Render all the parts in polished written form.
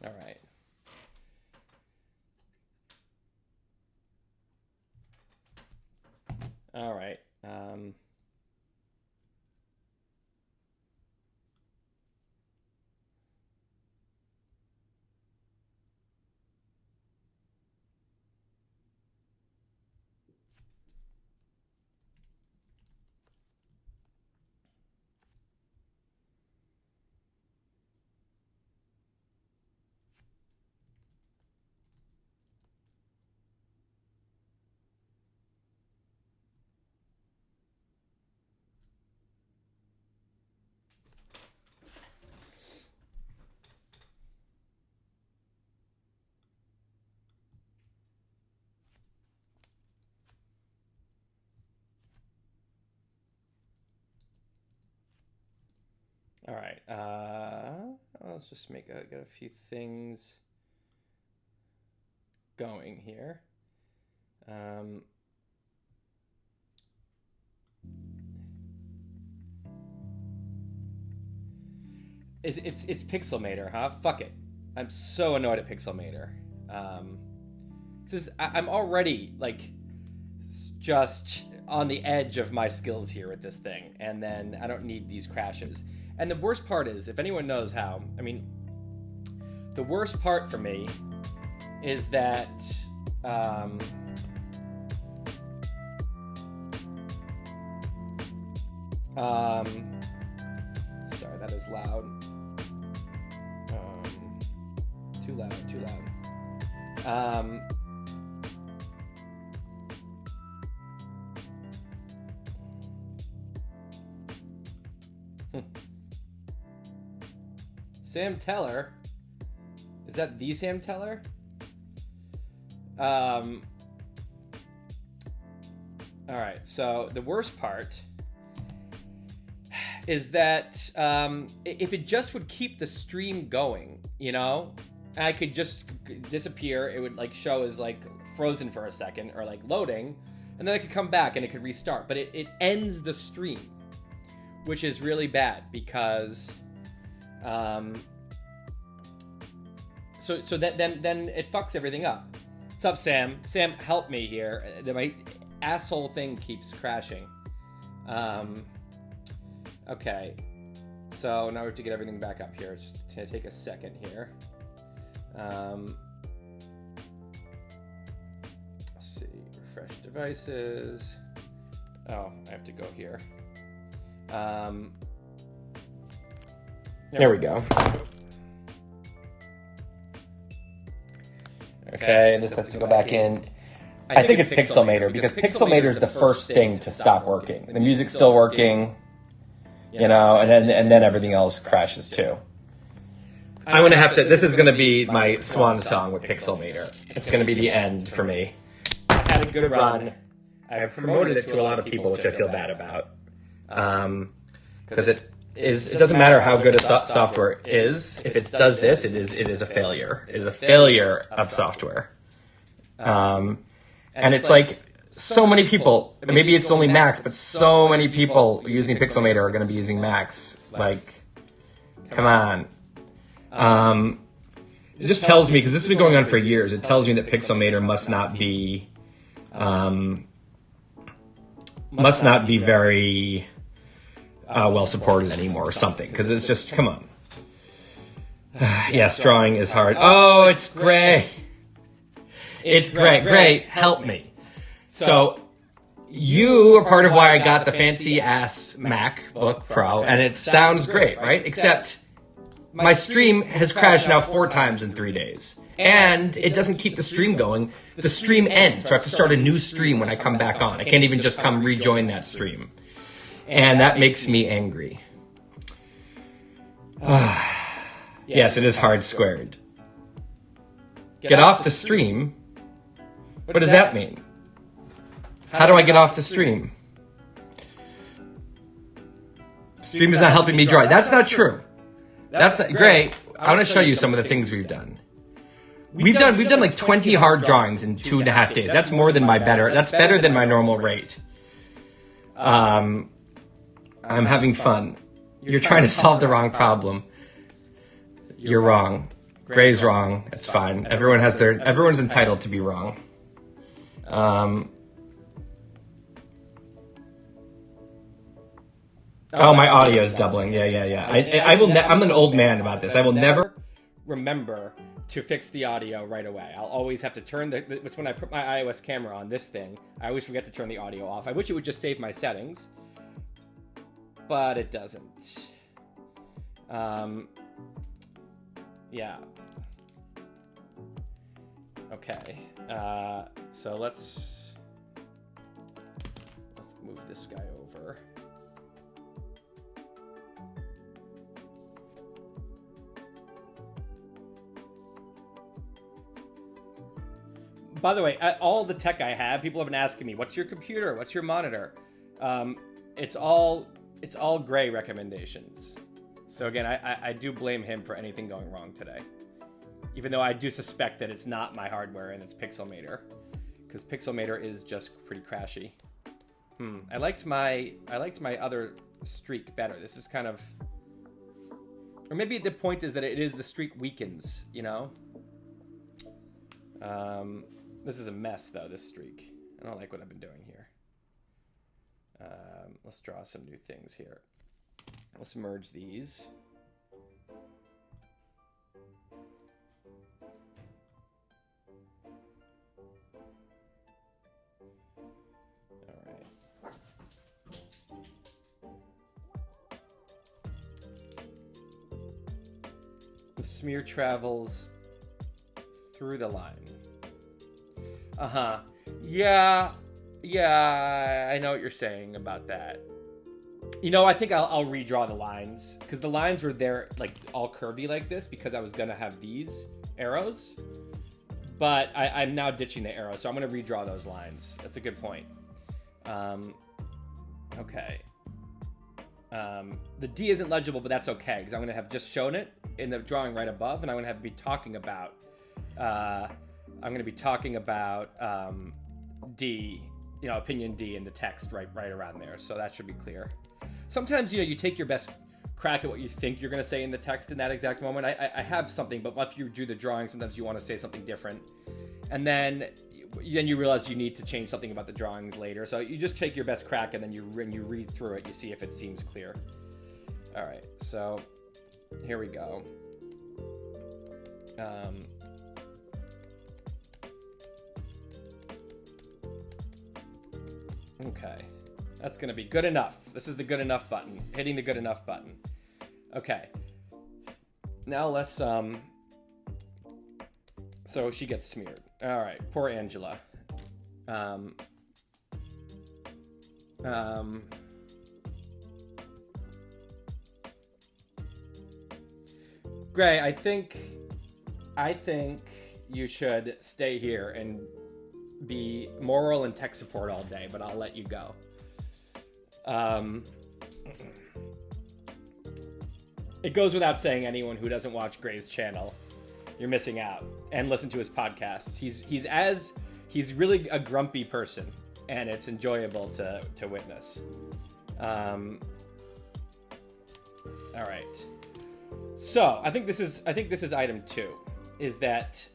All right. All right. All right. Let's just get a few things going here. It's Pixelmator, huh? Fuck it. I'm so annoyed at Pixelmator. I'm already like just on the edge of my skills here with this thing, and then I don't need these crashes. And the worst part is, if anyone knows how, I mean, the worst part for me is that sorry, that is loud. Too loud. Sam Teller? Is that the Sam Teller? All right, so the worst part is that if it just would keep the stream going, you know, I could just disappear. It would like show as like frozen for a second or like loading, and then I could come back and it could restart. But it ends the stream, which is really bad because so that then it fucks everything up. What's up, Sam? Sam, help me here. My asshole thing keeps crashing. Okay, so now we have to get everything back up here. It's just gonna take a second here. Let's see, refresh devices. Oh, I have to go here. There we go. Okay, and this has to go back in. I think it's Pixelmator, because Pixelmator is the first thing to stop working. The music's still working, you know, and then everything else crashes too. I'm going to have to, this is going to be my swan song with Pixelmator. It's going to be the end for me. I had a good run. I've promoted it to a lot of people, which I feel bad about. Because it doesn't matter how good a software is. If it does this, it is a failure. It is a failure of software. And it's like so many people, maybe it's only Macs, but so many people using Pixelmator are going to be using Macs. Like, come on. It just tells me, because this has been going on for years, it tells me that Pixelmator must not be very well supported anymore or something, because it's just, come on. Yes, drawing is hard. Oh, it's gray. It's gray. Great, help me. So you are part of why I got the fancy ass MacBook Pro, and it sounds great, right? Except my stream has crashed now 4 times in 3 days. And it doesn't keep the stream going. The stream ends, so I have to start a new stream when I come back on. I can't even just come rejoin that stream. And that makes me angry. Yes, it is hard squared. Get off the stream? What does that mean? How do I get off the stream? Stream is not helping me draw. That's not true. That's not great. I want to show you some of the things we've done. We've done like 20 hard drawings in 2.5 days. That's more than that's better than my normal rate. I'm having fun. You're trying to solve the wrong problem. You're wrong. Gray's wrong. It's fine. Everyone's entitled to be wrong. Oh, my audio is doubling. Yeah. I will. I'm an old man about this. I will never remember to fix the audio right away. I'll always have to turn it's when I put my iOS camera on this thing, I always forget to turn the audio off. I wish it would just save my settings, but it doesn't. Yeah. Okay. So let's move this guy over. By the way, all the tech I have, people have been asking me, "What's your computer? What's your monitor?" It's all Gray recommendations. So again, I do blame him for anything going wrong today, even though I do suspect that it's not my hardware and it's Pixelmator, because Pixelmator is just pretty crashy. I liked my other streak better. This is kind of, or maybe the point is that it is the streak weakens, you know. This is a mess, though, this streak. I don't like what I've been doing here. Let's draw some new things here. Let's merge these. All right. The smear travels through the line. Yeah, I know what you're saying about that. You know, I think I'll redraw the lines, because the lines were there like all curvy like this because I was gonna have these arrows, but I'm now ditching the arrows, so I'm gonna redraw those lines. That's a good point. Okay. The D isn't legible, but that's okay, because I'm gonna have just shown it in the drawing right above, and I'm gonna be talking about D, you know, opinion D in the text right around there. So that should be clear. Sometimes, you know, you take your best crack at what you think you're going to say in the text in that exact moment. I have something, but once you do the drawing, sometimes you want to say something different. And then you realize you need to change something about the drawings later. So you just take your best crack, and then you read through it. You see if it seems clear. All right, so here we go. Okay, that's gonna be good enough. This is the good enough button, hitting the good enough button. Okay, now let's, so she gets smeared. All right, poor Angela. Gray, I think you should stay here and be moral and tech support all day, but I'll let you go. It goes without saying, anyone who doesn't watch Gray's channel, you're missing out, and listen to his podcasts. He's really a grumpy person, and it's enjoyable to witness. All right. So I think this is item 2, is that,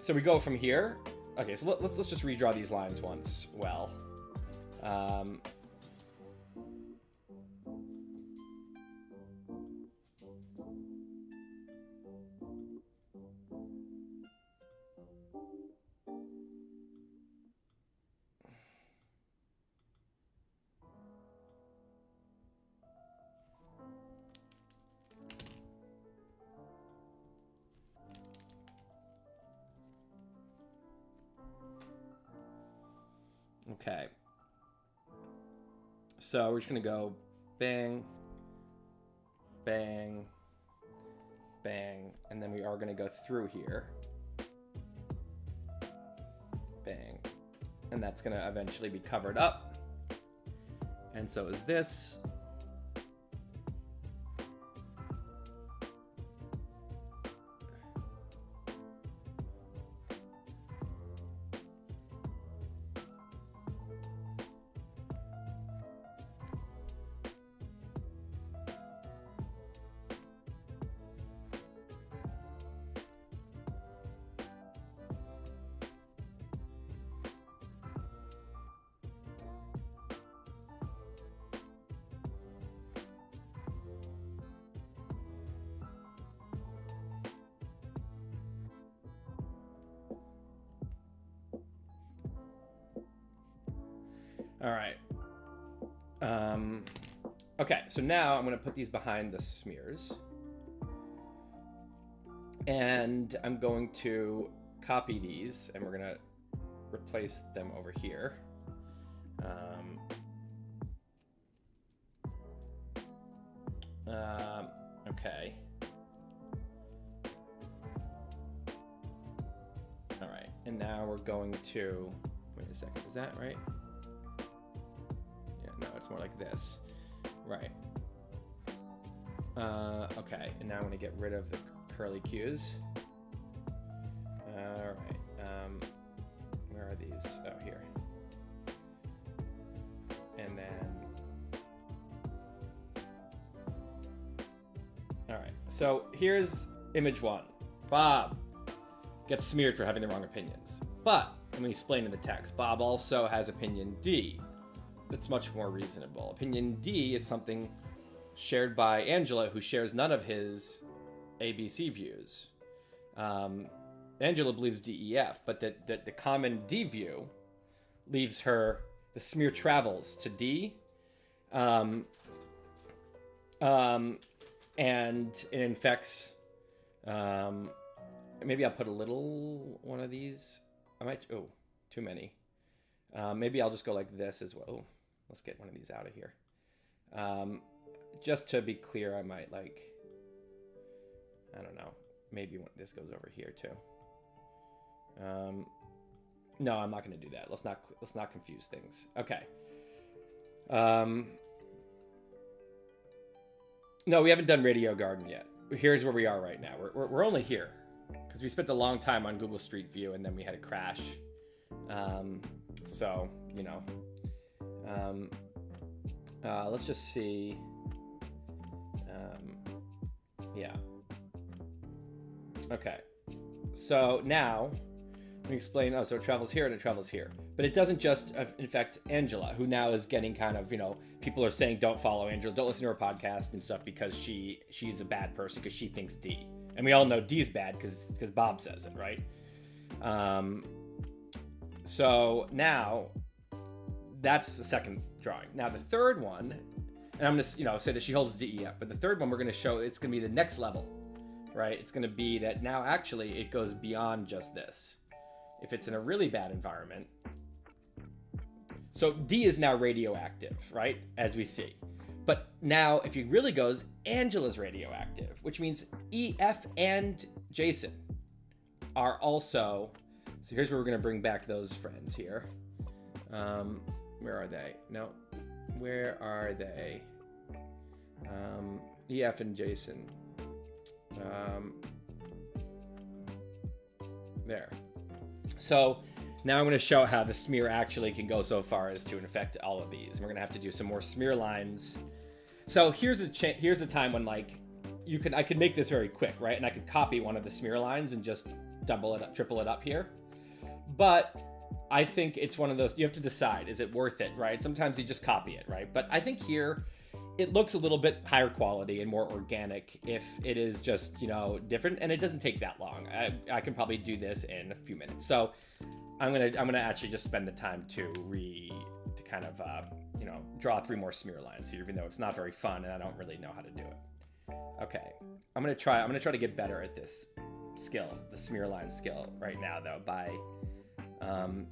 so we go from here. Okay, so let's just redraw these lines once. Well, okay. So we're just gonna go bang, bang, bang, and then we are gonna go through here. Bang. And that's gonna eventually be covered up. And so is this. All right. Okay, so now I'm going to put these behind the smears. And I'm going to copy these, and we're going to replace them over here. Okay. All right, and now we're going to, wait a second, is that right? Yeah, no, it's more like this. Right. Okay, and now I'm gonna get rid of the curly cues. All right, where are these? Oh, here. And then, all right, so here's image 1. Bob gets smeared for having the wrong opinions. But, let me explain in the text, Bob also has opinion D. That's much more reasonable. Opinion D is something shared by Angela, who shares none of his ABC views. Angela believes DEF, but that the common D view leaves her, the smear travels to D, and it infects, maybe I'll put a little one of these. I might, oh, too many. Maybe I'll just go like this as well. Oh, let's get one of these out of here. Just to be clear, I might like, I don't know, maybe this goes over here too. No, I'm not going to do that. Let's not confuse things. Okay. No, we haven't done Radio Garden yet. Here's where we are right now. We're only here because we spent a long time on Google Street View and then we had a crash. So, you know, let's just see. Yeah. Okay. So now, let me explain. Oh, so it travels here and it travels here. But it doesn't just infect Angela, who now is getting kind of, you know, people are saying don't follow Angela, don't listen to her podcast and stuff because she's a bad person because she thinks D. And we all know D's bad because Bob says it, right? So now, that's the second drawing. Now the third one, and I'm gonna, say that she holds DEF, but the third one we're gonna show, it's gonna be the next level, right? It's gonna be that now actually it goes beyond just this. If it's in a really bad environment, so D is now radioactive, right? As we see. But now if it really goes, Angela's radioactive, which means EF and Jason are also, so here's where we're gonna bring back those friends here. Where are they? No, where are they? EF and Jason. There. So now I'm going to show how the smear actually can go so far as to infect all of these. We're going to have to do some more smear lines. So here's a time when like I could make this very quick, right? And I could copy one of the smear lines and just double it up, triple it up here. But I think it's one of those, you have to decide, is it worth it, right? Sometimes you just copy it, right? But I think here it looks a little bit higher quality and more organic if it is just, different, and it doesn't take that long. I can probably do this in a few minutes. So I'm gonna actually just spend the time to kind of draw 3 more smear lines here, even though it's not very fun and I don't really know how to do it. Okay, I'm gonna try to get better at this skill, the smear line skill right now though, by I'm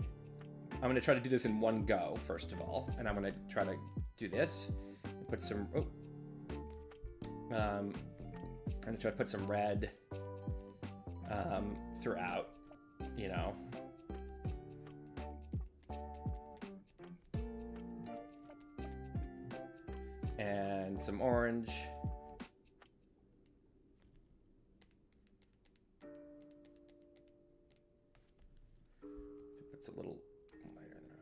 gonna try to do this in one go first of all, and I'm gonna try to do this. Put some, I'm gonna try to put some red throughout, and some orange. That's a little lighter than I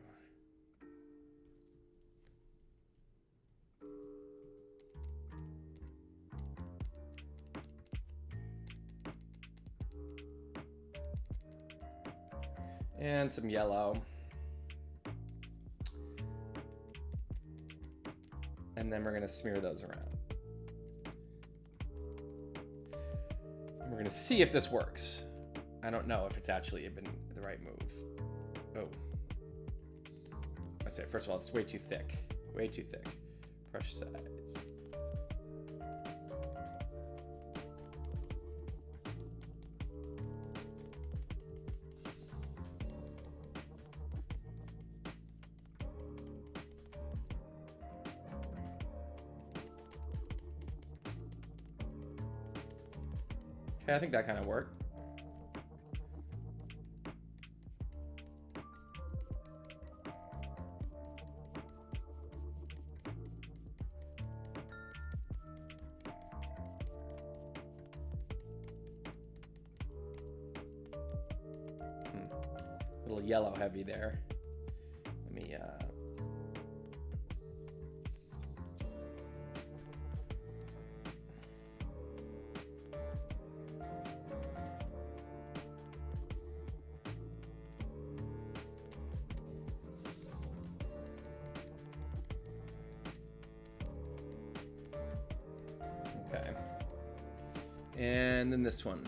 want. And some yellow. And then we're going to smear those around. And we're going to see if this works. I don't know if it's actually been the right move. Oh. I say? First of all, it's way too thick. Way too thick. Brush size. Okay, I think that kind of worked. A little yellow heavy there. Let me okay. And then this one.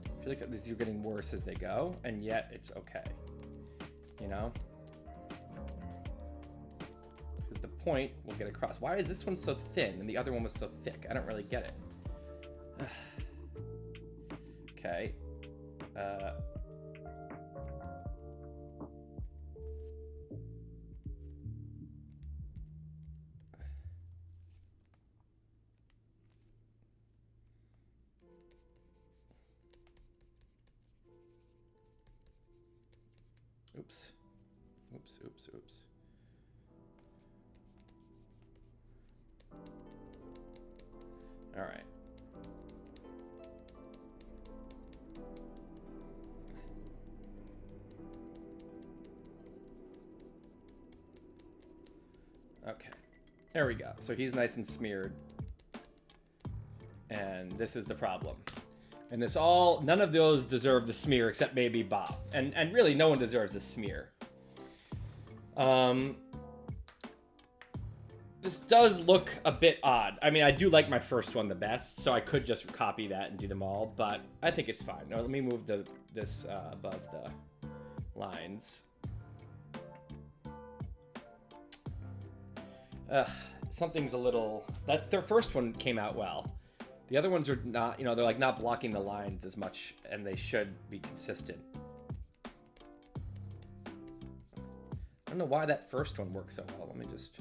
I feel like these are getting worse as they go, and yet it's okay, you know? Because the point will get across. Why is this one so thin and the other one was so thick? I don't really get it. Okay. Oops. Oops, oops, oops. All right. Okay. There we go. So he's nice and smeared. And this is the problem. And this all, none of those deserve the smear except maybe Bob. And really no one deserves the smear. This does look a bit odd. I mean, I do like my first one the best, so I could just copy that and do them all, but I think it's fine. Now, let me move this above the lines. Something's a little, their first one came out well. The other ones are not, you know, they're like not blocking the lines as much, and they should be consistent. I don't know why that first one works so well. Let me just...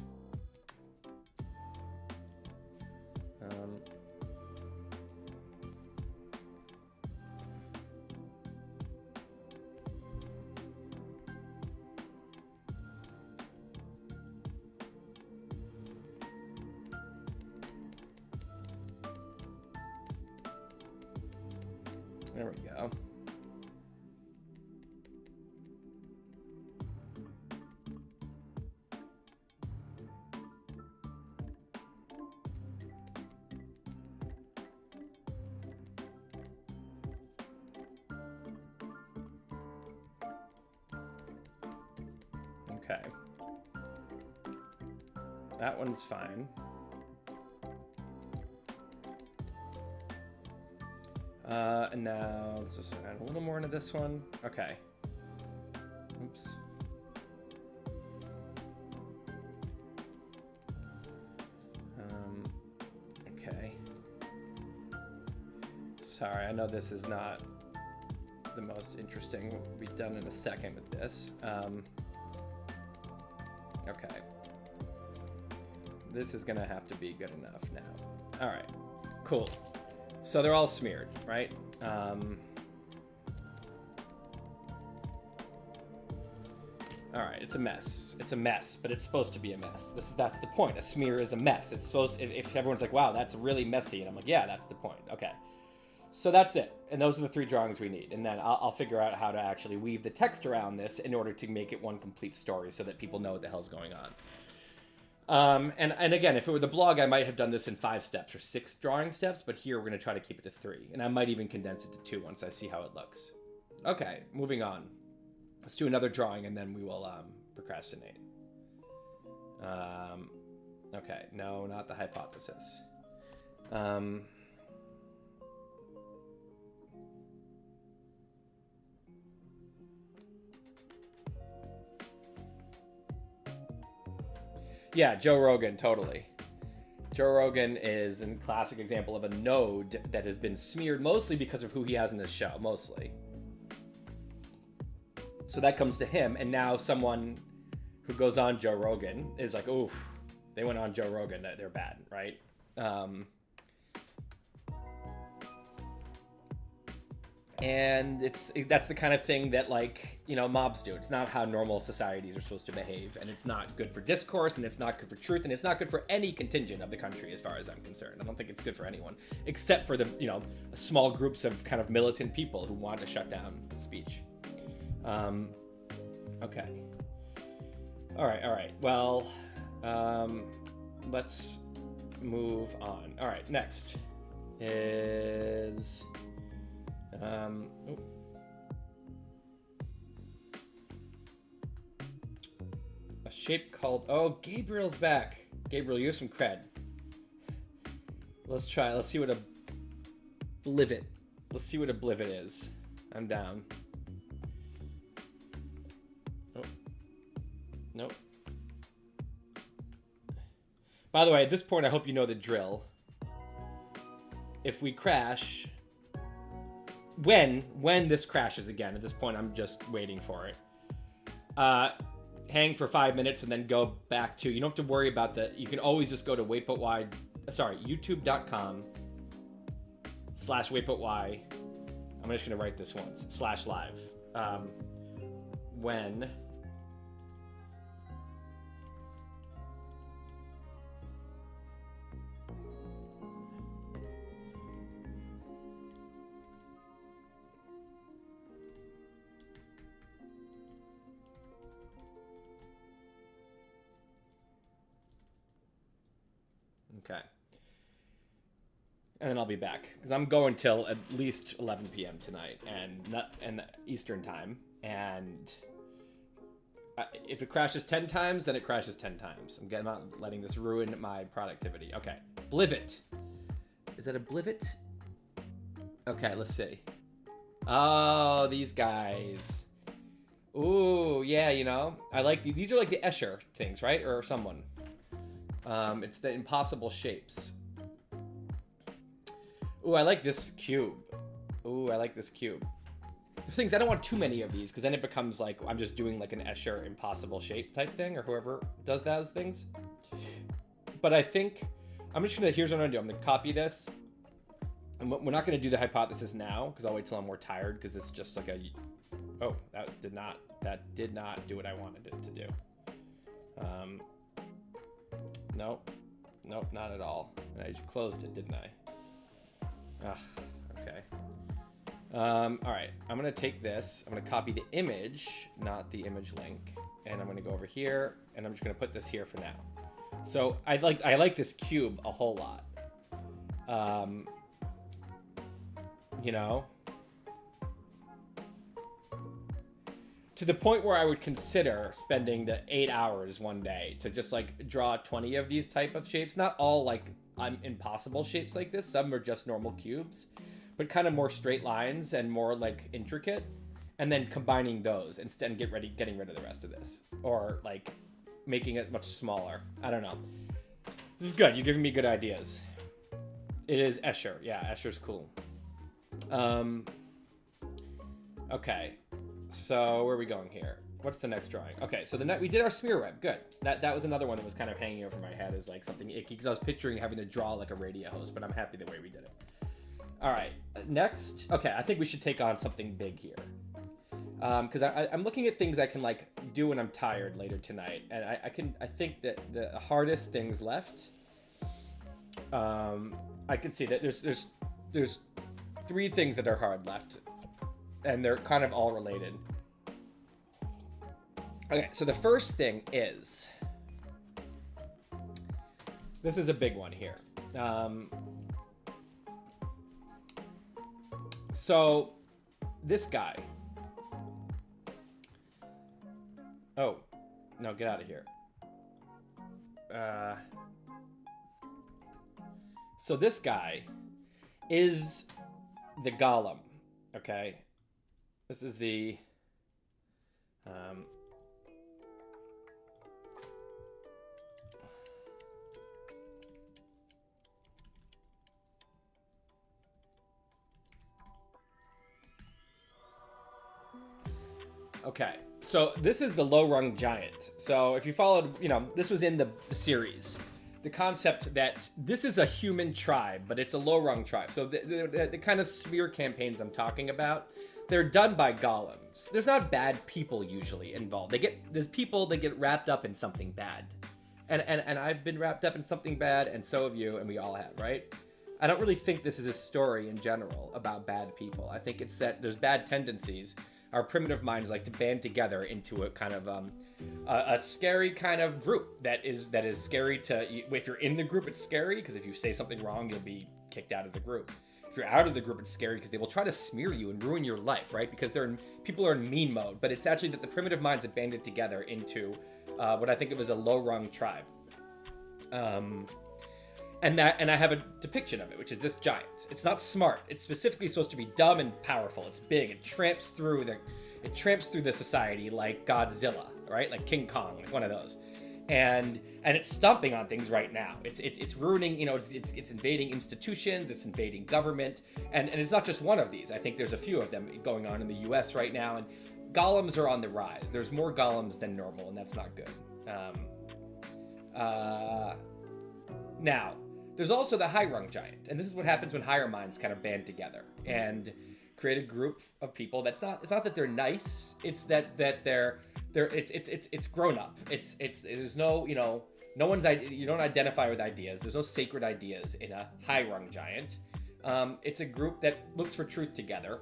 There we go. Okay. That one's fine. And now let's just add a little more into this one. Okay. Oops. Okay. Sorry, I know this is not the most interesting. What will be done in a second with this. Okay. This is gonna have to be good enough now. All right, cool. So they're all smeared, right? All right, it's a mess. It's a mess, but it's supposed to be a mess. That's the point. A smear is a mess. It's supposed, if everyone's like, wow, that's really messy, and I'm like, yeah, that's the point. Okay. So that's it. And those are the 3 drawings we need. And then I'll figure out how to actually weave the text around this in order to make it one complete story so that people know what the hell's going on. And again, if it were the blog, I might have done this in 5 steps or 6 drawing steps, but here we're going to try to keep it to 3. And I might even condense it to 2 once I see how it looks. Okay, moving on. Let's do another drawing and then we will procrastinate. Okay, no, not the hypothesis. Yeah, Joe Rogan, totally. Joe Rogan is a classic example of a node that has been smeared mostly because of who he has in his show, mostly. So that comes to him, and now someone who goes on Joe Rogan is like, oof, they went on Joe Rogan, they're bad, right? And that's the kind of thing that, like, you know, mobs do. It's not how normal societies are supposed to behave, and it's not good for discourse, and it's not good for truth, and it's not good for any contingent of the country, as far as I'm concerned. I don't think it's good for anyone, except for the, you know, small groups of kind of militant people who want to shut down speech. Okay. All right. Well, let's move on. All right, next is a shape called, oh, Gabriel's back. Gabriel, you have some cred. Let's try. Let's see what a Blivit. Let's see what a Blivit is. I'm down. Nope. By the way, at this point, I hope you know the drill. If we crash, when this crashes again, at this point, I'm just waiting for it. Hang for 5 minutes and then go back to, you don't have to worry about you can always just go to youtube.com/waitbutwhy. I'm just going to write this once, /live. When okay. And then I'll be back because I'm going till at least 11 p.m. tonight and Eastern time. And if it crashes 10 times, then it crashes 10 times. I'm not letting this ruin my productivity. Okay, Blivit. Is that a Blivit? Okay, let's see. Oh, these guys. Ooh, yeah, you know, I like these are like the Escher things, right? Or someone. It's the impossible shapes. Ooh, I like this cube. The thing is, I don't want too many of these because then it becomes like I'm just doing like an Escher impossible shape type thing, or whoever does those things. But I think I'm just gonna, here's what I'm gonna do. I'm gonna copy this. And we're not gonna do the hypothesis now because I'll wait till I'm more tired because it's just like oh, that did not do what I wanted it to do. Nope, not at all. I closed it, didn't I? Okay. All right, I'm gonna take this. I'm gonna copy the image, not the image link, and I'm gonna go over here, and I'm just gonna put this here for now. So I like this cube a whole lot. You know, to the point where I would consider spending the 8 hours one day to just like draw 20 of these type of shapes. Not all like impossible shapes like this. Some are just normal cubes, but kind of more straight lines and more like intricate, and then combining those instead and getting rid of the rest of this, or like making it much smaller. I don't know. This is good. You're giving me good ideas. It is Escher. Yeah, Escher's cool. Okay. So where are we going here? What's the next drawing? Okay, so we did our smear web. Good. That was another one that was kind of hanging over my head as like something icky because I was picturing having to draw like a radio host, but I'm happy the way we did it. All right, next. Okay, I think we should take on something big here. Because I'm looking at things I can like do when I'm tired later tonight, and I think that the hardest things left. I can see that there's 3 things that are hard left, and they're kind of all related. Okay, so the first thing is, this is a big one here. So this guy. Oh, no, get out of here. So this guy is the golem. Okay, this is the Okay, so this is the low rung giant. So if you followed, this was in the series. The concept that this is a human tribe, but it's a low rung tribe. So the kind of smear campaigns I'm talking about, they're done by golems. There's not bad people usually involved. There's people that get wrapped up in something bad. And I've been wrapped up in something bad, and so have you, and we all have, right? I don't really think this is a story in general about bad people. I think it's that there's bad tendencies. Our primitive minds like to band together into a kind of a scary kind of group that is scary to. If you're in the group, it's scary because if you say something wrong, you'll be kicked out of the group. If you're out of the group, it's scary because they will try to smear you and ruin your life, right? Because people are in mean mode. But it's actually that the primitive minds have banded together into what I think of as a low-rung tribe. And I have a depiction of it, which is this giant. It's not smart. It's specifically supposed to be dumb and powerful. It's big. It tramps through the society like Godzilla, right? Like King Kong, like one of those. And it's stomping on things right now. It's ruining, it's invading institutions, it's invading government, and it's not just one of these. I think there's a few of them going on in the US right now, and golems are on the rise. There's more golems than normal, and that's not good. Now, there's also the high-rung giant, and this is what happens when higher minds kind of band together and create a group of people. It's not that they're nice. It's that it's grown up. There's no no one's you don't identify with ideas. There's no sacred ideas in a high-rung giant. It's a group that looks for truth together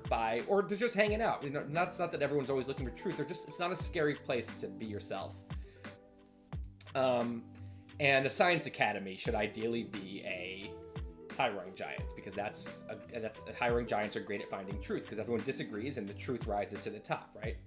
or they're just hanging out. It's not that everyone's always looking for truth. It's not a scary place to be yourself. And the Science Academy should ideally be a high-rung giant because high-rung giants are great at finding truth because everyone disagrees and the truth rises to the top, right?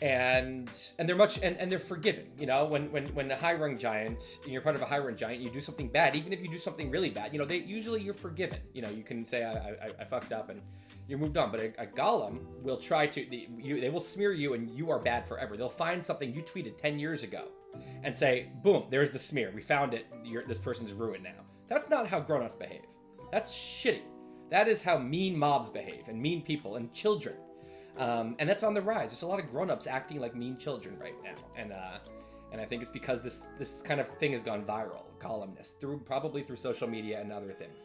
And they're forgiving. When a high-rung giant, you're part of a high-rung giant, you do something bad, even if you do something really bad, you're forgiven. You can say I fucked up and you're moved on. But a golem will try to they will smear you and you are bad forever. They'll find something you tweeted 10 years ago and say, boom, there's the smear. We found it. This person's ruined now. That's not how grown-ups behave. That's shitty. That is how mean mobs behave and mean people and children. And that's on the rise. There's a lot of grown-ups acting like mean children right now. And I think it's because this kind of thing has gone viral, columnist, probably through social media and other things.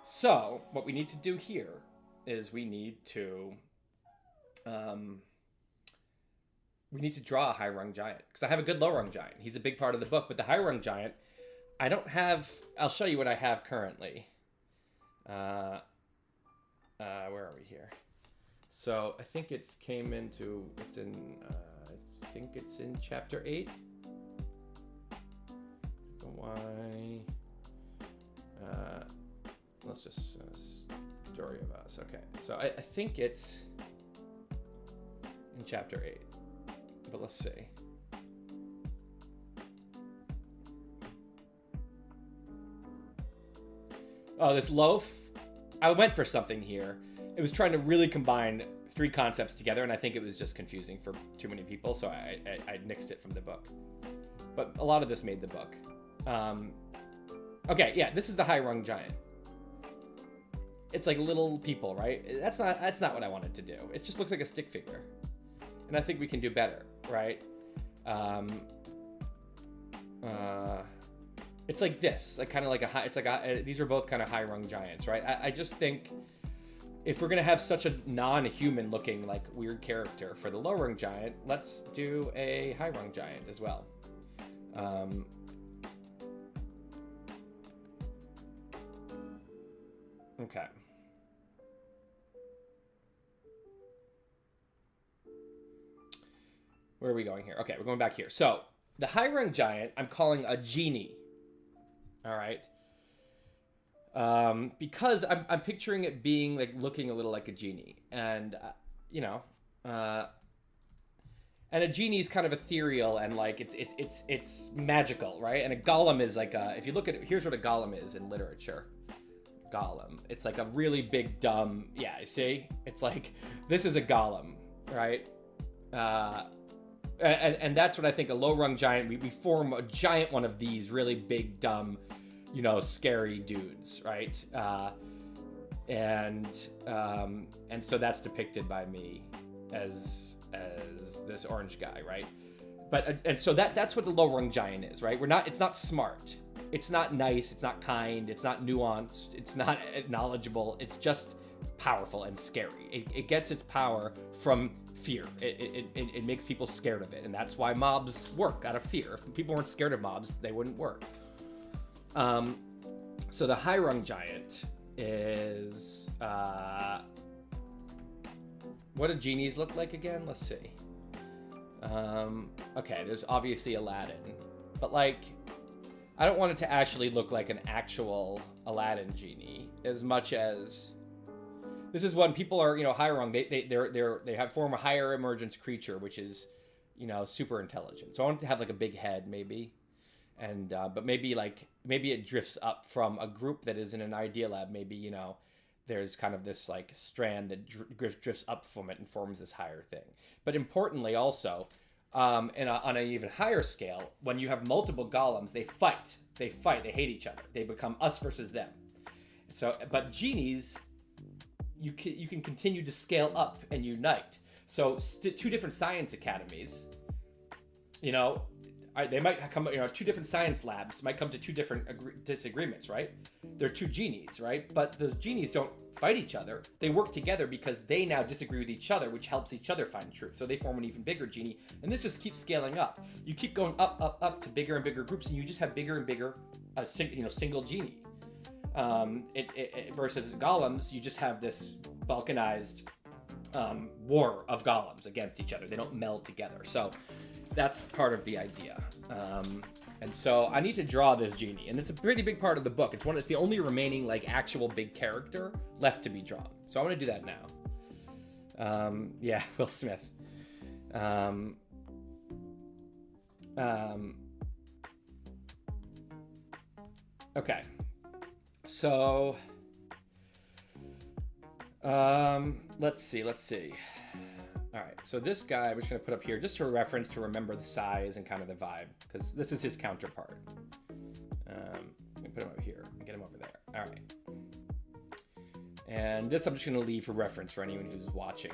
So what we need to do here is we need to draw a high-rung giant because I have a good low-rung giant. He's a big part of the book, but the high-rung giant, I don't have. I'll show you what I have currently. Where are we here? So I think I think it's in chapter 8. Why? Let's just story of us. Okay, so I think it's in chapter 8, but let's see. Oh, this loaf. I went for something here. It was trying to really combine 3 concepts together, and I think it was just confusing for too many people, so I nixed it from the book. But a lot of this made the book. Okay, yeah, this is the high-rung giant. It's like little people, right? That's not what I wanted to do. It just looks like a stick figure, and I think we can do better, right? It's like this, like kind of like a high. It's like these are both kind of high-rung giants, right? I just think if we're gonna have such a non-human looking like weird character for the low-rung giant, let's do a high-rung giant as well. Okay. Where are we going here? Okay, we're going back here. So the high-rung giant, I'm calling a genie. All right. Because I'm picturing it being like looking a little like a genie, and And a genie's kind of ethereal and like it's magical, right? And a golem is like if you look at it, here's what a golem is in literature. Golem. It's like a really big dumb, yeah, see? It's like this is a golem, right? And that's what I think a low rung giant, we form a giant one of these really big dumb, you know, scary dudes, right? And so that's depicted by me as this orange guy, right? But and so that's what the low rung giant is, right? It's not smart, it's not nice, it's not kind, it's not nuanced, it's not knowledgeable, it's just powerful and scary. It gets its power from fear. It makes people scared of it, and that's why mobs work out of fear. If people weren't scared of mobs, they wouldn't work. So the high rung giant is what do genies look like again? Let's see. Okay, there's obviously Aladdin, but like I don't want it to actually look like an actual Aladdin genie as much as this is when people are, you know, high rung. They have form a higher emergence creature, which is, you know, super intelligent. So I want it to have like a big head, maybe, and but maybe it drifts up from a group that is in an idea lab. Maybe, you know, there's kind of this like strand that drifts up from it and forms this higher thing. But importantly, also, on an even higher scale, when you have multiple golems, they fight, they hate each other, they become us versus them. So, but genies, you can continue to scale up and unite. So two different science academies, you know, they might come, you know, two different science labs might come to two different disagreements, right? They're two genies, right? But the genies don't fight each other. They work together because they now disagree with each other, which helps each other find truth. So they form an even bigger genie, and this just keeps scaling up. You keep going up to bigger and bigger groups, and you just have bigger and bigger, single genie. Versus golems, you just have this balkanized war of golems against each other. They don't meld together. So that's part of the idea. And so I need to draw this genie, and it's a pretty big part of the book. It's the only remaining like actual big character left to be drawn. So I want to do that now. Yeah, Will Smith. Okay. So let's see. All right, so this guy I'm just going to put up here just for reference to remember the size and kind of the vibe, because this is his counterpart. I'm going to put him up here and get him over there. All right. And this I'm just going to leave for reference for anyone who's watching.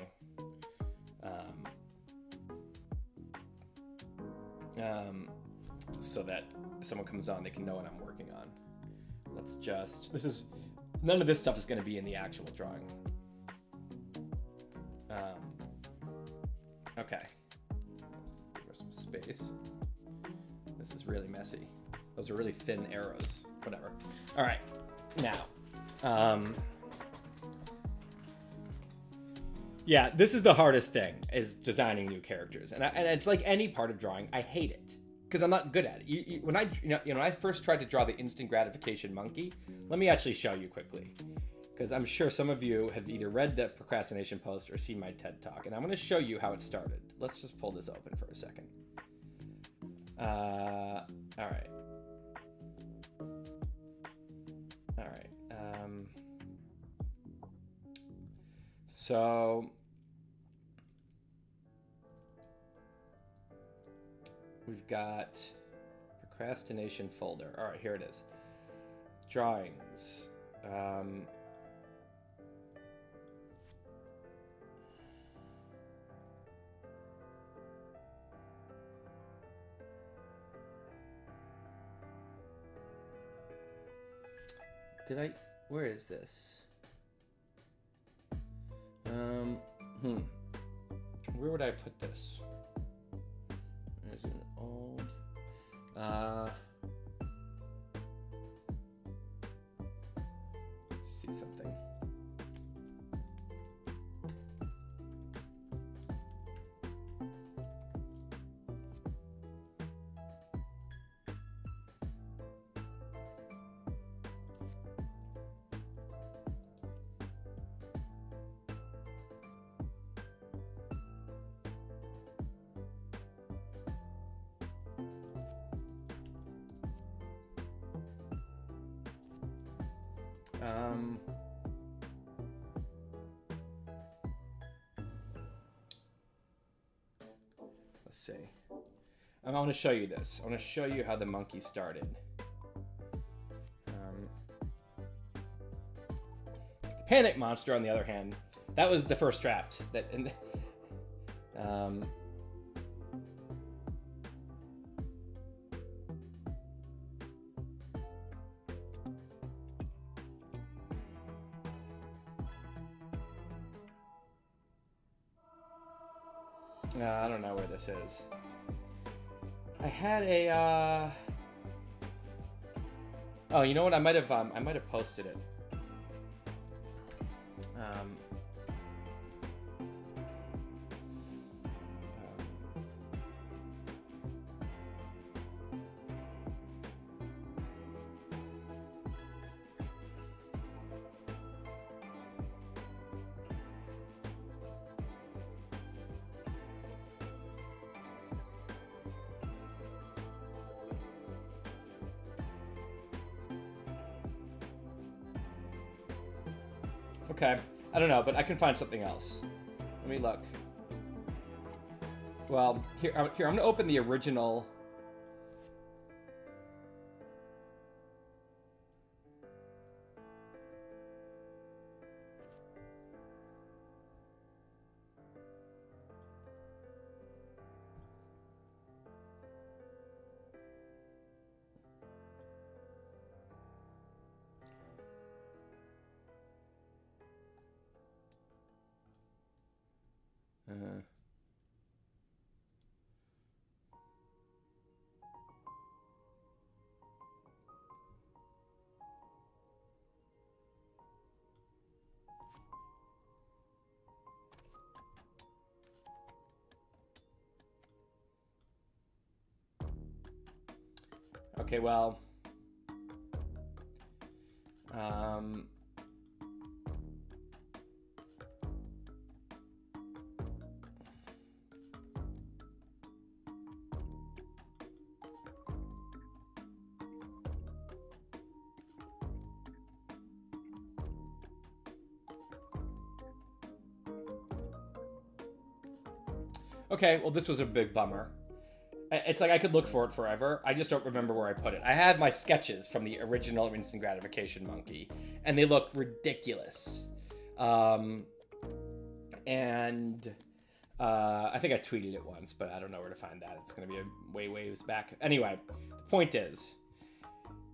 So that if someone comes on, they can know what I'm working on. None of this stuff is going to be in the actual drawing. Okay. Let's give her some space. This is really messy. Those are really thin arrows. Whatever. All right. Now, yeah, this is the hardest thing, is designing new characters, and it's like any part of drawing. I hate it because I'm not good at it. When I first tried to draw the instant gratification monkey, let me actually show you quickly, because I'm sure some of you have either read the procrastination post or seen my TED talk, and I'm going to show you how it started. Let's just pull this open for a second. All right. So we've got procrastination folder. All right, here it is. Drawings. Where is this? Where would I put this? There's an old, see something. Let's see. I want to show you this. I want to show you how the monkey started. Panic Monster, on the other hand, that was the first draft. I don't know where this is. I had a. Oh, you know what? I might have posted it. Okay, I don't know, but I can find something else. Let me look. Well, here I'm gonna open the original. Okay, well, okay, well, this was a big bummer. It's like I could look for it forever. I just don't remember where I put it. I had my sketches from the original Instant Gratification Monkey, and they look ridiculous. I think I tweeted it once, but I don't know where to find that. It's going to be a ways back. Anyway, the point is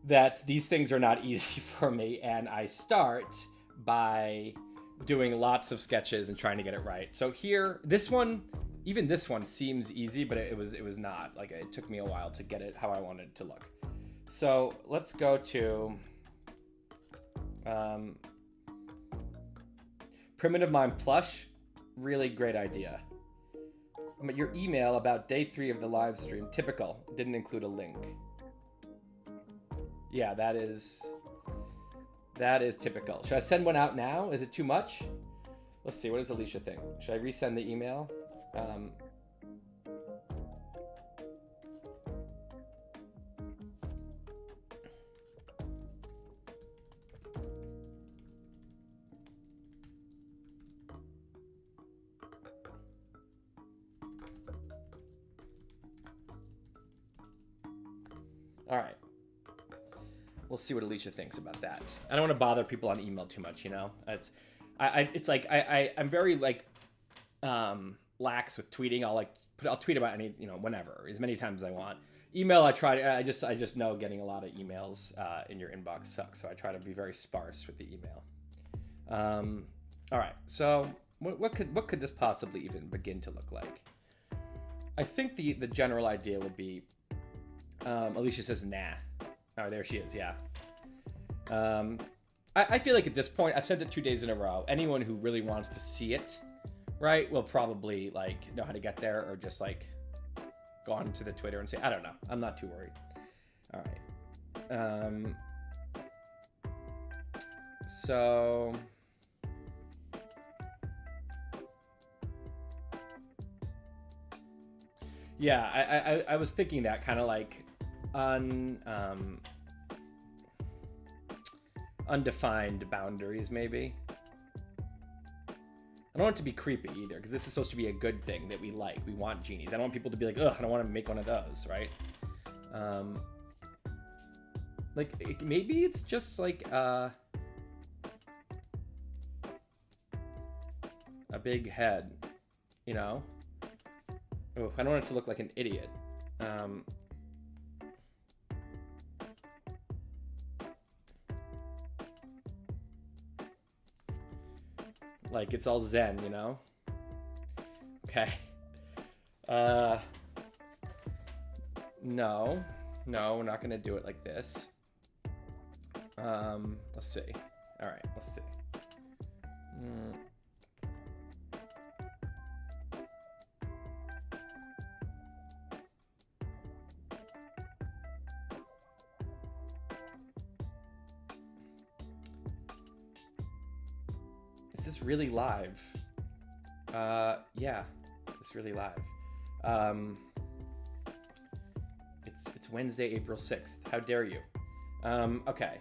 that these things are not easy for me, and I start by doing lots of sketches and trying to get it right. So here, this one... Even this one seems easy, but it was not. Like, it took me a while to get it how I wanted it to look. So let's go to Primitive Mind Plush. Really great idea. But your email about day 3 of the live stream, typical, didn't include a link. Yeah, that is typical. Should I send one out now? Is it too much? Let's see. What does Alicia think? Should I resend the email? All right. We'll see what Alicia thinks about that. I don't want to bother people on email too much, you know. I'm very like lax with tweeting. I'll tweet about any, whenever, as many times as I want. Email, I just know getting a lot of emails in your inbox sucks, so I try to be very sparse with the email. All right, so what could this possibly even begin to look like? I think the general idea would be, Alicia says nah. Oh, there she is. Yeah. I feel like at this point, I've sent it 2 days in a row. Anyone who really wants to see it, right, will probably like know how to get there, or just like go on to the Twitter and say, I don't know. I'm not too worried. All right. So yeah, I was thinking that kind of like on undefined boundaries, maybe. I don't want it to be creepy either, because this is supposed to be a good thing that we like. We want genies. I don't want people to be like, ugh, I don't want to make one of those, right? Like, maybe it's just like a big head, you know? Oh, I don't want it to look like an idiot. Like, it's all zen, you know? Okay. No, we're not gonna do it like this. Let's see. All right, let's see. Is this really live? Yeah, it's really live. It's Wednesday, April 6th. How dare you? Okay.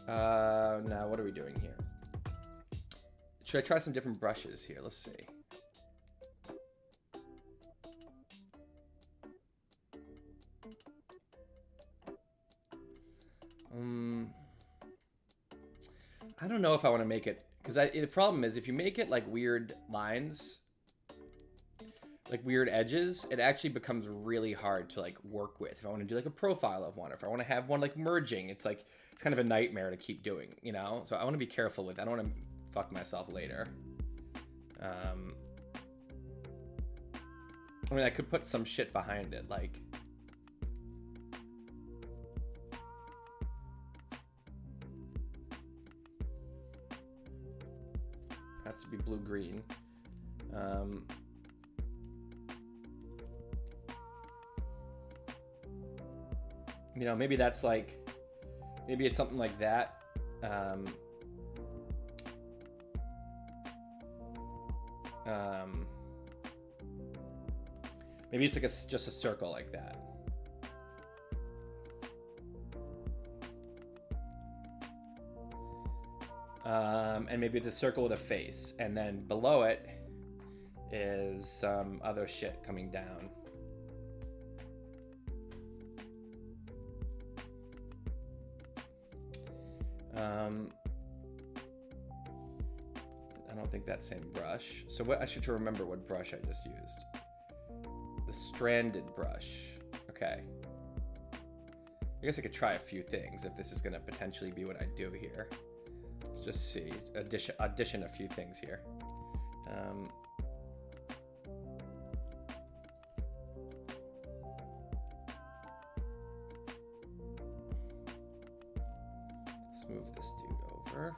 Now what are we doing here? Should I try some different brushes here? Let's see. I don't know if I want to make it, because the problem is if you make it like weird lines, like weird edges, it actually becomes really hard to like work with. If I want to do like a profile of one, if I want to have one like merging, it's like, it's kind of a nightmare to keep doing, you know? So I want to be careful with, I don't want to fuck myself later. I mean, I could put some shit behind it, like, has to be blue-green. You know, maybe that's like, maybe it's something like that. Maybe it's like just a circle like that. And maybe it's a circle with a face, and then below it is some other shit coming down. I don't think that's same brush. So what, I should remember what brush I just used. The stranded brush. Okay. I guess I could try a few things if this is gonna potentially be what I do here. Let's just see. Audition a few things here. Let's move this dude over.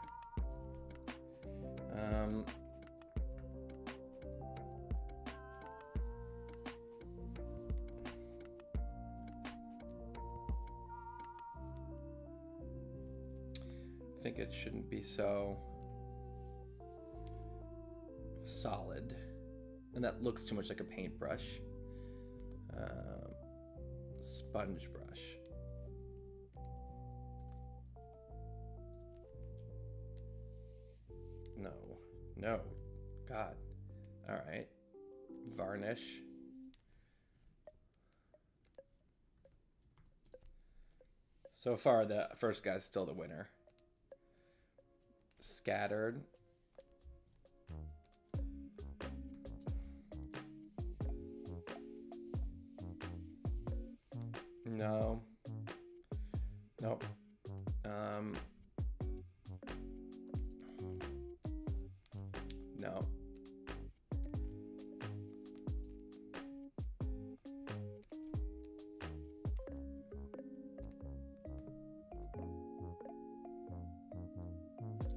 I think it shouldn't be so solid, and that looks too much like a paintbrush. Sponge brush. No, God. All right, varnish. So far, the first guy's still the winner. Scattered. No. Nope. No.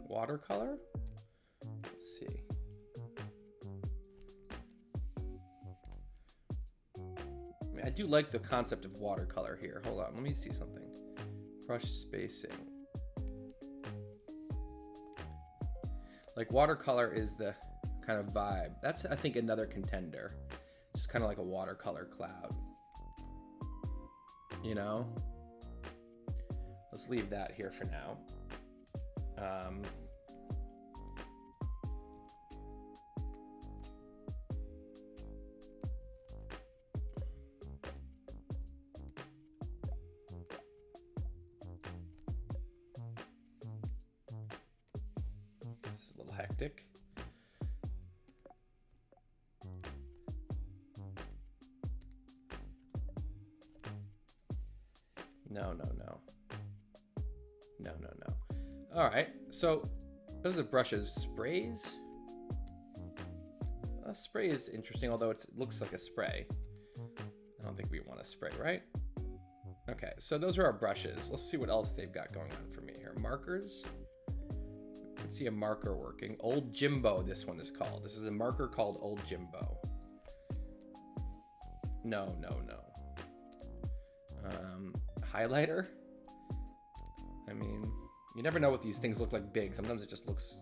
Watercolor? Let's see. I mean, I do like the concept of watercolor here. Hold on, let me see something. Brush spacing. Like watercolor is the kind of vibe. That's, I think, another contender. Just kind of like a watercolor cloud. You know? let's leave that here for now. This is a little hectic. No. All right, so those are brushes. Sprays? A spray is interesting, although it looks like a spray. I don't think we want a spray, right? Okay, so those are our brushes. Let's see what else they've got going on for me here. Markers. Let's see a marker working. Old Jimbo, this one is called. This is a marker called Old Jimbo. No. Highlighter? I mean, you never know what these things look like big. Sometimes it just looks...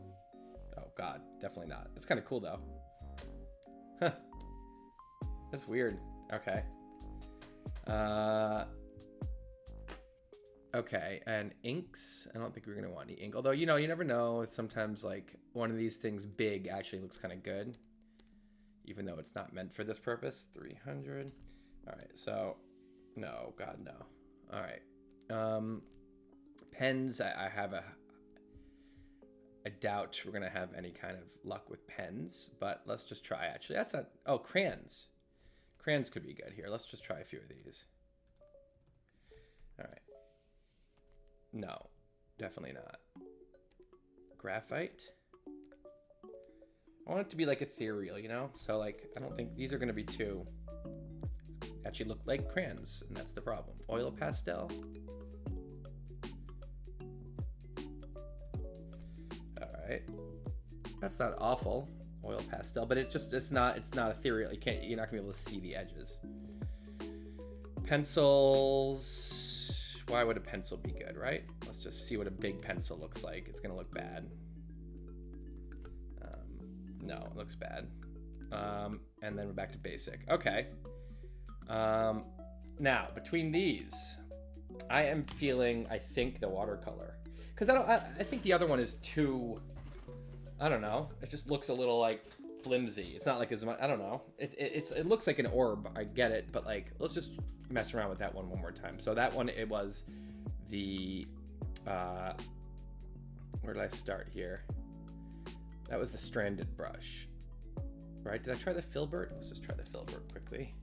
Oh, God. Definitely not. It's kind of cool, though. Huh. That's weird. Okay. Okay, and inks. I don't think we're going to want any ink. Although, you know, you never know. Sometimes, like, one of these things big actually looks kind of good. Even though it's not meant for this purpose. 300. All right, so... No, God, no. All right. Pens, I have I doubt we're gonna have any kind of luck with pens, but let's just try. Actually, that's not. Oh, crayons. Crayons could be good here. Let's just try a few of these. All right. No, definitely not. Graphite. I want it to be like ethereal, you know. So like, I don't think these are gonna be too. Actually look like crayons, and that's the problem. Oil pastel. All right, that's not awful. Oil pastel, but it's not ethereal. You're not gonna be able to see the edges. Pencils. Why would a pencil be good, right? Let's just see what a big pencil looks like. It's gonna look bad. No, it looks bad. And then we're back to basic. Okay. Now between these, I am feeling, I think, the watercolor, because I think the other one is too, I don't know, it just looks a little like flimsy. It's not like as much, I don't know, it looks like an orb, I get it, but like, let's just mess around with that one more time. So that one, it was the where did I start here? That was the stranded brush, right? Did I try the filbert? Let's just try the filbert quickly.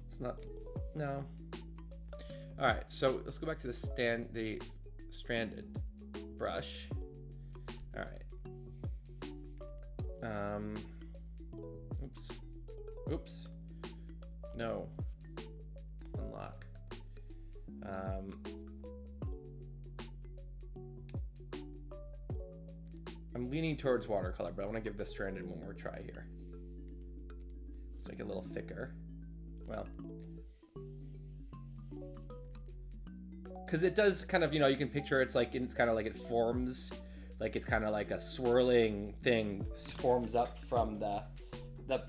It's not, no. All right, so let's go back to the stranded brush. All right. Oops. No. Unlock. I'm leaning towards watercolor, but I want to give the stranded one more try here. Let's make it a little thicker. Well, because it does kind of, you know, you can picture it's kind of like it forms, like it's kind of like a swirling thing forms up from the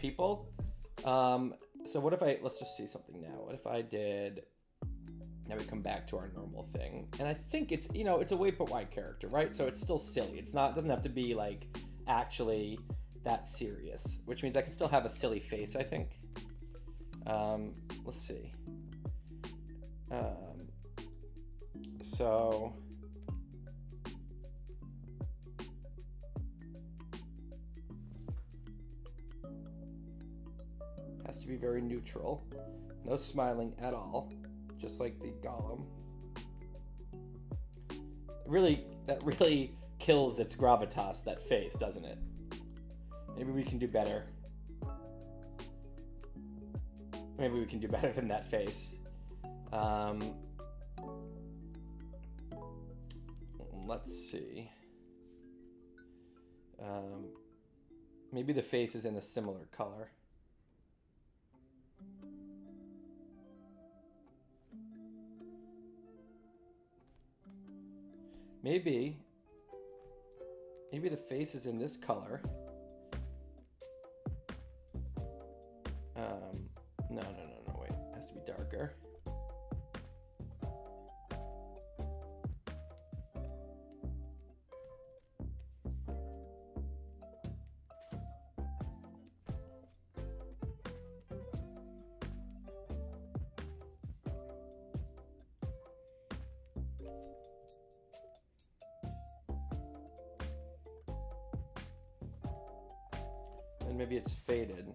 people. So what if let's just see something now. What if I did, now we come back to our normal thing, and I think it's, you know, it's a wait but why character, right? So it's still silly. It doesn't have to be like actually that serious, which means I can still have a silly face, I think. Let's see. So has to be very neutral. No smiling at all, just like the golem. That really kills its gravitas, that face, doesn't it? Maybe we can do better. Maybe we can do better than that face. Let's see. Maybe the face is in a similar color. Maybe the face is in this color. No, wait. It has to be darker. And maybe it's faded.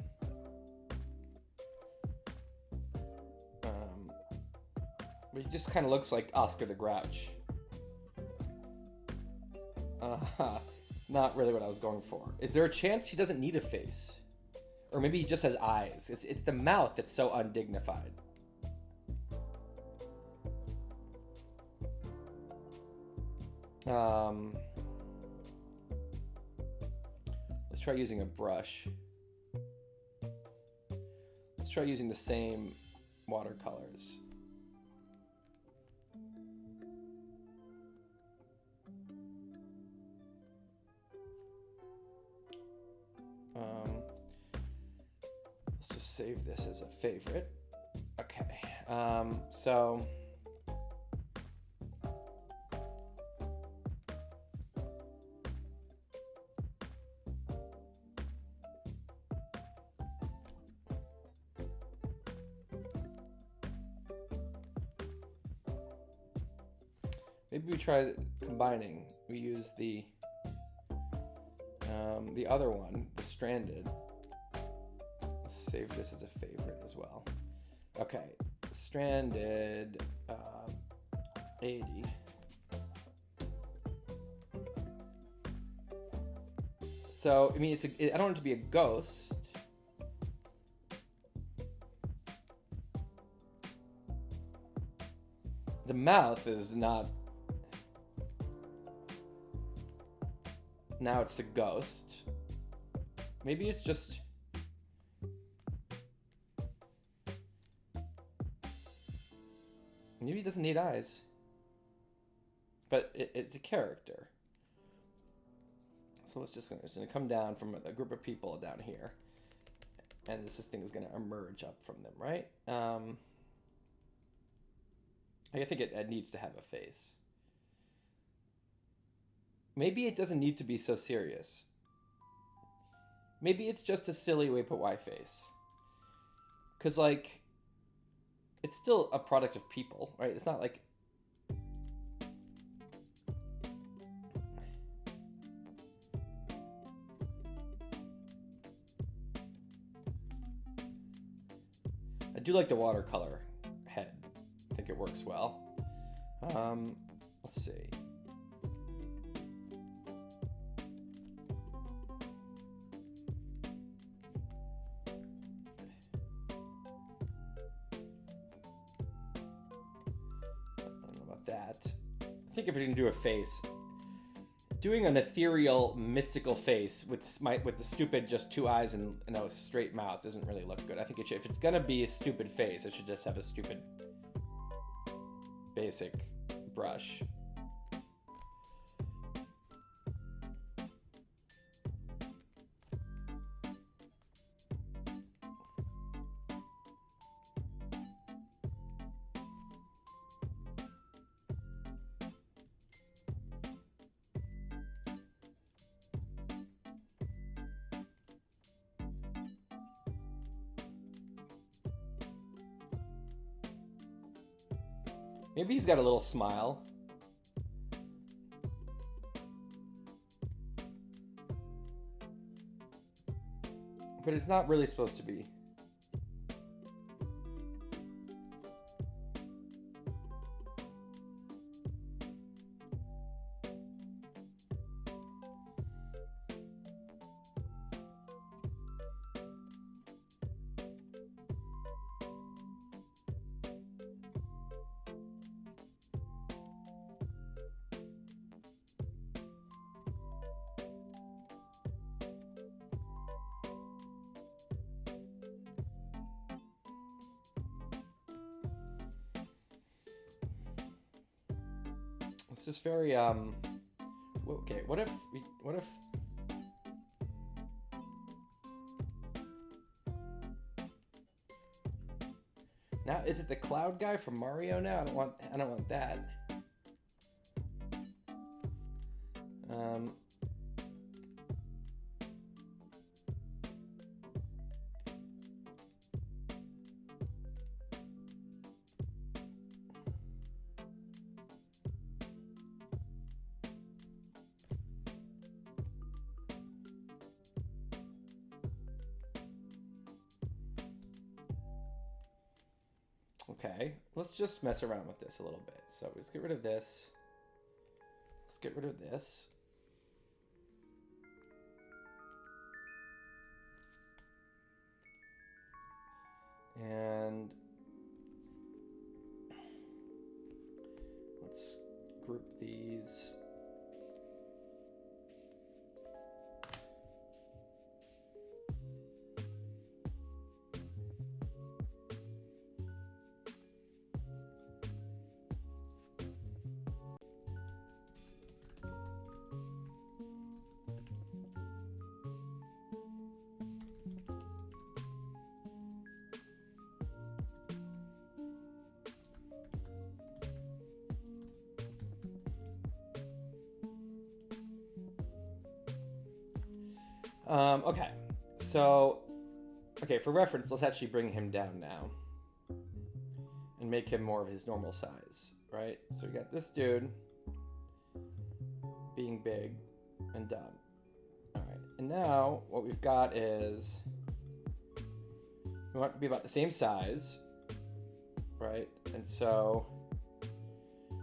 But he just kind of looks like Oscar the Grouch. Not really what I was going for. Is there a chance he doesn't need a face? Or maybe he just has eyes. It's the mouth that's so undignified. Let's try using a brush. Let's try using the same watercolors. Let's just save this as a favorite. Okay, so maybe we try combining. We use the other one, the stranded. Let's save this as a favorite as well. Okay, stranded 80. So, I mean, I don't want it to be a ghost. The mouth is not. Now it's a ghost. Maybe it's just. Maybe he doesn't need eyes. But it's a character. So it's just gonna come down from a group of people down here. And this thing is gonna emerge up from them, right? I think it needs to have a face. Maybe it doesn't need to be so serious. Maybe it's just a silly way to put Y face. Because, like, it's still a product of people, right? It's not like... I do like the watercolor head. I think it works well. Let's see. That. I think if you're gonna do a face, doing an ethereal, mystical face with the stupid just two eyes and a straight mouth doesn't really look good. I think if it's gonna be a stupid face, it should just have a stupid, basic brush. Maybe he's got a little smile. But it's not really supposed to be. It's just very okay, what if Now, is it the cloud guy from Mario now? I don't want that. Okay, let's just mess around with this a little bit. So let's get rid of this. Let's get rid of this. And let's group these. Okay, so, for reference, let's actually bring him down now and make him more of his normal size, right? So we got this dude being big and dumb. All right, and now what we've got is we want it to be about the same size, right? And so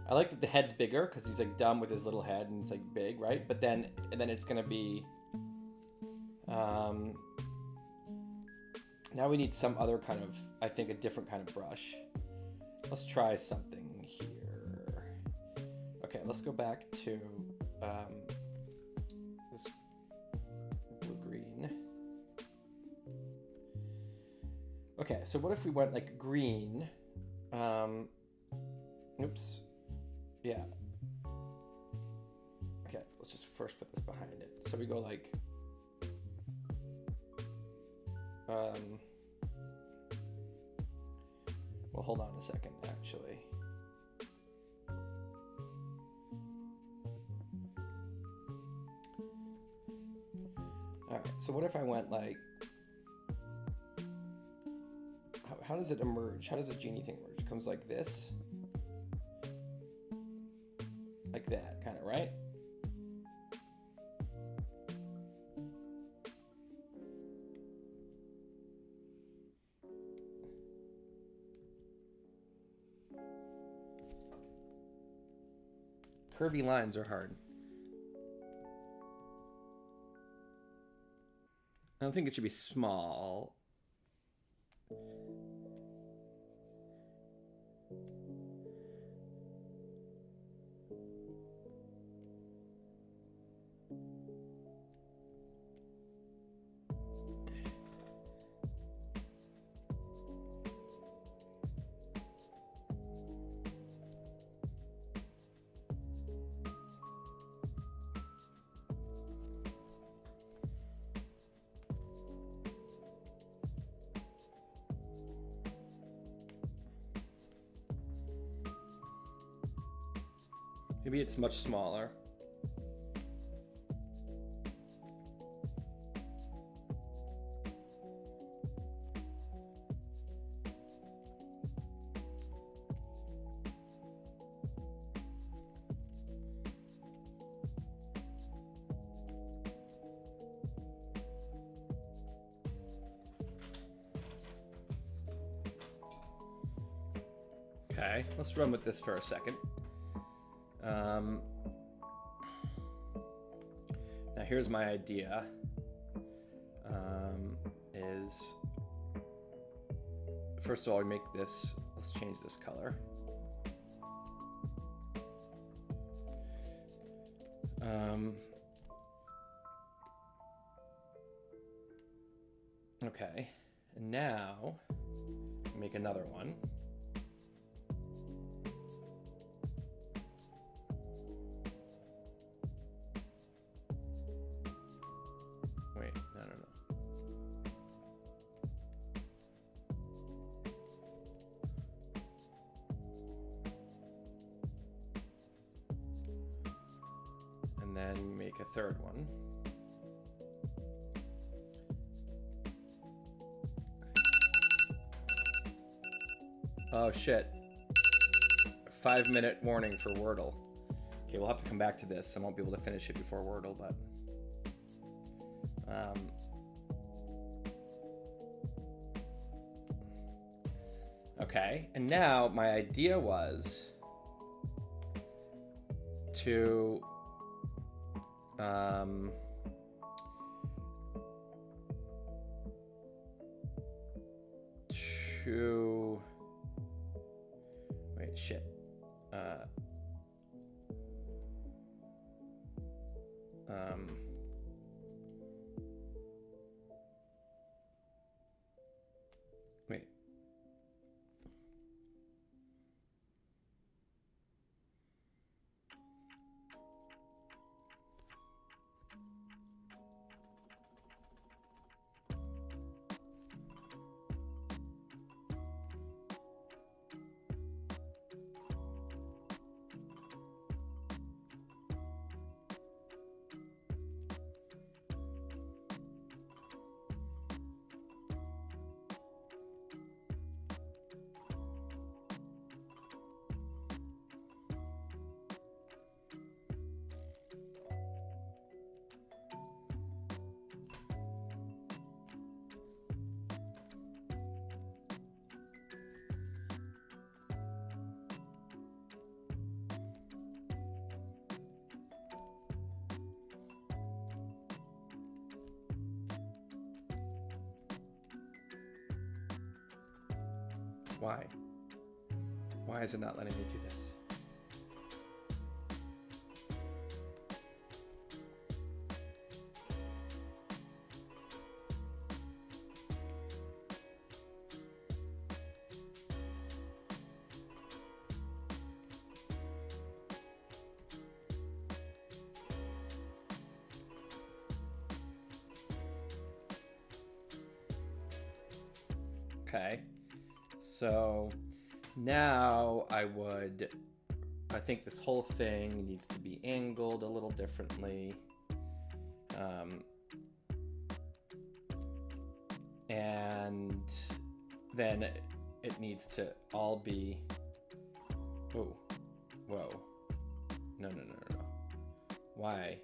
I like that the head's bigger because he's like dumb with his little head and it's like big, right? But then it's gonna be now we need some other kind of, I think, a different kind of brush. Let's try something here. Okay, let's go back to this blue-green. Okay, so what if we went like green? Oops. Yeah. Okay, let's just first put this behind it. So we go like well, hold on a second, actually. All right, so what if I went like, how does it emerge? How does a genie thing emerge? It comes like this? Like that, kind of, right? Curvy lines are hard. I don't think it should be small. Maybe it's much smaller. Okay, let's run with this for a second. Now here's my idea, is first of all, we make this, let's change this color. Okay, and now make another one. Wait, no. then make a third one. Oh shit. 5-minute warning for Wordle. Okay, we'll have to come back to this. I won't be able to finish it before Wordle, but... Okay, and now my idea was to wait, shit. Wait. Why? Why is it not letting me do this? Okay. So now I think this whole thing needs to be angled a little differently. And then it needs to all be, oh, whoa, no. Why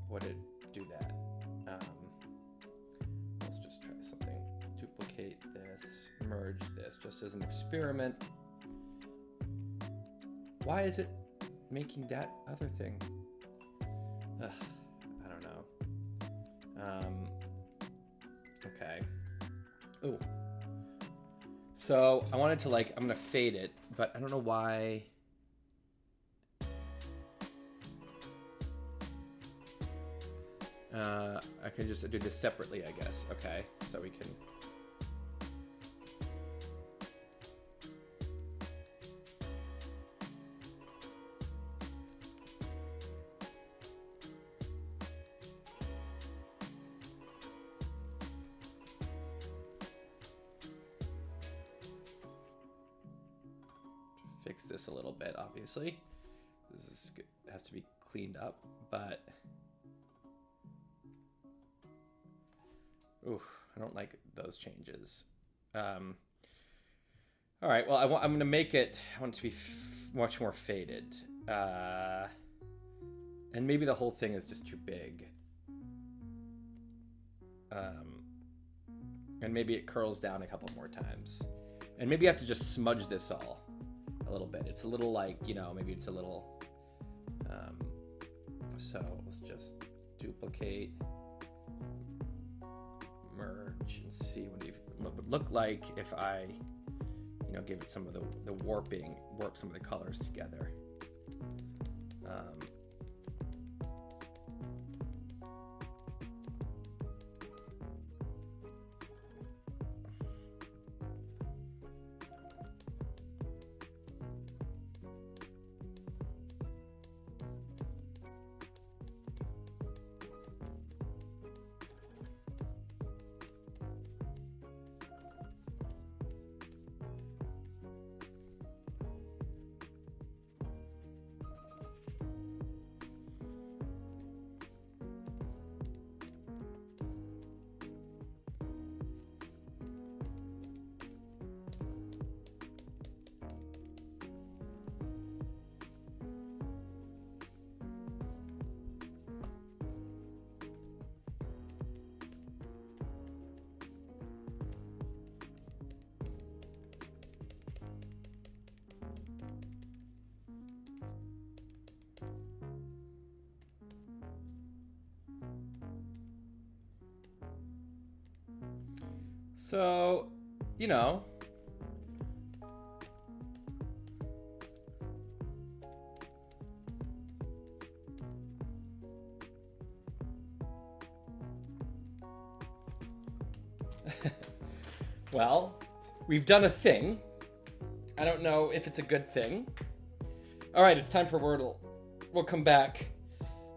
would it do that? Let's just try something. Duplicate this, merge this, just as an experiment. Why is it making that other thing? Ugh, I don't know. Okay. Ooh. So I wanted to I'm gonna fade it, but I don't know why. I can just do this separately, I guess. Okay, so we can. Fix this a little bit, obviously. This has to be cleaned up, but. Ooh, I don't like those changes. All right, well, I'm going to make it, I want it to be much more faded. And maybe the whole thing is just too big. And maybe it curls down a couple more times. And maybe I have to just smudge this all a little bit. It's a little maybe it's a little, so let's just duplicate, merge, and see what it would look like if I, give it some of the warp some of the colors together. So, you know. Well, we've done a thing. I don't know if it's a good thing. All right, it's time for Wordle. We'll come back.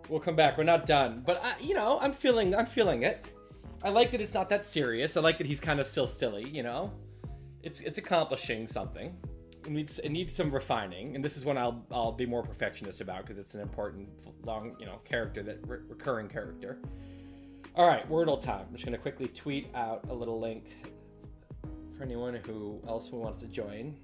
We're not done, but I'm feeling it. I like that it's not that serious. I like that he's kind of still silly. It's accomplishing something. It needs some refining, and this is one I'll be more perfectionist about because it's an important long character, that recurring character. All right, Wordle time. I'm just gonna quickly tweet out a little link for anyone who wants to join.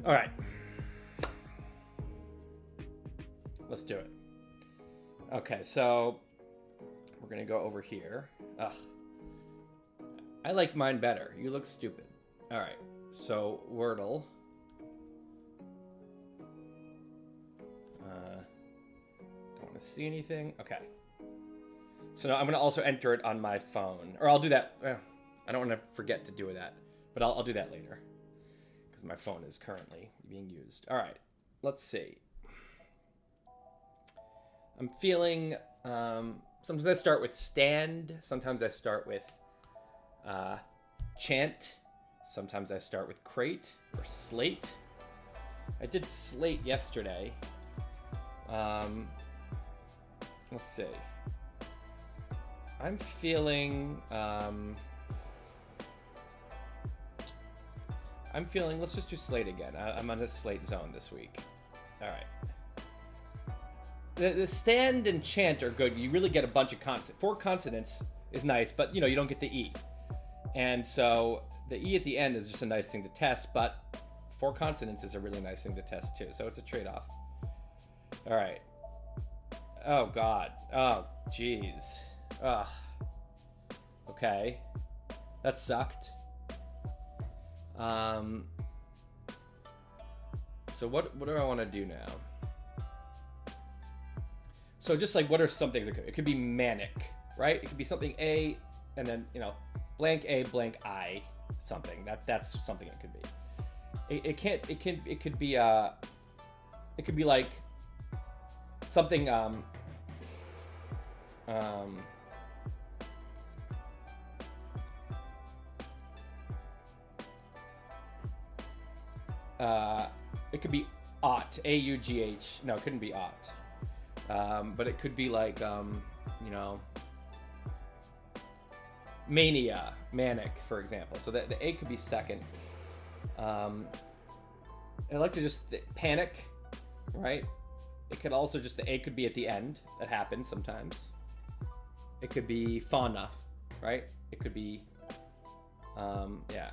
All right. Let's do it. Okay, so we're gonna go over here. Ugh. I like mine better. You look stupid. All right, so Wordle. Don't want to see anything. Okay. So now I'm gonna also enter it on my phone, or I'll do that. I don't want to forget to do that, but I'll do that later because my phone is currently being used. All right, let's see. I'm feeling, sometimes I start with stand, sometimes I start with chant, sometimes I start with crate or slate. I did slate yesterday. Let's see. I'm feeling, let's just do slate again. I'm on a slate zone this week. All right. The stand and chant are good. You really get a bunch of consonants. 4 consonants is nice, but you don't get the E. And so the E at the end is just a nice thing to test, but 4 consonants is a really nice thing to test too. So it's a trade-off. All right. Oh God. Oh jeez. Ugh. Okay. That sucked. So what do I want to do now? So just like, what are some things it could be manic, right? It could be something A and then, blank A, blank I, something. That's something it could be. It could be like something, it could be aught, A-U-G-H. No, it couldn't be aught. But it could be like, mania, manic, for example. So the A could be second. I like to just panic, right? It could also just, the A could be at the end. That happens sometimes. It could be fauna, right? It could be, yeah.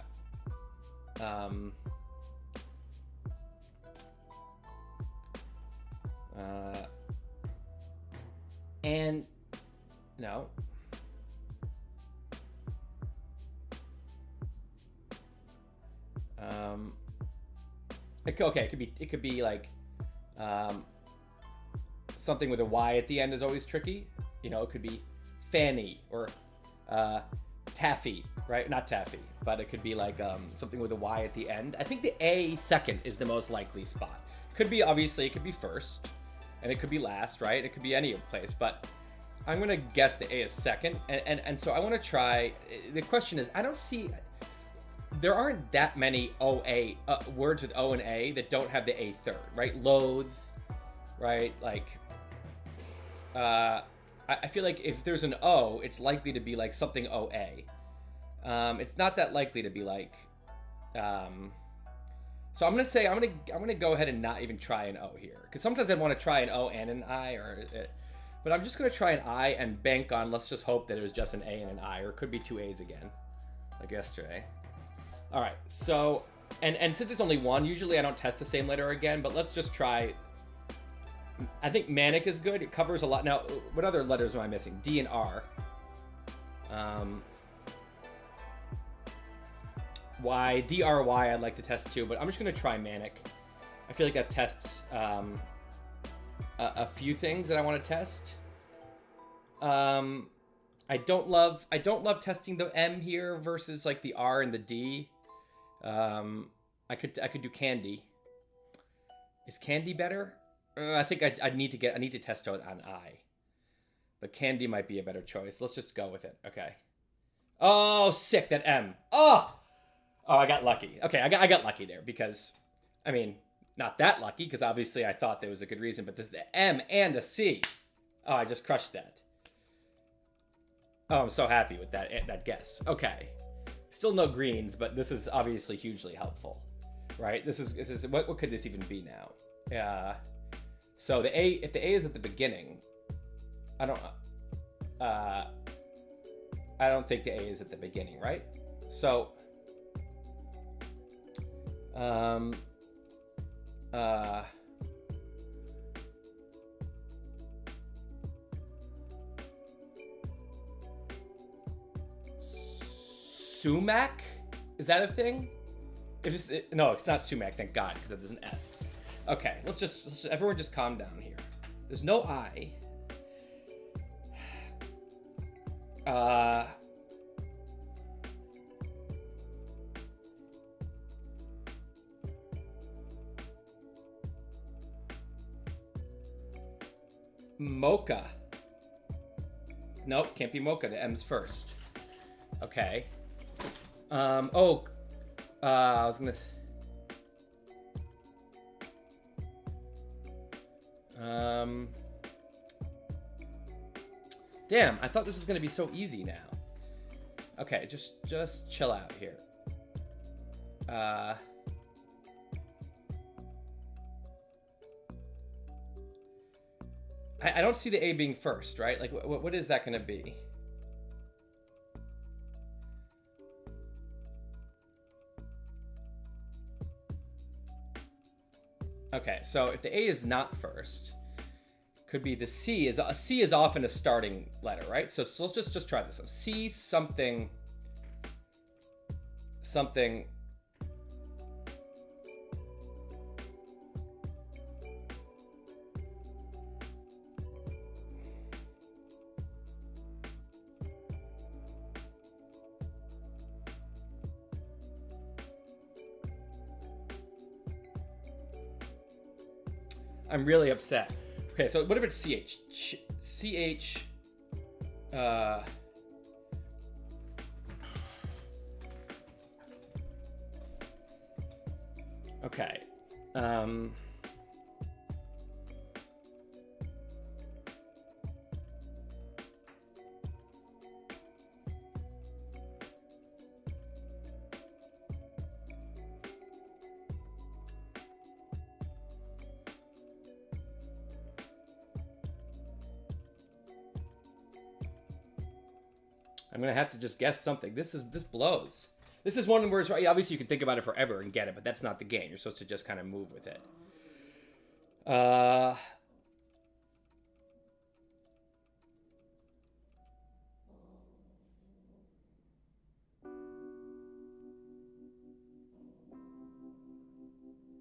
And no. Okay, it could be like something with a Y at the end is always tricky. It could be Fanny or Taffy, right? Not Taffy, but it could be like something with a Y at the end. I think the A second is the most likely spot. Could be, obviously, it could be first, and it could be last, right? It could be any place, but I'm gonna guess the A is second, and so I want to try. The question is, I don't see. There aren't that many OA words with O and A that don't have the A third, right? Loathe, right? Like, I feel like if there's an O, it's likely to be like something OA. It's not that likely to be like, So I'm gonna go ahead and not even try an O here, because sometimes I'd want to try an O and an I, but I'm just gonna try an I and bank on. Let's just hope that it was just an A and an I, or it could be two A's again, like yesterday. All right, so and since it's only one, usually I don't test the same letter again, but let's just try. I think manic is good. It covers a lot. Now, what other letters am I missing? D and R. Y, D-R-Y I'd like to test too, but I'm just going to try manic. I feel like that tests a few things that I want to test. I don't love testing the M here versus like the R and the D. I could do candy. Is candy better? I think I need to test it on I. But candy might be a better choice. Let's just go with it. Okay. Oh, sick, that M. Oh, I got lucky. Okay, I got lucky there because, I mean, not that lucky because obviously I thought there was a good reason, but this is the M and the C. Oh, I just crushed that. Oh, I'm so happy with that guess. Okay. Still no greens, but this is obviously hugely helpful, right? This is what could this even be now? So the A, if the A is at the beginning, I don't think the A is at the beginning, right? So, sumac? Is that a thing? No, it's not sumac, thank God, because there's an S. Okay, let's just everyone just calm down here. There's no I. Mocha. Nope, can't be mocha. The M's first. Okay. I was gonna. Damn, I thought this was gonna be so easy now. Okay, just chill out here. I don't see the A being first, right? Like, what is that gonna be? Okay, so if the A is not first, could be the C. C is often a starting letter, right? So let's just try this. So C something. I'm really upset. Okay, so what if it's CH? CH. Okay. I'm gonna have to just guess something. This blows. This is one where it's right. Obviously, you can think about it forever and get it, but that's not the game. You're supposed to just kind of move with it. I'm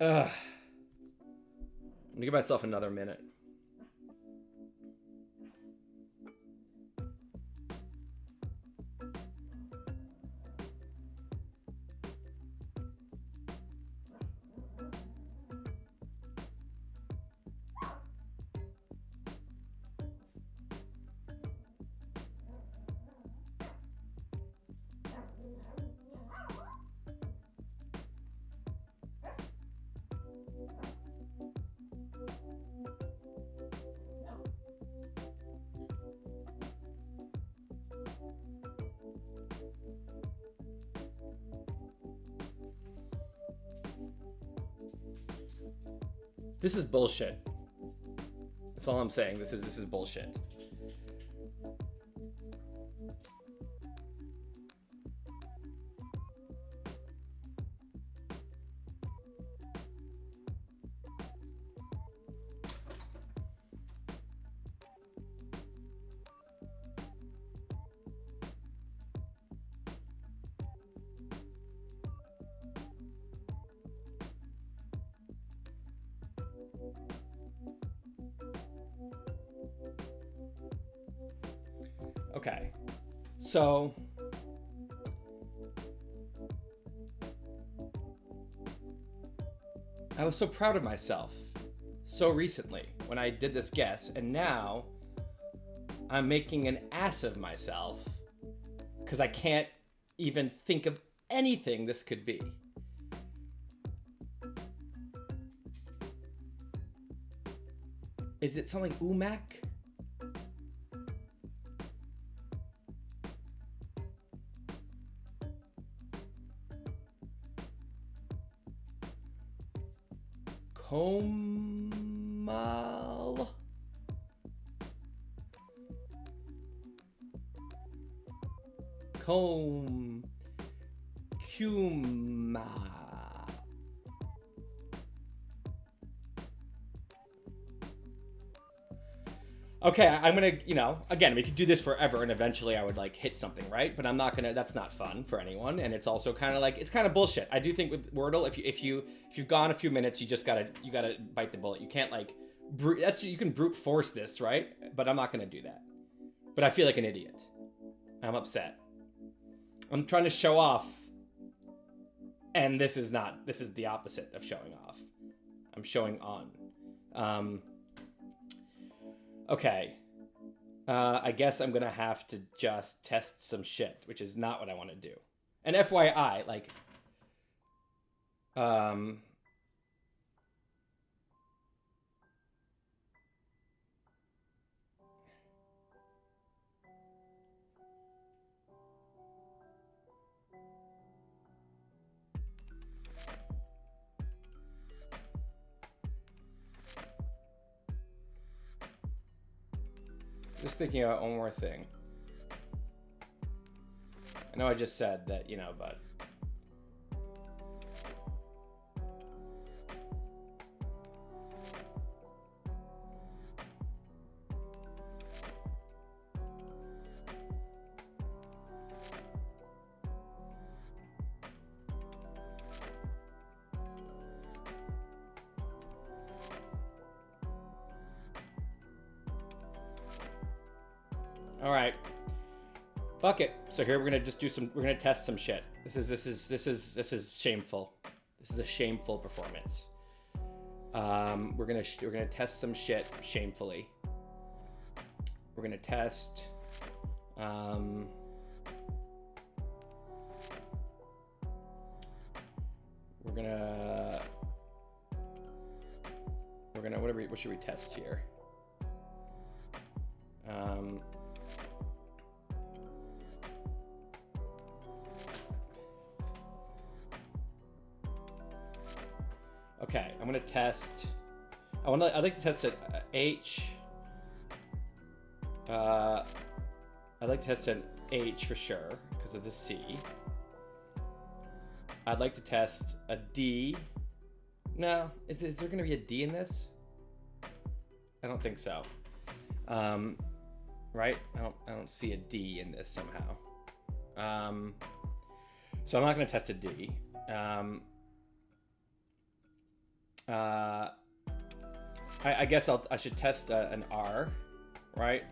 gonna give myself another minute. This is bullshit. That's all I'm saying. This is bullshit. Okay, so I was so proud of myself so recently when I did this guess, and now I'm making an ass of myself because I can't even think of anything this could be. Is it something Umac? Comal? Cuma. Okay, I'm gonna, again, we could do this forever, and eventually I would like hit something, right? But I'm not gonna. That's not fun for anyone, and it's also kind of like it's kind of bullshit. I do think with Wordle, if you've gone a few minutes, you gotta bite the bullet. You can't like you can brute force this, right? But I'm not gonna do that. But I feel like an idiot. I'm upset. I'm trying to show off, and this is the opposite of showing off. I'm showing on. Okay. I guess I'm gonna have to just test some shit, which is not what I want to do. And FYI, like, just thinking about one more thing. I know I just said that, but all right. Fuck it. So here we're gonna just we're gonna test some shit. This is shameful. This is a shameful performance. We're gonna test some shit shamefully. We're gonna test. What should we test here? Okay, I'm gonna test. I'd like to test an H. I'd like to test an H for sure because of the C. I'd like to test a D. No, is there gonna be a D in this? I don't think so. Right? I don't see a D in this somehow. So I'm not gonna test a D. I guess I should test an R, right?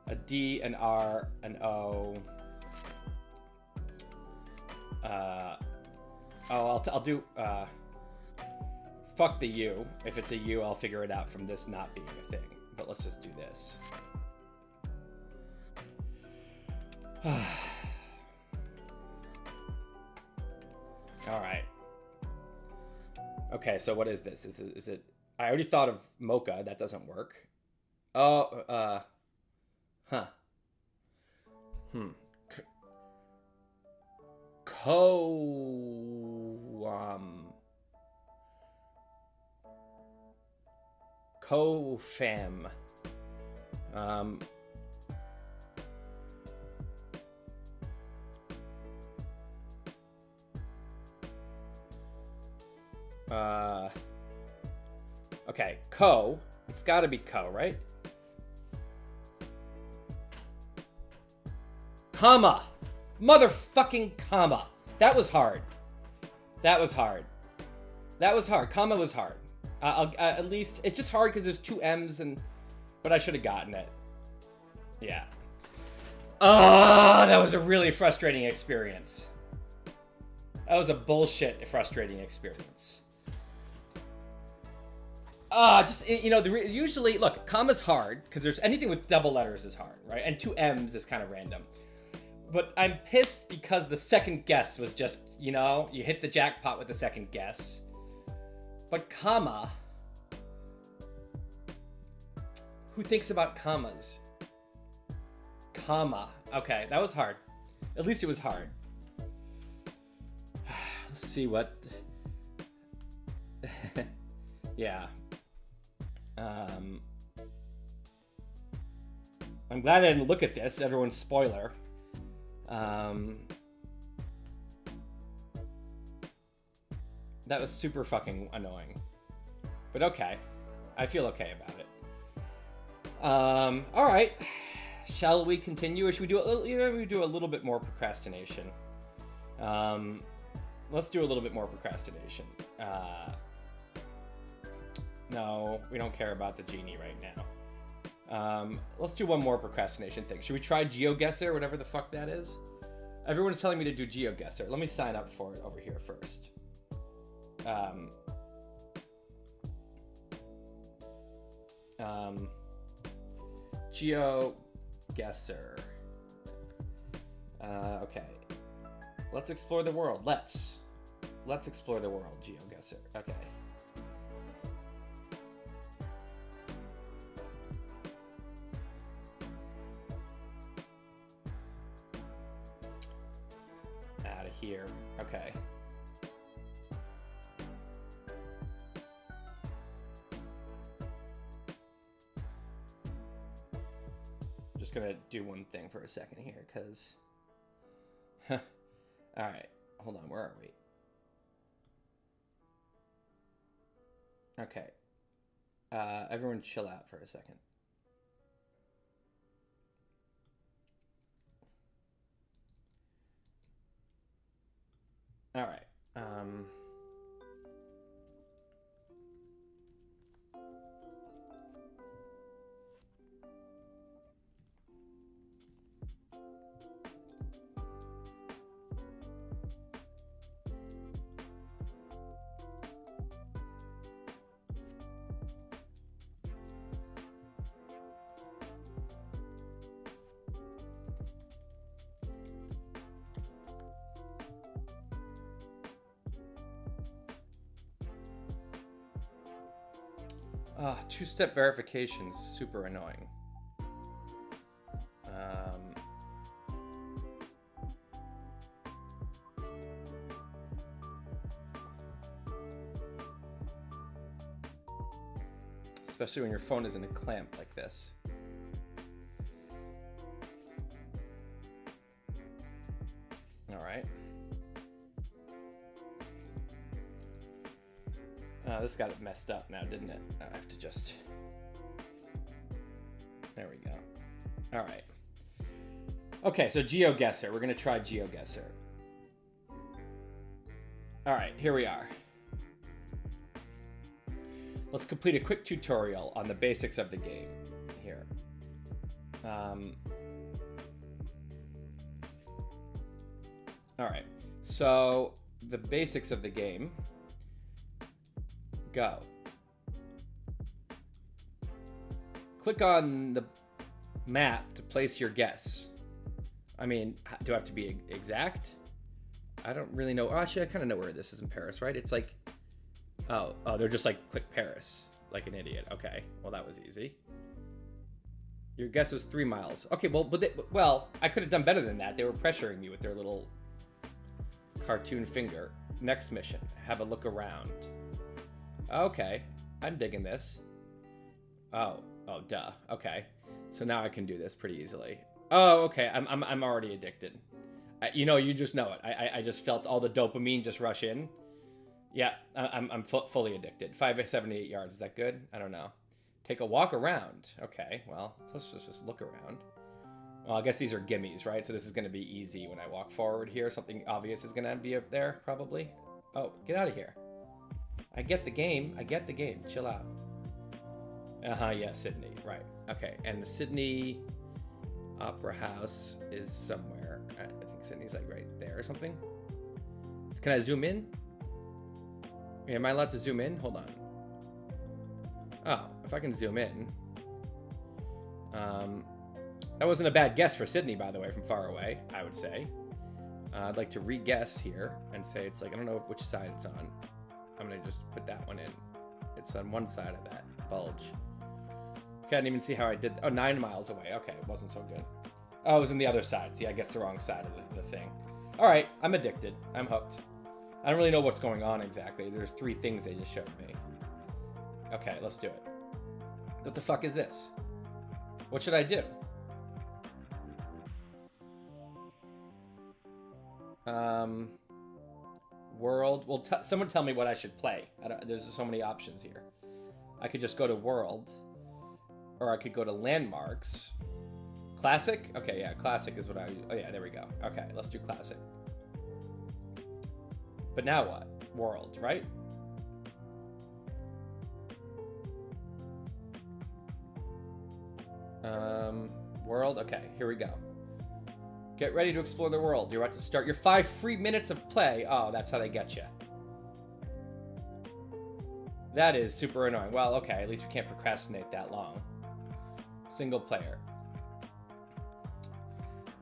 A D, an R, an O. I'll do fuck the U. If it's a U, I'll figure it out from this not being a thing. But let's just do this. All right. Okay, so what is this? Is it? I already thought of mocha. That doesn't work. Oh, huh. Co-fam. Okay, co. It's got to be co, right? Comma. Motherfucking comma. That was hard. That was hard. That was hard. Comma was hard. At least it's just hard because there's two M's but I should have gotten it. Yeah. That was a really frustrating experience. That was a bullshit frustrating experience. Usually, look, comma's hard because there's anything with double letters is hard, right? And two M's is kind of random. But I'm pissed because the second guess was just, you hit the jackpot with the second guess. But comma, who thinks about commas? Comma. Okay, that was hard. At least it was hard. Let's see what. Yeah. I'm glad I didn't look at this. Everyone's spoiler. That was super fucking annoying. But okay. I feel okay about it. All right. Shall we continue, or should we do a little bit more procrastination? Let's do a little bit more procrastination. No, we don't care about the genie right now. Let's do one more procrastination thing. Should we try GeoGuessr, whatever the fuck that is? Everyone's telling me to do GeoGuessr. Let me sign up for it over here first. GeoGuessr. Okay. Let's explore the world. Let's explore the world, GeoGuessr. Okay. Out of here. Okay. Just gonna do one thing for a second here, because... All right. Hold on. Where are we? Okay. Everyone chill out for a second. All right. Two-step verification's super annoying. Especially when your phone is in a clamp like this. All right. This got it messed up now, didn't it? I have to just... There we go. All right. Okay, so GeoGuessr. We're going to try GeoGuessr. All right, here we are. Let's complete a quick tutorial on the basics of the game here. All right, so the basics of the game. Go. Click on the map to place your guess. I mean, do I have to be exact? I don't really know. Actually, I kind of know where this is in Paris, right? It's like, oh, they're just like, click Paris, like an idiot. Okay, well, that was easy. Your guess was 3 miles. Okay, well, I could have done better than that. They were pressuring me with their little cartoon finger. Next mission, have a look around. Okay, I'm digging this. Oh, duh. Okay. So now I can do this pretty easily. Oh, okay. I'm already addicted. You just know it. I just felt all the dopamine just rush in. Yeah, I'm fully addicted. 578 yards. Is that good? I don't know. Take a walk around. Okay, well, let's just look around. Well, I guess these are gimmies, right? So this is going to be easy when I walk forward here. Something obvious is going to be up there, probably. Oh, get out of here. I get the game. Chill out. Yeah, Sydney. Right. Okay, and the Sydney Opera House is somewhere. I think Sydney's like right there or something. Can I zoom in? Am I allowed to zoom in? Hold on. Oh, if I can zoom in. That wasn't a bad guess for Sydney, by the way, from far away, I would say. I'd like to re-guess here and say it's like, I don't know which side it's on. I'm going to just put that one in. It's on one side of that bulge. Can't even see how I did. Oh, 9 miles away. Okay, it wasn't so good. Oh, it was on the other side. See, I guess the wrong side of the thing. All right, I'm addicted. I'm hooked. I don't really know what's going on exactly. There's 3 things they just showed me. Okay, let's do it. What the fuck is this? What should I do? World. Well, someone tell me what I should play. There's so many options here. I could just go to world, or I could go to landmarks. Classic? Okay, yeah, classic is what oh yeah, there we go. Okay, let's do classic. But now what? World, right? World. Okay, here we go. Get ready to explore the world. You're about to start your 5 free minutes of play. Oh, that's how they get you. That is super annoying. Well, okay, at least we can't procrastinate that long. Single player.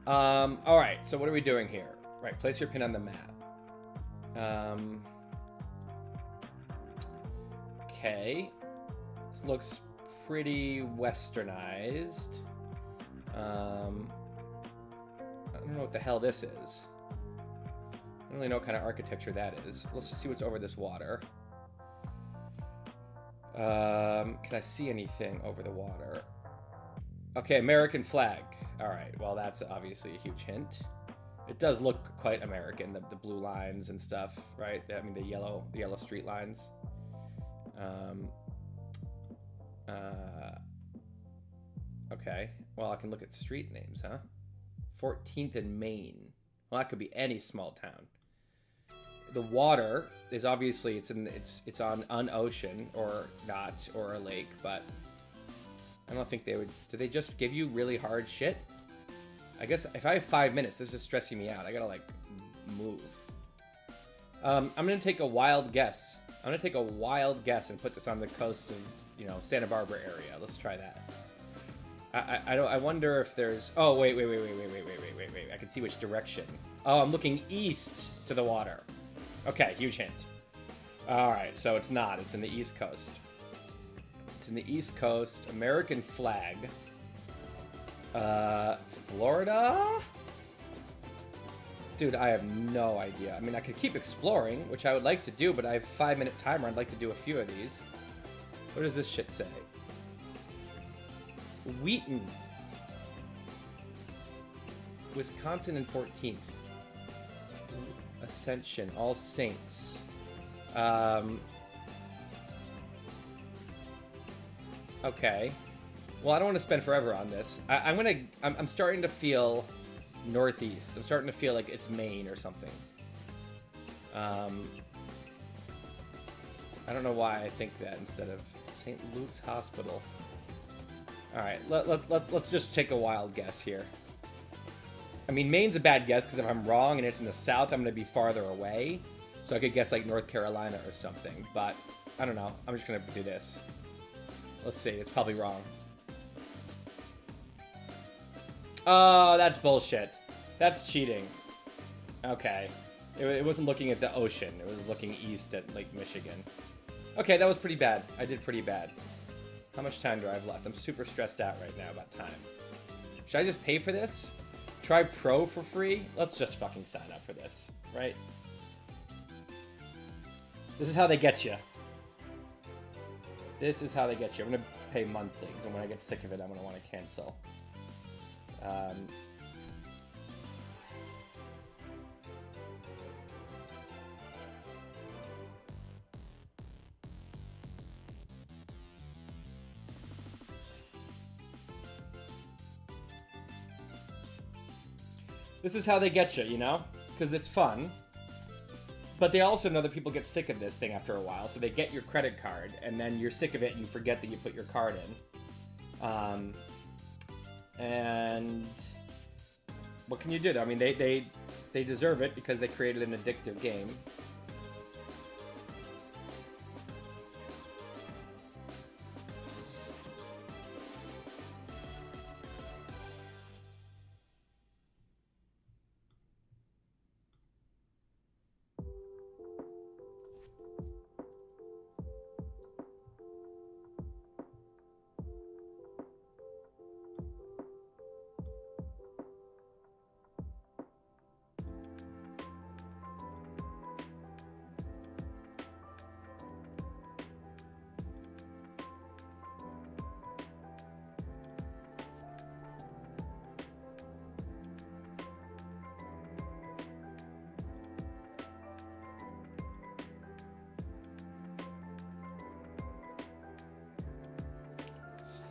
All right, so what are we doing here? Right, place your pin on the map. Okay. This looks pretty westernized. I don't know what the hell this is. I don't really know what kind of architecture that is. Let's just see what's over this water. Can I see anything over the water? Okay, American flag. All right, well, that's obviously a huge hint. It does look quite American, the blue lines and stuff, right? I mean, the yellow street lines. Okay, well, I can look at street names, huh? 14th and Main. Well, that could be any small town. The water is obviously it's on an ocean or not, or a lake, but I don't think they would. Do they just give you really hard shit? I guess if I have 5 minutes, this is stressing me out. I gotta like move. I'm gonna take a wild guess. I'm gonna take a wild guess and put this on the coast of Santa Barbara area. Let's try that. I wonder if there's. Oh wait. I can see which direction. Oh, I'm looking east to the water. Okay, huge hint. All right, so it's not. It's in the East Coast. It's in the East Coast. American flag. Florida? Dude, I have no idea. I mean, I could keep exploring, which I would like to do, but I have a 5-minute timer. I'd like to do a few of these. What does this shit say? Wheaton. Wisconsin and 14th. Ascension. All Saints. Okay. Well, I don't want to spend forever on this. I'm starting to feel northeast. I'm starting to feel like it's Maine or something. I don't know why I think that instead of St. Luke's Hospital. All right, let's just take a wild guess here. I mean, Maine's a bad guess because if I'm wrong and it's in the south, I'm going to be farther away. So I could guess like North Carolina or something. But I don't know. I'm just going to do this. Let's see. It's probably wrong. Oh, that's bullshit. That's cheating. Okay. It wasn't looking at the ocean. It was looking east at Lake Michigan. Okay, that was pretty bad. I did pretty bad. How much time do I have left? I'm super stressed out right now about time. Should I just pay for this? Try Pro for free? Let's just fucking sign up for this, right? This is how they get you. This is how they get you. I'm gonna pay monthly, because when I get sick of it, I'm going to want to cancel. This is how they get you, you know? Because it's fun. But they also know that people get sick of this thing after a while, so they get your credit card, and then you're sick of it and you forget that you put your card in. And what can you do, though? I mean, they deserve it because they created an addictive game.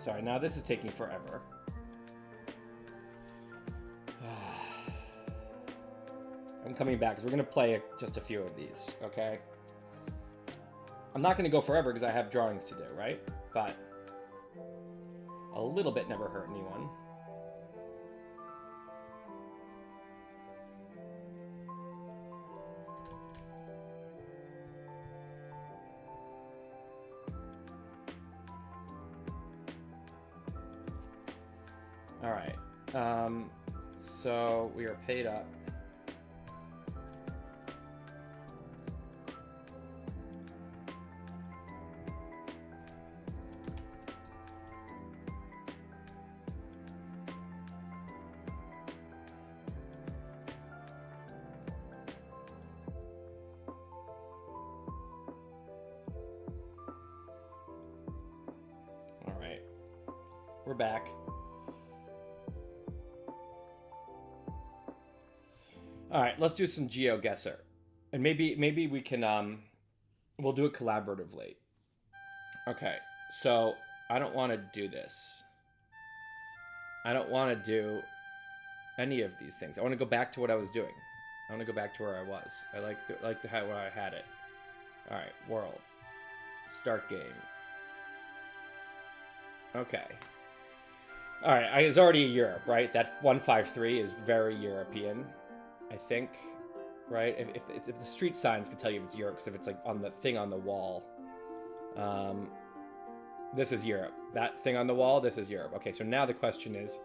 Sorry, now this is taking forever. I'm coming back because we're going to play just a few of these, okay? I'm not going to go forever because I have drawings to do, right? But a little bit never hurt anyone. All right, so we are paid up. All right, we're back. All right, let's do some GeoGuessr, and maybe we can we'll do it collaboratively. Okay, so I don't want to do this. I don't want to do any of these things. I want to go back to what I was doing. I want to go back to where I was. I like the how where I had it. All right, world, start game. Okay. All right, it's already Europe, right? That 153 is very European. I think, right? If the street signs can tell you if it's Europe, because if it's like on the thing on the wall, this is Europe. That thing on the wall, this is Europe. Okay, so now the question is,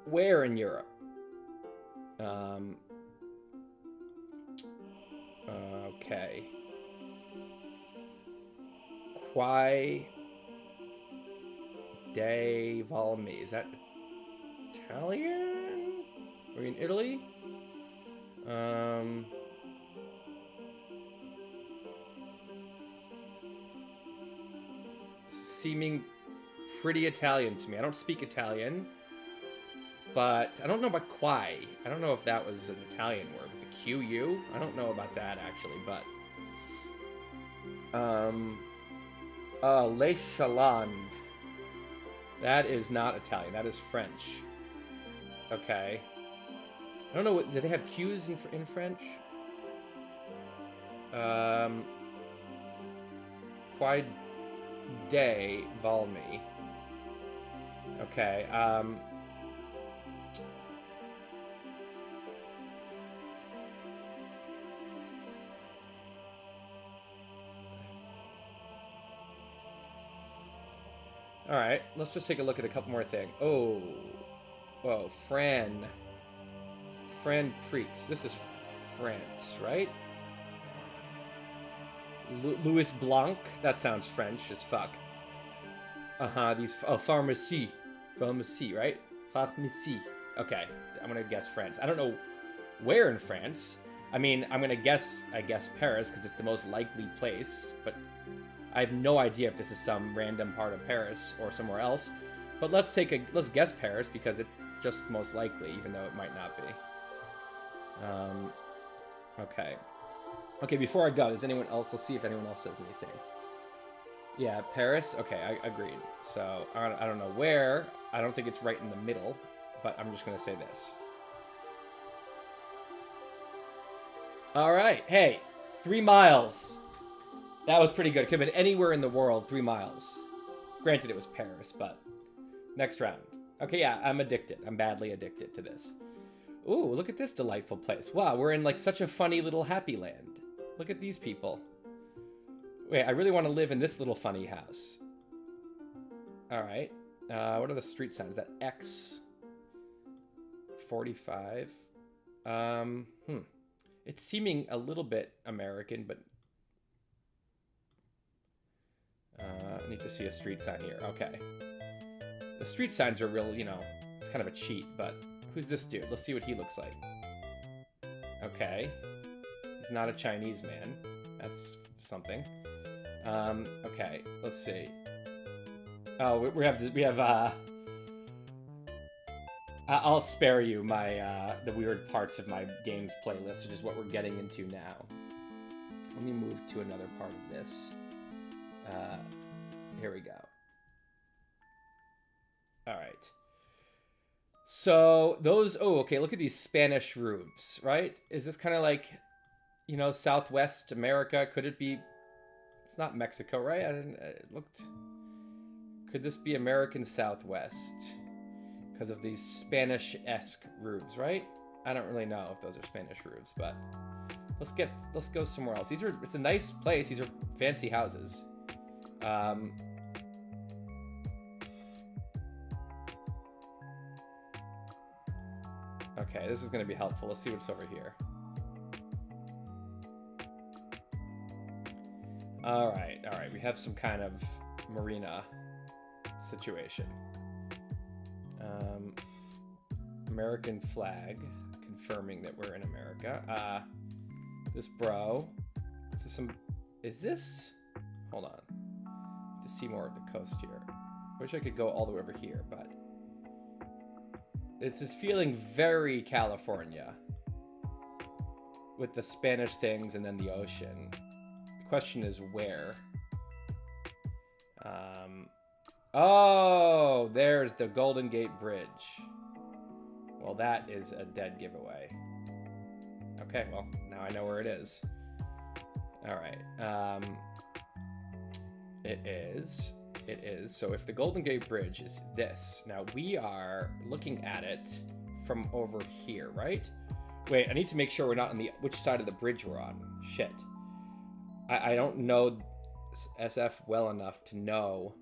where in Europe? Okay. Quai dei Valmi. Is that Italian? Are we in Italy? Seeming pretty Italian to me. I don't speak Italian, but I don't know about quai. I don't know if that was an Italian word. The QU? I don't know about that actually, but Le Chaland. That is not Italian. That is French. Okay. I don't know. Do they have Q's in French? Quai dei Valmi. Okay. All right. Let's just take a look at a couple more things. Oh. Whoa. Fran Prix. This is France, right? Louis Blanc. That sounds French as fuck. These... Oh, pharmacie, right? Pharmacie. Okay, I'm gonna guess France. I don't know where in France. I mean, I'm gonna guess... I guess Paris, because it's the most likely place. But I have no idea if this is some random part of Paris or somewhere else, but let's guess Paris because it's just most likely, even though it might not be. Okay. Okay, before I go, does anyone else? Let's see if anyone else says anything. Yeah, Paris. Okay, I agreed. So I don't know where. I don't think it's right in the middle, but I'm just gonna say this. All right. Hey, 3 miles. That was pretty good. It could have been anywhere in the world, 3 miles. Granted, it was Paris, but next round. Okay, yeah, I'm addicted. I'm badly addicted to this. Ooh, look at this delightful place. Wow, we're in like such a funny little happy land. Look at these people. Wait, I really want to live in this little funny house. All right. What are the street signs? Is that X 45? It's seeming a little bit American, but I need to see a street sign here. Okay. The street signs are real, you know, it's kind of a cheat, but who's this dude? Let's see what he looks like. Okay. He's not a Chinese man. That's something. Okay, let's see. Oh, we have I'll spare you my the weird parts of my games playlist, which is what we're getting into now. Let me move to another part of this. Here we go. All right. So those, okay, look at these Spanish roofs, right? Is this kind of like, you know, Southwest America? Could it be, it's not Mexico, right? It looked, could this be American Southwest? Because of these Spanish-esque roofs, right? I don't really know if those are Spanish roofs, but let's go somewhere else. It's a nice place. These are fancy houses. Okay, this is going to be helpful. Let's see what's over here. All right. We have some kind of marina situation. American flag, confirming that we're in America. This bro. Is this? Hold on. To see more of the coast here. Wish I could go all the way over here, but this is feeling very California with the Spanish things and then the ocean. The question is where? Oh, there's the Golden Gate Bridge. Well, that is a dead giveaway. Okay, well, now I know where it is. All right. It is. So if the Golden Gate Bridge is this, now we are looking at it from over here, right? Wait, I need to make sure we're not on which side of the bridge we're on. Shit. I don't know SF well enough to know.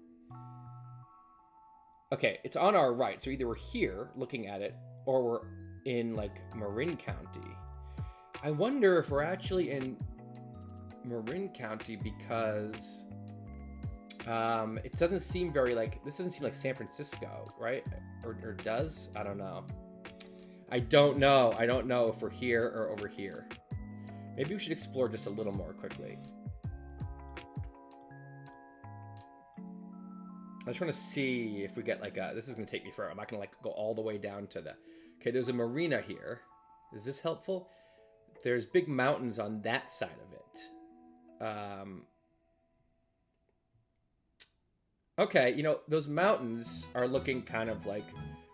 Okay, it's on our right, so either we're here looking at it, or we're in, like, Marin County. I wonder if we're actually in Marin County because it doesn't seem very, like, this doesn't seem like San Francisco, right? Or does? I don't know. I don't know if we're here or over here. Maybe we should explore just a little more quickly. I just want to see if we get like this is going to take me forever. I'm not going to like go all the way down to the... Okay, there's a marina here. Is this helpful? There's big mountains on that side of it. Okay, you know, those mountains are looking kind of like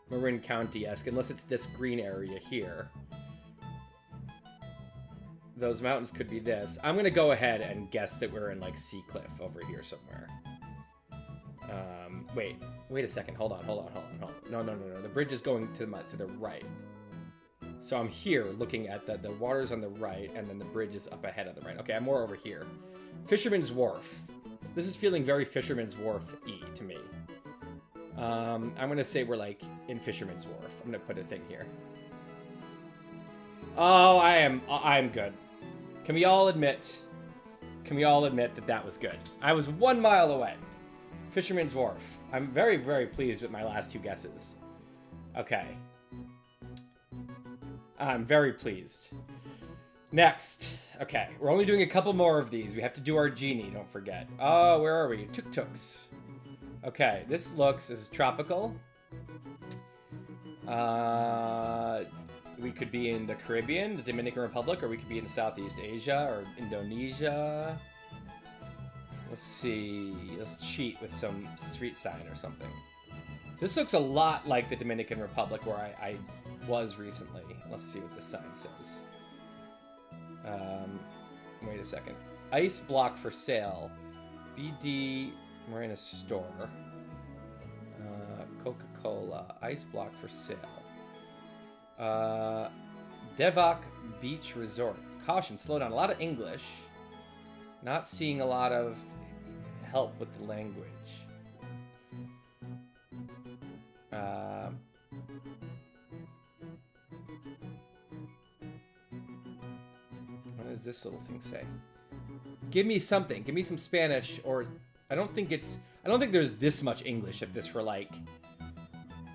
Marin County-esque, unless it's this green area here. Those mountains could be this. I'm going to go ahead and guess that we're in like Seacliff over here somewhere. Wait a second. Hold on. No. The bridge is going to the right. So I'm here looking at the water's on the right, and then the bridge is up ahead on the right. Okay, I'm more over here. Fisherman's Wharf. This is feeling very Fisherman's Wharf-y to me. I'm going to say we're like in Fisherman's Wharf. I'm going to put a thing here. Oh, I'm good. Can we all admit that that was good? I was 1 mile away. Fisherman's Wharf. I'm very, very pleased with my last two guesses. Okay. I'm very pleased. Next. Okay, we're only doing a couple more of these. We have to do our genie, don't forget. Oh, where are we? Tuk-tuks. Okay, this is tropical. We could be in the Caribbean, the Dominican Republic, or we could be in Southeast Asia or Indonesia. Let's see. Let's cheat with some street sign or something. This looks a lot like the Dominican Republic where I was recently. Let's see what this sign says. Wait a second. Ice block for sale. BD, we're in a store. Coca-Cola, ice block for sale. Devok Beach Resort. Caution, slow down. A lot of English. Not seeing a lot of help with the language. What does this little thing say? Give me something. Give me some Spanish, or I don't think there's this much English if this were like,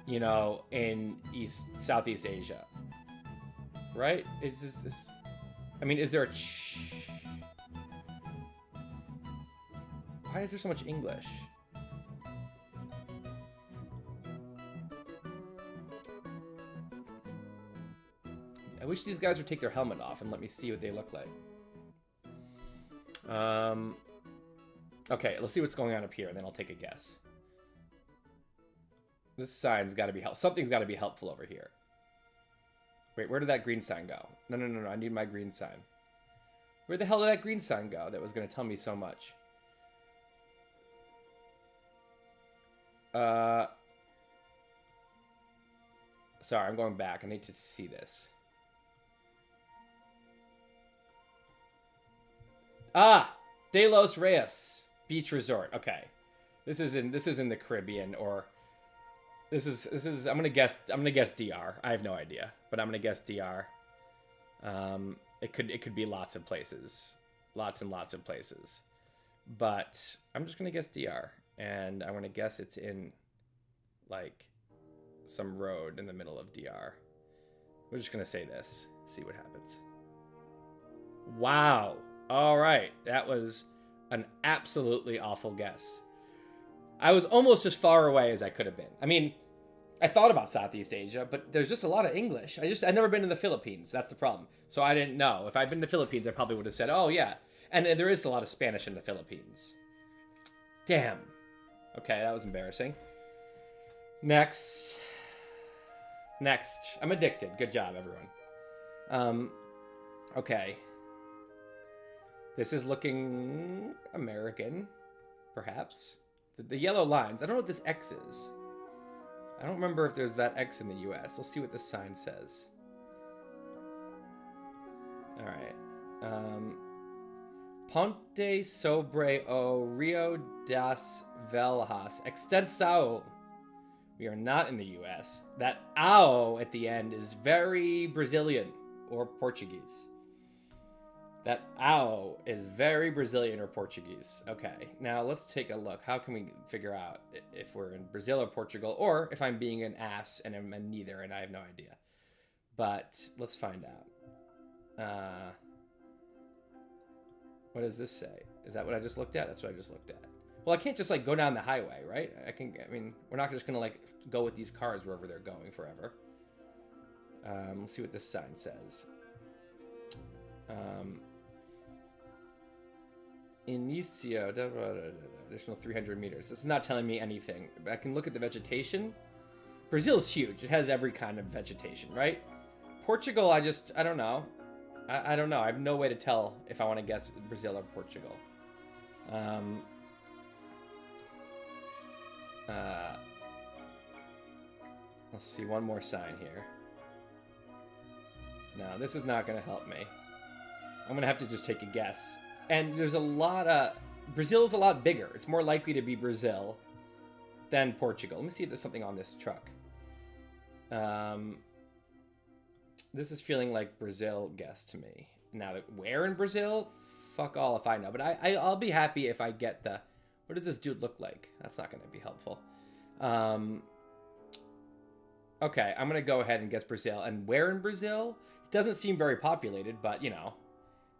you know, in Southeast Asia. Right? Is this I mean, is there a why is there so much English? I wish these guys would take their helmet off and let me see what they look like. Okay, let's see what's going on up here, and then I'll take a guess. This sign's got to be something's got to be helpful over here. Wait, where did that green sign go? No, I need my green sign. Where the hell did that green sign go that was going to tell me so much? Sorry, I'm going back. I need to see this. Ah, De Los Reyes Beach Resort. Okay, this is in the Caribbean, or this is. I'm gonna guess DR. I have no idea, but I'm gonna guess DR. It could be lots of places, lots and lots of places, but I'm just gonna guess DR, and I'm gonna guess it's in like some road in the middle of DR. We're just gonna say this. See what happens. Wow. All right, that was an absolutely awful guess. I was almost as far away as I could have been. I mean, I thought about Southeast Asia, but there's just a lot of English. I've never been in the Philippines. That's the problem. So I didn't know. If I'd been to the Philippines, I probably would have said, oh, yeah. And there is a lot of Spanish in the Philippines. Damn. Okay, that was embarrassing. Next. I'm addicted. Good job, everyone. Okay. This is looking American, perhaps. The yellow lines. I don't know what this X is. I don't remember if there's that X in the US. Let's see what this sign says. All right. Ponte sobre o Rio das Velhas Extensao. We are not in the US. That ao at the end is very Brazilian or Portuguese. That ow is very Brazilian or Portuguese. Okay, now let's take a look. How can we figure out if we're in Brazil or Portugal, or if I'm being an ass and I'm in neither and I have no idea. But let's find out. What does this say? Is that what I just looked at? That's what I just looked at. Well, I can't just like go down the highway, right? I mean, we're not just gonna like go with these cars wherever they're going forever. Let's see what this sign says. Inicio, additional 300 meters. This is not telling me anything, but I can look at the vegetation. Brazil's huge. It has every kind of vegetation, right? Portugal, I don't know. I don't know. I have no way to tell if I want to guess Brazil or Portugal. Let's see, one more sign here. No, this is not going to help me. I'm going to have to just take a guess. And there's a lot of... Brazil's a lot bigger. It's more likely to be Brazil than Portugal. Let me see if there's something on this truck. This is feeling like Brazil guess to me. Now, where in Brazil? Fuck all if I know. But I'll be happy if I get the... What does this dude look like? That's not going to be helpful. Okay, I'm going to go ahead and guess Brazil. And where in Brazil? It doesn't seem very populated, but, you know,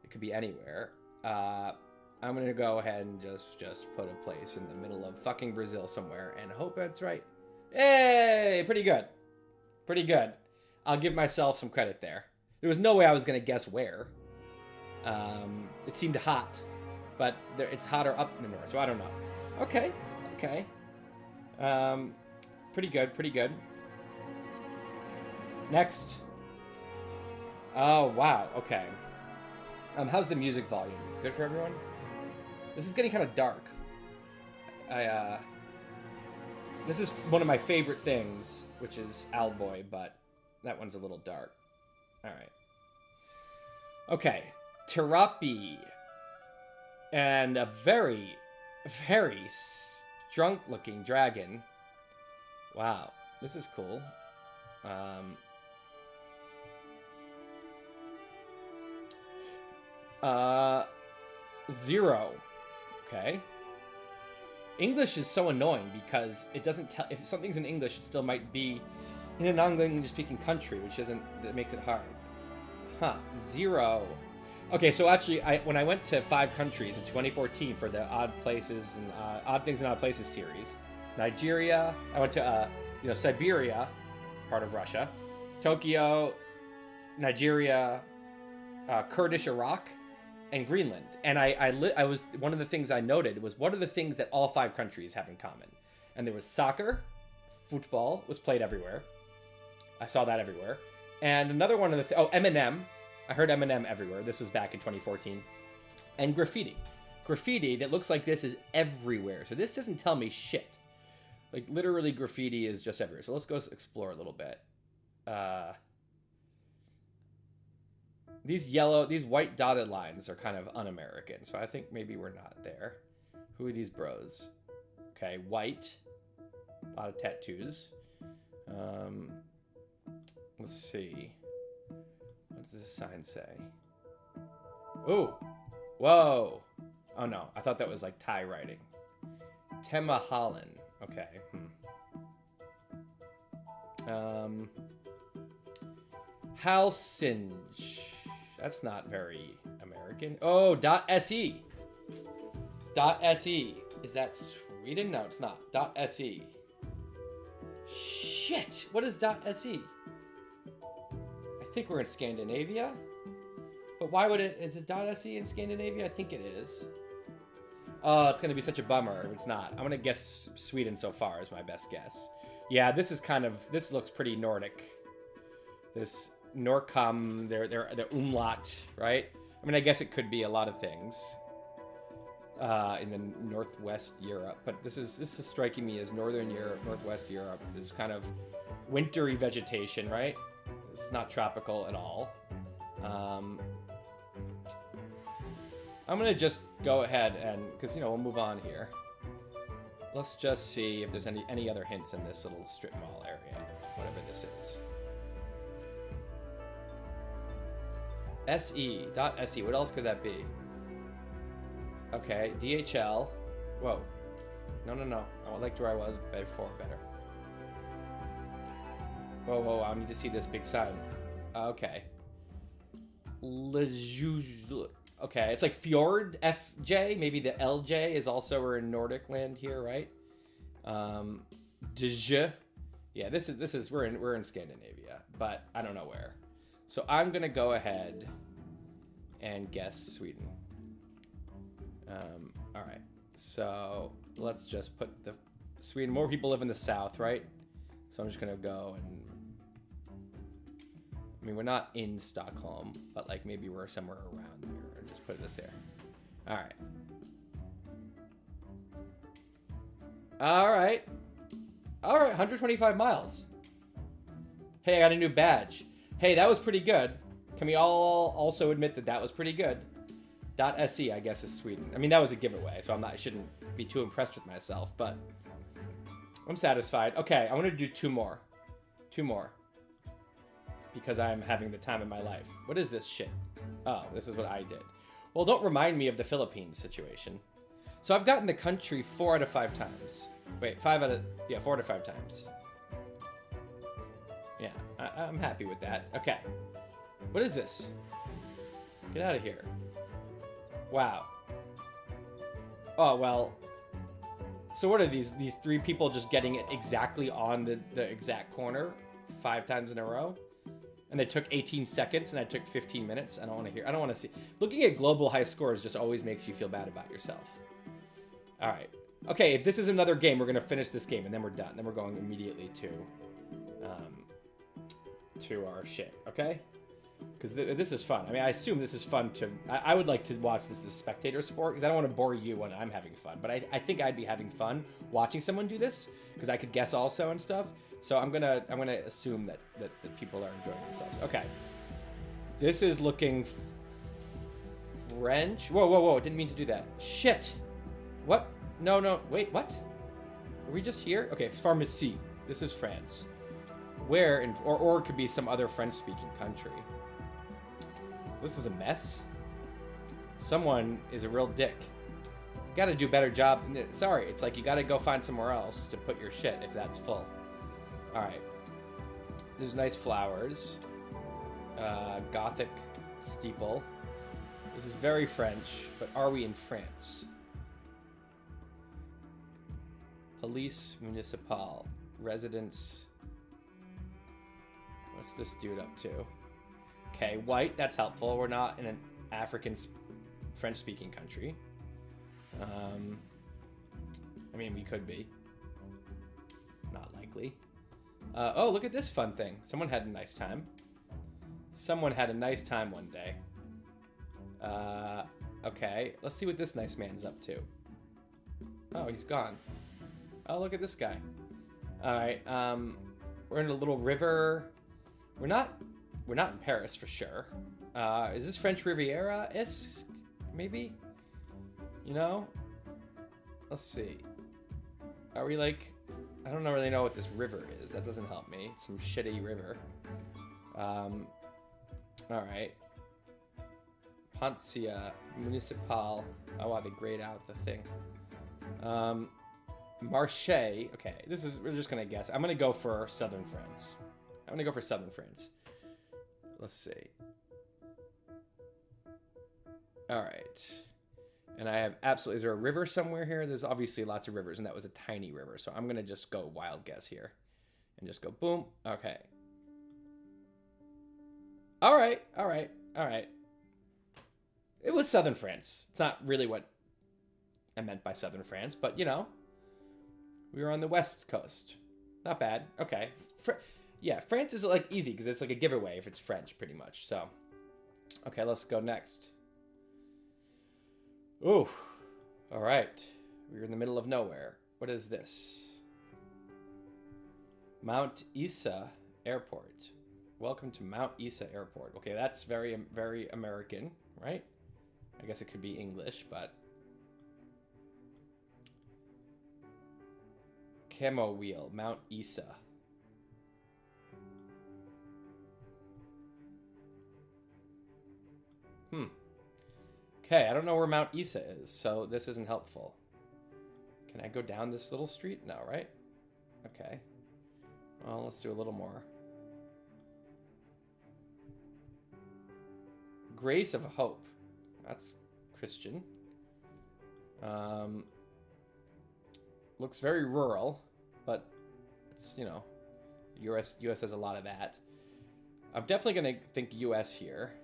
It could be anywhere. I'm gonna go ahead and just put a place in the middle of fucking Brazil somewhere and hope that's right. Hey, pretty good. Pretty good. I'll give myself some credit there. There was no way I was gonna guess where. It seemed hot, but it's hotter up in the north, so I don't know. Okay. Pretty good. Next. Oh, wow. Okay. How's the music volume? Good for everyone? This is getting kind of dark. This is one of my favorite things, which is Owlboy, but that one's a little dark. All right. Okay. Terapi. And a very, very drunk-looking dragon. Wow. This is cool. Zero. Okay. English is so annoying because it doesn't tell if something's in English, it still might be in a non-English speaking country, that makes it hard. Huh. Zero. Okay, so actually, when I went to 5 countries in 2014 for the Odd Places and Odd Things in Odd Places series, Nigeria. I went to Siberia, part of Russia, Tokyo, Nigeria, Kurdish Iraq, and Greenland. And I was one of the things I noted was what are the things that all 5 countries have in common? And there was soccer, football was played everywhere. I saw that everywhere. And another one of the Eminem. I heard Eminem everywhere. This was back in 2014. And graffiti. Graffiti that looks like this is everywhere. So this doesn't tell me shit. Like literally graffiti is just everywhere. So let's go explore a little bit. These white dotted lines are kind of un-American. So I think maybe we're not there. Who are these bros? Okay, white. A lot of tattoos. Let's see. What does this sign say? Ooh. Whoa. Oh no, I thought that was like Thai writing. Tema Holland. Okay. Halsinge. That's not very American. Oh, .se. .se. Is that Sweden? No, it's not. .se. Shit. What is .se? I think we're in Scandinavia. But why would is it .se in Scandinavia? I think it is. Oh, it's going to be such a bummer if it's not. I'm going to guess Sweden so far is my best guess. Yeah, this looks pretty Nordic. This Norcom, their umlaut, right? I mean, I guess it could be a lot of things in the Northwest Europe, but this is striking me as Northern Europe, Northwest Europe. This is kind of wintry vegetation, right? This is not tropical at all. I'm gonna just go ahead and, because we'll move on here. Let's just see if there's any other hints in this little strip mall area, whatever this is. SE. What else could that be? Okay, DHL. Whoa. No. I liked where I was before better. Whoa, I need to see this big sign. Okay. Okay, it's like Fjord, FJ. Maybe the LJ is also, we're in Nordic land here, right? Deje. Yeah, this is we're in Scandinavia, but I don't know where. So I'm gonna go ahead and guess Sweden. All right, so let's just put the Sweden. More people live in the south, right? So I'm just gonna go and. I mean, we're not in Stockholm, but like maybe we're somewhere around there. Just put this there. All right. 125 miles. Hey, I got a new badge. Hey, that was pretty good. Can we all also admit that was pretty good? .se, I guess, is Sweden. I mean, that was a giveaway, so I shouldn't be too impressed with myself, but I'm satisfied. Okay, I want to do two more. Because I'm having the time of my life. What is this shit? Oh, this is what I did. Well, don't remind me of the Philippines situation. So I've gotten the country 4 out of 5 times. Wait, 4 out of 5 times. Yeah, I'm happy with that. Okay. What is this? Get out of here. Wow. Oh, well. So what are these three people just getting it exactly on the exact corner 5 times in a row? And they took 18 seconds and I took 15 minutes. I don't want to see. Looking at global high scores just always makes you feel bad about yourself. All right. Okay, if this is another game, we're going to finish this game and then we're done. Then we're going immediately to our shit, okay? Because this is fun. I mean, I assume this is fun to... I would like to watch this as a spectator sport, because I don't want to bore you when I'm having fun. But I think I'd be having fun watching someone do this, because I could guess also and stuff. So I'm gonna assume that people are enjoying themselves. Okay. This is looking French. Whoa. Didn't mean to do that. Shit. What? No. Wait, what? Are we just here? Okay, pharmacie. This is France. Where, or it could be some other French-speaking country. This is a mess. Someone is a real dick. You gotta do a better job. Sorry, it's like you gotta go find somewhere else to put your shit if that's full. Alright. There's nice flowers. Gothic steeple. This is very French, but are we in France? Police municipal. Residence. What's this dude up to? Okay, white, that's helpful. We're not in an African French-speaking country. I mean, we could be. Not likely. Oh, look at this fun thing. Someone had a nice time. Someone had a nice time one day. Okay, let's see what this nice man's up to. Oh, he's gone. Oh, look at this guy. Alright, we're in a little river. We're not in Paris for sure. Is this French Riviera-esque? Maybe? You know? Let's see. Are we like... I don't really know what this river is. That doesn't help me. It's some shitty river. Alright. Poncia Municipal. Oh wow, they grayed out the thing. Marche. Okay, we're just gonna guess. I'm gonna go for southern France. Let's see. Alright. And I have absolutely... Is there a river somewhere here? There's obviously lots of rivers, and that was a tiny river. So I'm going to just go wild guess here. And just go boom. Okay. Alright. It was southern France. It's not really what I meant by southern France, but, you know. We were on the west coast. Not bad. Okay. Yeah, France is, like, easy, because it's like a giveaway if it's French, pretty much. So, okay, let's go next. Ooh, all right. We're in the middle of nowhere. What is this? Mount Isa Airport. Welcome to Mount Isa Airport. Okay, that's very, very American, right? I guess it could be English, but... Camo Wheel, Mount Isa. Okay, I don't know where Mount Isa is, so this isn't helpful. Can I go down this little street? No, right? Okay. Well, let's do a little more. Grace of Hope. That's Christian. Looks very rural, but it's, you know, US has a lot of that. I'm definitely going to think US here.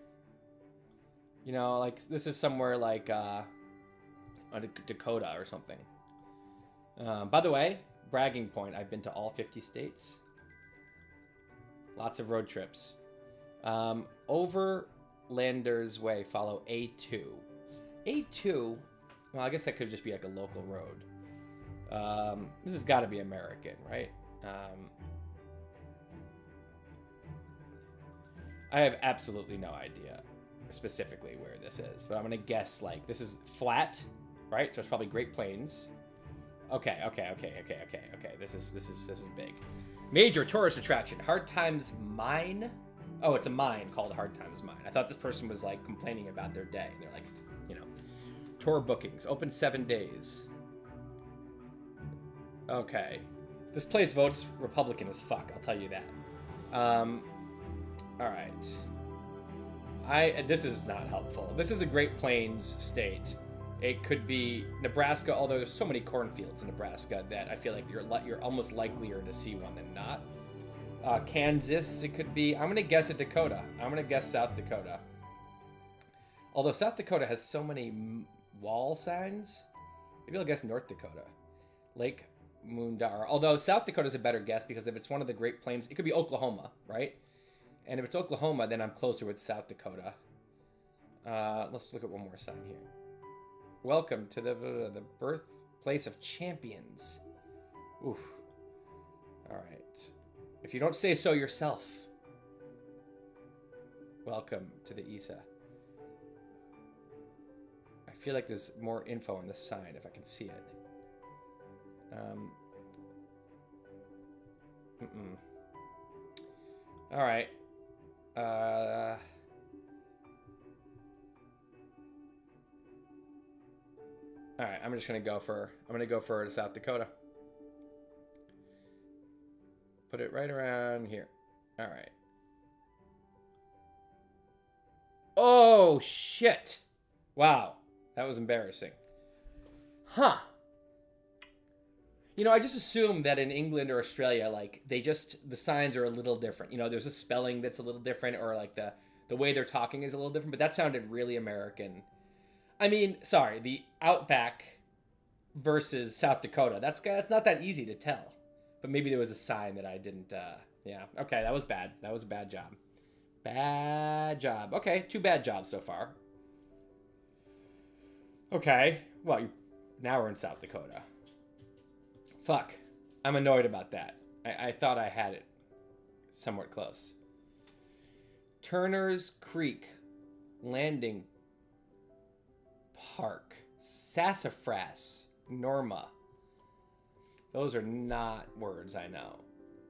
You know, like, this is somewhere like Dakota or something. By the way, bragging point, I've been to all 50 states. Lots of road trips. Overlander's Way, follow A2. A2, well, I guess that could just be like a local road. This has got to be American, right? I have absolutely no idea specifically where this is, but I'm gonna guess like this is flat, right? So it's probably Great Plains. Okay. This is big. Major tourist attraction, Hard Times Mine. Oh, it's a mine called Hard Times Mine. I thought this person was like complaining about their day. They're like, you know, tour bookings open 7 days. Okay, this place votes Republican as fuck. I'll tell you that. All right. This is not helpful. This is a Great Plains state. It could be Nebraska, although there's so many cornfields in Nebraska that I feel like you're almost likelier to see one than not. Kansas, it could be. I'm gonna guess a Dakota. I'm gonna guess South Dakota. Although South Dakota has so many wall signs, maybe I'll guess North Dakota. Lake Moondara. Although South Dakota's a better guess because if it's one of the Great Plains, it could be Oklahoma, right? And if it's Oklahoma, then I'm closer with South Dakota. Let's look at one more sign here. Welcome to the birthplace of champions. Oof. All right. If you don't say so yourself. Welcome to the ESA. I feel like there's more info on the sign if I can see it. All right. All right, I'm gonna go for South Dakota. Put it right around here. All right. Oh shit! Wow, that was embarrassing. Huh. I just assume that in England or Australia, like the signs are a little different. There's a spelling that's a little different, or like the way they're talking is a little different. But that sounded really American. I mean, sorry, the Outback versus South Dakota. That's not that easy to tell. But maybe there was a sign that I didn't. Yeah. Okay, that was bad. That was a bad job. Bad job. Okay, 2 bad jobs so far. Okay. Well, now we're in South Dakota. Fuck. I'm annoyed about that. I thought I had it somewhat close. Turner's Creek Landing Park. Sassafras. Norma. Those are not words I know.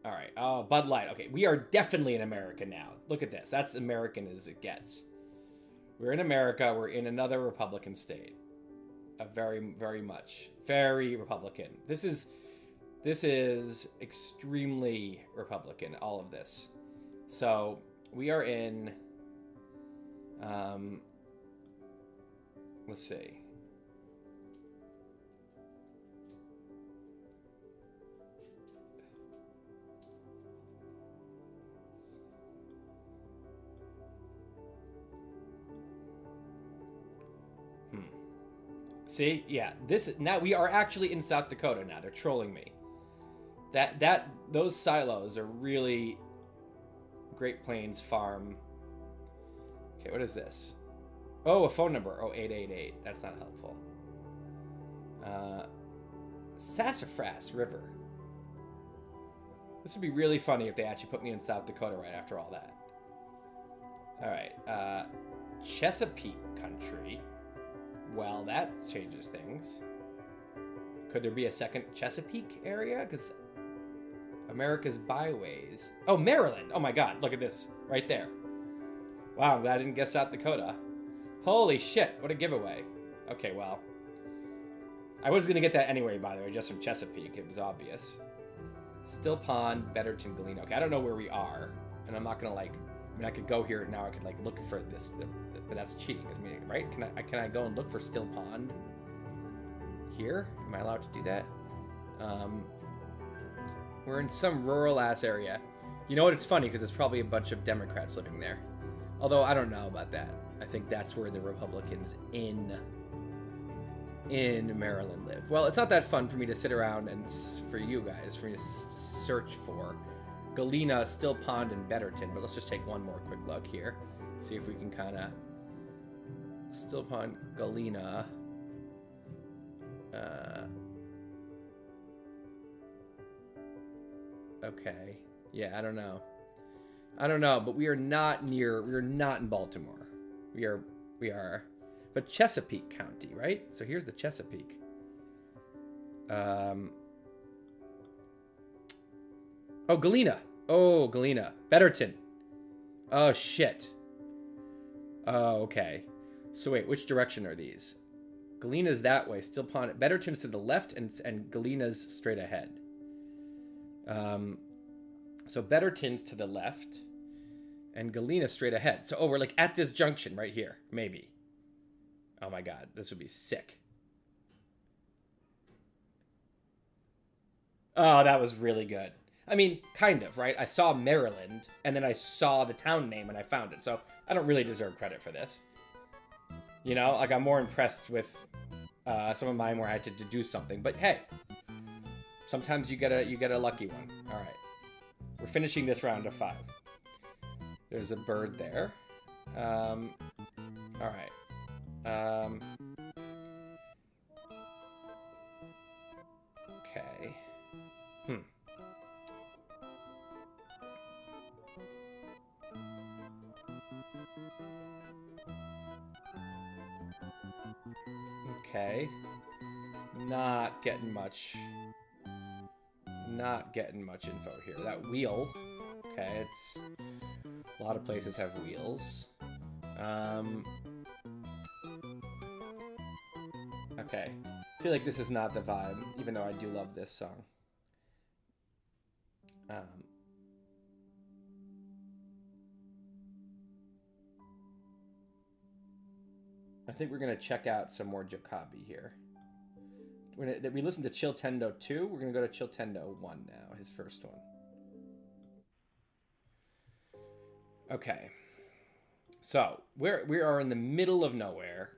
All right. Oh, Bud Light. Okay, we are definitely in America now. Look at this. That's American as it gets. We're in America. We're in another Republican state. A very, very much. Very Republican. This is extremely Republican, all of this. So we are in, let's see. See, yeah, now we are actually in South Dakota now. They're trolling me. Those silos are really Great Plains Farm. Okay, what is this? Oh, a phone number. Oh, 888. That's not helpful. Sassafras River. This would be really funny if they actually put me in South Dakota right after all that. All right. Chesapeake Country. Well, that changes things. Could there be a second Chesapeake area? Because America's byways. Oh, Maryland. Oh my God. Look at this right there. Wow, I'm glad I didn't guess South Dakota. Holy shit. What a giveaway. Okay, well. I was going to get that anyway, by the way, just from Chesapeake. It was obvious. Still Pond, Betterton, Galena. Okay, I don't know where we are. And I'm not going to I could go here now. I could look for this, but that's cheating, isn't it? Right? Can I go and look for Still Pond here? Am I allowed to do that? We're in some rural ass area. You know what? It's funny because there's probably a bunch of Democrats living there. Although I don't know about that. I think that's where the Republicans in Maryland live. Well, it's not that fun for me to sit around and for you guys for me to search for Galena, Still Pond, and Betterton, but let's just take one more quick look here. See if we can kind of... Still Pond, Galena. Okay. Yeah, I don't know, but we are not in Baltimore. We are... But Chesapeake County, right? So here's the Chesapeake. Oh, Galena. Oh, Galena. Betterton. Oh, shit. Oh, okay. So wait, which direction are these? Galena's that way. Still Pond. Betterton's to the left, and Galena's straight ahead. So Betterton's to the left, And Galena straight ahead. So, oh, we're like at this junction right here. Maybe. Oh my god, this would be sick. Oh, that was really good. I mean, kind of, right? I saw Maryland, and then I saw the town name, and I found it. So I don't really deserve credit for this. You know, like I'm more impressed with some of mine where I had to do something. But hey, sometimes you get a lucky one. All right, we're finishing this round of 5. There's a bird there. All right. Okay. Okay. Not getting much info here. That wheel. Okay, it's a lot of places have wheels. Okay. I feel like this is not the vibe, even though I do love this song. I think we're going to check out some more Jokabi here. We listened to Chiltendo 2. We're going to go to Chiltendo 1 now, his first one. Okay. So, we are in the middle of nowhere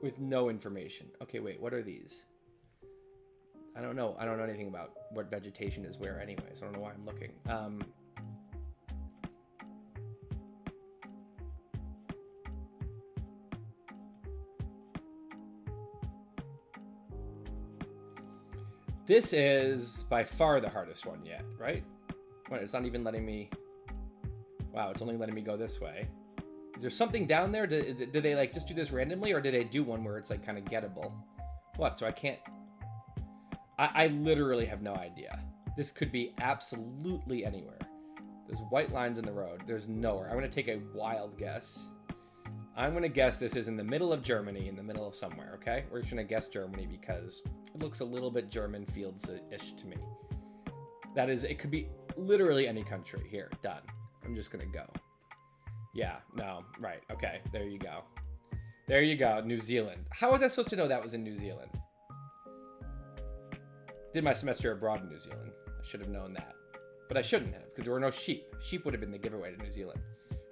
with no information. Okay, wait, what are these? I don't know. I don't know anything about what vegetation is where anyway, so I don't know why I'm looking. This is by far the hardest one yet, right? What, it's not even letting me... Wow, it's only letting me go this way. Is there something down there? Do they like just do this randomly, or do they do one where it's like kind of gettable? What, so I can't... I literally have no idea. This could be absolutely anywhere. There's white lines in the road. There's nowhere. I'm going to take a wild guess. I'm going to guess this is in the middle of Germany, in the middle of somewhere, okay? We're just going to guess Germany because it looks a little bit German fields-ish to me. That is, it could be literally any country. Here, done. I'm just going to go. Yeah, no, right, okay, there you go. There you go, New Zealand. How was I supposed to know that was in New Zealand? Did my semester abroad in New Zealand. I should have known that. But I shouldn't have, because there were no sheep. Sheep would have been the giveaway to New Zealand.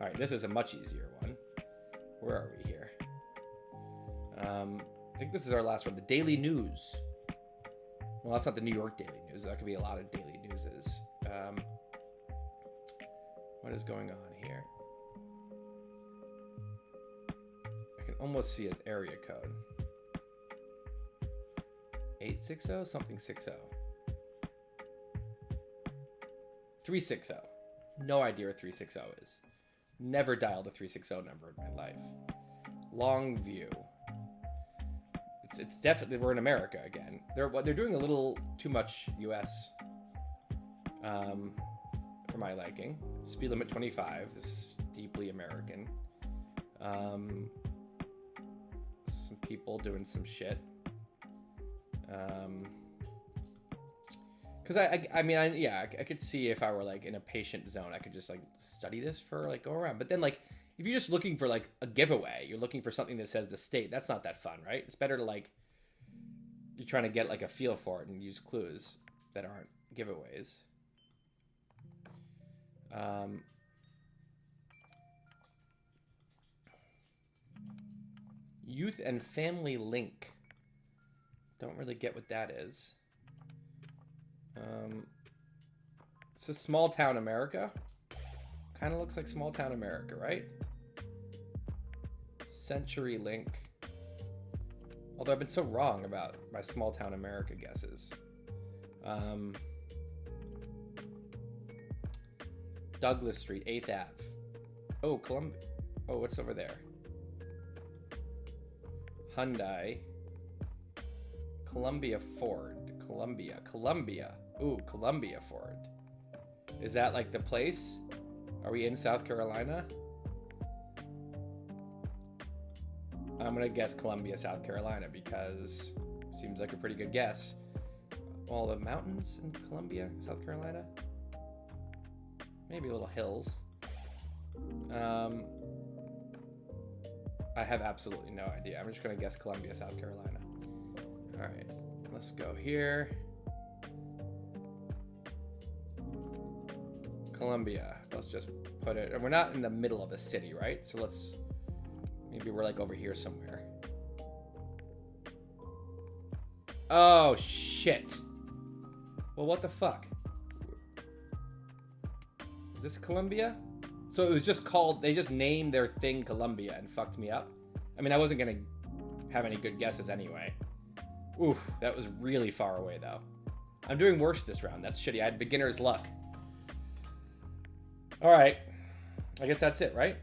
All right, this is a much easier one. Where are we here? I think this is our last one. The Daily News. Well, that's not the New York Daily News. That could be a lot of Daily Newses. What is going on here? I can almost see an area code. 860? Something 60. 360. No idea what 360 is. Never dialed a 360 number in my life. Longview. It's definitely, we're in America again. They're doing a little too much US for my liking. Speed limit 25. This is deeply American. Some people doing some shit. Because I could see if I were like in a patient zone, I could just like study this for like go around. But then like if you're just looking for like a giveaway, you're looking for something that says the state. That's not that fun, right? It's better to like you're trying to get like a feel for it and use clues that aren't giveaways. Youth and Family Link. Don't really get what that is. It's a small town America. Kind of looks like small town America, right? Century Link. Although I've been so wrong about my small town America guesses. Douglas Street, 8th Ave. Oh, Columbia. Oh, what's over there? Hyundai. Columbia Ford. Columbia. Ooh, Columbia Ford. Is that like the place? Are we in South Carolina? I'm gonna guess Columbia, South Carolina, because seems like a pretty good guess. All the mountains in Columbia, South Carolina? Maybe little hills. I have absolutely no idea. I'm just gonna guess Columbia, South Carolina. All right, let's go here. Columbia. Let's just put it. And we're not in the middle of the city, right? So let's. Maybe we're like over here somewhere. Oh shit. Well, what the fuck? Is this Columbia? So it was just called. They just named their thing Columbia and fucked me up. I mean, I wasn't gonna have any good guesses anyway. Oof, that was really far away though. I'm doing worse this round. That's shitty. I had beginner's luck. All right, I guess that's it, right?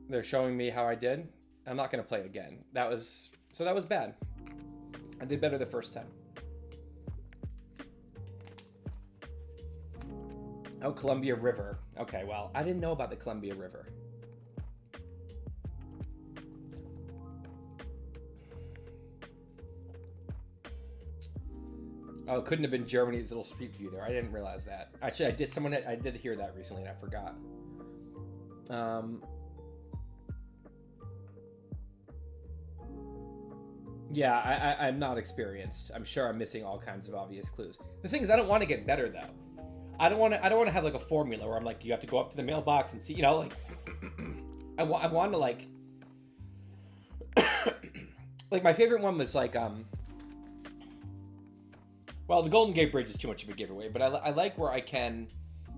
They're showing me how I did. I'm not gonna play again. That was bad. I did better the first time. Oh, Columbia River. Okay, well, I didn't know about the Columbia River. Oh, it couldn't have been Germany's little street view there. I didn't realize that. Actually, I did hear that recently and I forgot. Yeah, I'm not experienced. I'm sure I'm missing all kinds of obvious clues. The thing is, I don't want to get better though. I don't want to have like a formula where I'm like, you have to go up to the mailbox and see, you know, like, I want to like, like my favorite one was like, well, the Golden Gate Bridge is too much of a giveaway, but I like where I can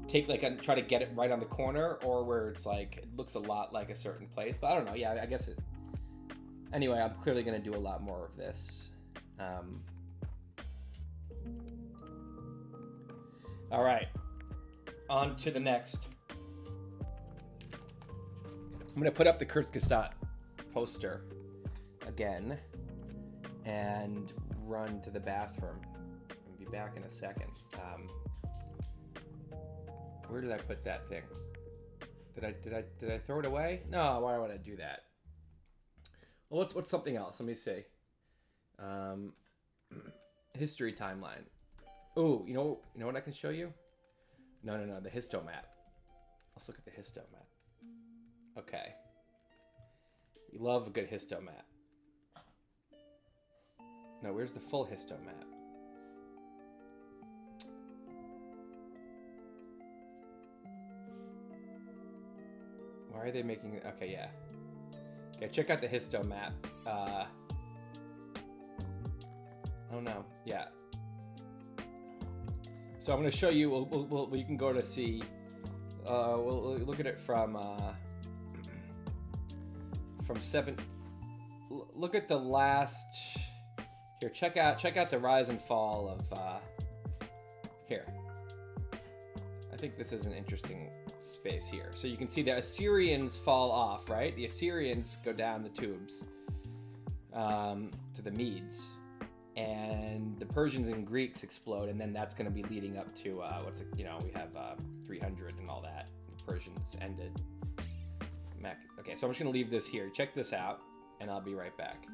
take like and try to get it right on the corner, or where it's like it looks a lot like a certain place. But I don't know. Yeah, I guess it. Anyway, I'm clearly gonna do a lot more of this. All right, on to the next. I'm gonna put up the Kurzgesagt poster again and run to the bathroom. Be back in a second. Where did I put that thing? Did I throw it away? No, why would I do that? Well, what's something else? Let me see. History timeline. Oh, you know what I can show you? No, the histo map. Let's look at the histo map. Okay. We love a good histo map. No, where's the full histo map? Why are they making... Okay, yeah. Okay, check out the histo map. Oh no, yeah. So I'm going to show you. You can go to see. We'll look at it from 7. Look at the last. Here, check out the rise and fall of. Here. I think this is an interesting space here. So you can see the Assyrians fall off, right? The Assyrians go down the tubes to the Medes, and the Persians and Greeks explode, and then that's going to be leading up to we have 300 and all that. The Persians ended. Okay, so I'm just going to leave this here. Check this out, and I'll be right back.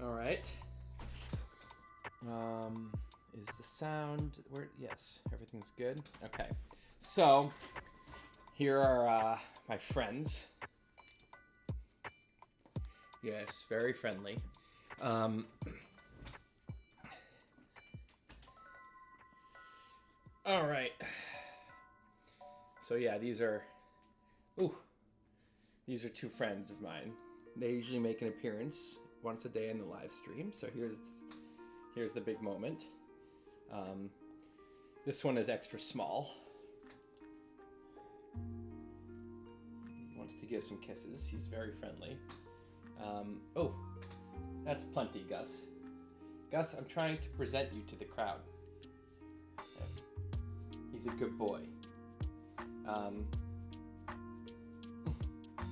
All right. Is the sound where? Yes, everything's good. Okay. So here are my friends. Yes, very friendly. All right. So yeah, these are two friends of mine. They usually make an appearance once a day in the live stream. So here's the big moment. This one is extra small. He wants to give some kisses. He's very friendly. Oh, that's plenty, Gus. Gus, I'm trying to present you to the crowd. He's a good boy.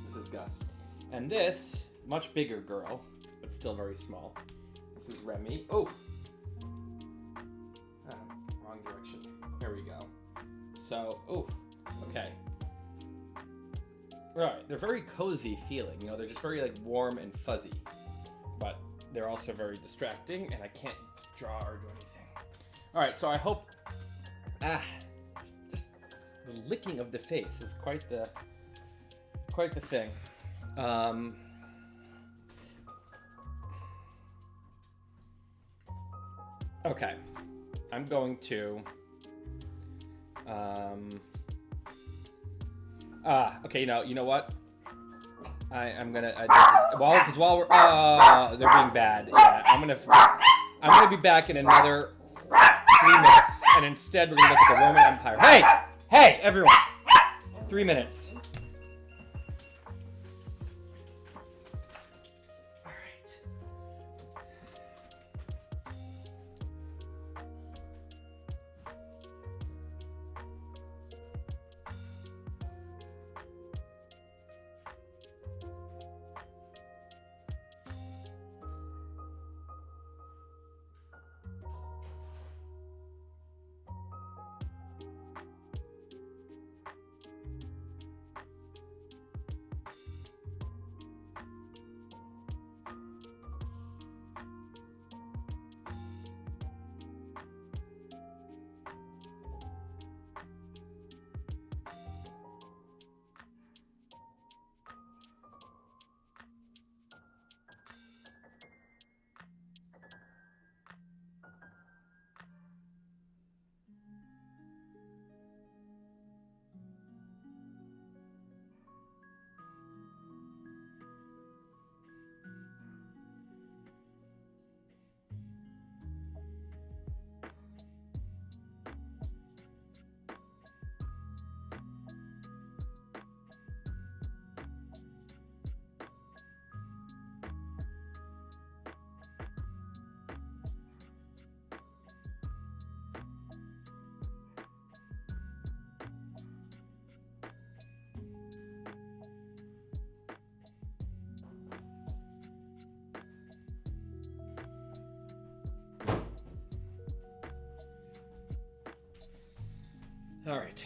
This is Gus. And this, much bigger girl, but still very small. This is Remy. Oh! Wrong direction. There we go. So, okay. Right, they're very cozy feeling, they're just very like warm and fuzzy. But they're also very distracting, and I can't draw or do anything. Alright, so I hope... just the licking of the face is quite the thing. Okay, I'm going to okay, you know what? I'm gonna because while we're they're being bad. Yeah, I'm gonna be back in another 3 minutes, and instead we're gonna look at the Roman Empire. Hey, everyone! 3 minutes. All right. All right.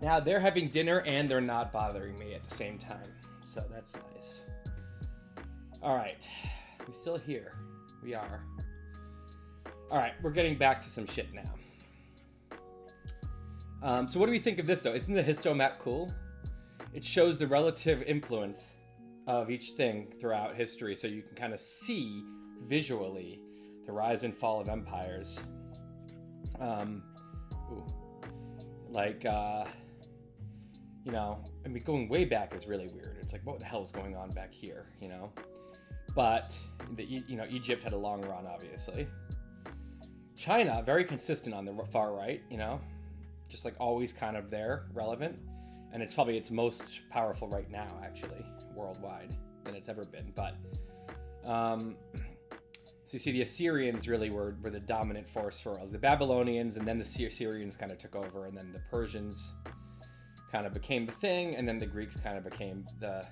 Now they're having dinner and they're not bothering me at the same time. So that's nice. All right. We still here? We are. All right. We're getting back to some shit now. So what do we think of this though? Isn't the histomap cool? It shows the relative influence of each thing throughout history. So you can kind of see visually the rise and fall of empires. Going way back is really weird. It's like, what the hell is going on back here, But, Egypt had a long run, obviously. China, very consistent on the far right, just like always kind of there, relevant. And it's probably its most powerful right now, actually, worldwide, than it's ever been. But, so you see the Assyrians really were the dominant force for us. The Babylonians, and then the Assyrians kind of took over, and then the Persians kind of became the thing, and then the Greeks kind of became the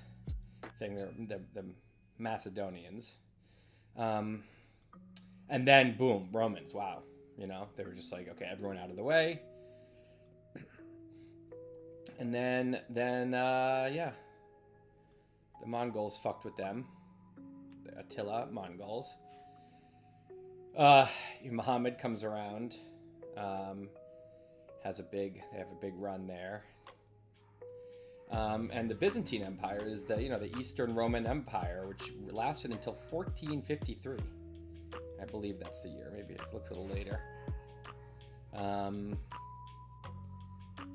thing, the Macedonians. And then, boom, Romans, wow. They were just like, okay, everyone out of the way. And then the Mongols fucked with them. Attila, Mongols. Muhammad comes around, they have a big run there. And the Byzantine Empire is the Eastern Roman Empire, which lasted until 1453. I believe that's the year. Maybe it looks a little later.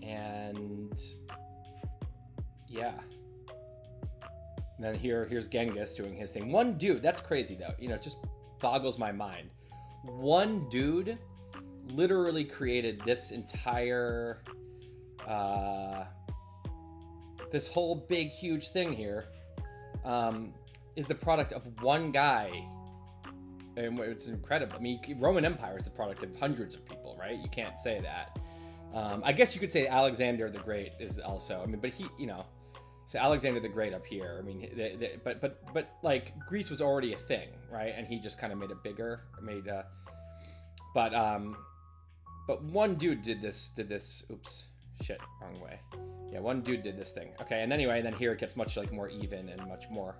And yeah. And then here's Genghis doing his thing. One dude, that's crazy though. It just boggles my mind. One dude literally created this entire, this whole big, huge thing here, is the product of one guy. And it's incredible. I mean, Roman Empire is the product of hundreds of people, right? You can't say that. I guess you could say Alexander the Great is also. I mean, but he, so Alexander the Great up here. I mean, but like Greece was already a thing, right? And he just kind of made it bigger. But one dude did this. Oops, shit, wrong way. Yeah, one dude did this thing. Okay, and anyway, then here it gets much more even and much more.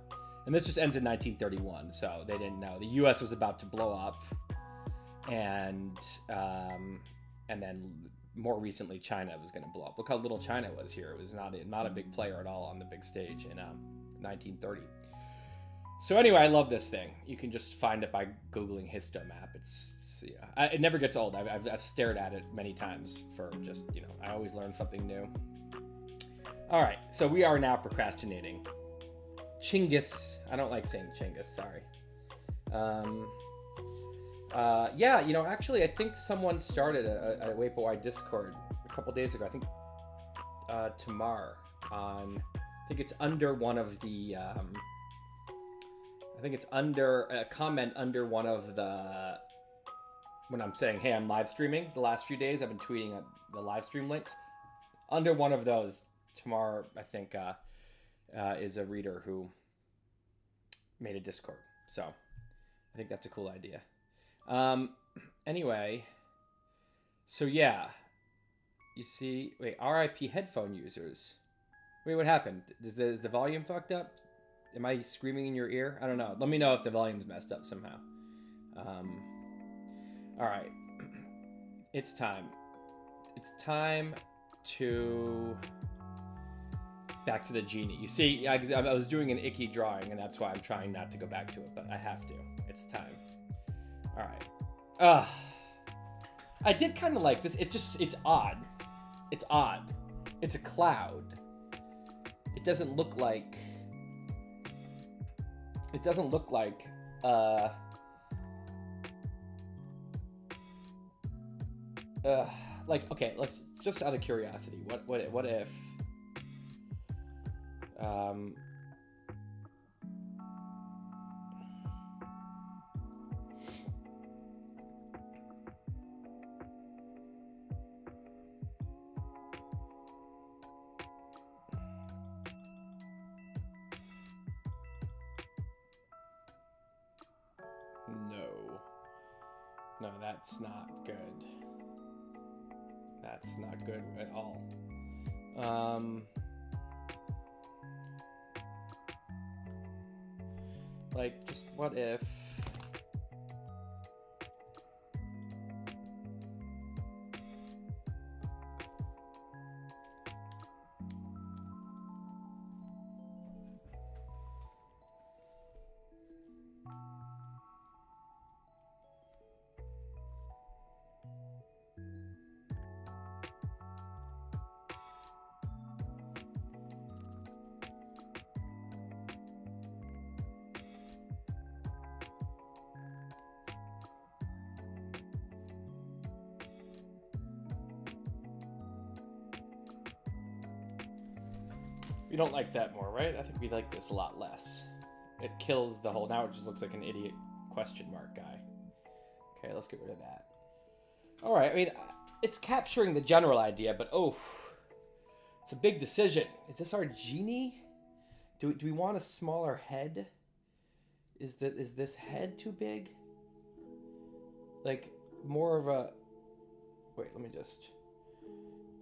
And this just ends in 1931, so they didn't know. The U.S. was about to blow up, and then more recently, China was going to blow up. Look how little China was here. It was not a big player at all on the big stage in 1930. So anyway, I love this thing. You can just find it by Googling Histomap. It never gets old. I've stared at it many times for just, I always learn something new. All right, so we are now procrastinating. Chinggis. I don't like saying Chinggis, sorry. Yeah, actually, I think someone started a Vaporwide Discord a couple days ago. I think Tamar I think it's under one of the, I think it's under a comment under one of the, when I'm saying, hey, I'm live streaming the last few days, I've been tweeting the live stream links. Under one of those, Tamar, I think, is a reader who made a Discord. So I think that's a cool idea. Anyway, so yeah, you see, wait, RIP headphone users. Wait, what happened? Is the volume fucked up? Am I screaming in your ear? I don't know. Let me know if the volume's messed up somehow. All right, it's time. It's time to back to the genie. You see, I was doing an icky drawing, and that's why I'm trying not to go back to it, but I have to. It's time. All right. I did kind of like this. It's odd. It's odd. It's a cloud. It doesn't look like. Like, okay, let's just out of curiosity, what if no, that's not good. That's not good at all. Like, just what if... We don't like that more, right? I think we like this a lot less. It kills the whole... Now it just looks like an idiot question mark guy. Okay, let's get rid of that. All right, I mean, it's capturing the general idea, but it's a big decision. Is this our genie? Do we want a smaller head? Is this head too big? Like, more of a... Wait, let me just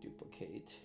duplicate.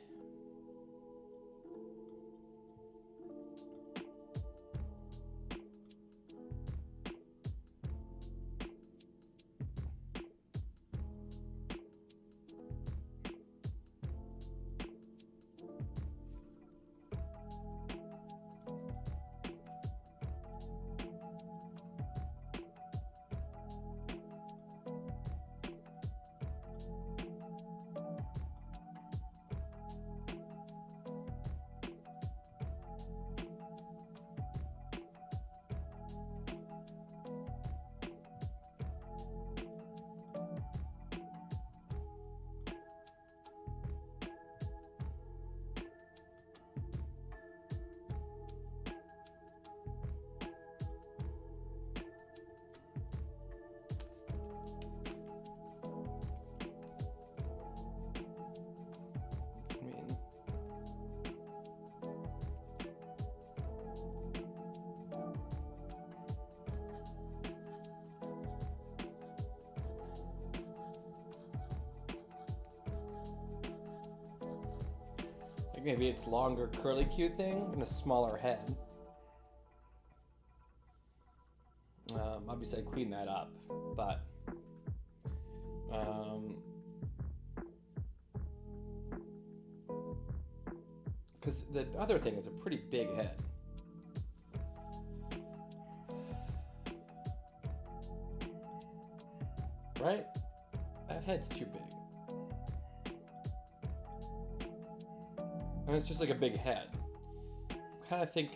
maybe it's longer curly Q thing and a smaller head. Obviously I cleaned that up, but because the other thing is a pretty big head. Right? That head's too big. And it's just like a big head. I kind of think...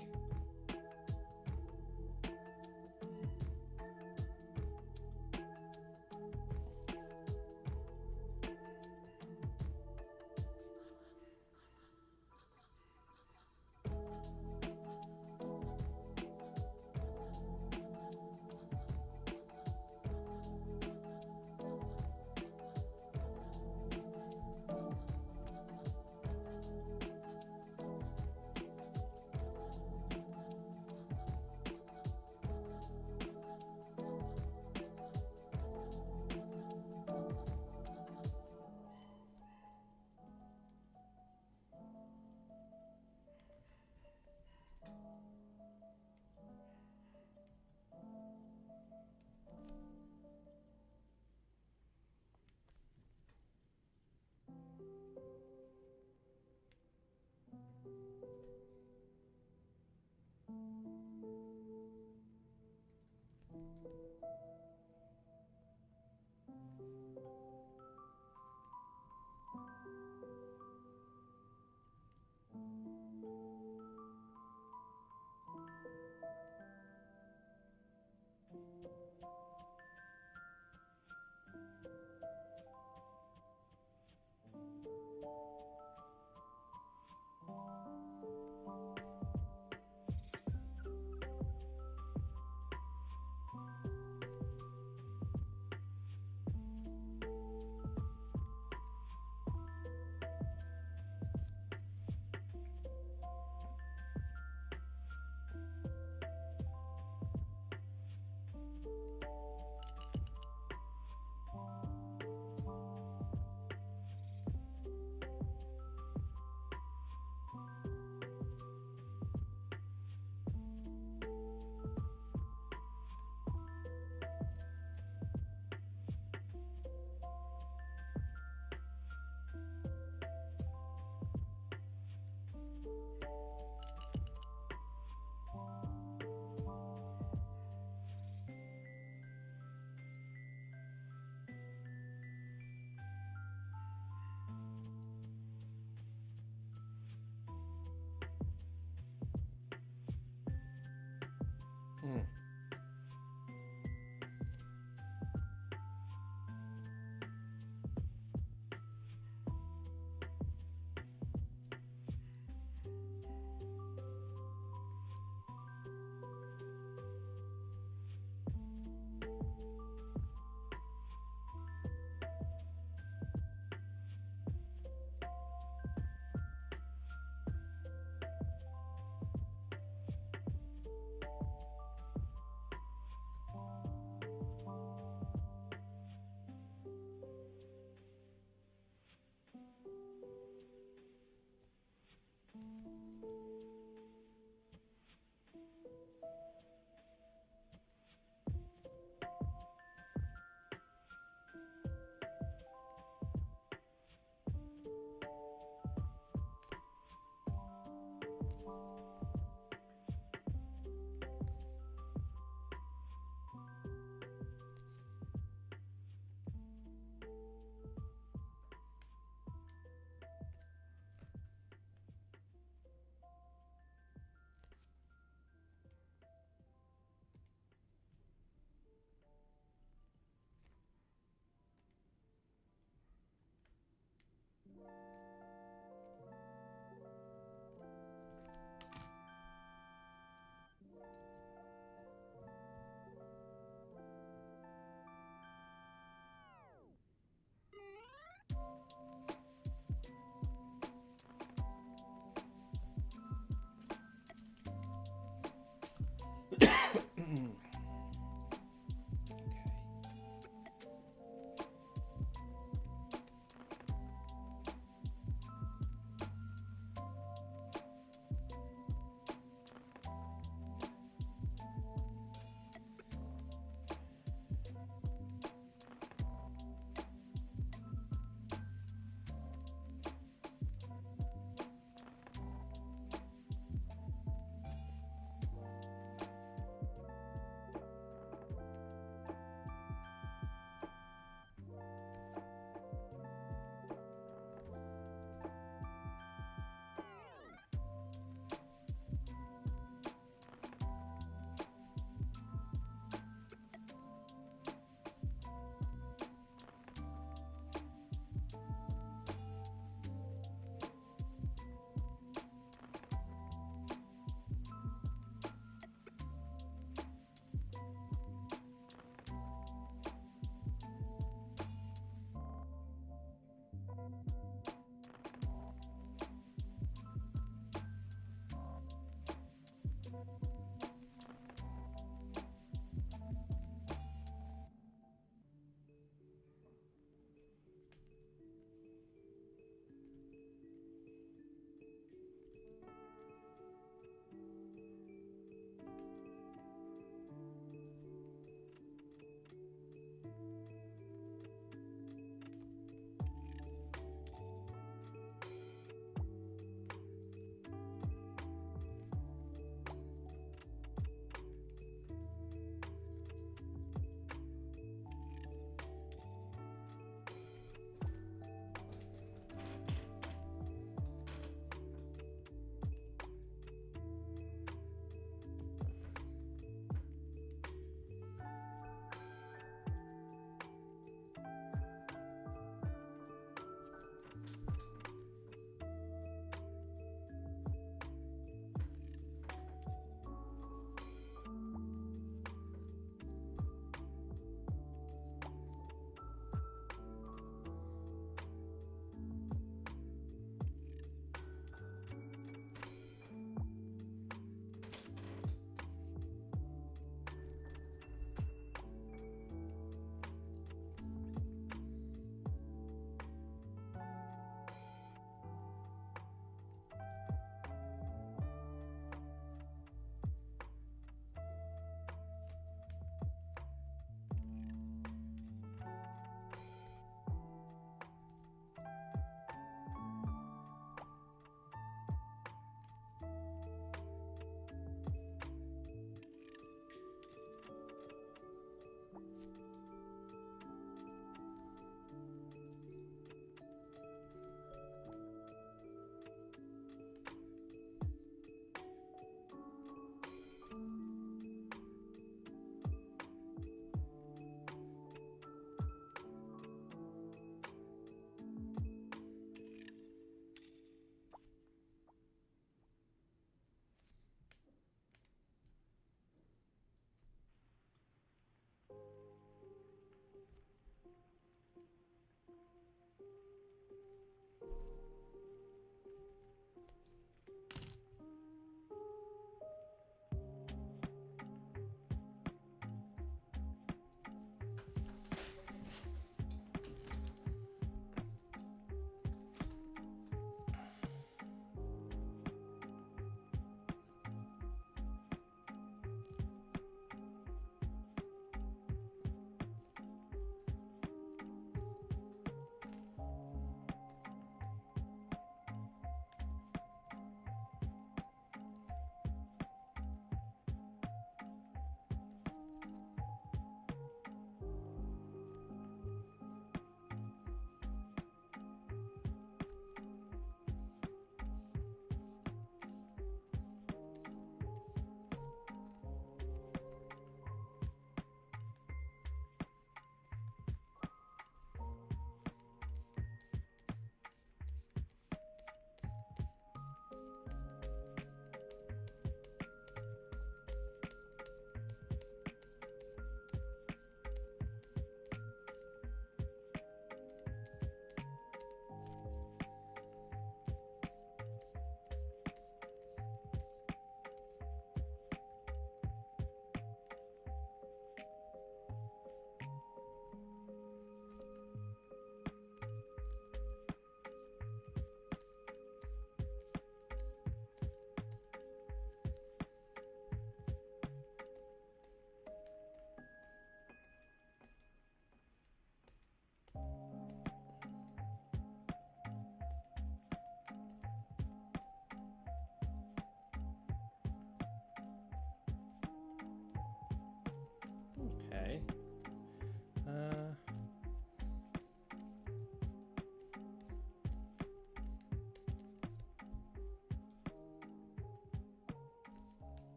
Okay.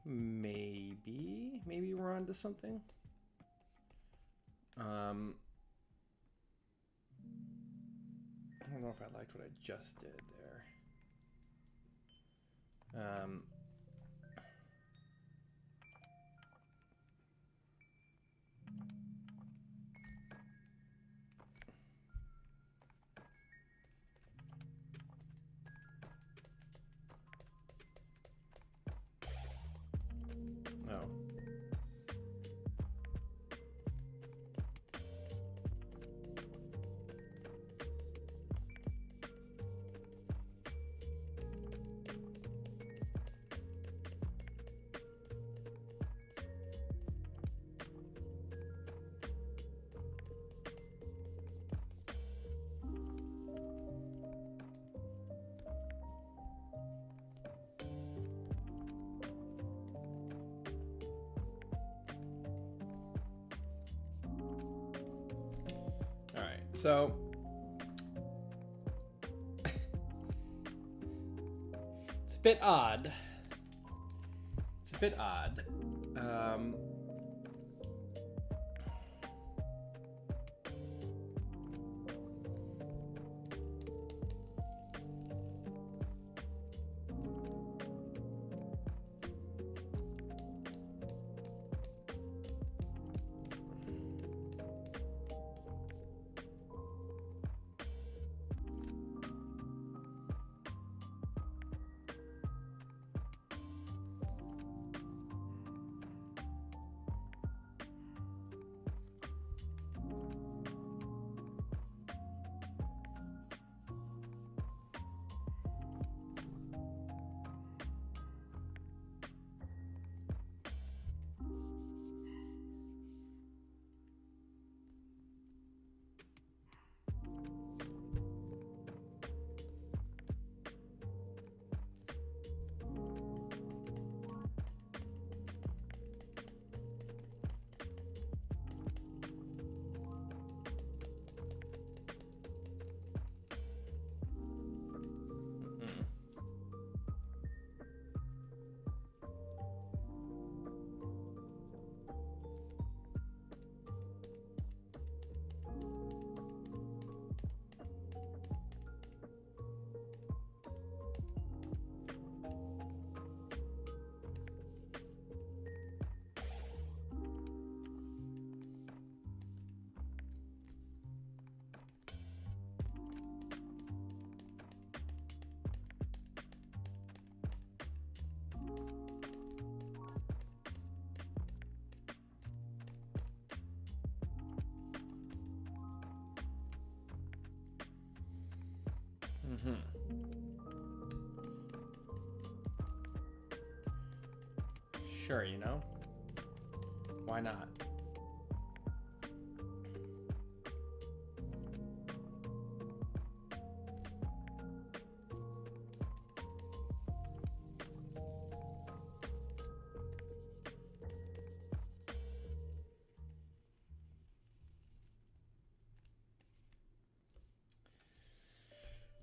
Maybe we're onto something. I don't know if I liked what I just did there. Oh. All right, so it's a bit odd. It's a bit odd. Sure, you know? Why not?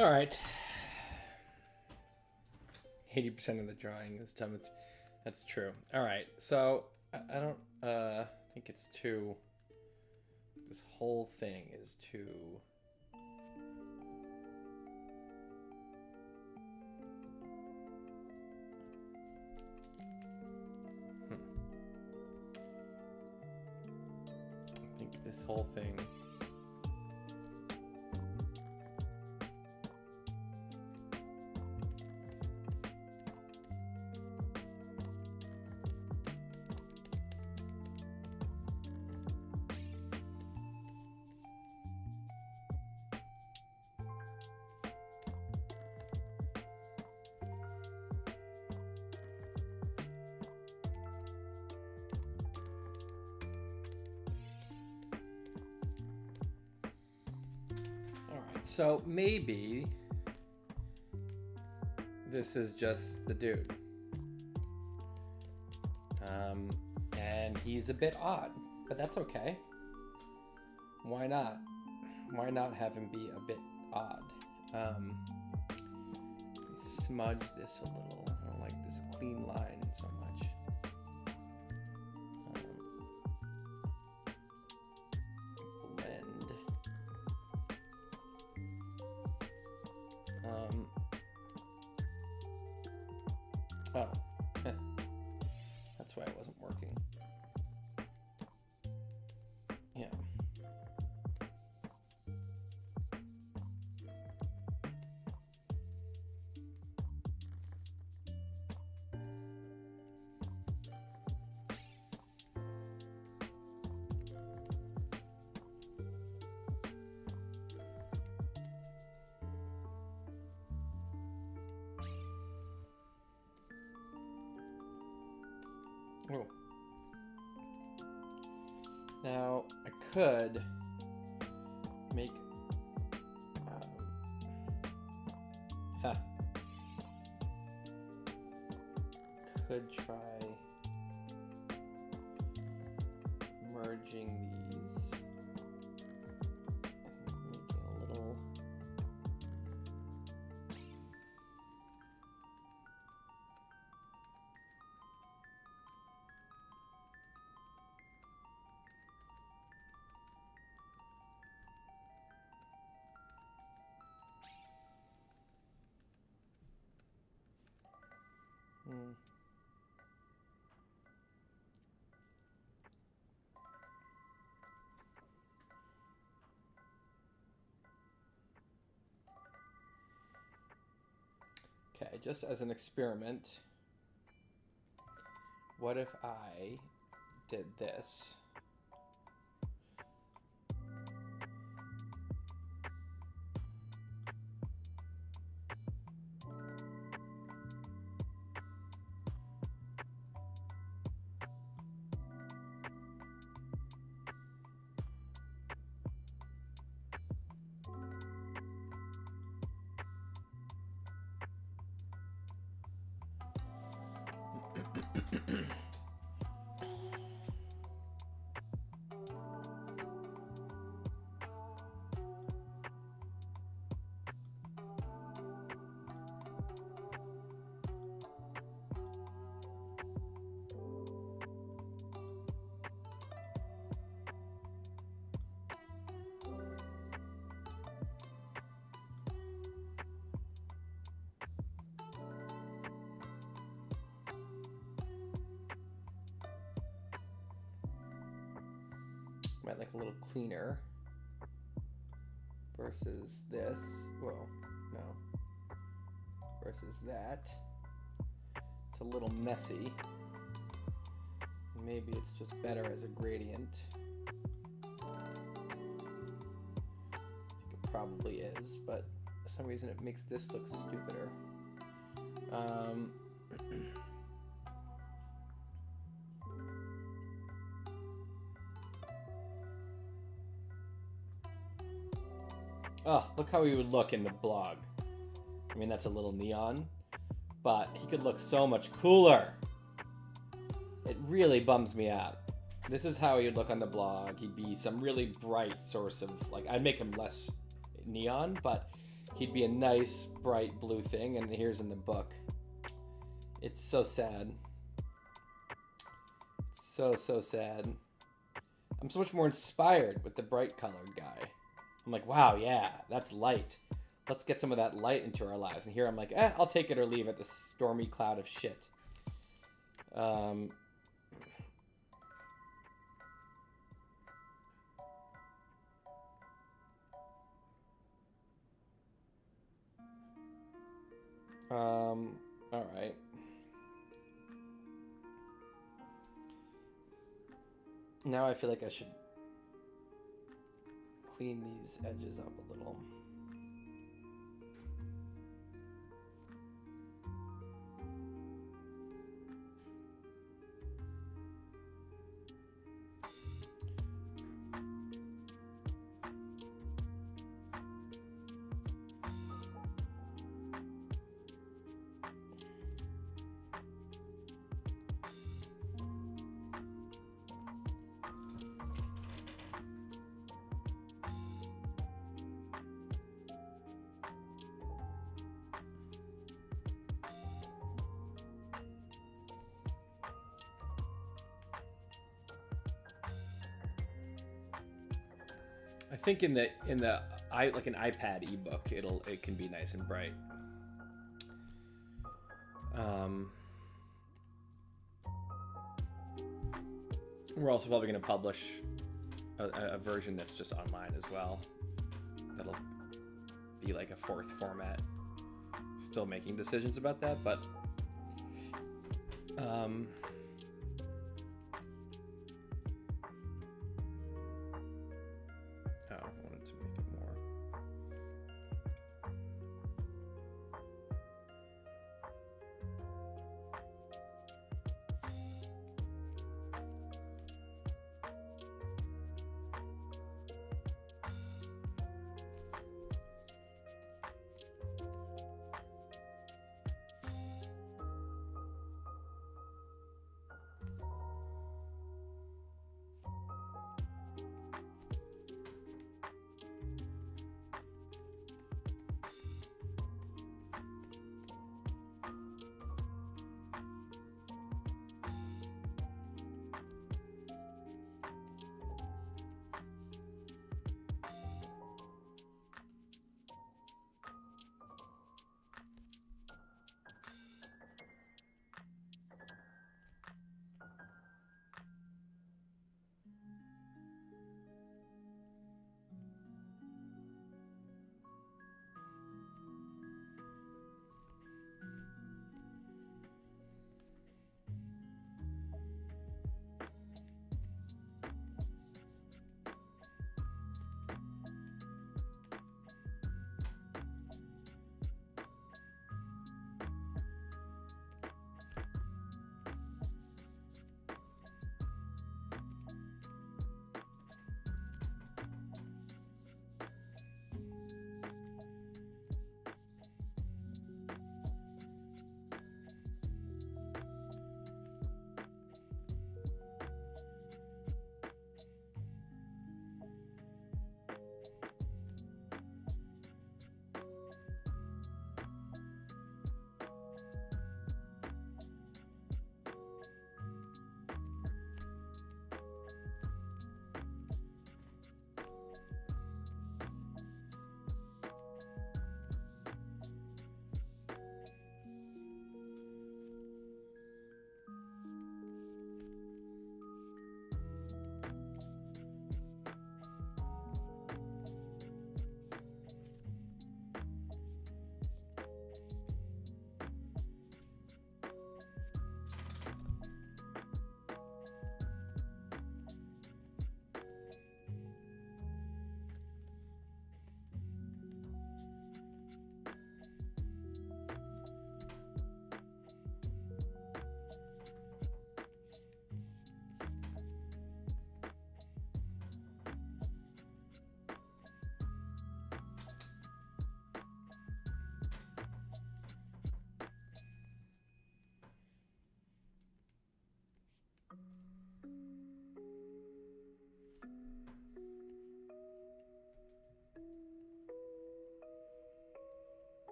All right. 80% of the drawing this time. That's true. All right. So I don't think it's too. This whole thing is too. I think this whole thing. So maybe this is just the dude. And he's a bit odd, but that's okay. Why not? Why not have him be a bit odd? Let me smudge this a little. I don't like this clean line so much. Oh, that's why it wasn't working. Yeah. Oh. Now I could make could try merging these and making a little Okay, just as an experiment, what if I did this? Might like a little cleaner versus this. Well, no. Versus that. It's a little messy. Maybe it's just better as a gradient. I think it probably is, but For some reason it makes this look stupider. Um, oh, look how he would look in the blog. I mean, that's a little neon, but he could look so much cooler. It really bums me out. This is how he would look on the blog. He'd be some really bright source of, like, I'd make him less neon, but he'd be a nice, bright blue thing, and here's in the book. It's so sad. So sad. I'm so much more inspired with the bright colored guy. I'm like, wow, yeah, that's light. Let's get some of that light into our lives. And here I'm like, I'll take it or leave it, this stormy cloud of shit. All right. Now I feel like I should clean these edges up a little. I think in the like an iPad ebook, it can be nice and bright. We're also probably going to publish a version that's just online as well. That'll be like a fourth format. Still making decisions about that, but I wanted to make it more.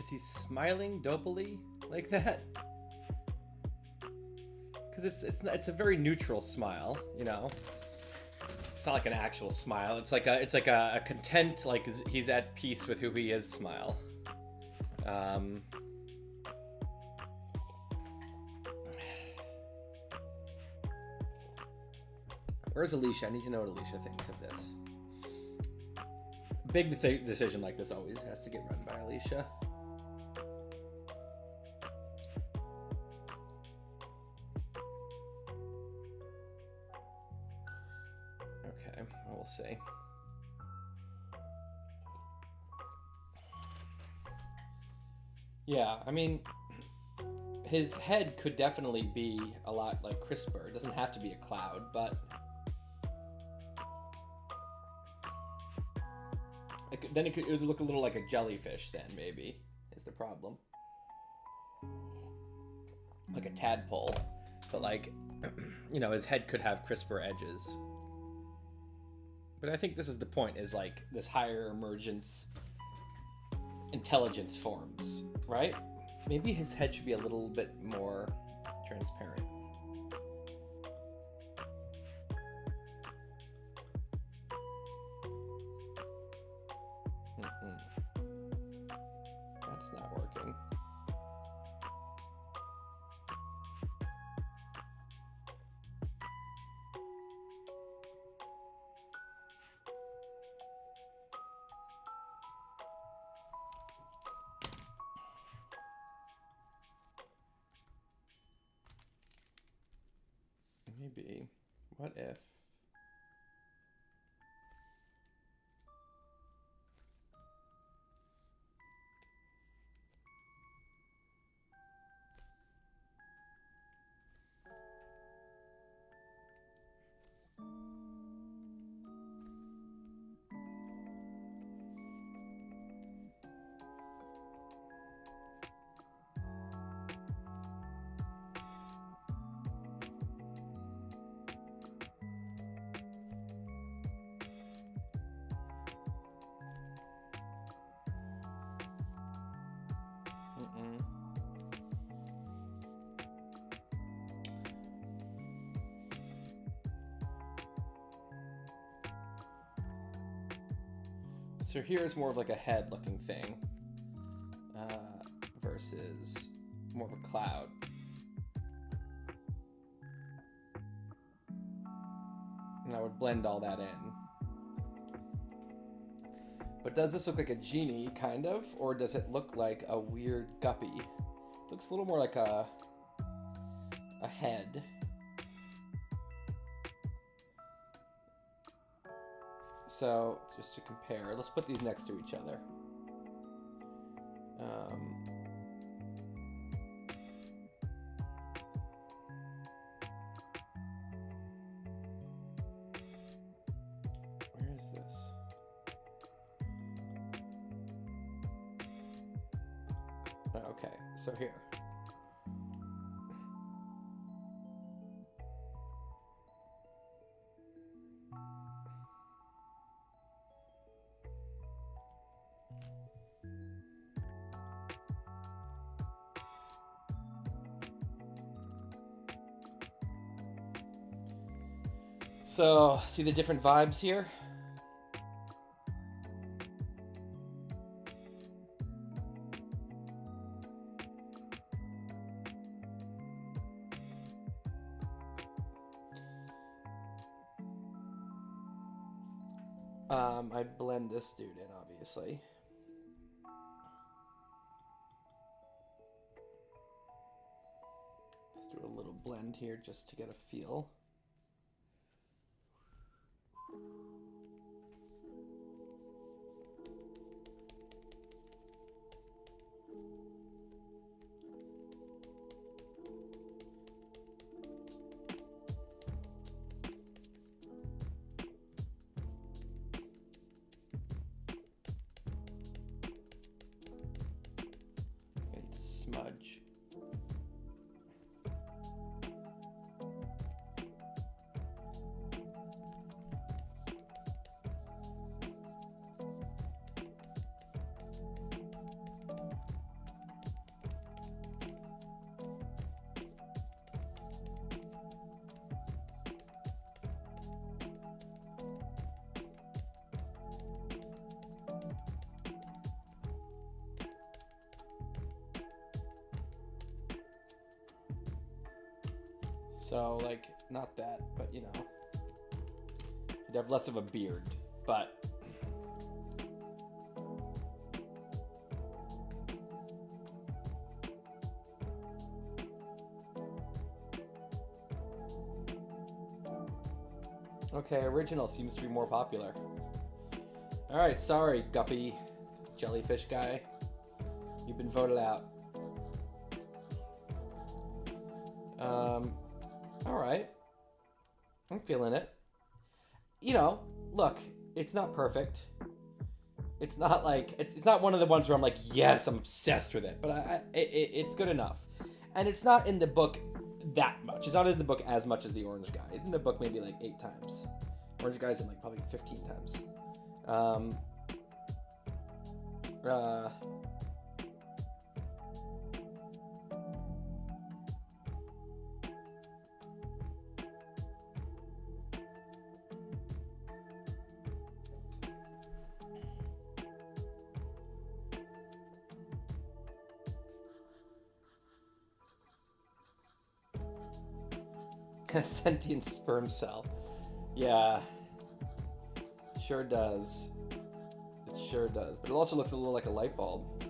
Is he smiling dopily like that? Because it's a very neutral smile, you know. It's not like an actual smile. It's like a content, like he's at peace with who he is smile. Where's Alicia? I need to know what Alicia thinks of this. Big decision like this always has to get run by Alicia. Okay, we'll see. Yeah, I mean, his head could definitely be a lot like crisper. It doesn't have to be a cloud, but then it would look a little like a jellyfish. Then maybe is the problem, like a tadpole, but like you know, his head could have crisper edges. But I think this is the point: is like this higher emergence intelligence forms, right? Maybe his head should be a little bit more transparent. That's not working. Maybe. What if? So here's more of like a head looking thing versus more of a cloud. And I would blend all that in. But does this look like a genie, kind of? Or does it look like a weird guppy? It looks a little more like a head. So, just to compare, let's put these next to each other. Where is this? Okay, so here. So, see the different vibes here? I blend this dude in, obviously. Let's do a little blend here just to get a feel. Smudge. So, like, not that, but, you know. He'd have less of a beard, but... Okay, original seems to be more popular. Alright, sorry, Guppy, jellyfish guy. You've been voted out. Alright. I'm feeling it. You know, look, it's not perfect. It's not like, it's not one of the ones where I'm like, yes, I'm obsessed with it. But it's good enough. And it's not in the book that much. It's not in the book as much as the Orange Guy. It's in the book maybe like 8 times. Orange Guy's in like probably 15 times. A sentient sperm cell. Yeah. Sure does. It sure does. But it also looks a little like a light bulb.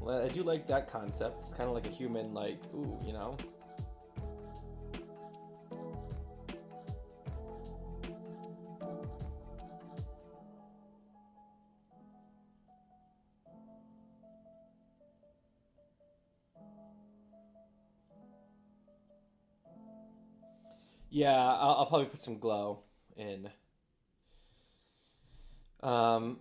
Well, I do like that concept. It's kind of like a human, like, ooh, you know? Yeah, I'll probably put some glow in. Does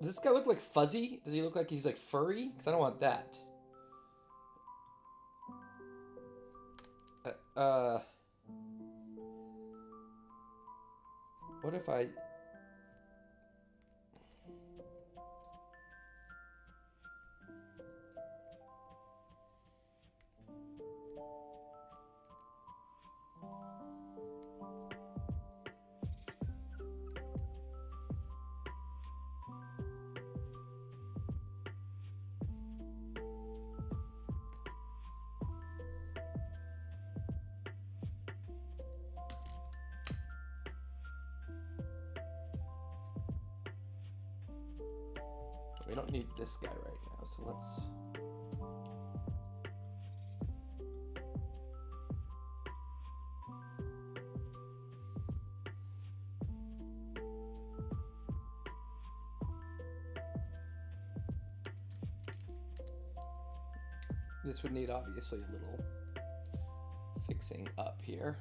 this guy look like fuzzy? Does he look like he's like furry? Because I don't want that. What if I... We don't need this guy right now, so let's... This would need, obviously, a little fixing up here.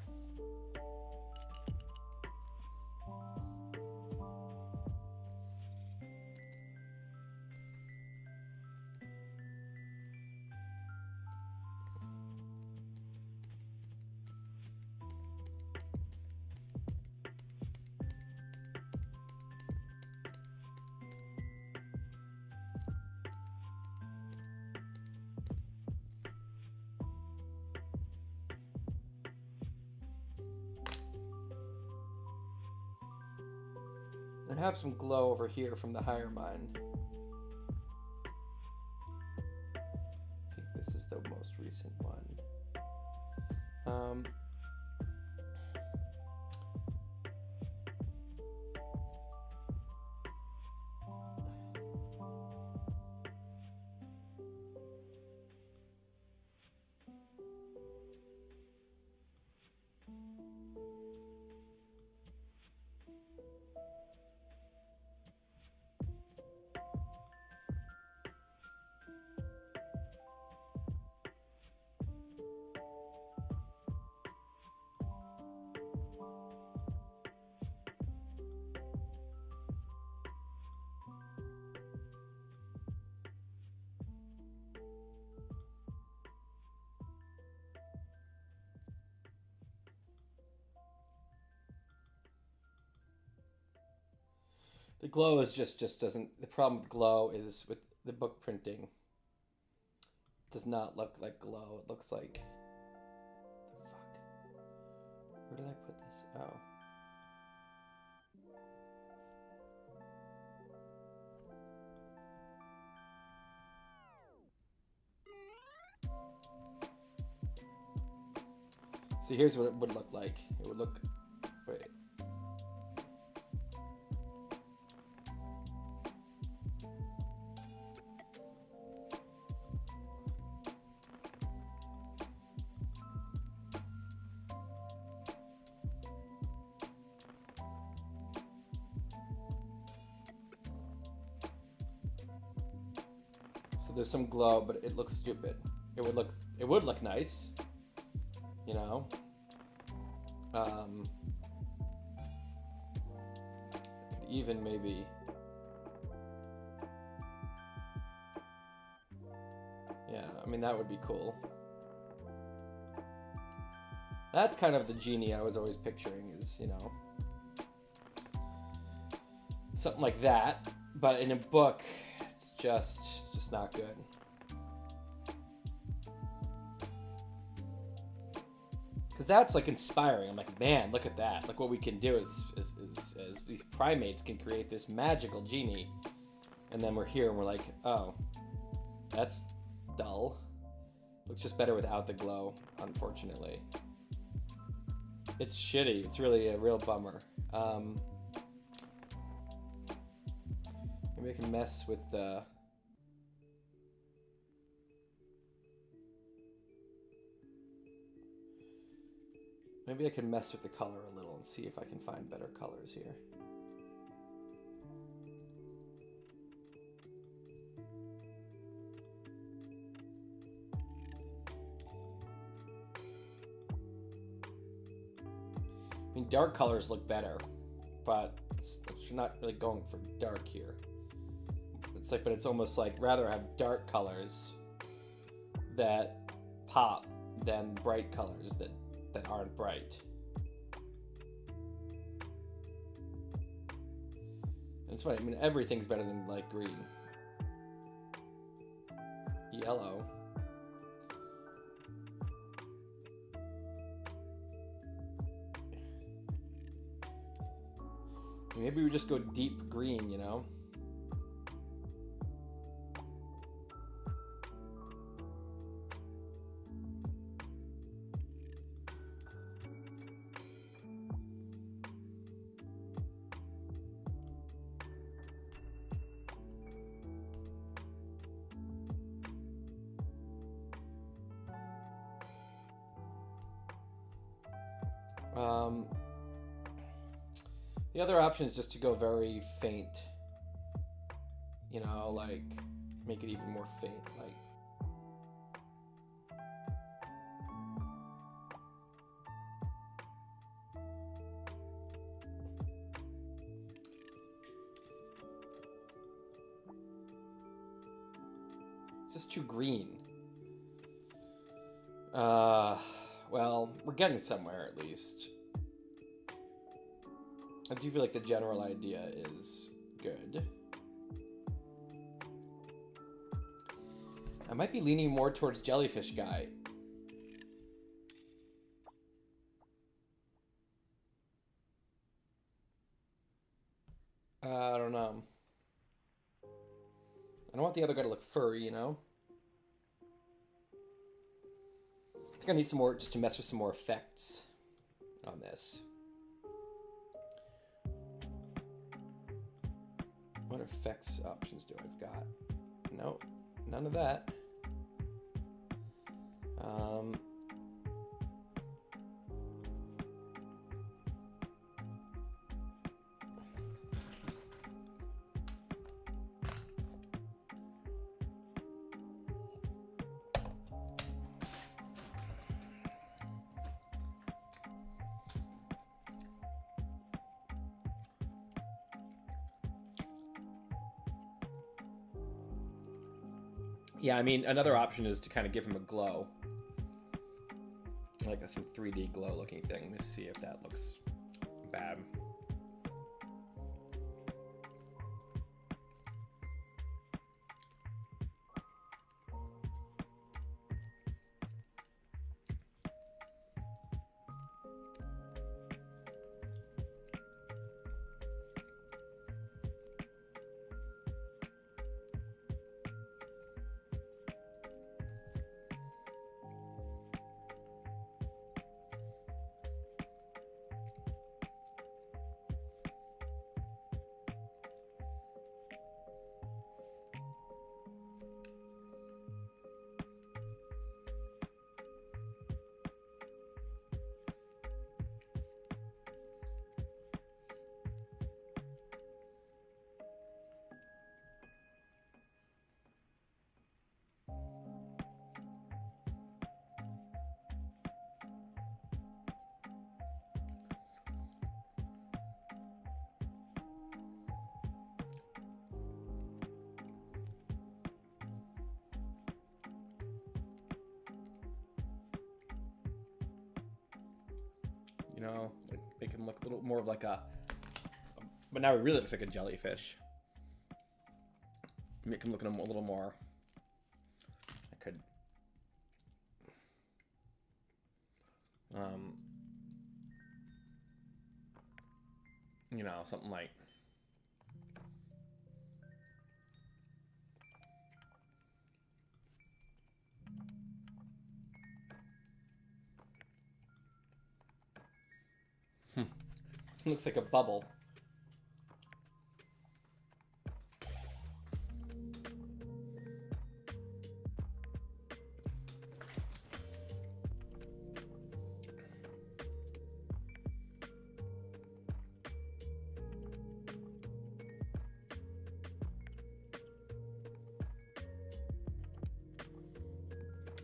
And have some glow over here from the higher mine. I think this is the most recent one. The glow is just doesn't... The problem with glow is with the book printing. It does not look like glow. It looks like... The fuck? Where did I put this? Oh. So here's what it would look like. It would look, wait. So there's some glow, but it looks stupid. It would look nice, you know. Could even maybe, yeah. I mean, that would be cool. That's kind of the genie I was always picturing, is, you know, something like that. But in a book, it's just not good. Because that's like inspiring. I'm like, man, look at that. Look what we can do as these primates can create this magical genie. And then we're here and we're like, oh, that's dull. Looks just better without the glow, unfortunately. It's shitty. It's really a real bummer. Maybe I can mess with the... Maybe I can mess with the color a little and see if I can find better colors here. I mean, dark colors look better, but you're not really going for dark here. It's like, but it's almost like rather have dark colors that pop than bright colors that aren't bright. And it's funny, I mean, everything's better than light green. Yellow. Maybe we just go deep green, you know? The other option is just to go very faint, you know, like make it even more faint, like it's just too green. Well, we're getting somewhere at least. I do feel like the general idea is good. I might be leaning more towards Jellyfish Guy. I don't know. I don't want the other guy to look furry, you know? I think I need some more, just to mess with some more effects on this. What effects options do I've got? Nope, none of that. Yeah, I mean, another option is to kind of give him a glow. Like some 3D glow looking thing. Let's see if that looks bad. You know, make him look a little more of like a... But now he really looks like a jellyfish. Make him look a little more... I could... you know, something like... Looks like a bubble.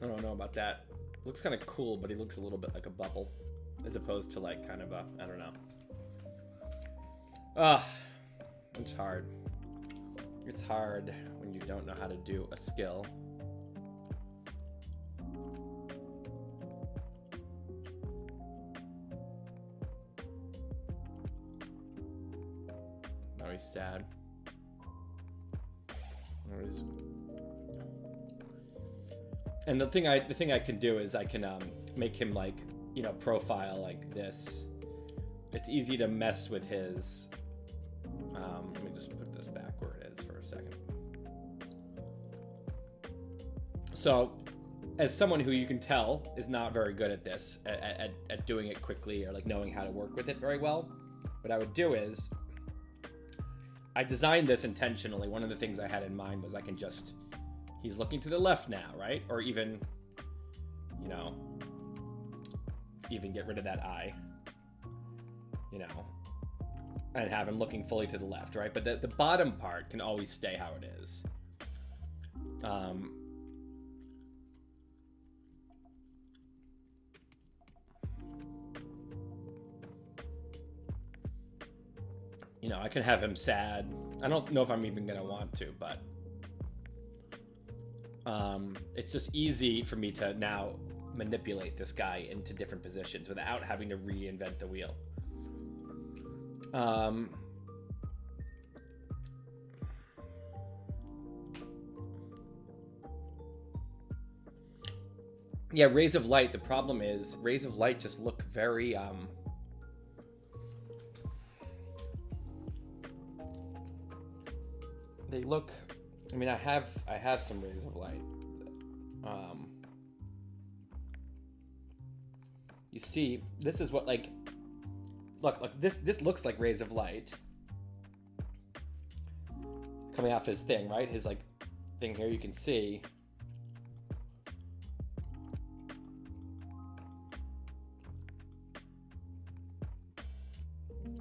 I don't know about that. Looks kind of cool, but he looks a little bit like a bubble, as opposed to like kind of a, I don't know. It's hard. It's hard when you don't know how to do a skill. Now he's sad. And the thing I can do is I can make him like, you know, profile like this. It's easy to mess with his. Let me just put this back where it is for a second. So, as someone who you can tell is not very good at this, at doing it quickly or like knowing how to work with it very well, what I would do is I designed this intentionally. One of the things I had in mind was I can just, he's looking to the left now, right? Or even, you know, even get rid of that eye, you know, and have him looking fully to the left, right? But the bottom part can always stay how it is. You know, I can have him sad. I don't know if I'm even gonna want to, but it's just easy for me to now manipulate this guy into different positions without having to reinvent the wheel. Yeah, rays of light. The problem is rays of light just look very they look, I mean, I have some rays of light. You see, this is what, like, look, this looks like rays of light coming off his thing, right? His like thing here, you can see.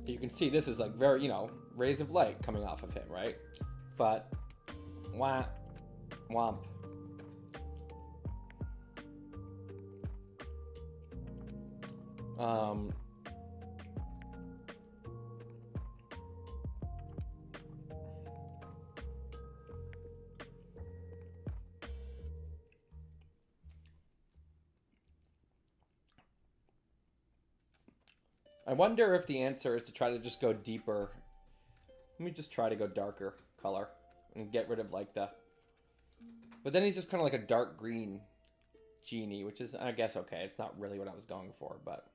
You can see this is like very, you know, rays of light coming off of him, right? But wah, womp. I wonder if the answer is to try to just go deeper. Let me just try to go darker color and get rid of like the... But then he's just kind of like a dark green genie, which is, I guess, okay. It's not really what I was going for, but...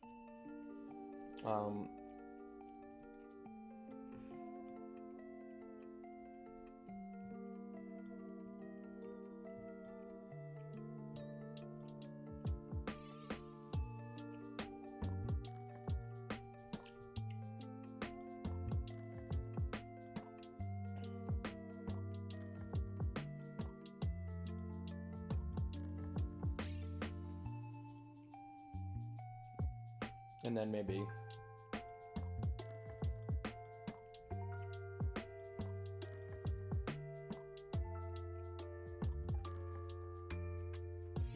and then maybe...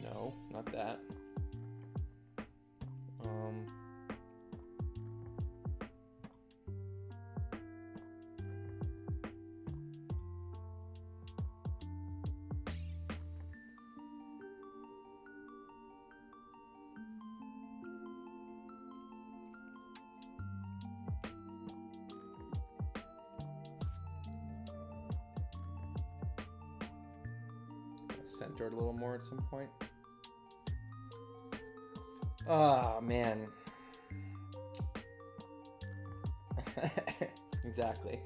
No, not that. center it a little more at some point. Oh, man. Exactly.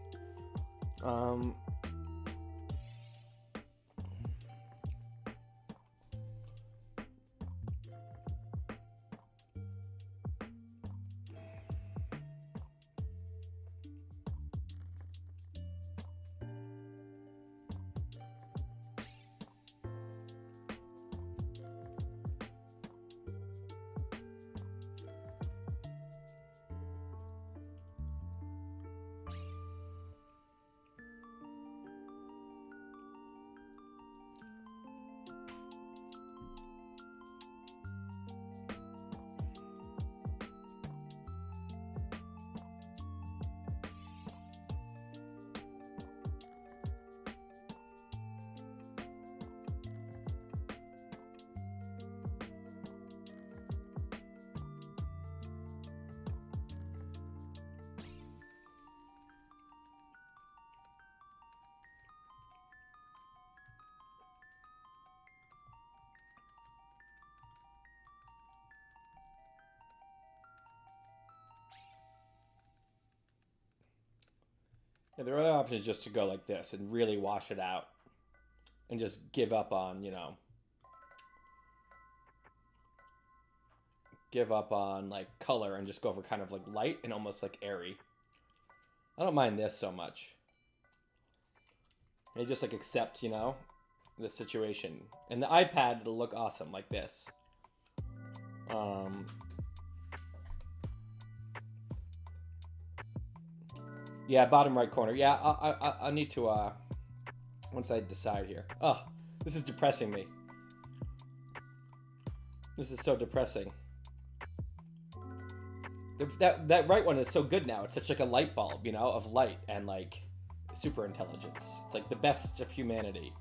Yeah, the other option is just to go like this and really wash it out and just give up on, give up on like color and just go for kind of like light and almost like airy. I don't mind this so much. You just like accept, the situation. And the iPad, it'll look awesome like this. Yeah, bottom right corner. Yeah, I need to, once I decide here. Oh, this is depressing me. This is so depressing. That right one is so good now. It's such like a light bulb, of light and like super intelligence. It's like the best of humanity.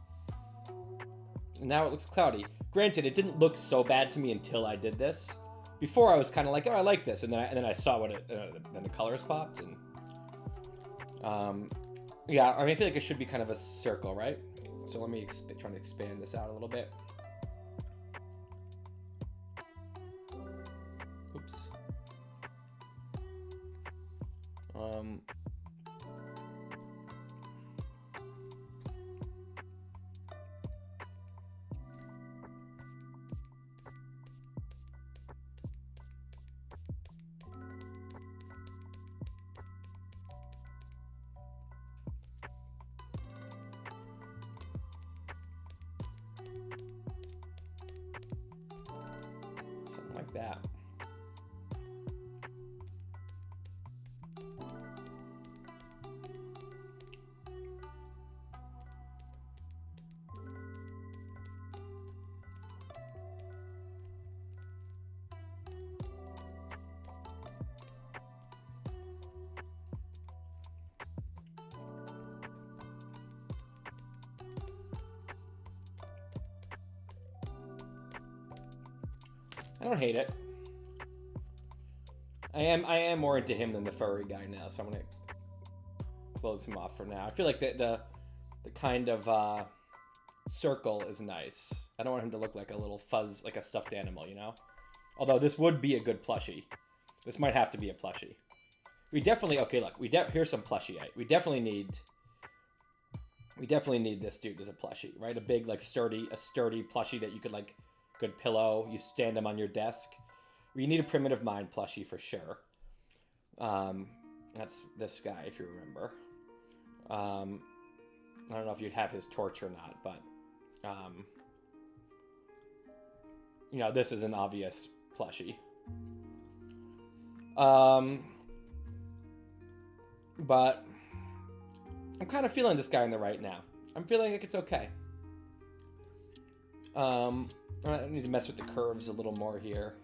And now it looks cloudy. Granted, it didn't look so bad to me until I did this. Before I was kind of like, oh, I like this, and then I saw what then the colors popped, and yeah, I feel like it should be kind of a circle, right? So let me try to expand this out a little bit. Oops. Something like that. I don't hate it. I am more into him than the furry guy now, so I'm gonna close him off for now. I feel like the kind of circle is nice. I don't want him to look like a little fuzz, like a stuffed animal, Although this would be a good plushie. This might have to be a plushie. We definitely, okay, look, here's some plushie. We definitely need this dude as a plushie, right? A big, like, sturdy plushie that you could, like, good pillow. You stand him on your desk. You need a Primitive Mind plushie for sure. That's this guy, if you remember. I don't know if you'd have his torch or not, but this is an obvious plushie. But I'm kind of feeling this guy on the right now. I'm feeling like it's okay. I need to mess with the curves a little more here.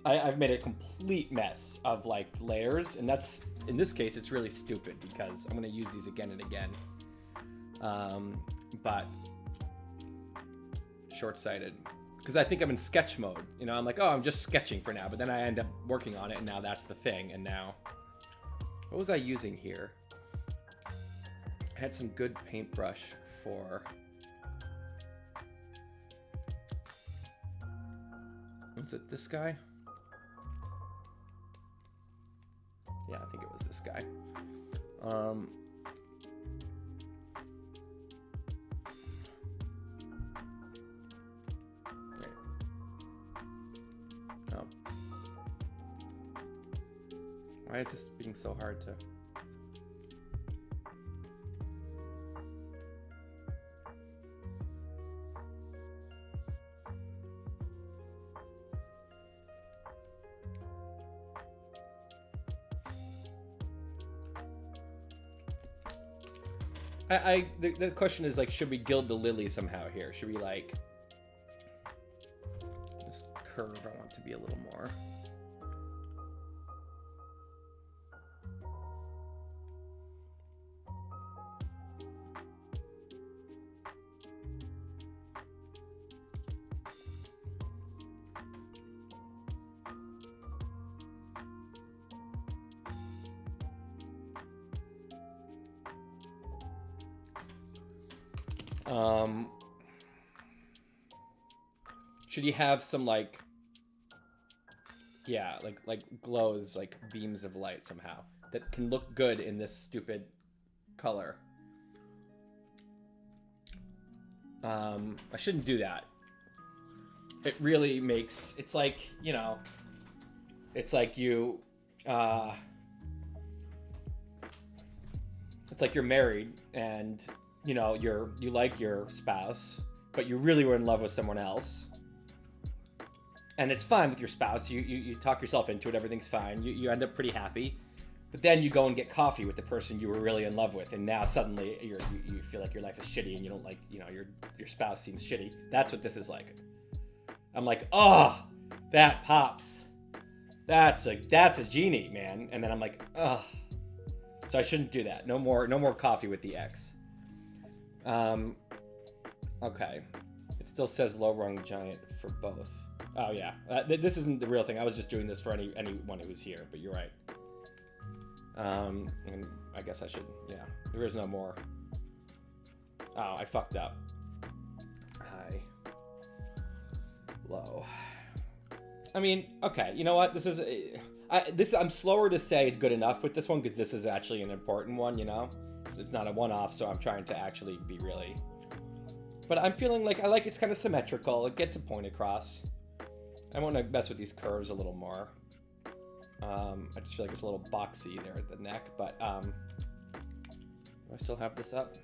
I've made a complete mess of like layers, and that's, in this case, it's really stupid because I'm going to use these again and again. But short-sighted, because I think I'm in sketch mode. I'm like, oh, I'm just sketching for now, but then I end up working on it, and now that's the thing. And now, what was I using here? I had some good paintbrush for... Was it this guy? Yeah, I think it was this guy. Oh. Why is this being so hard to... The question is, like, should we gild the lily somehow here? Should we, like, this curve I want to be a little more. Should you have some, like, yeah, like glows, like beams of light somehow that can look good in this stupid color? I shouldn't do that. It really makes, it's like, you know, it's like you, it's like you're married and, you know, you like your spouse, but you really were in love with someone else. And it's fine with your spouse. You talk yourself into it. Everything's fine. You end up pretty happy. But then you go and get coffee with the person you were really in love with, and now suddenly you feel like your life is shitty, and you don't like, you know, your spouse seems shitty. That's what this is like. I'm like, oh, that pops. That's a genie, man. And then I'm like, oh. So I shouldn't do that. No more coffee with the ex. Okay. It still says low rung giant for both. Oh yeah, this isn't the real thing. I was just doing this for anyone who was here, but you're right. And I guess I should, yeah. There is no more. Oh, I fucked up. High. Low. I mean, okay, you know what? This is, I'm slower to say good enough with this one because this is actually an important one, you know? It's not a one-off, so I'm trying to actually be really... But I'm feeling like, I like it's kind of symmetrical. It gets a point across. I want to mess with these curves a little more. I just feel like it's a little boxy there at the neck, but do I still have this up?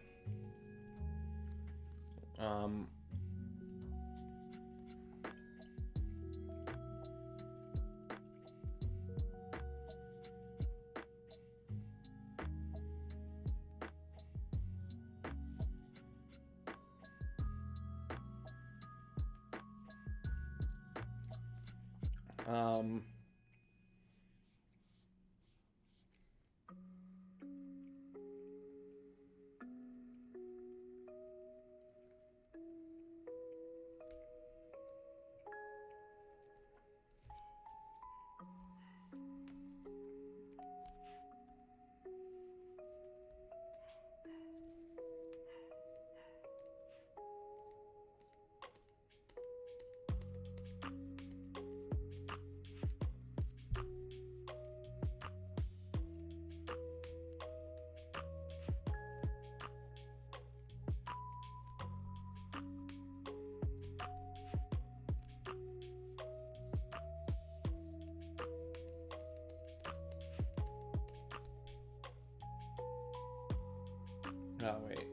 Oh, wait.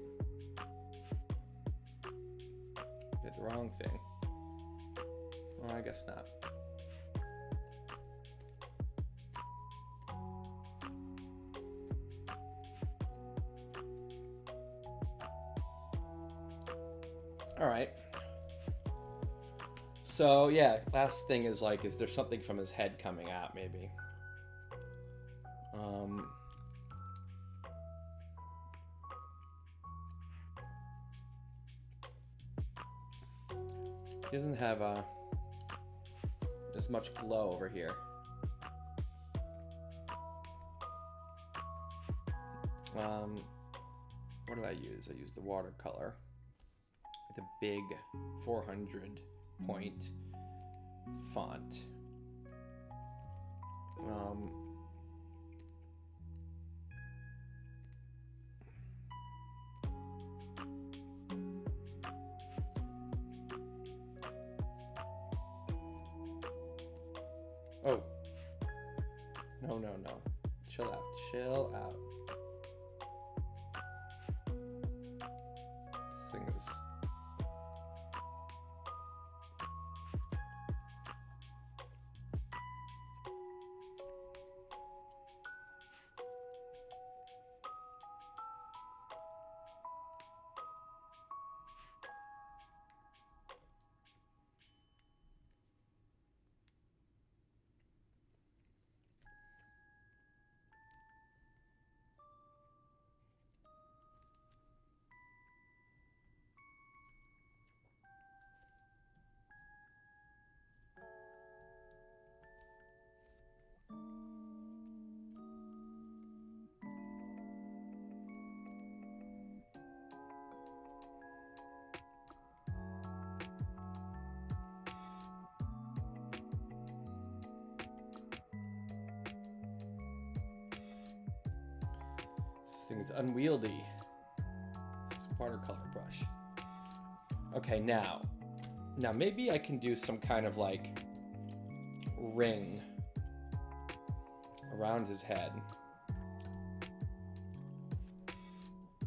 Did the wrong thing. Oh, I guess not. All right. So, yeah, last thing is, like, is there something from his head coming out, maybe? He doesn't have as much glow over here. what did I use? I used the watercolor with a big 400 point font. Oh, no. Chill out. This thing is... This thing is unwieldy. This is a watercolor brush. Okay, now maybe I can do some kind of like ring around his head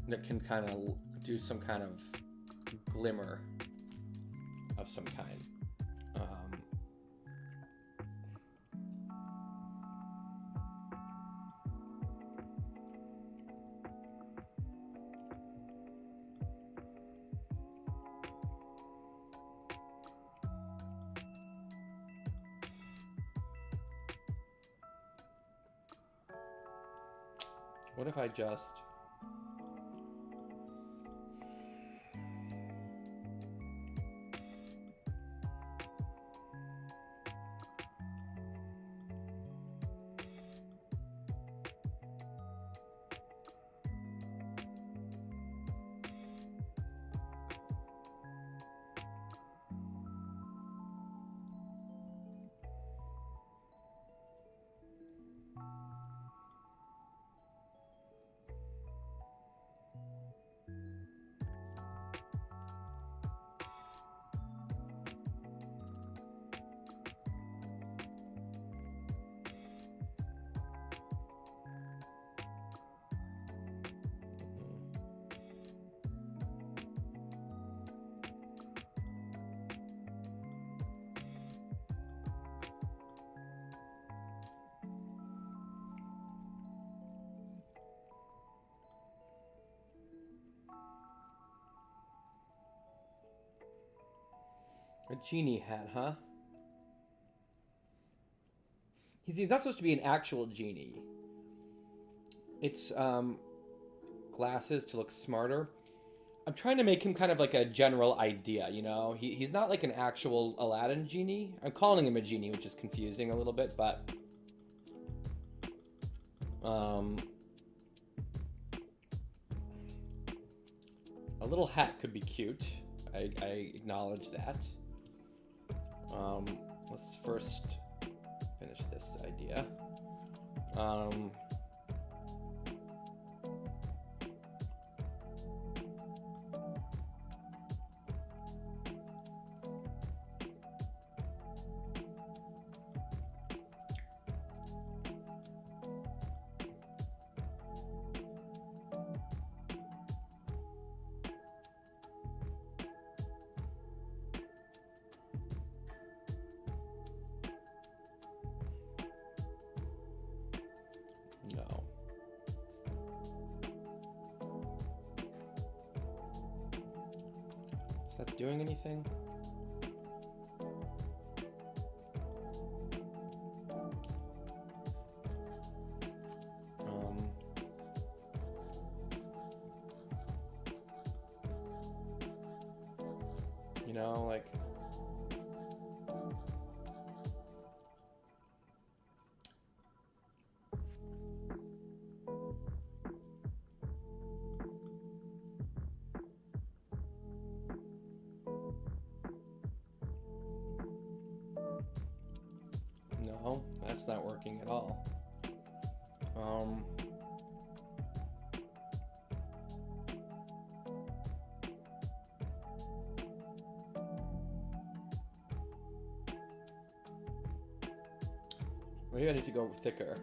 that can kind of do some kind of glimmer of some kind. What if I just... A genie hat, huh? He's not supposed to be an actual genie. It's glasses to look smarter. I'm trying to make him kind of like a general idea, you know? He's not like an actual Aladdin genie. I'm calling him a genie, which is confusing a little bit, but... a little hat could be cute. I acknowledge that. Let's first finish this idea. No. Is that doing anything? You know, like... That's not working at all. Maybe I need to go thicker.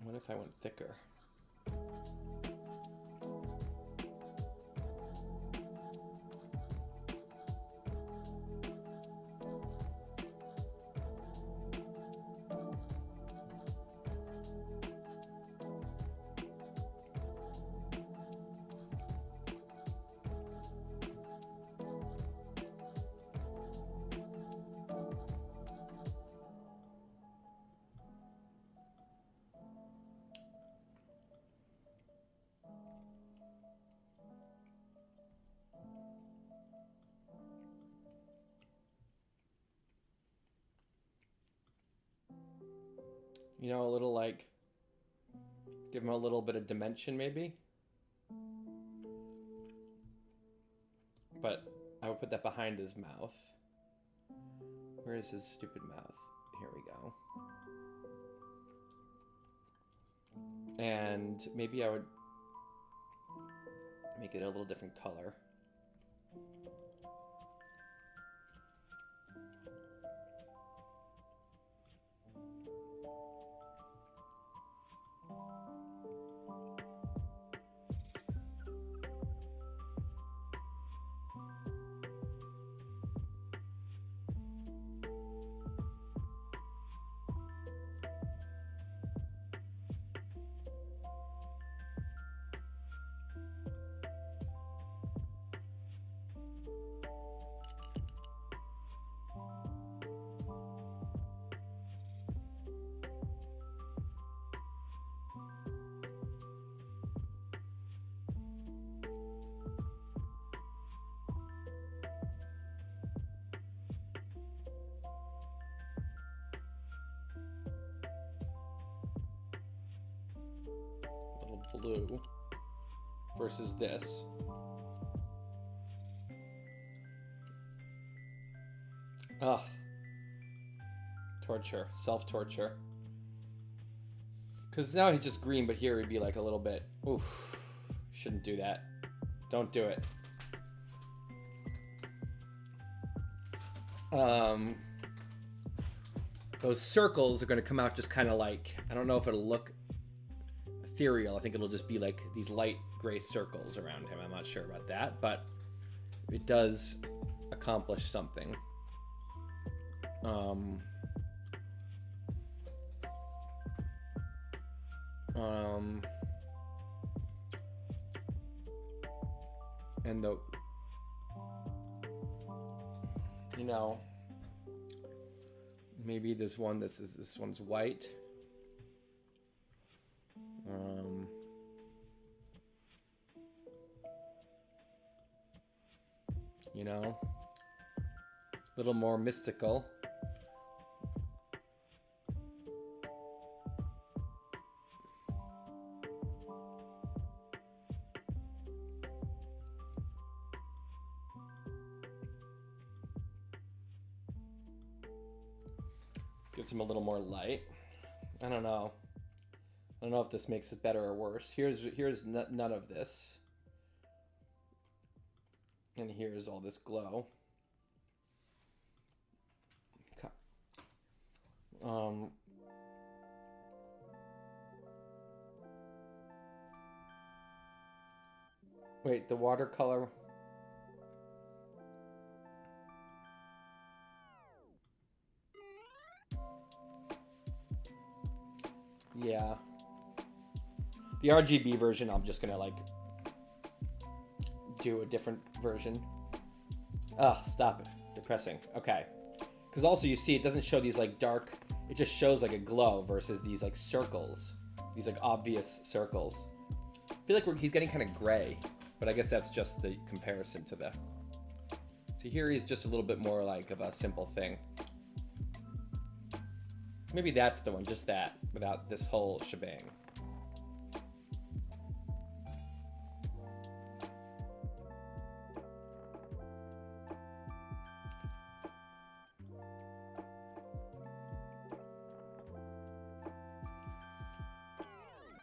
What if I went thicker? You know, a little like, give him a little bit of dimension maybe. But I would put that behind his mouth. Where is his stupid mouth? Here we go. And maybe I would make it a little different color. Blue versus this. Ugh. Torture. Self-torture. Because now he's just green, but here he'd be like a little bit, oof. Shouldn't do that. Don't do it. Those circles are going to come out just kind of like, I don't know if it'll look ethereal. I think it'll just be like these light gray circles around him. I'm not sure about that, but it does accomplish something. And the, you know, maybe this one's white. You know, a little more mystical. Gives him a little more light. I don't know. I don't know if this makes it better or worse. Here's none of this. And here's all this glow. Okay. Wait, the watercolor. Yeah. The RGB version, I'm just gonna like do a different version. Ah, stop it. Depressing. Okay. Because also you see it doesn't show these like dark, it just shows like a glow versus these like circles. These like obvious circles. I feel like he's getting kind of gray, but I guess that's just the comparison to the... See, here he's just a little bit more like of a simple thing. Maybe that's the one, just that, without this whole shebang.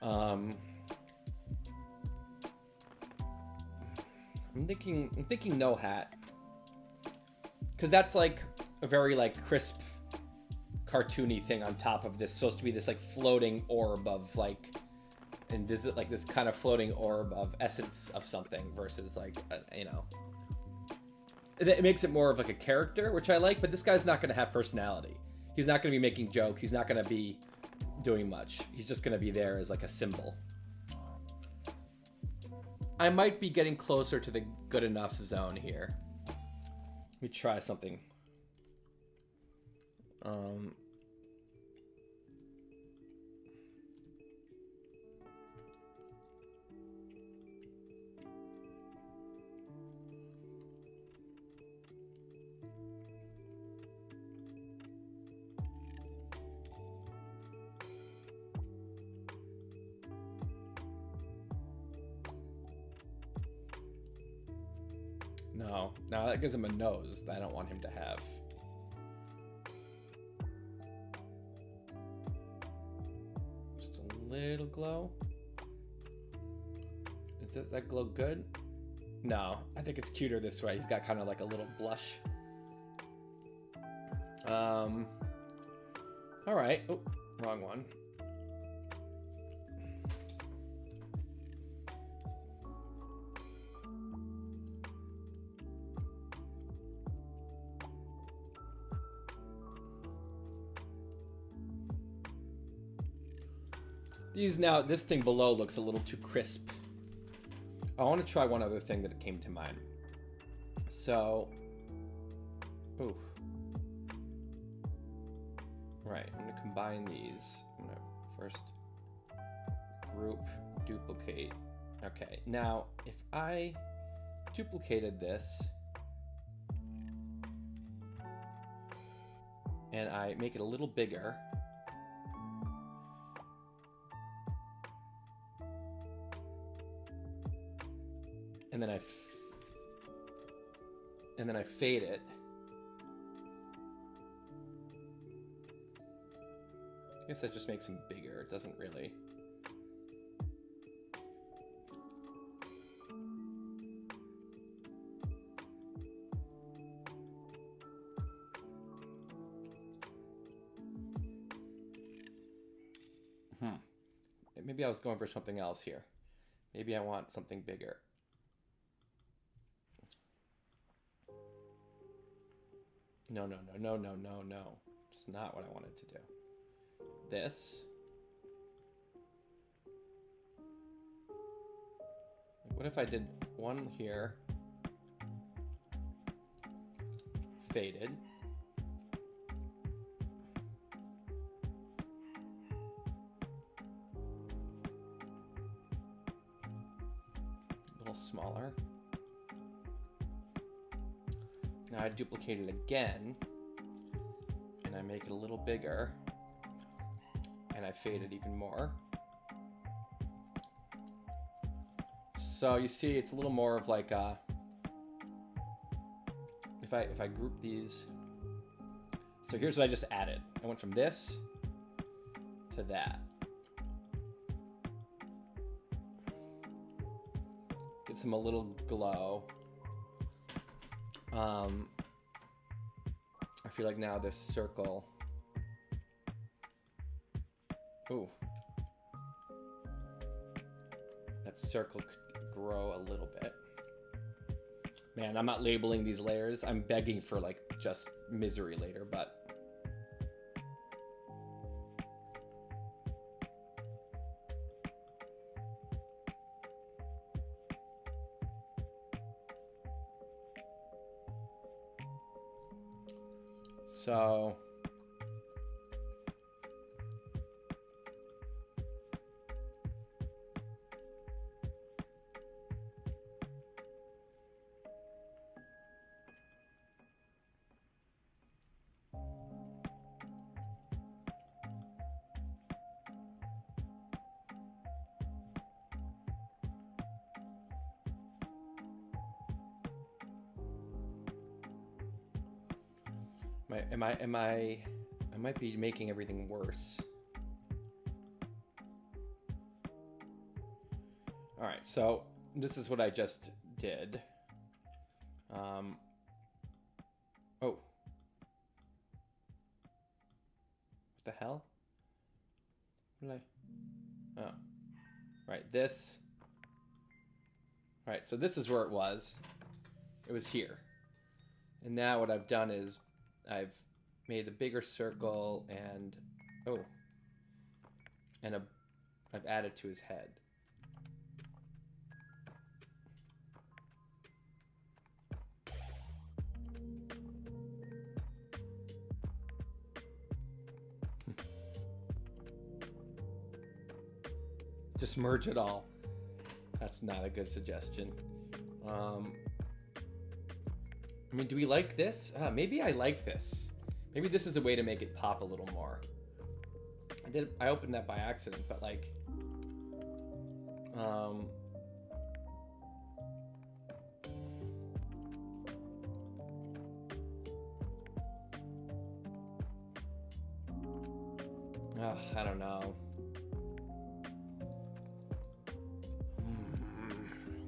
I'm thinking no hat, because that's like a very like crisp, cartoony thing on top of this. Supposed to be this like floating orb of like like this kind of floating orb of essence of something versus like you know. It makes it more of like a character, which I like. But this guy's not going to have personality. He's not going to be making jokes. He's not going to be doing much. He's just going to be there as like a symbol. I might be getting closer to the good enough zone here. Let me try something. No, that gives him a nose that I don't want him to have. Just a little glow. Is that glow good? No, I think it's cuter this way. He's got kind of like a little blush. All right. Oh, wrong one. This thing below looks a little too crisp. I want to try one other thing that came to mind. So, ooh. Right, I'm gonna combine these. I'm gonna first group, duplicate. Okay, now if I duplicated this and I make it a little bigger, and then I fade it. I guess that just makes him bigger. It doesn't really. Maybe I was going for something else here. Maybe I want something bigger. No. It's not what I wanted to do. This. What if I did one here, faded, a little smaller. Now I duplicate it again, and I make it a little bigger, and I fade it even more. So you see, it's a little more of like a, if I group these. So here's what I just added. I went from this to that. Gives them a little glow. I feel like now this circle. Ooh. That circle could grow a little bit. Man, I'm not labeling these layers. I'm begging for like just misery later, but. So. I might be making everything worse. so this is what I just did. Oh. What the hell? What did I... Oh. Right, this. Right, so this is where it was. It was here. And now what I've done is I've made a bigger circle and... Oh. And I've added to his head. Just merge it all. That's not a good suggestion. I mean, do we like this? Maybe I like this. Maybe this is a way to make it pop a little more. I opened that by accident, but like, I don't know.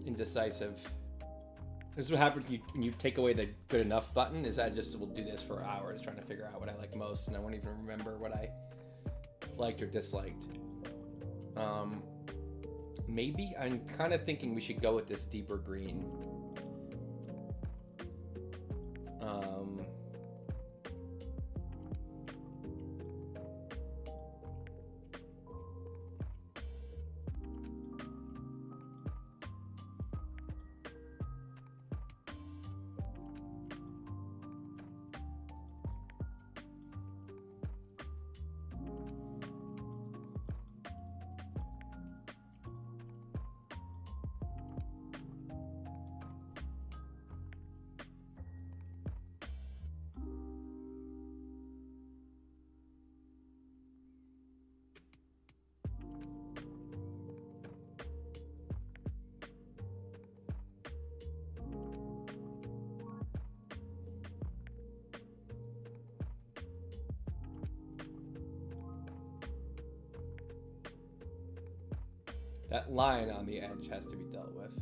Indecisive. This is what happens when you take away the good enough button, is I just will do this for hours trying to figure out what I like most, and I won't even remember what I liked or disliked. Maybe I'm kind of thinking we should go with this deeper green. That line on the edge has to be dealt with.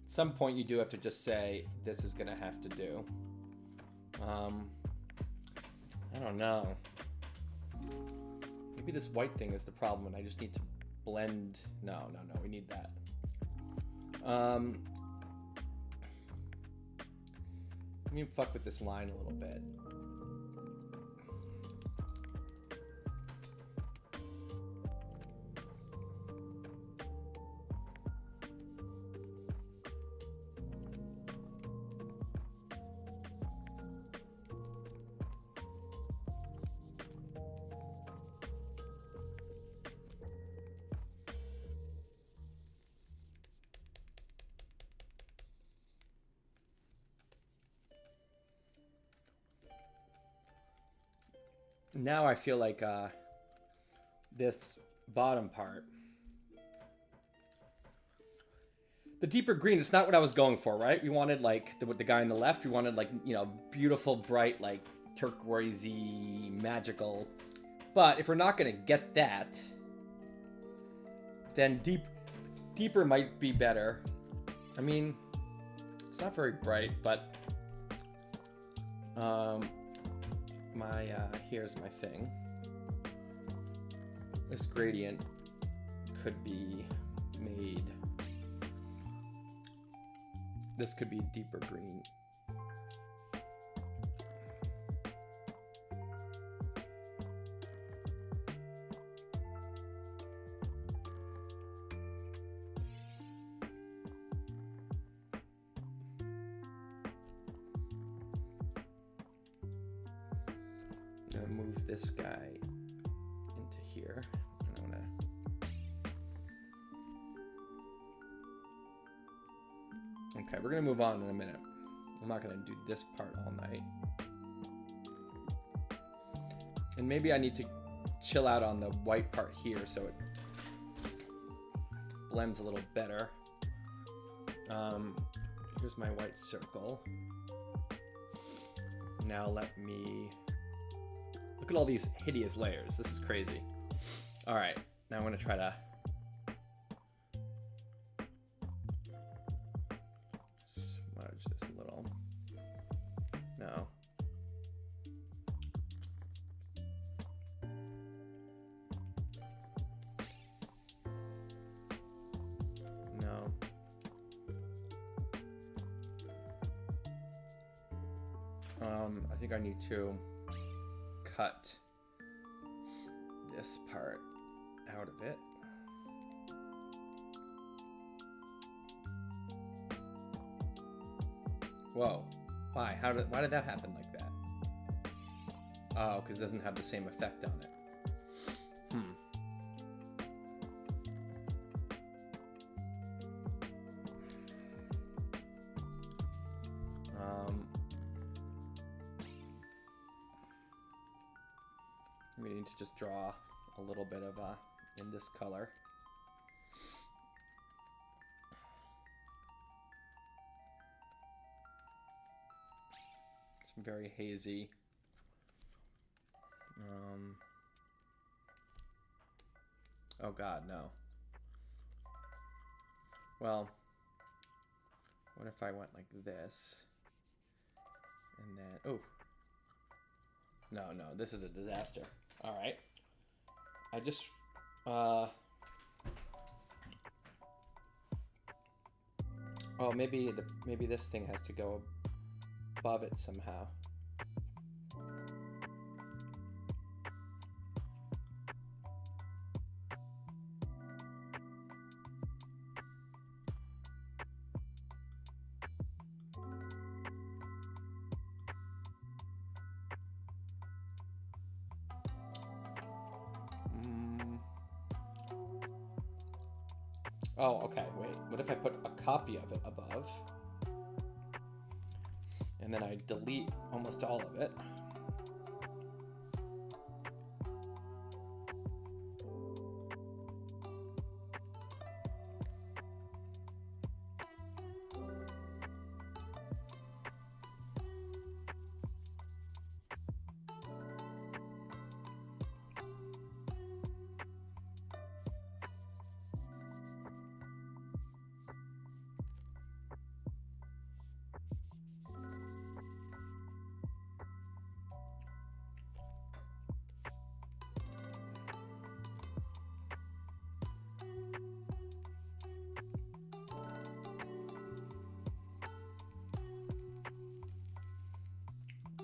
At some point you do have to just say, this is gonna have to do. I don't know. Maybe this white thing is the problem and I just need to blend. No, we need that. Let me fuck with this line a little bit. Now I feel like this bottom part, the deeper green, it's not what I was going for, right? We wanted like the guy on the left, we wanted like, you know, beautiful, bright, like turquoisey, magical. But if we're not gonna get that, then deeper might be better. I mean, it's not very bright, but here's my thing. This gradient could be made. This could be deeper green. I'm gonna move this guy into here. And I'm gonna okay, we're gonna move on in a minute. I'm not gonna do this part all night. And maybe I need to chill out on the white part here so it blends a little better. Here's my white circle. Now let me look at all these hideous layers. This is crazy. All right, now I'm gonna try to smudge this a little. No. No. I think I need to cut this part out of it. Whoa. Why? Why did that happen like that? Oh, because it doesn't have the same effect on it. We need to just draw a little bit of in this color. It's very hazy. Oh God, no. Well, what if I went like this? And then, oh. No, this is a disaster. All right. I just, oh, maybe this thing has to go above it somehow. Oh, okay, wait. What if I put a copy of it above? And then I delete almost all of it.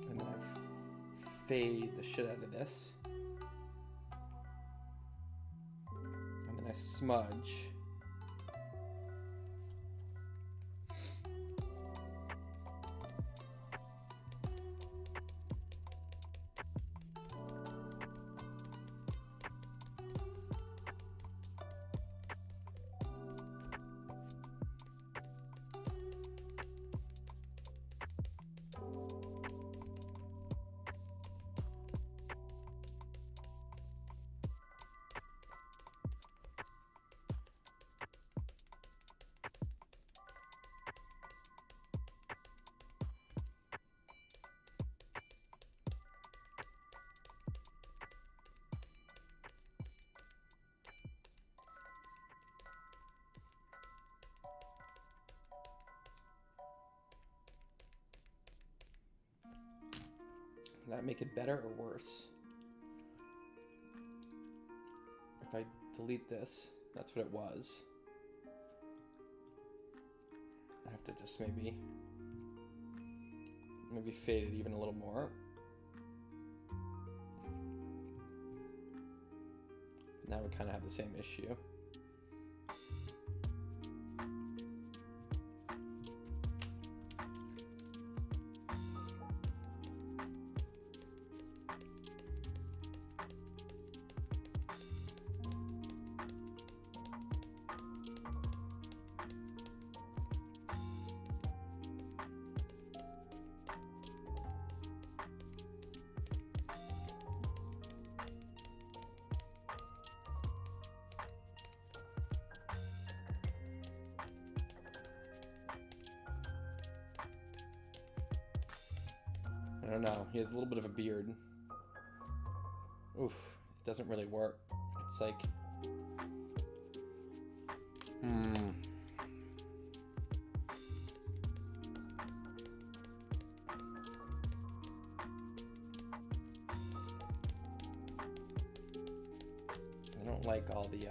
And then I fade the shit out of this. And then I smudge. Will that make it better or worse? If I delete this, that's what it was. I have to just maybe fade it even a little more. Now we kind of have the same issue. I don't know. He has a little bit of a beard. Oof. It doesn't really work. It's like... I don't like all the...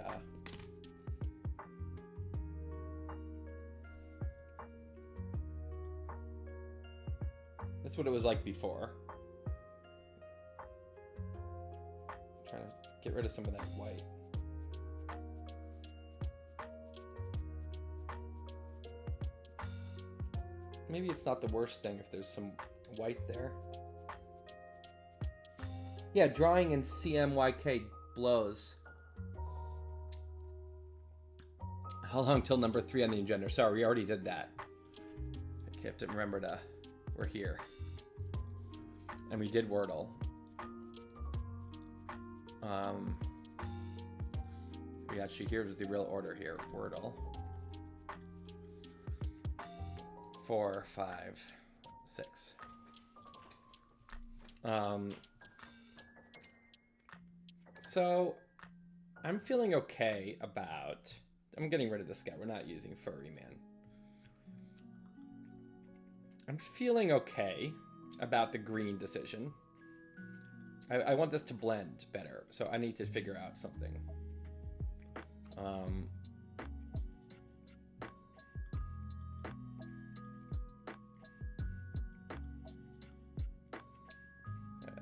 That's what it was like before. I'm trying to get rid of some of that white. Maybe it's not the worst thing if there's some white there. Yeah, drawing in CMYK blows. How long till number 3 on the engender? Sorry, we already did that. I have to remember to... We're here. And we did Wordle. Actually, here's the real order here. Wordle. 4, 5, 6. So I'm feeling okay about... I'm getting rid of this guy. We're not using Furry Man. I'm feeling okay about the green decision. I want this to blend better, so I need to figure out something.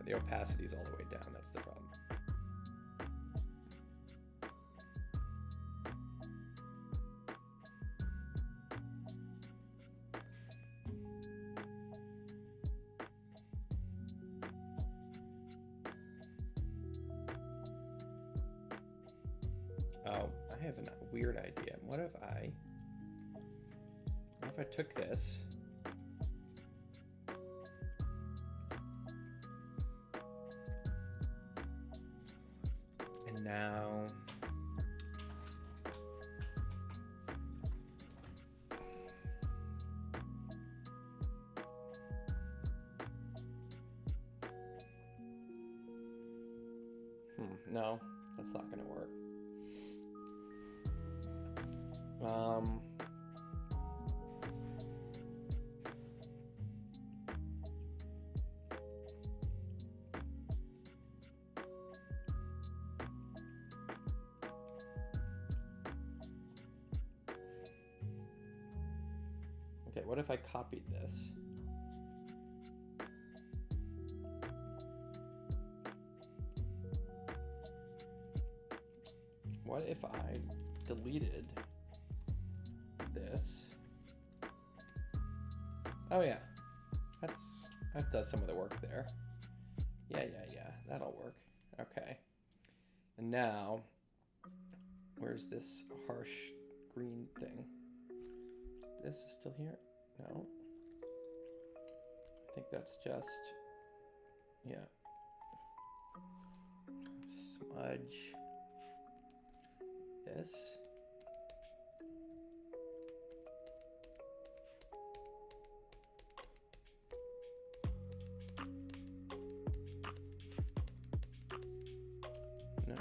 The opacity's all the way down, that's the problem. Oh, I have a weird idea. What if I took this and now no, that's not gonna work. Okay, what if I copied this? What if I deleted this? Oh yeah, that does some of the work there. Yeah, that'll work. Okay. And now, where's this harsh green thing? This is still here? No. I think that's just, yeah. Smudge this. No.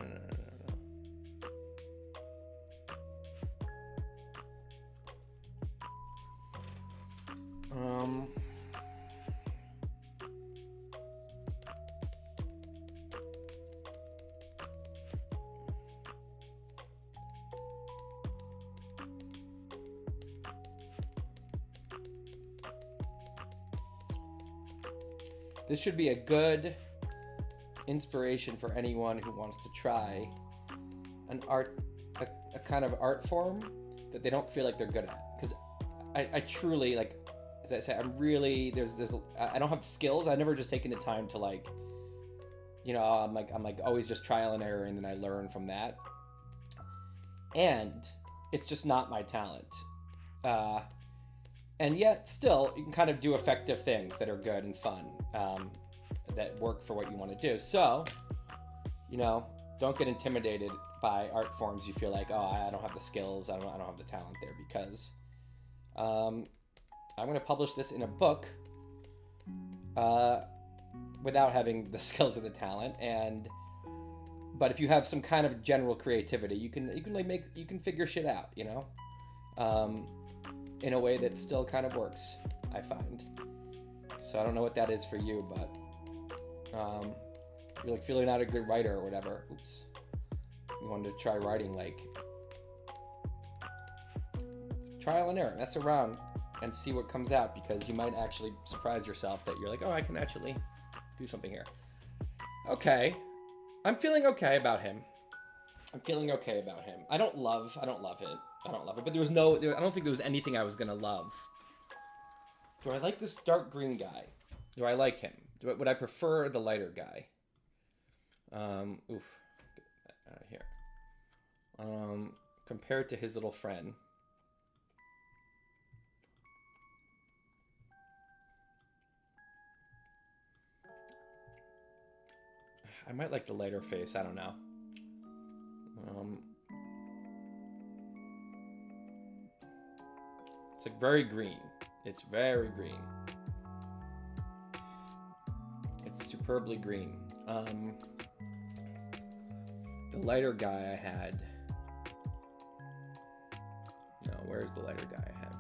This should be a good inspiration for anyone who wants to try an a kind of art form that they don't feel like they're good at. Because I truly, like, as I say, I'm really, I don't have skills. I've never just taken the time to, like, you know, I'm like always just trial and error, and then I learn from that. And it's just not my talent. And yet, still, you can kind of do effective things that are good and fun, that work for what you want to do. So, you know, don't get intimidated by art forms you feel like, oh, I don't have the skills, I don't have the talent there, because I'm going to publish this in a book without having the skills or the talent. But if you have some kind of general creativity, you can figure shit out, you know, in a way that still kind of works, I find. So I don't know what that is for you, but you're like feeling not a good writer or whatever. Oops. You wanted to try writing, like, trial and error, mess around and see what comes out, because you might actually surprise yourself that you're like, oh, I can actually do something here. Okay. I'm feeling okay about him. I don't love it. But I don't think there was anything I was gonna love. Do I like this dark green guy? Do I like him? Would I prefer the lighter guy? Oof. Get that out of here. Compared to his little friend. I might like the lighter face. I don't know. It's like very green. It's very green. It's superbly green. The lighter guy I had. No, where's the lighter guy I had?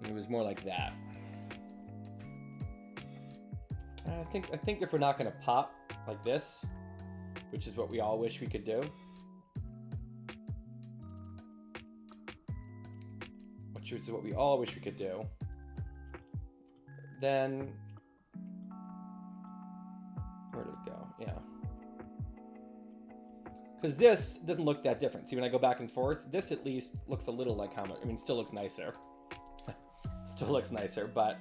It was more like that. I think if we're not gonna pop like this, which is what we all wish we could do, which is what we all wish we could do, then where did it go? Yeah, because this doesn't look that different. See, when I go back and forth, this at least looks a little like how much. I mean, it still looks nicer. Still looks nicer, but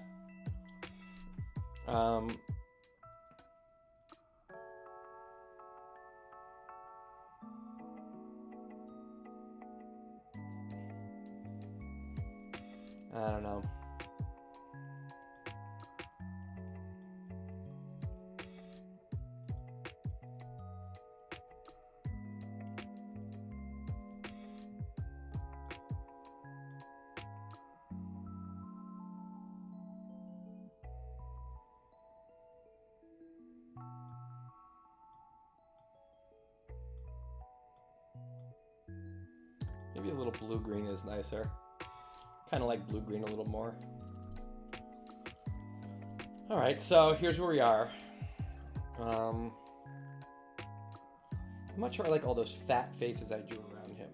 I don't know. Maybe a little blue-green is nicer. Kind of like blue-green a little more. All right, so here's where we are. I'm not sure I like all those fat faces I drew around him.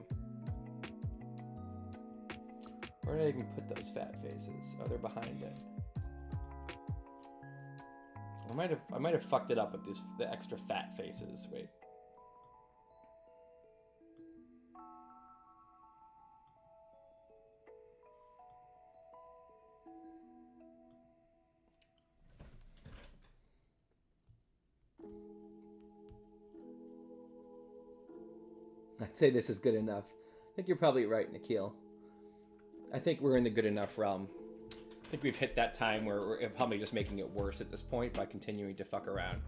Where did I even put those fat faces? Oh, they're behind it. I might have fucked it up with the extra fat faces. Wait. I'd say this is good enough. I think you're probably right, Nikhil. I think we're in the good enough realm. I think we've hit that time where we're probably just making it worse at this point by continuing to fuck around.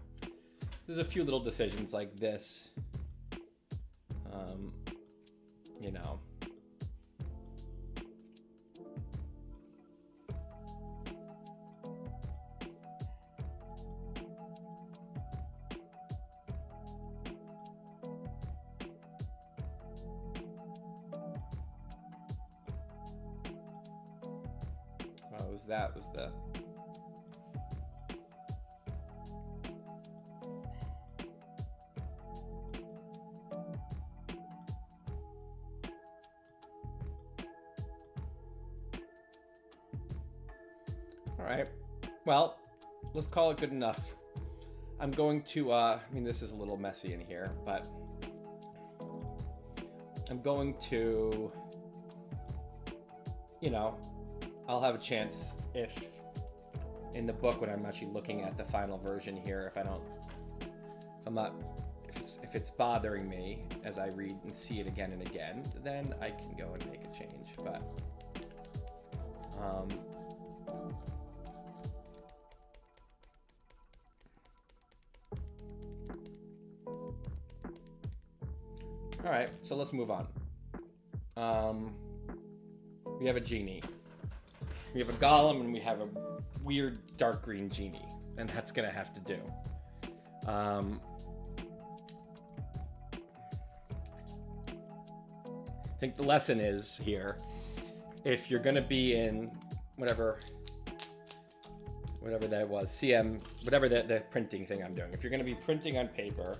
There's a few little decisions like this. You know. That was the all right, well, let's call it good enough. I'm going to I mean, this is a little messy in here, but I'm going to, you know, I'll have a chance if in the book when I'm actually looking at the final version here, if it's bothering me as I read and see it again and again, then I can go and make a change. But all right, so let's move on. We have a genie. We have a golem and we have weird dark green genie, and that's gonna have to do. I think the lesson is here, if you're gonna be in whatever that was, CM, whatever the printing thing I'm doing, if you're gonna be printing on paper,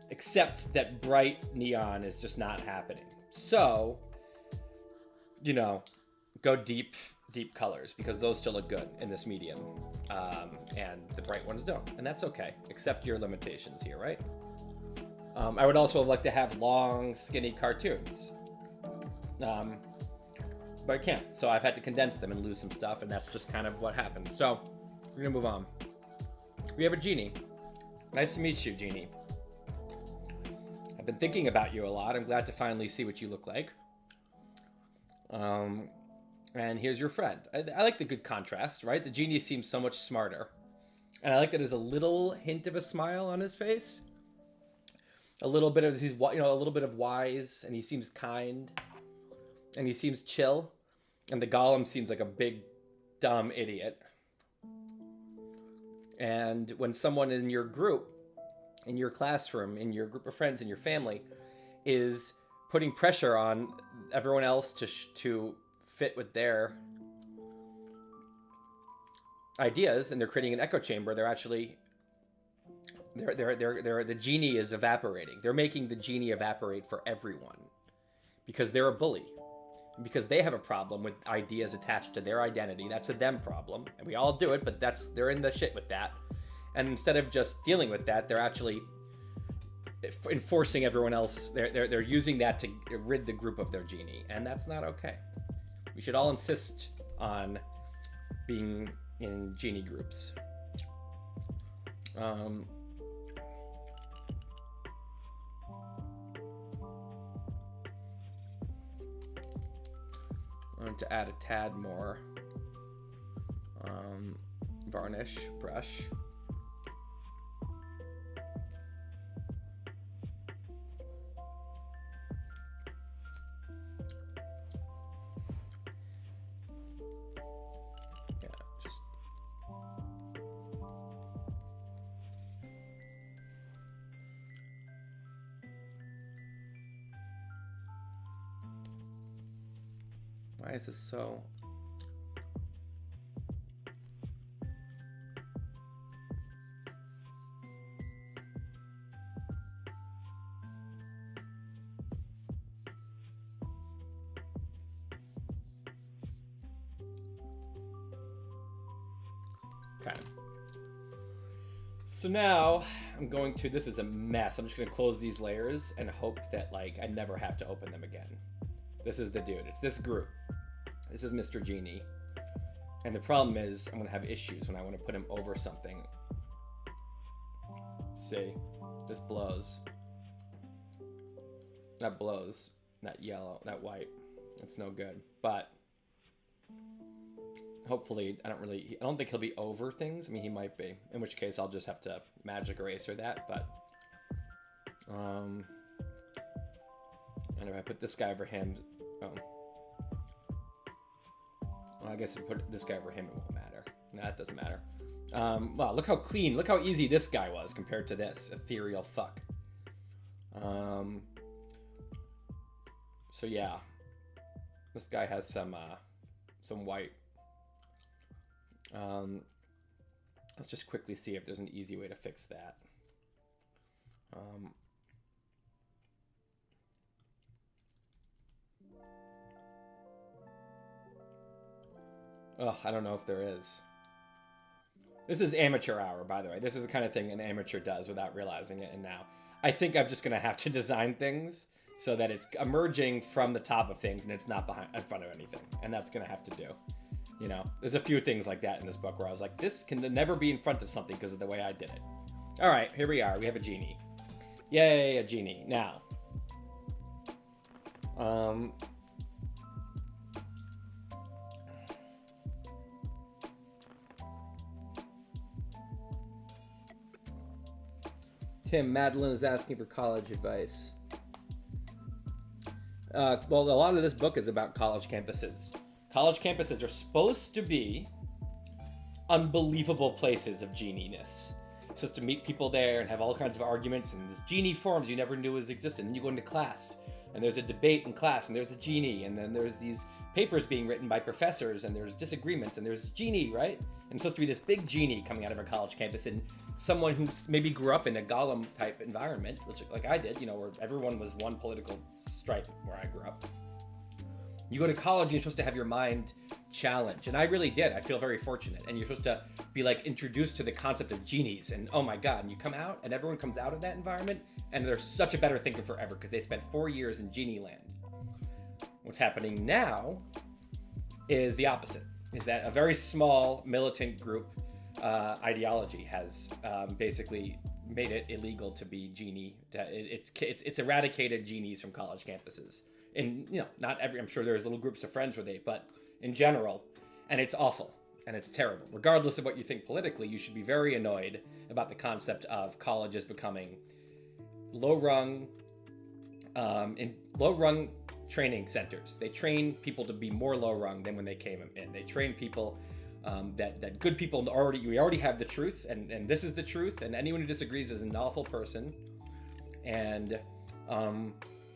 accept that bright neon is just not happening. So, you know, go deep colors, because those still look good in this medium, and the bright ones don't, and that's okay. Accept your limitations here, right? I would also like to have long, skinny cartoons, but I can't, so I've had to condense them and lose some stuff, and that's just kind of what happened. So we're gonna move on. We have a genie. Nice to meet you, Genie. I've been thinking about you a lot. I'm glad to finally see what you look like. And here's your friend. I like the good contrast, right? The genie seems so much smarter. And I like that there's a little hint of a smile on his face. A little bit of, he's, you know, a little bit of wise, and he seems kind, and he seems chill. And the golem seems like a big, dumb idiot. And when someone in your group, in your classroom, in your group of friends, in your family, is putting pressure on everyone else to fit with their ideas, and they're creating an echo chamber, they're actually the genie is evaporating. They're making the genie evaporate for everyone, because they're a bully, because they have a problem with ideas attached to their identity. That's a them problem, and we all do it, but they're in the shit with that. And instead of just dealing with that, they're actually enforcing everyone else. They're using that to rid the group of their genie, and that's not okay. We should all insist on being in genie groups. I'm going to add a tad more varnish brush. Why is this so... Okay. So now I'm going to, this is a mess. I'm just going to close these layers and hope that, like, I never have to open them again. This is the dude. It's this group. This is Mr. Genie. And the problem is I'm going to have issues when I want to put him over something. See? This blows. That blows. That yellow. That white. It's no good. But hopefully, I don't think he'll be over things. I mean, he might be. In which case, I'll just have to magic eraser that. But, and if I put this guy over him, well, I guess if I put this guy over him, it won't matter. No, that doesn't matter. Wow, look how clean, look how easy this guy was compared to this ethereal fuck. So yeah, this guy has some white. Let's just quickly see if there's an easy way to fix that. I don't know if there is. This is amateur hour, by the way. This is the kind of thing an amateur does without realizing it. And now I think I'm just going to have to design things so that it's emerging from the top of things and it's not in front of anything. And that's going to have to do. You know, there's a few things like that in this book where I was like, this can never be in front of something because of the way I did it. All right, here we are. We have a genie. Yay, a genie. Now, Tim, Madeline is asking for college advice. Well, a lot of this book is about college campuses. College campuses are supposed to be unbelievable places of geniness. You're supposed to meet people there and have all kinds of arguments, and there's genie forms you never knew existed. And then you go into class, and there's a debate in class, and there's a genie, and then there's these papers being written by professors, and there's disagreements, and there's genie, right? And it's supposed to be this big genie coming out of a college campus, and someone who maybe grew up in a Gollum type environment, which like I did, where everyone was one political stripe where I grew up. You go to college, and you're supposed to have your mind challenged, and I really did. I feel very fortunate, and you're supposed to be like introduced to the concept of genies, and oh my god, and you come out, and everyone comes out of that environment, and they're such a better thinker forever because they spent 4 years in genie land. What's happening now is the opposite, is that a very small militant group ideology has basically made it illegal to be genie. It's eradicated genies from college campuses. And not every, I'm sure there's little groups of friends with it, but in general, and it's awful and it's terrible. Regardless of what you think politically, you should be very annoyed about the concept of colleges becoming low-rung training centers. They train people to be more low-rung than when they came in. They train people that good people we already have the truth, and this is the truth, and anyone who disagrees is an awful person, and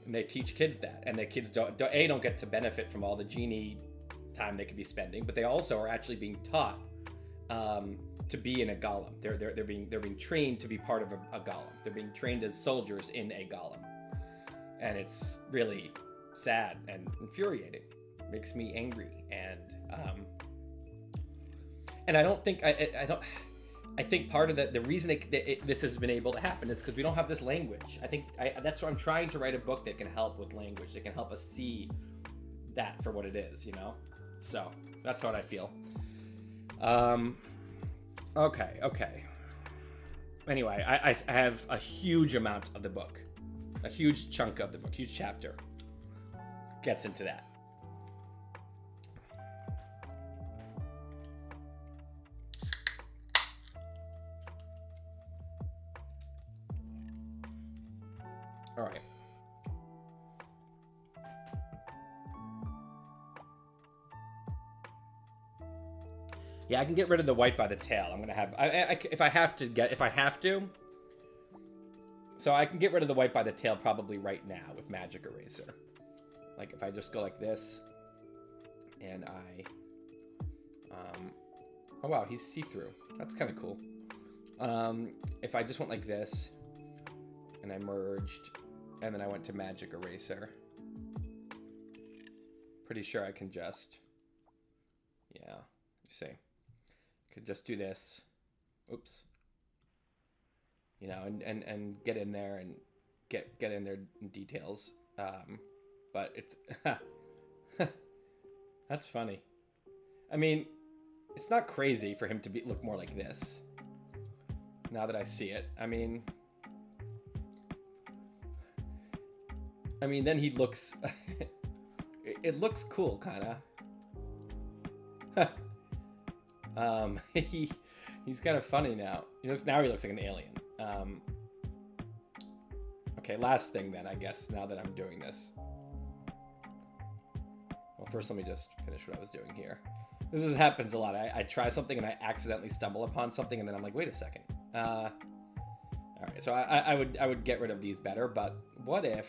they teach kids that, and the kids don't get to benefit from all the genie time they could be spending, but they also are actually being taught to be in a golem. They're being trained to be part of a golem. They're being trained as soldiers in a golem, and it's really sad and infuriating. It makes me angry, and I don't think I think part of the reason this has been able to happen is because we don't have this language. I think that's why I'm trying to write a book that can help with language, that can help us see that for what it is, So that's what I feel. Okay. Anyway, I have a huge amount of the book, a huge chunk of the book, huge chapter gets into that. All right. Yeah, I can get rid of the white by the tail. I'm gonna have if I have to. So I can get rid of the white by the tail probably right now with Magic Eraser. Like if I just go like this, and oh wow, he's see-through. That's kind of cool. If I just went like this, and I merged, and then I went to Magic Eraser. Pretty sure I can just, yeah, you see. Could just do this. Oops. And get in there and get in there in details. But it's that's funny. I mean, it's not crazy for him to look more like this. Now that I see it, I mean, then he looks. It looks cool, kind of. He's kind of funny now. He looks like an alien. Okay, last thing then, I guess. Now that I'm doing this. Well, first let me just finish what I was doing here. This happens a lot. I try something and I accidentally stumble upon something, and then I'm like, wait a second. All right, so I would get rid of these better, but what if?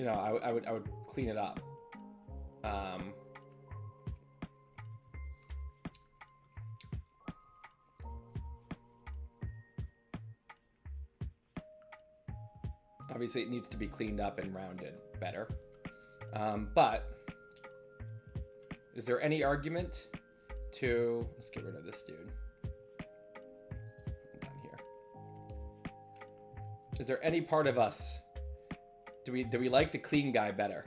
I would clean it up. Obviously, it needs to be cleaned up and rounded better. But is there any argument to... Let's get rid of this dude. Down here. Is there any part of us... Do we like the clean guy better?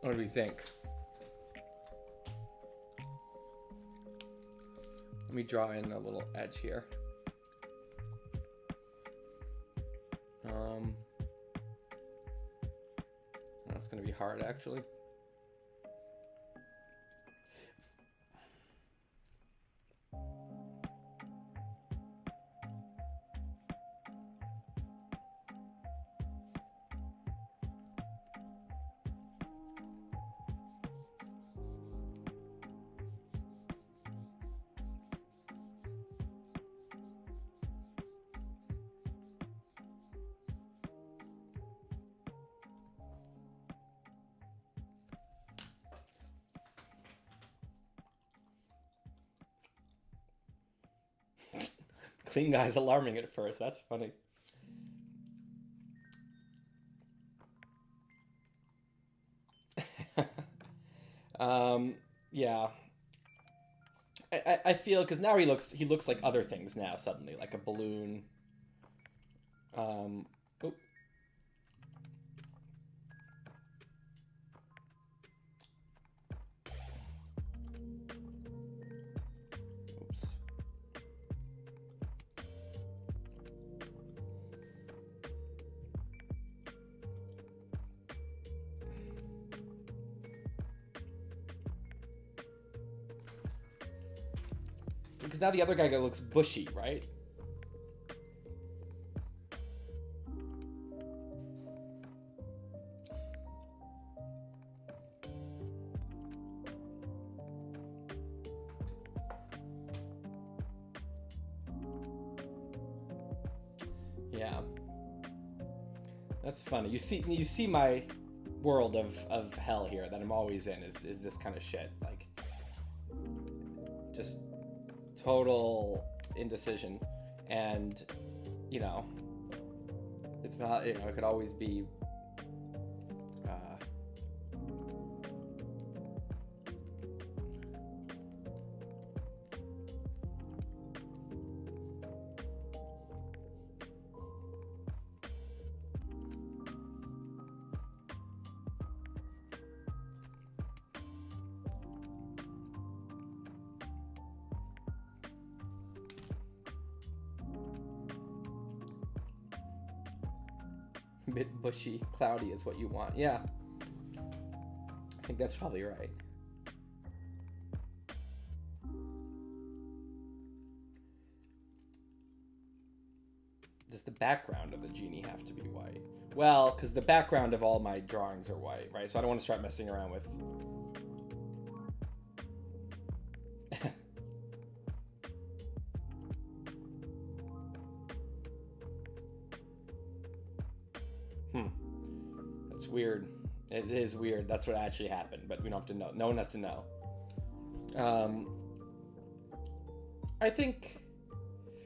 What do we think? Let me draw in a little edge here. That's gonna be hard, actually. clean guy's alarming at first. That's funny. Yeah. I feel because now he looks like other things now suddenly, like a balloon. Oop. Oops. Because now the other guy looks bushy, right? Yeah. That's funny. You see my world of hell here that I'm always in is this kind of shit. Like, just total indecision. And, you know, it's not, you know, it could always be a bit bushy, cloudy is what you want. Yeah. I think that's probably right. Does the background of the genie have to be white? Well, because the background of all my drawings are white, right? So I don't want to start messing around with... That's weird. It is weird. That's what actually happened, but we don't have to know. No one has to know. I think...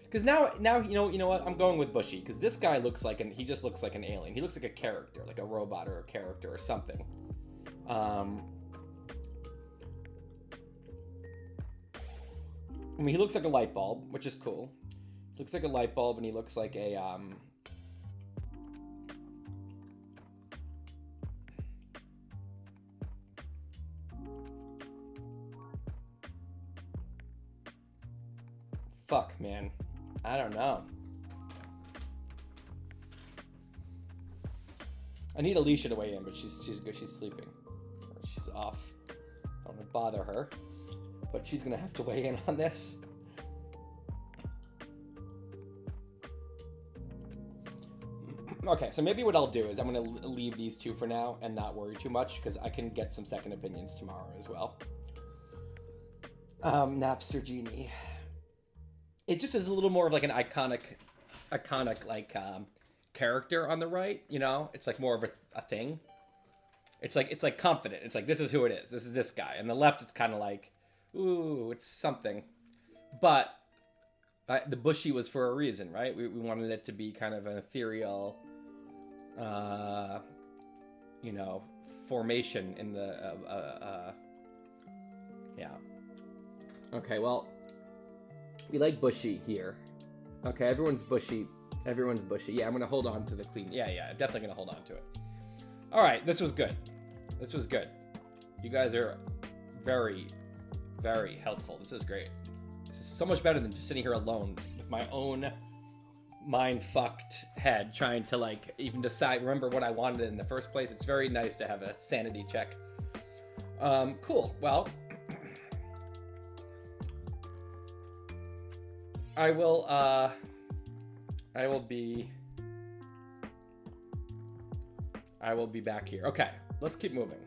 Because now you know what? I'm going with bushy, because this guy looks like he just looks like an alien. He looks like a character, like a robot or a character or something. I mean, he looks like a light bulb, which is cool. He looks like a light bulb, and he looks like a fuck, man. I don't know. I need Alicia to weigh in, but she's good. She's sleeping. She's off. I don't want to bother her, but she's gonna have to weigh in on this. Okay, so maybe what I'll do is I'm gonna leave these two for now and not worry too much, because I can get some second opinions tomorrow as well. Napster Genie. It just is a little more of like an iconic like character on the right, you know? It's like more of a thing. It's like confident. It's like, this is who it is. This is this guy. And the left, it's kind of like, ooh, it's something. But the bushy was for a reason, right? We wanted it to be kind of an ethereal, you know, formation in the, yeah. Okay, well, we like bushy here. Okay, everyone's bushy. Everyone's bushy. Yeah, I'm going to hold on to the clean. Yeah, I'm definitely going to hold on to it. All right, this was good. This was good. You guys are very, very helpful. This is great. This is so much better than just sitting here alone with my own mind-fucked head trying to, like, even remember what I wanted in the first place. It's very nice to have a sanity check. Cool. Well, I will be back here. Okay, let's keep moving.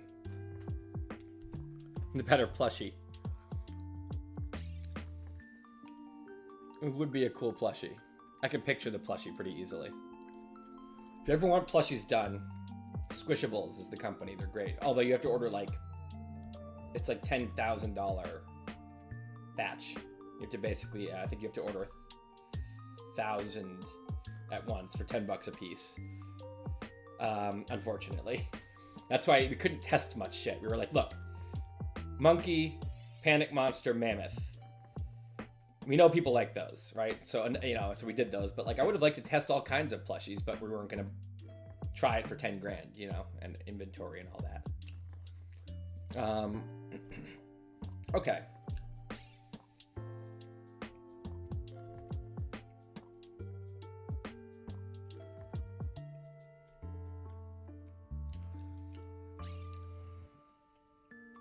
The better plushie. It would be a cool plushie. I can picture the plushie pretty easily. If you ever want plushies done, Squishables is the company. They're great. Although you have to order it's like $10,000 batch. You have to basically, I think you have to order 1,000 at once for $10 a piece. Unfortunately, that's why we couldn't test much shit. We were like, look, monkey, panic monster, mammoth. We know people like those, right? So, you know, so we did those, but like, I would have liked to test all kinds of plushies, but we weren't going to try it for 10 grand, you know, and inventory and all that. Okay.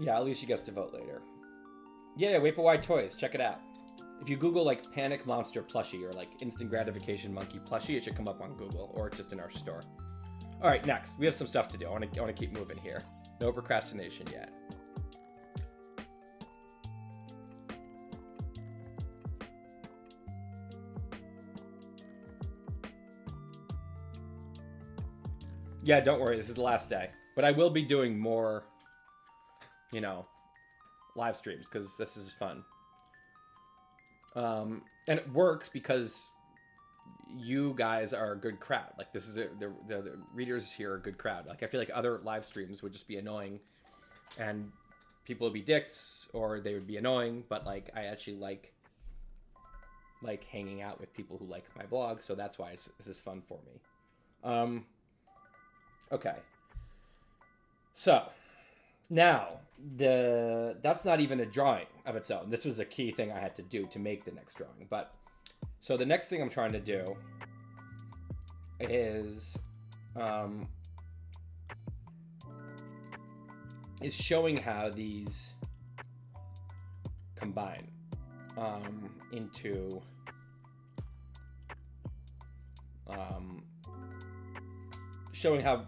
Yeah, at least she gets to vote later. Yeah, Vaporwide Toys, check it out. If you Google like Panic Monster plushie or like Instant Gratification Monkey plushie, it should come up on Google or just in our store. All right, next we have some stuff to do. I want to keep moving here. No procrastination yet. Yeah, don't worry. This is the last day, but I will be doing more, you know, live streams because this is fun. And it works because you guys are a good crowd. Like this is the readers here are a good crowd. Like I feel like other live streams would just be annoying and people would be dicks or they would be annoying, but like I actually like hanging out with people who like my blog, so that's why this is fun for me. Okay. So now, that's not even a drawing of its own. This was a key thing I had to do to make the next drawing. But so the next thing I'm trying to do is showing how these combine into showing how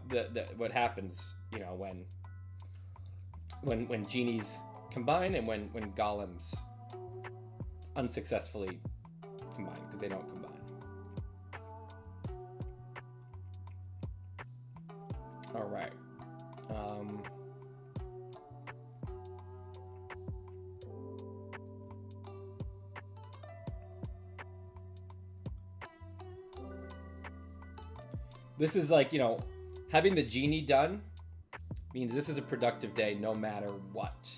what happens, you know, when genies combine and when golems unsuccessfully combine because they don't combine. All right. This is like, you know, having the genie done means this is a productive day no matter what,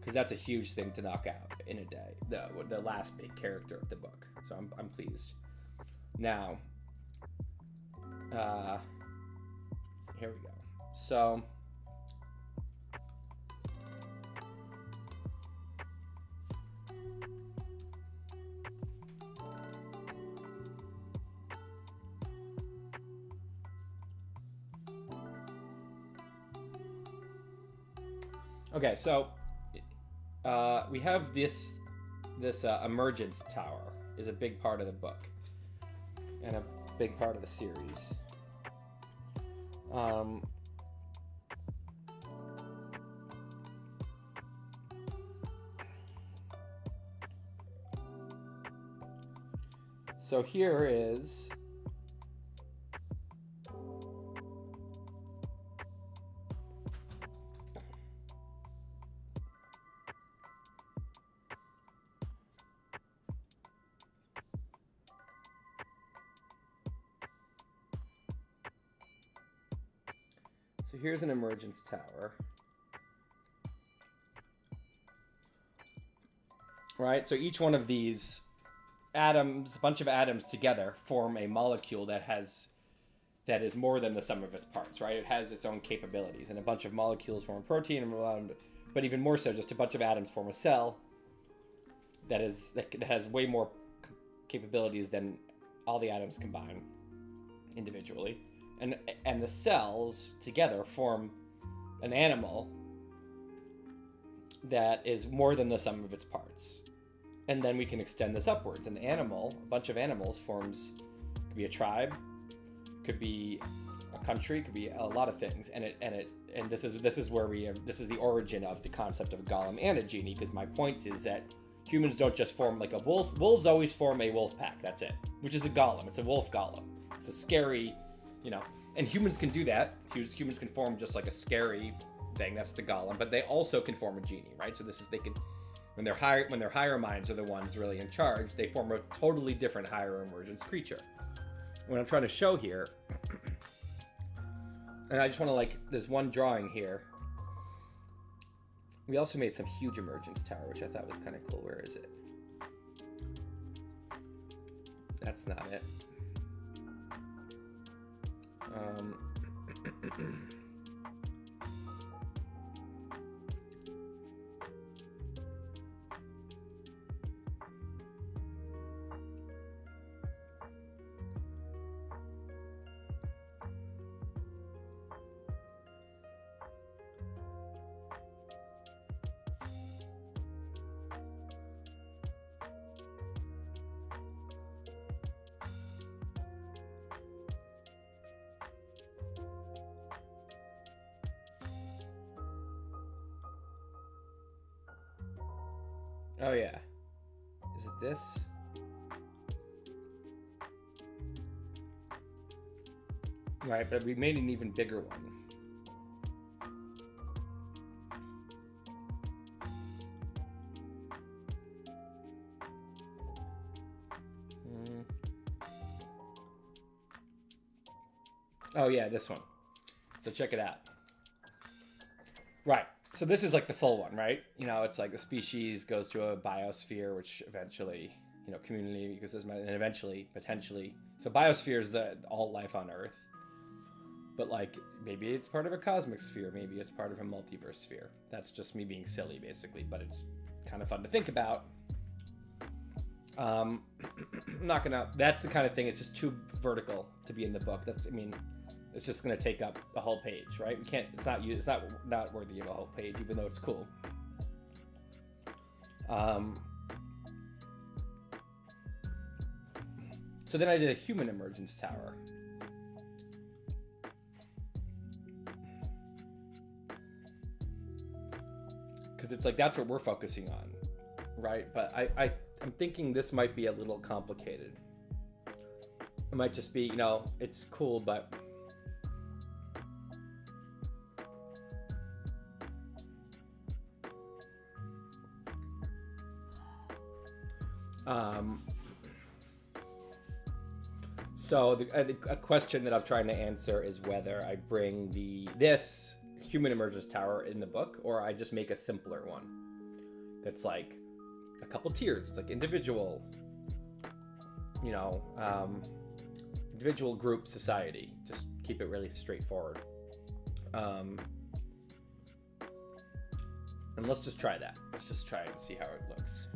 because that's a huge thing to knock out in a day, the last big character of the book. So I'm pleased. Now here we go. So okay, so we have this emergence tower is a big part of the book and a big part of the series. So here is here's an emergence tower. Right? So each one of these atoms, a bunch of atoms together, form a molecule that is more than the sum of its parts, right? It has its own capabilities, and a bunch of molecules form a protein, but even more so, just a bunch of atoms form a cell that has way more capabilities than all the atoms combined individually. And the cells together form an animal that is more than the sum of its parts. And then we can extend this upwards. An animal, a bunch of animals forms, could be a tribe, could be a country, could be a lot of things. And this is where this is the origin of the concept of a golem and a genie, because my point is that humans don't just form like a wolf. Wolves always form a wolf pack, that's it. Which is a golem. It's a wolf golem. It's a scary, you know, and humans can do that. Humans can form just like a scary thing, that's the golem, but they also can form a genie, right? So When their higher minds are the ones really in charge, they form a totally different higher emergence creature. What I'm trying to show here, and I just want to like, there's one drawing here. We also made some huge emergence tower, which I thought was kind of cool. Where is it? That's not it. Oh yeah. Is it this? Right, but we made an even bigger one. Oh yeah, this one. So check it out. Right. So this is like the full one, right? You know, it's like a species goes to a biosphere, which eventually, you know, community ecosystem, and eventually, potentially. So biosphere is all life on Earth. But like, maybe it's part of a cosmic sphere. Maybe it's part of a multiverse sphere. That's just me being silly, basically. But it's kind of fun to think about. I'm not gonna. That's the kind of thing. It's just too vertical to be in the book. That's. I mean, it's just gonna take up the whole page, right? We can't. It's not. It's not worthy of a whole page, even though it's cool. So then I did a human emergence tower. Because it's like that's what we're focusing on, right? But I'm thinking this might be a little complicated. It might just be, you know, it's cool, but so a question that I'm trying to answer is whether I bring this human emergence tower in the book, or I just make a simpler one that's like a couple tiers. It's like individual, you know, individual, group, society. Just keep it really straightforward. And let's just try that. Let's just try it and see how it looks.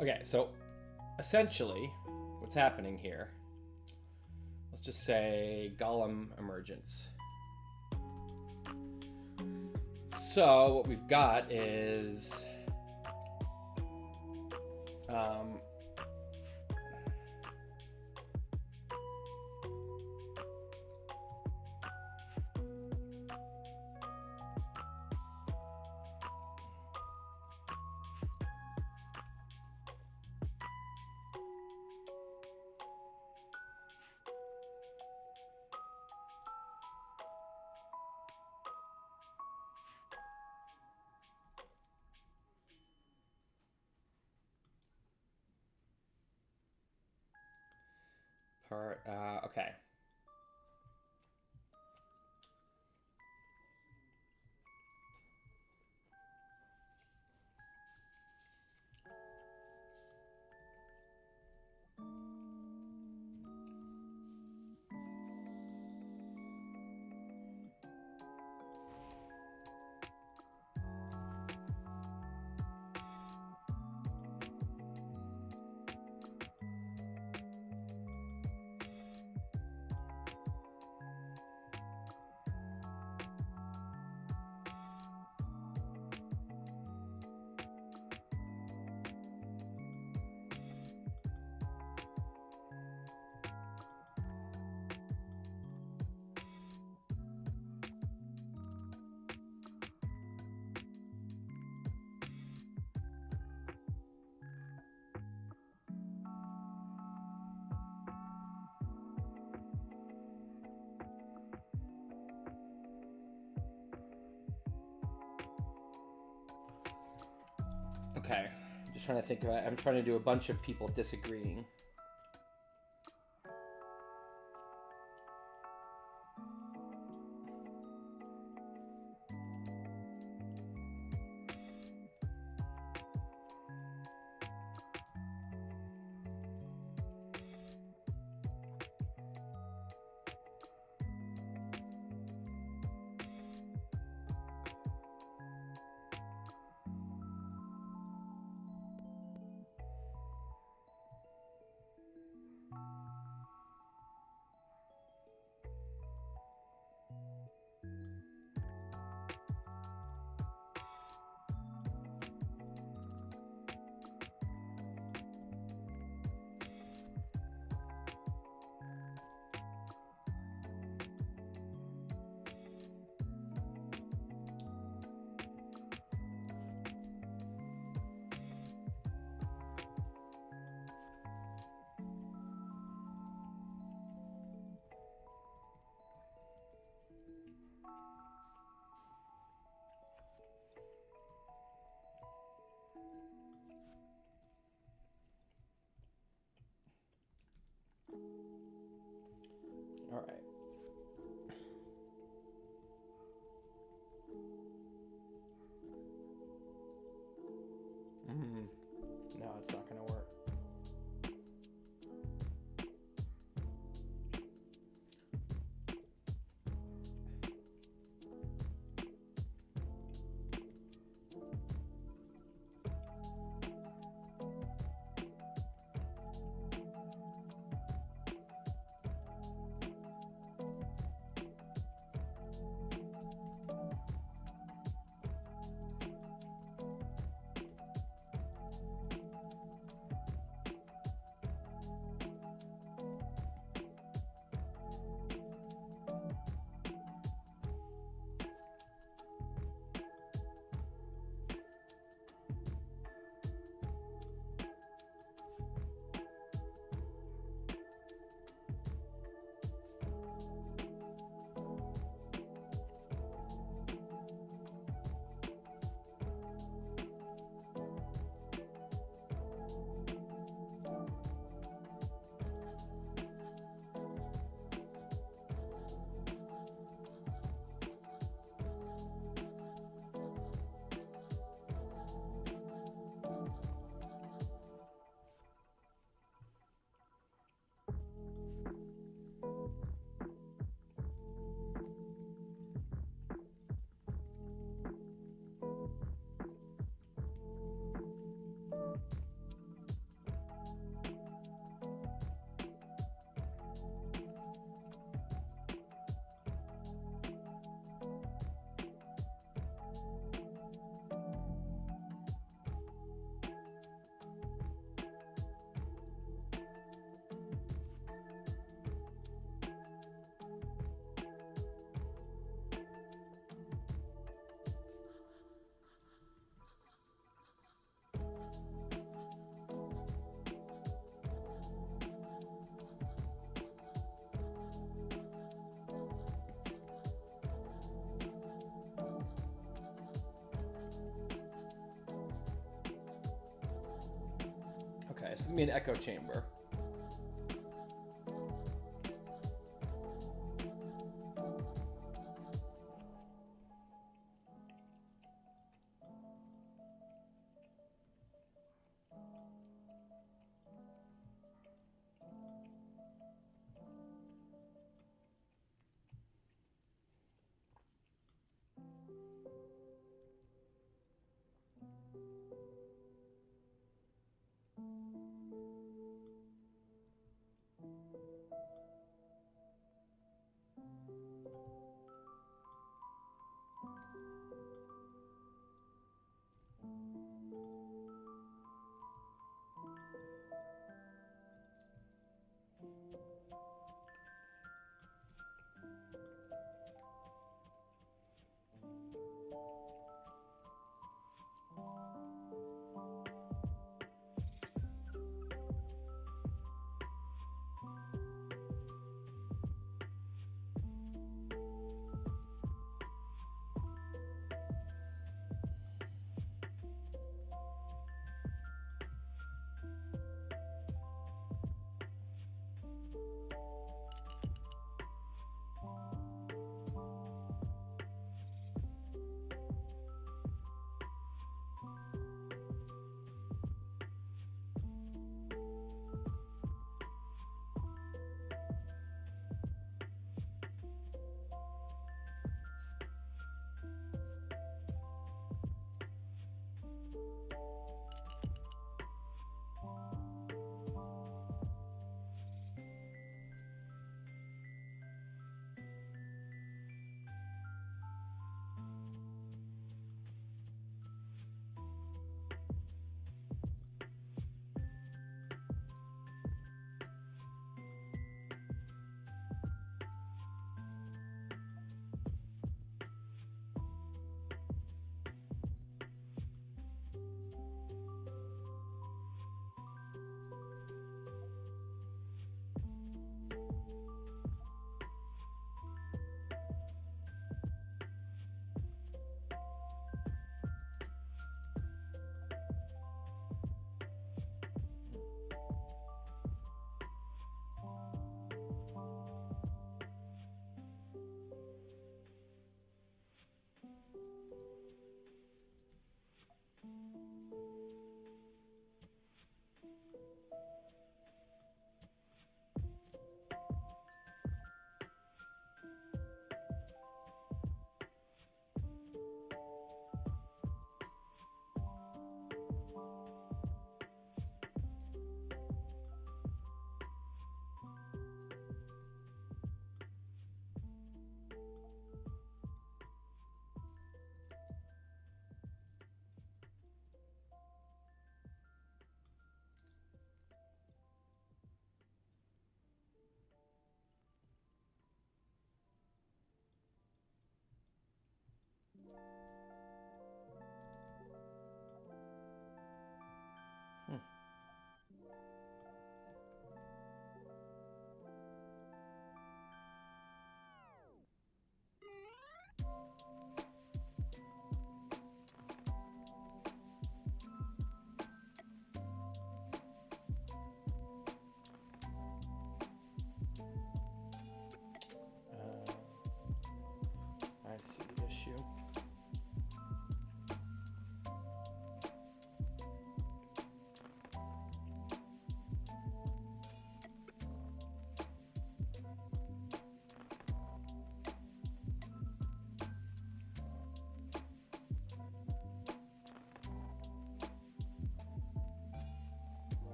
Okay, so essentially, what's happening here? Let's just say Golem Emergence. So what we've got is okay. Okay, I'm just trying to think about it. I'm trying to do a bunch of people disagreeing. All right. No, it's not going to work. this is gonna be an echo chamber.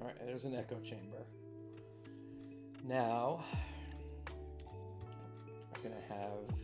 All right, there's an echo chamber. Now, I'm gonna have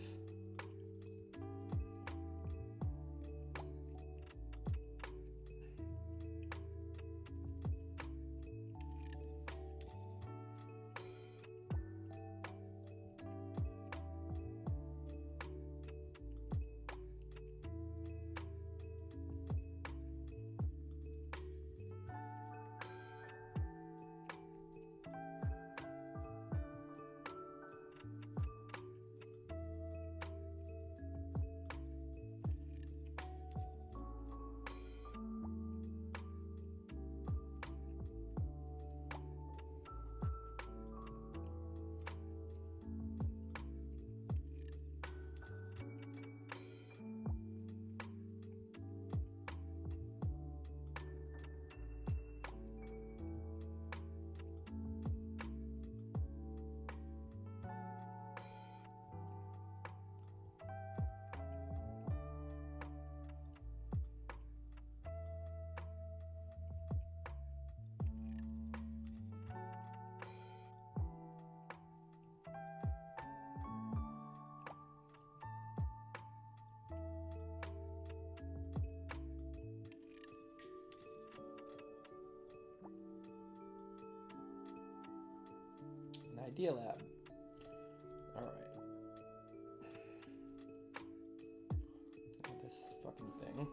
an Idea Lab. All right. This fucking thing.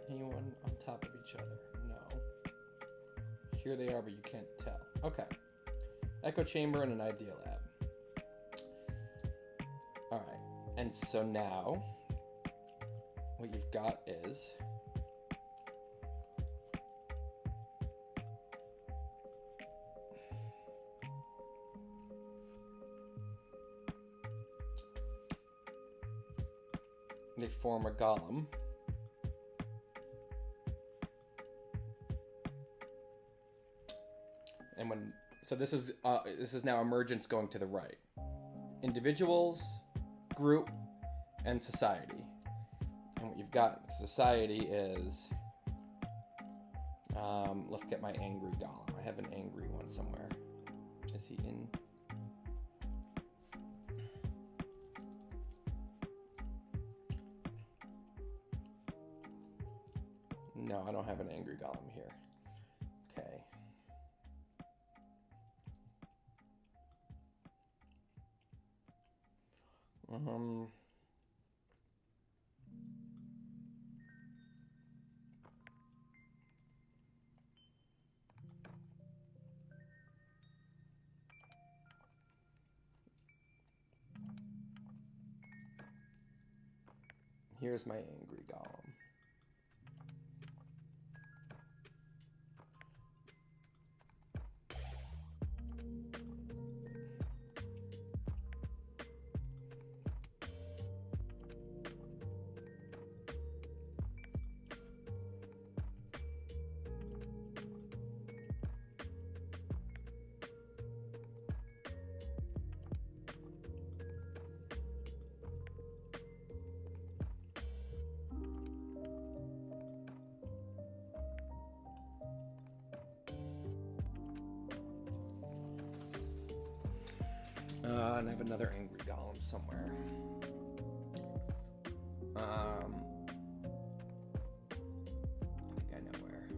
Anyone on top of each other? No. Here they are, but you can't tell. Okay. Echo chamber and an Idea Lab. All right. And so now, what you've got is they form a golem. And so this is now emergence going to the right. Individuals, group, and society. And what you've got society is, let's get my angry golem. I have an angry one somewhere. Is he in? No, I don't have an angry golem here. Okay. Here's my angry golem. And I have another angry golem somewhere. I think I know where.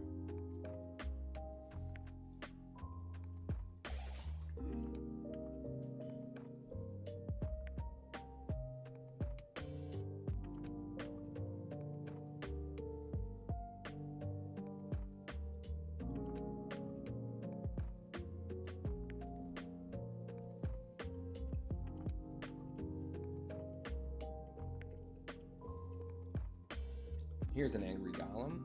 Here's an angry golem.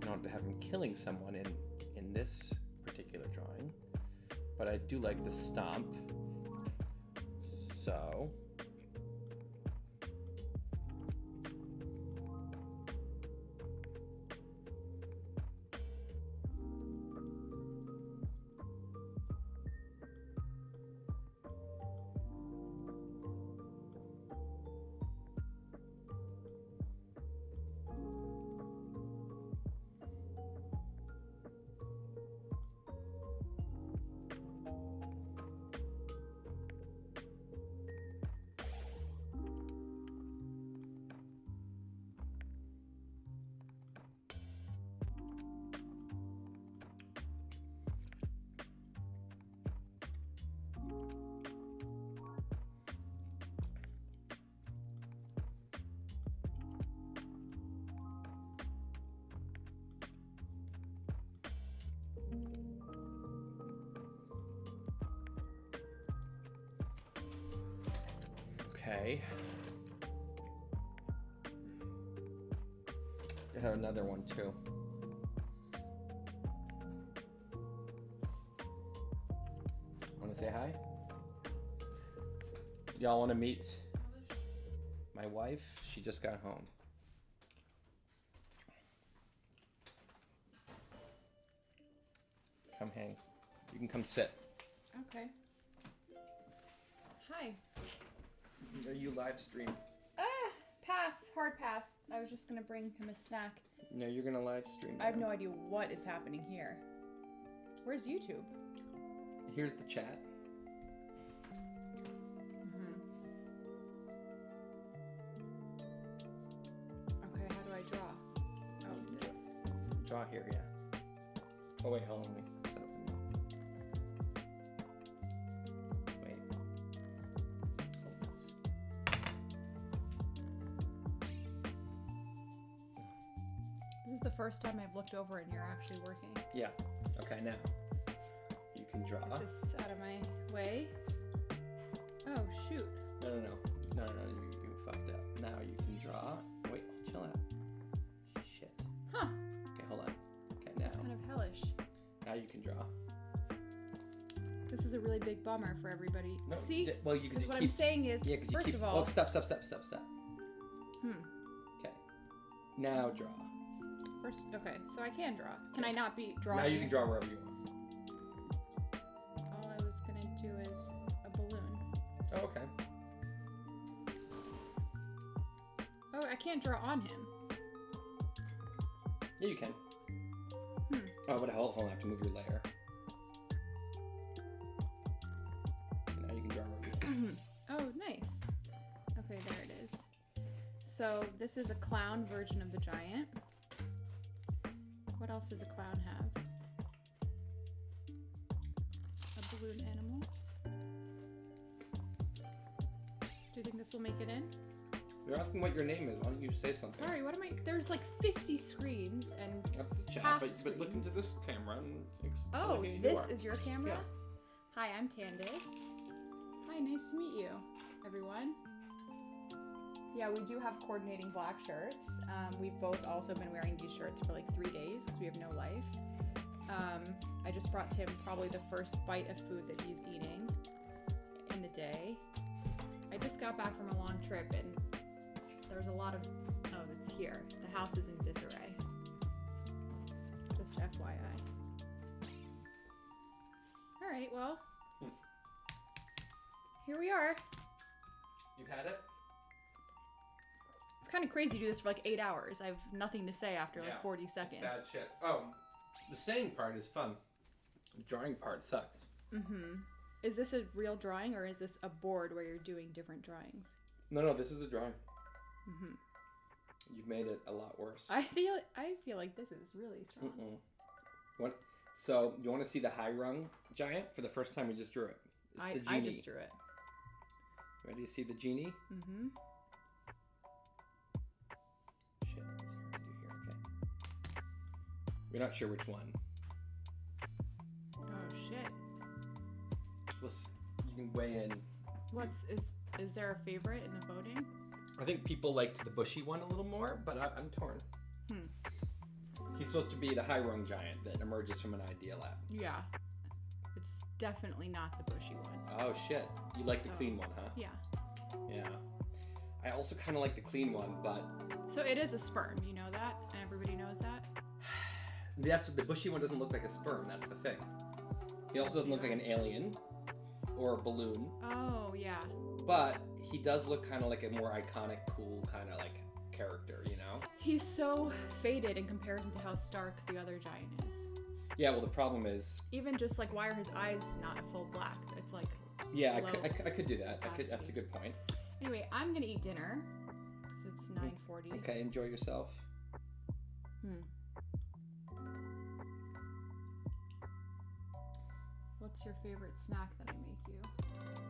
I don't have him killing someone in this particular drawing, but I do like the stomp. So okay. I have another one too. Want to say hi? Y'all want to meet my wife? She just got home. Come hang. You can come sit. Okay. Hi. Are you live stream? Pass. Hard pass. I was just gonna bring him a snack. No, you're gonna live stream. I have no idea what is happening here. Where's YouTube? Here's the chat. Okay, how do I draw? Oh, this. Draw here, yeah. Oh wait, hold on. Let me set up. Wait. Hold this. This is the first time I've looked over and you're actually working. Yeah. Okay, now you can draw. Get this out of my way. Oh, shoot. No. You fucked up. Now you can draw. Wait, chill out. Shit. Huh. Okay, hold on. Okay, now. It's kind of hellish. Now you can draw. This is a really big bummer for everybody. No, See? well, you Because what keep, I'm saying is, yeah, 'cause you first keep, of all... Oh, stop. Hmm. Okay. Now draw. First, okay, so I can draw. Can I not be drawing? Now you can draw wherever you want. All I was gonna do is a balloon. Oh, okay. Oh, I can't draw on him. Yeah, you can. Hmm. Oh, but hold on, I have to move your layer. Okay, now you can draw wherever you want. Oh, nice. Okay, there it is. So this is a clown version of the giant. What else does a clown have? A balloon animal. Do you think this will make it in? You're asking what your name is. Why don't you say something? Sorry, what am I? There's like 50 screens and That's the chat. half But look into screens. this camera and Oh, look at who you this are. is your camera? Yeah. Hi, I'm Tandis. Hi, nice to meet you, everyone. Yeah, we do have coordinating black shirts. We've both also been wearing these shirts for like 3 days because we have no life. I just brought Tim probably the first bite of food that he's eating in the day. just got back from a long trip and there's a lot of... Oh, it's here. The house is in disarray. Just FYI. Alright, well. Here we are. You've had it? It's kind of crazy to do this for like 8 hours. I have nothing to say after like 40 seconds. It's bad shit. Oh, the saying part is fun. The drawing part sucks. Mm-hmm. Is this a real drawing or is this a board where you're doing different drawings? No, this is a drawing. Mm-hmm. You've made it a lot worse. I feel like this is really strong. So, you want to see the high rung giant? For the first time, we just drew it. It's the genie. I just drew it. Ready to see the genie? Mm-hmm. Shit, it's hard to do here. Okay. We're not sure which one. Oh shit. You can weigh in. Is there a favorite in the voting? I think people liked the bushy one a little more, but I'm torn. He's supposed to be the high rung giant that emerges from an idea lab. Yeah. It's definitely not the bushy one. Oh shit. You like the clean one, huh? Yeah. Yeah. I also kind of like the clean one, but... So it is a sperm, you know that? And everybody knows that? That's what the bushy one doesn't look like a sperm, that's the thing. He also doesn't look like an alien or a balloon. Oh, yeah. But he does look kind of like a more iconic, cool kind of like character, you know? He's so faded in comparison to how stark the other giant is. Yeah, well, the problem is... Even just like, why are his eyes not a full black? It's like... Yeah, I could do that. That's a good point. Anyway, I'm gonna eat dinner because it's 9:40. Okay, enjoy yourself. What's your favorite snack that I make you?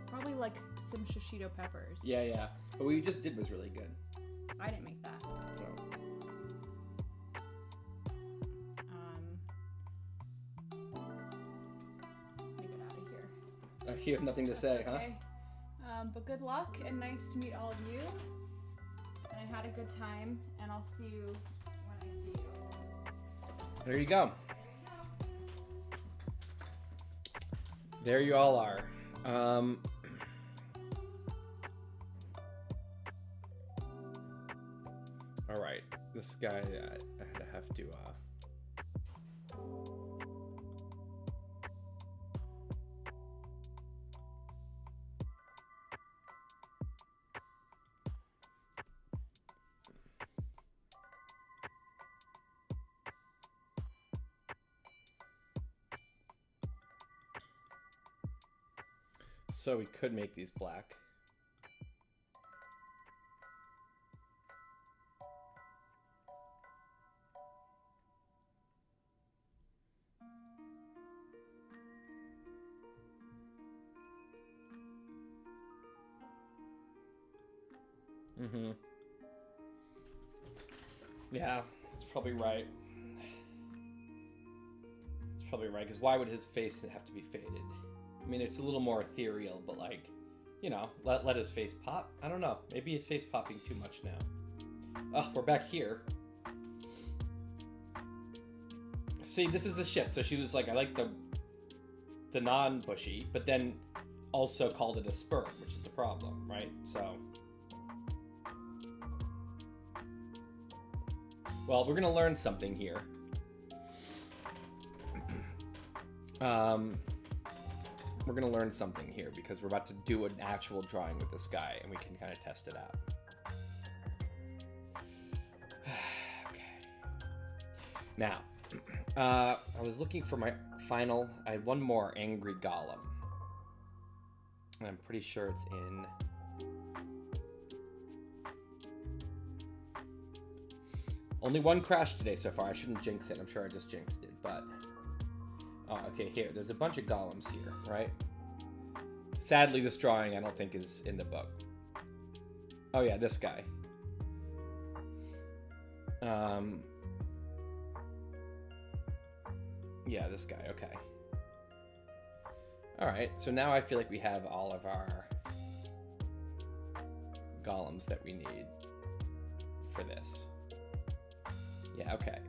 Probably like some shishito peppers. Yeah. But what you just did was really good. I didn't make that. Oh. Let me get out of here. You have nothing to say, okay. But good luck and nice to meet all of you. And I had a good time, and I'll see you when I see you. There you go. There you all are. All right, this guy, I have to. So we could make these black. Yeah, that's probably right. It's probably right, because why would his face have to be faded? I mean, it's a little more ethereal, but like, you know, let his face pop. I don't know. Maybe his face popping too much now. Oh, we're back here. See, this is the shit. So she was like, I like the non-bushy, but then also called it a sperm, which is the problem, right? So, well, we're gonna learn something here. We're gonna learn something here because we're about to do an actual drawing with this guy, and we can kind of test it out. Okay. Now, I was looking for my final. I had one more angry golem, and I'm pretty sure it's in. Only one crashed today so far. I shouldn't jinx it. I'm sure I just jinxed it, but. Oh, okay, here. There's a bunch of golems here, right? Sadly, this drawing I don't think is in the book. Oh yeah, this guy. Yeah, this guy, okay. Alright, so now I feel like we have all of our golems that we need for this. Yeah, okay.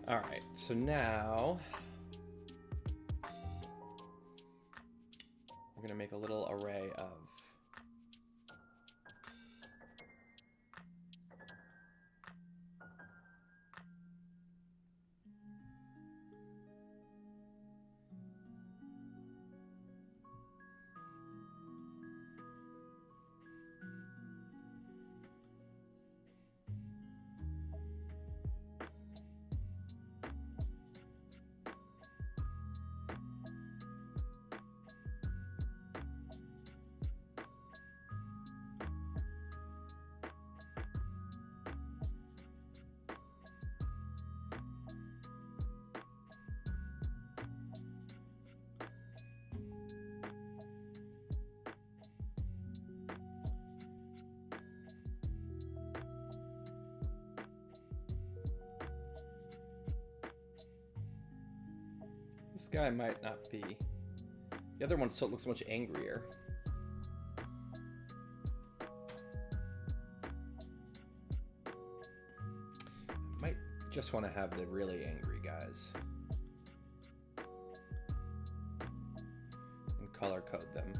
All right, so now we're gonna make a little array of this guy might not be. The other one still looks much angrier. Might just want to have the really angry guys and color code them.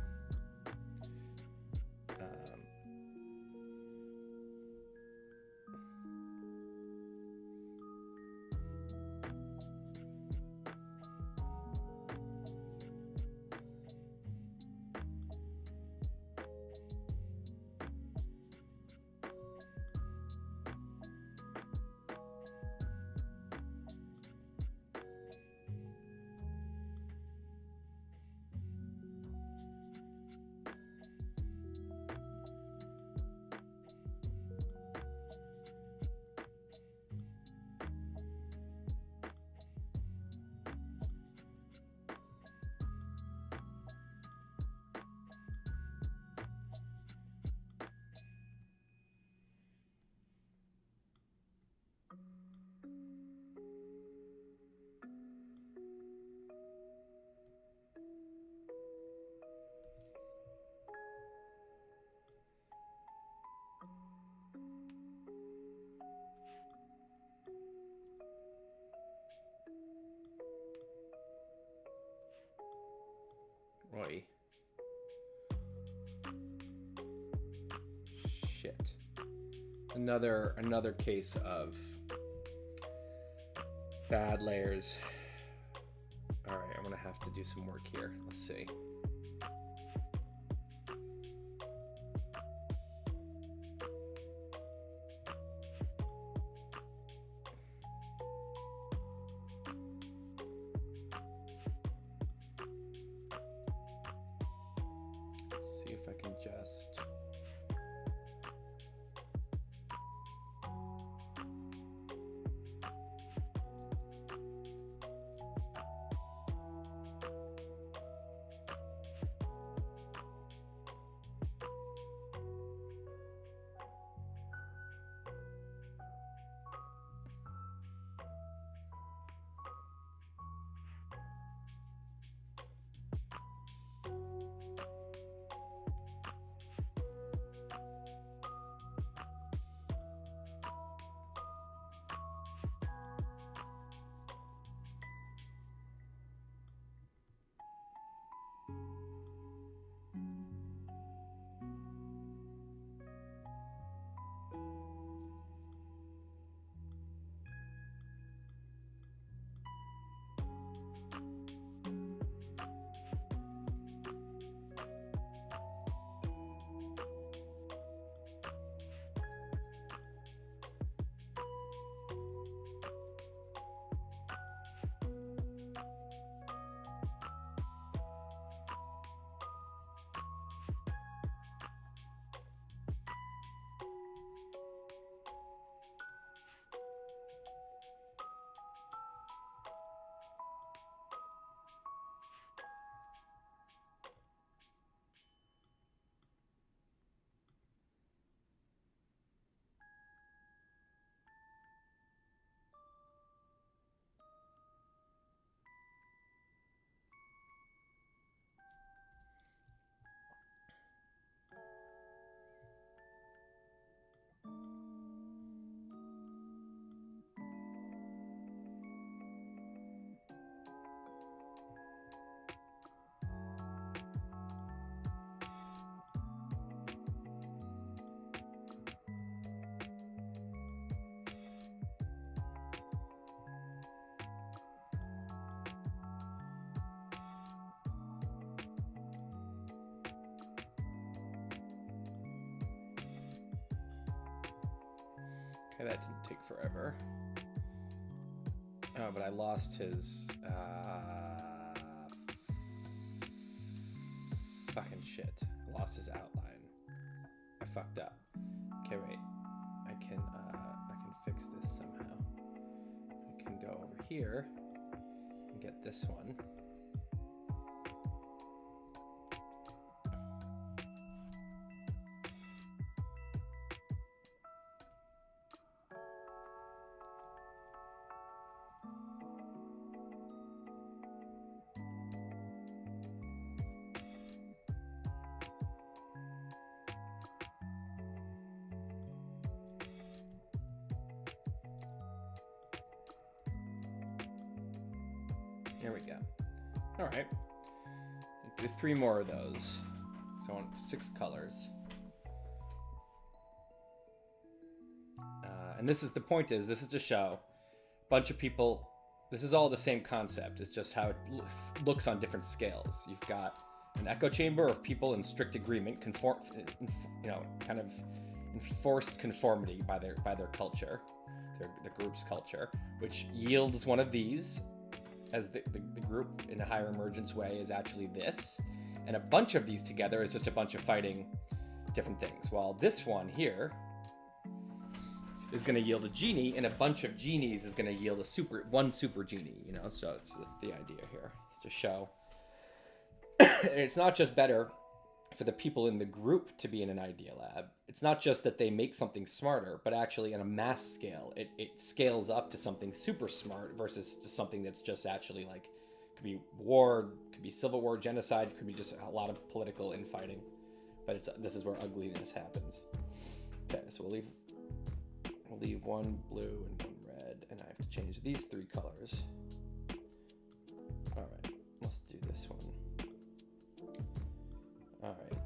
Roy. Shit. Another case of bad layers. All right, I'm gonna have to do some work here. Let's see. See if I can just. Okay, that didn't take forever. Oh, but I lost his fucking shit. I lost his outline. I fucked up. Okay, wait. I can fix this somehow. I can go over here and get this one. There we go. All right. Do 3 more of those. So I want 6 colors. And this is the point is this is to show a bunch of people. This is all the same concept. It's just how it looks on different scales. You've got an echo chamber of people in strict agreement, kind of enforced conformity by their culture, the group's culture, which yields one of these. As the group in a higher emergence way is actually this, and a bunch of these together is just a bunch of fighting different things. While this one here is going to yield a genie, and a bunch of genies is going to yield one super genie. You know, so it's the idea here. It's to show it's not just better for the people in the group to be in an idea lab. It's not just that they make something smarter, but actually on a mass scale, it scales up to something super smart versus to something that's just actually like, could be war, could be civil war, genocide, could be just a lot of political infighting. But this is where ugliness happens. Okay, so we'll leave one blue and one red, and I have to change these 3 colors. All right, let's do this one. All right.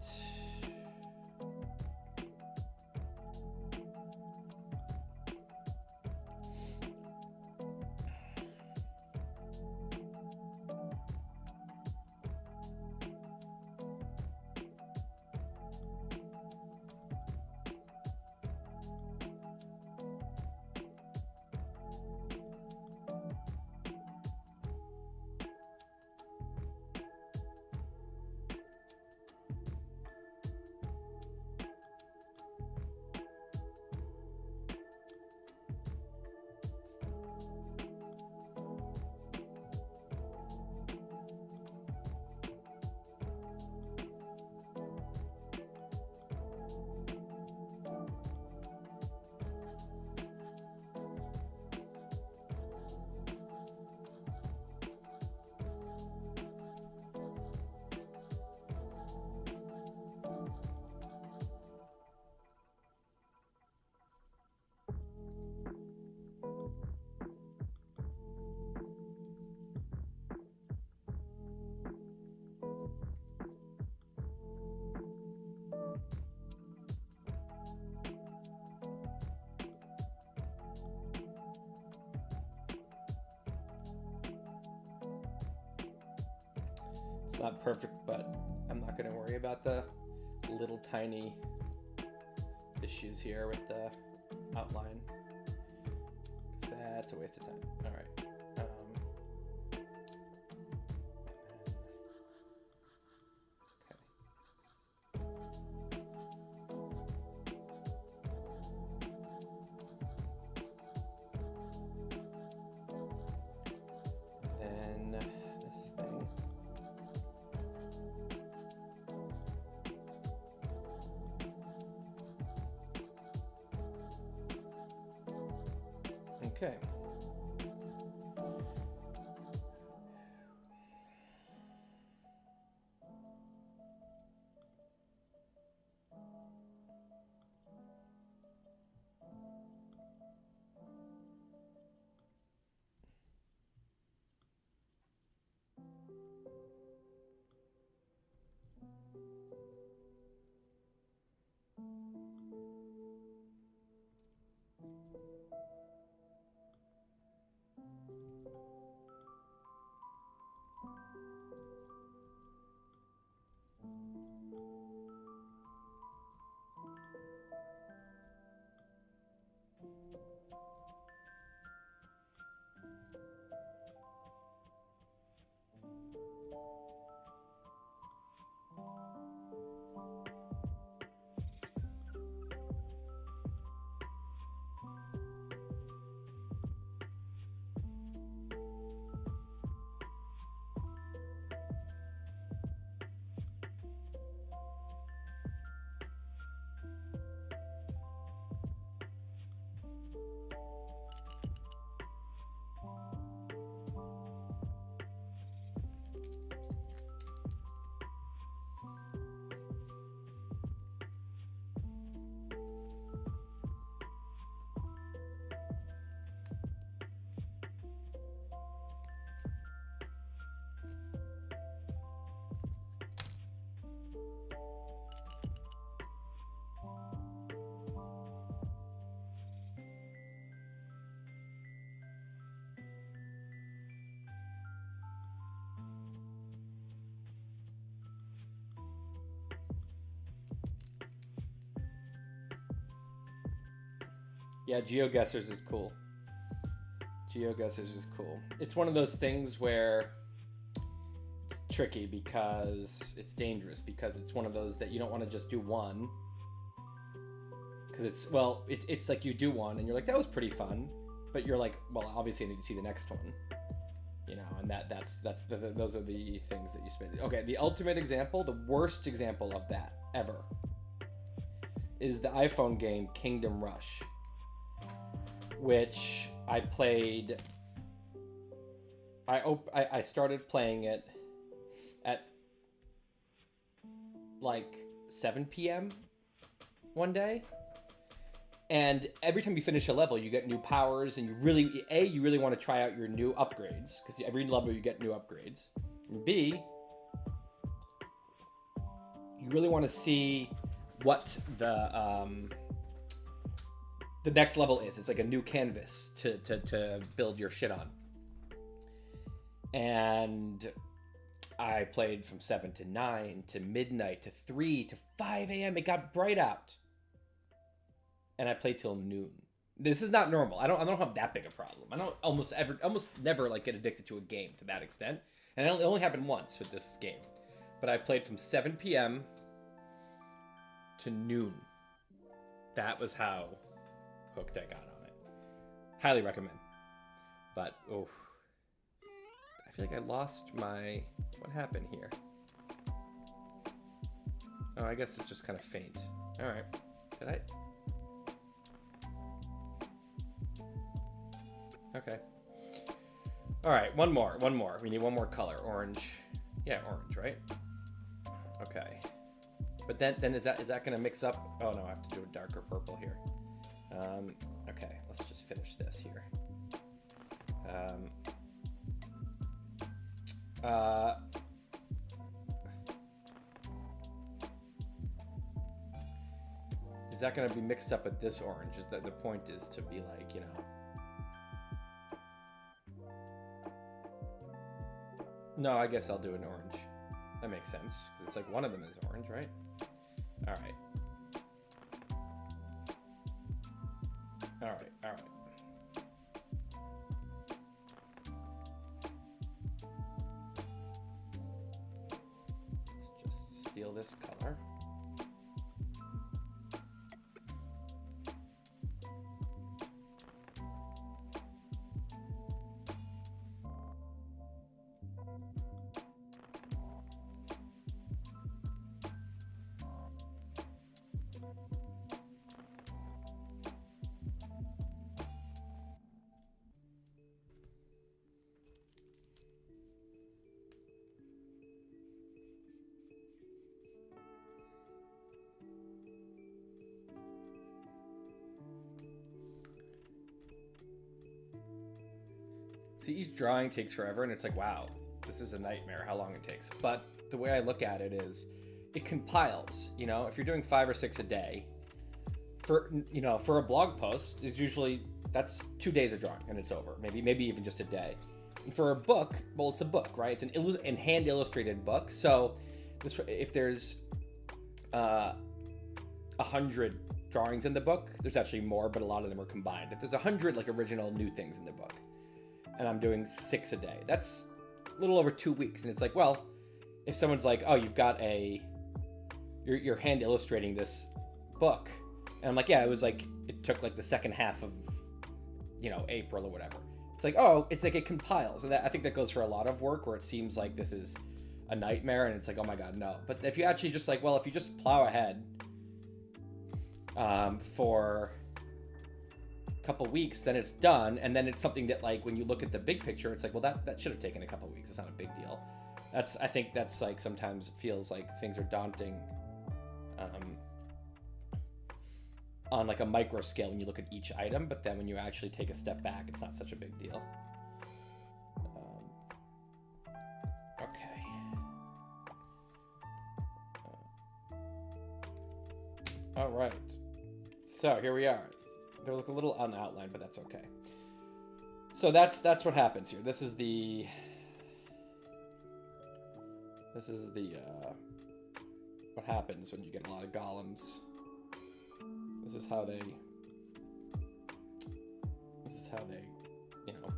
It's not perfect, but I'm not going to worry about the little tiny issues here with the outline, because that's a waste of time. All right. Okay. Yeah, GeoGuessrs is cool. GeoGuessrs is cool. It's one of those things where it's tricky because it's dangerous, because it's one of those that you don't want to just do one. Because it's like you do one and you're like, that was pretty fun, but you're like, well, obviously I need to see the next one, you know, and those are the things that you spend. Okay, the ultimate example, the worst example of that ever, is the iPhone game Kingdom Rush, which I played. I started playing it at like 7 p.m. one day. And every time you finish a level, you get new powers, and you really want to try out your new upgrades, because every level you get new upgrades. And B, you really want to see what the next level is. It's like a new canvas to build your shit on. And I played from 7 to 9 to midnight to 3 to 5 a.m. It got bright out. And I played till noon. This is not normal. I don't have that big a problem. I don't almost never like get addicted to a game to that extent. And it only happened once with this game. But I played from 7 p.m. to noon. That was how hooked I got on it. Highly recommend. But oh, I feel like I lost my. What happened here? Oh, I guess it's just kind of faint. All right. Did I? Okay. All right, one more. We need one more color. Orange. Yeah, orange, right? Okay. But then is that gonna mix up? Oh no, I have to do a darker purple here. Okay, let's just finish this here. Is that gonna be mixed up with this orange? Is that the point is to be like, you know? No, I guess I'll do an orange. That makes sense, because it's like one of them is orange, right? All right. Let's just steal this color. See, each drawing takes forever, and it's like, wow, this is a nightmare how long it takes. But the way I look at it is, it compiles. You know, if you're doing 5 or 6 a day, for a blog post is usually that's 2 days of drawing and it's over. Maybe even just a day. And for a book, well, it's a book, right? It's an hand illustrated book. So if there's 100 drawings in the book, there's actually more, but a lot of them are combined. If there's 100 like original new things in the book, and I'm doing 6 a day, that's a little over 2 weeks. And it's like, well, if someone's like, oh, you've got you're hand illustrating this book, and I'm like, yeah, it took like the second half of April or whatever. It's like, oh, it's like it compiles. And I think that goes for a lot of work where it seems like this is a nightmare, and it's like, oh my god, no. But if you actually just like, well, if you just plow ahead for couple weeks, then it's done. And then it's something that, like, when you look at the big picture, it's like, well, that should have taken a couple weeks. It's not a big deal. I think that's like, sometimes it feels like things are daunting on like a micro scale when you look at each item, but then when you actually take a step back, it's not such a big deal. Okay. All right. So here we are. They look a little unoutlined, but that's okay. So that's what happens here. This is the what happens when you get a lot of golems. This is how they how they, you know,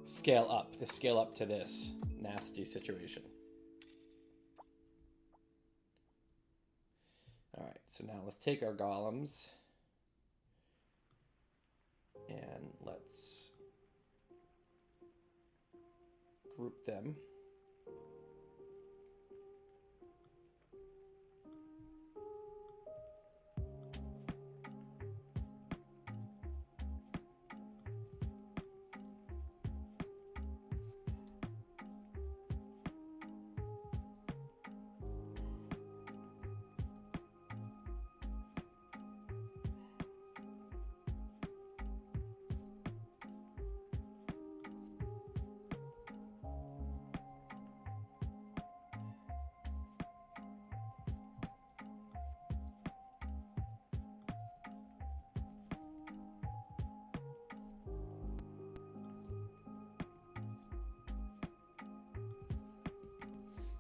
scale up. They scale up to this nasty situation. All right, so now let's take our golems and let's group them.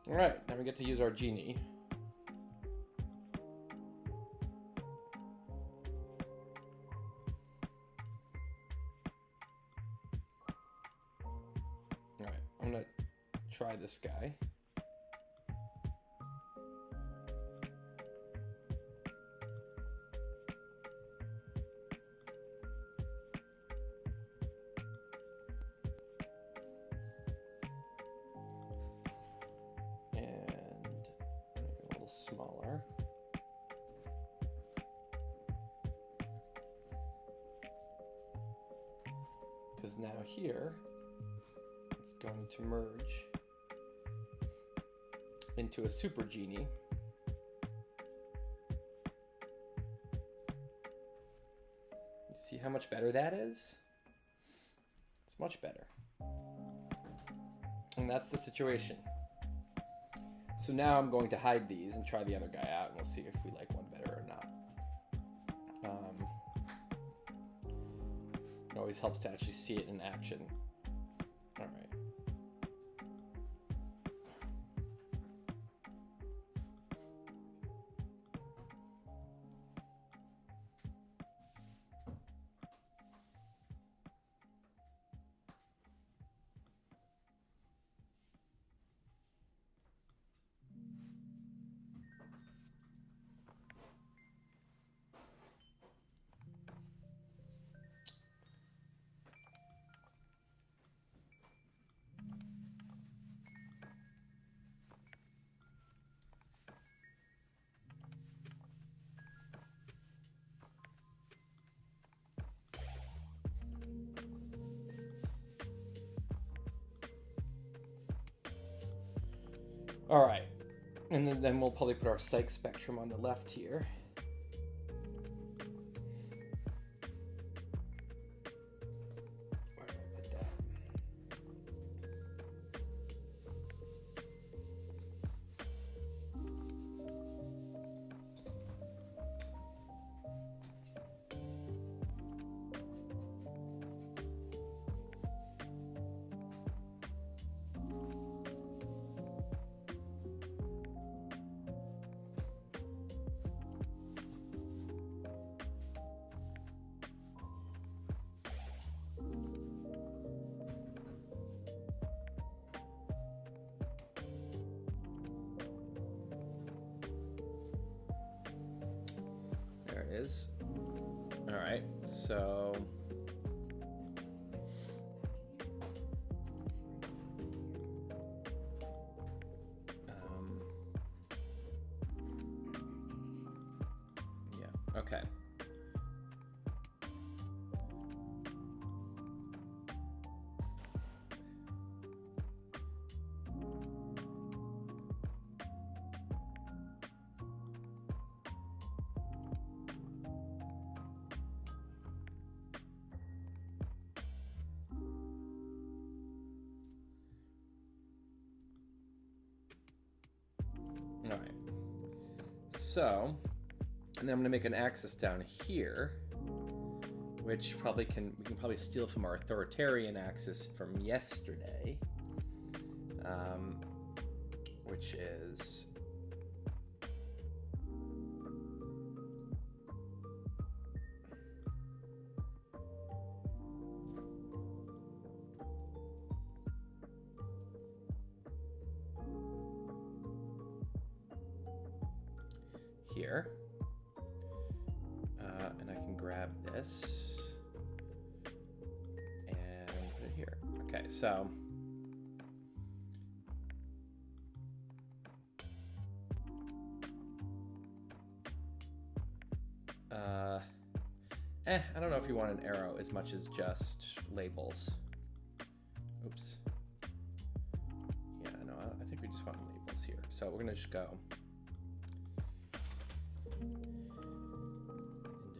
All right, now we get to use our genie. All right, I'm gonna try this guy. Smaller. Because now here it's going to merge into a super genie. You see how much better that is? It's much better. And that's the situation. So now I'm going to hide these and try the other guy out, and we'll see if we like one better or not. It always helps to actually see it in action. All right. All right, and then we'll probably put our psych spectrum on the left here. Where did I put that? There it is. All right, so yeah, okay. All right, so, and then I'm gonna make an axis down here, which we can probably steal from our authoritarian axis from yesterday, which is here. And I can grab this and put it here. Okay, so I don't know if you want an arrow as much as just labels. Oops. Yeah, no, I think we just want labels here. So we're gonna just go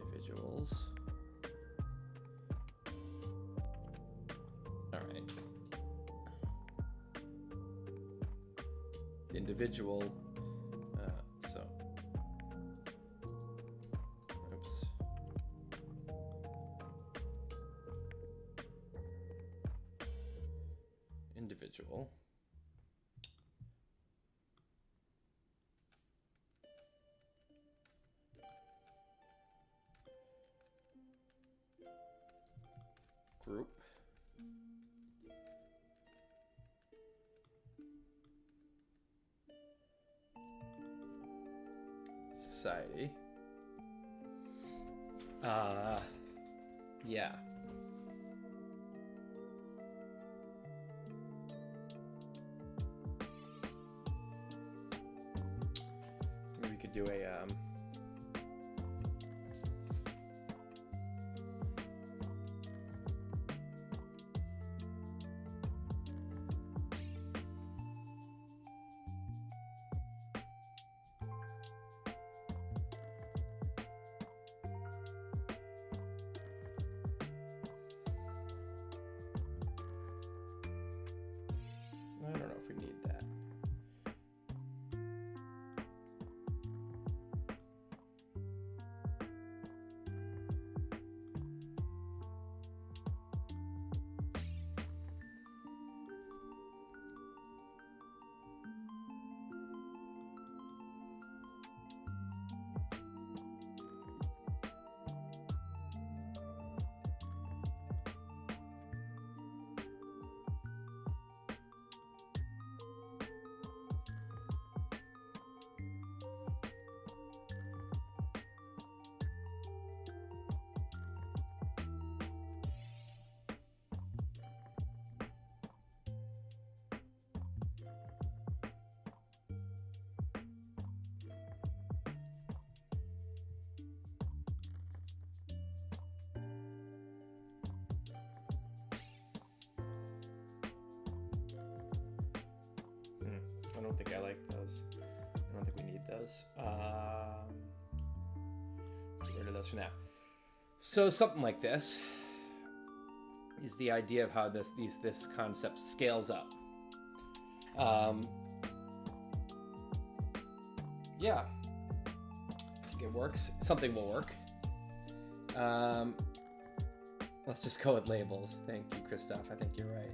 individuals. All right. Individual. So. Oops. Individual. Group. Society. Yeah. Maybe we could do a I don't know if we need that. I don't think I like those. I don't think we need those. Let's get rid of those for now. So something like this is the idea of how this concept scales up. Yeah, I think it works. Something will work. Let's just go with labels. Thank you, Christoph. I think you're right.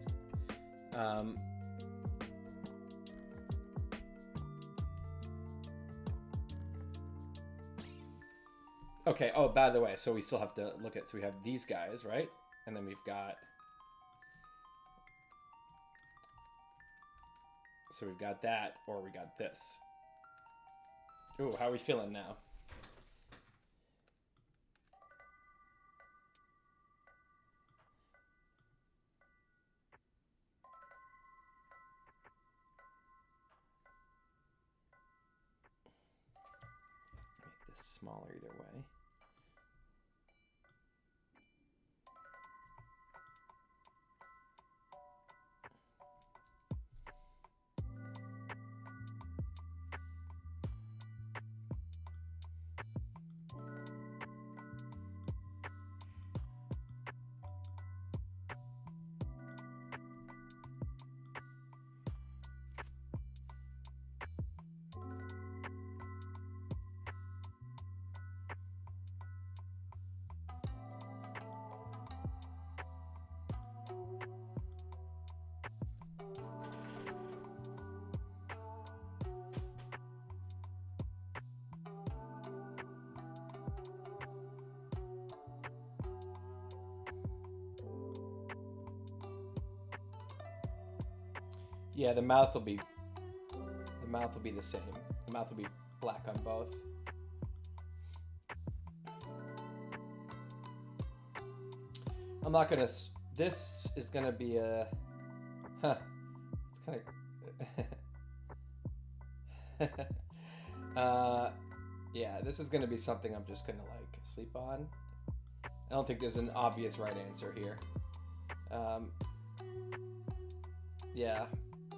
Okay, oh, by the way, so we still have to look at, so we have these guys, right? And then we've got, so we've got that, or we got this. Ooh, how are we feeling now? Make this smaller either way. Yeah, the mouth will be the same. The mouth will be black on both. I'm not gonna. This is gonna be a. Huh. It's kind of. Yeah, this is gonna be something I'm just gonna like sleep on. I don't think there's an obvious right answer here. Yeah,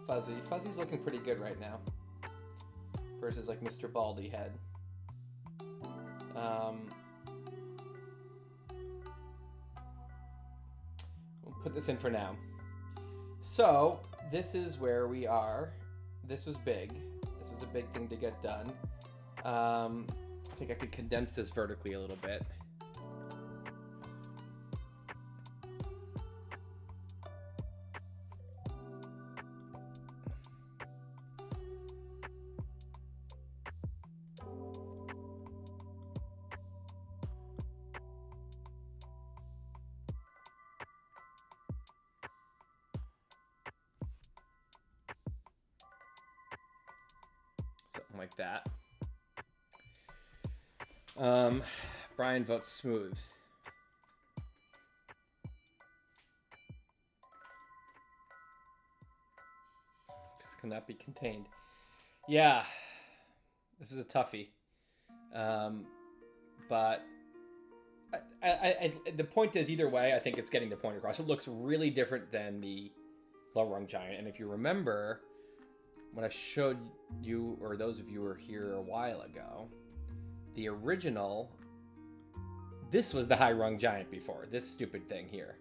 Fuzzy. Fuzzy's looking pretty good right now. Versus like Mr. Baldy Head. We'll put this in for now. So this is where we are. This was big. This was a big thing to get done. I think I could condense this vertically a little bit. Something like that. Brian votes smooth. This cannot be contained. Yeah, this is a toughie. But the point is, either way, I think it's getting the point across. It looks really different than the low rung giant, and if you remember, when I showed you, or those of you who were here a while ago, the original, this was the high rung giant before, this stupid thing here.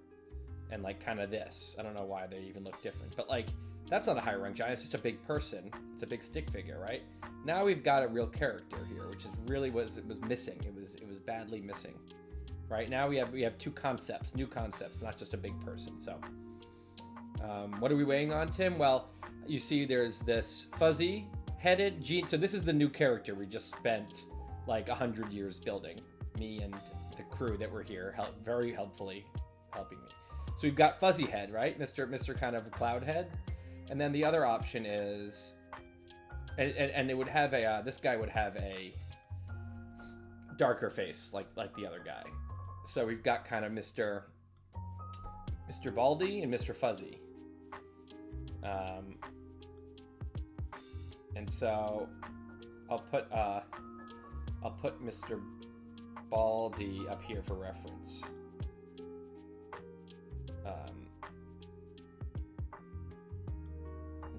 And like kind of this. I don't know why they even look different, but like, that's not a high rung giant, it's just a big person. It's a big stick figure, right? Now we've got a real character here, which is really was missing. It was badly missing. Right now we have two concepts, new concepts, not just a big person. So what are we weighing on, Tim? Well, you see there's this fuzzy headed gene. So this is the new character we just spent like 100 years building. Me and the crew that were here very helpfully helping me. So we've got fuzzy head, right? Mr. kind of cloud head. And then the other option is, and it would have a, this guy would have a darker face like the other guy. So we've got kind of Mr. Baldy and Mr. Fuzzy. And so I'll put Mr. Baldy up here for reference.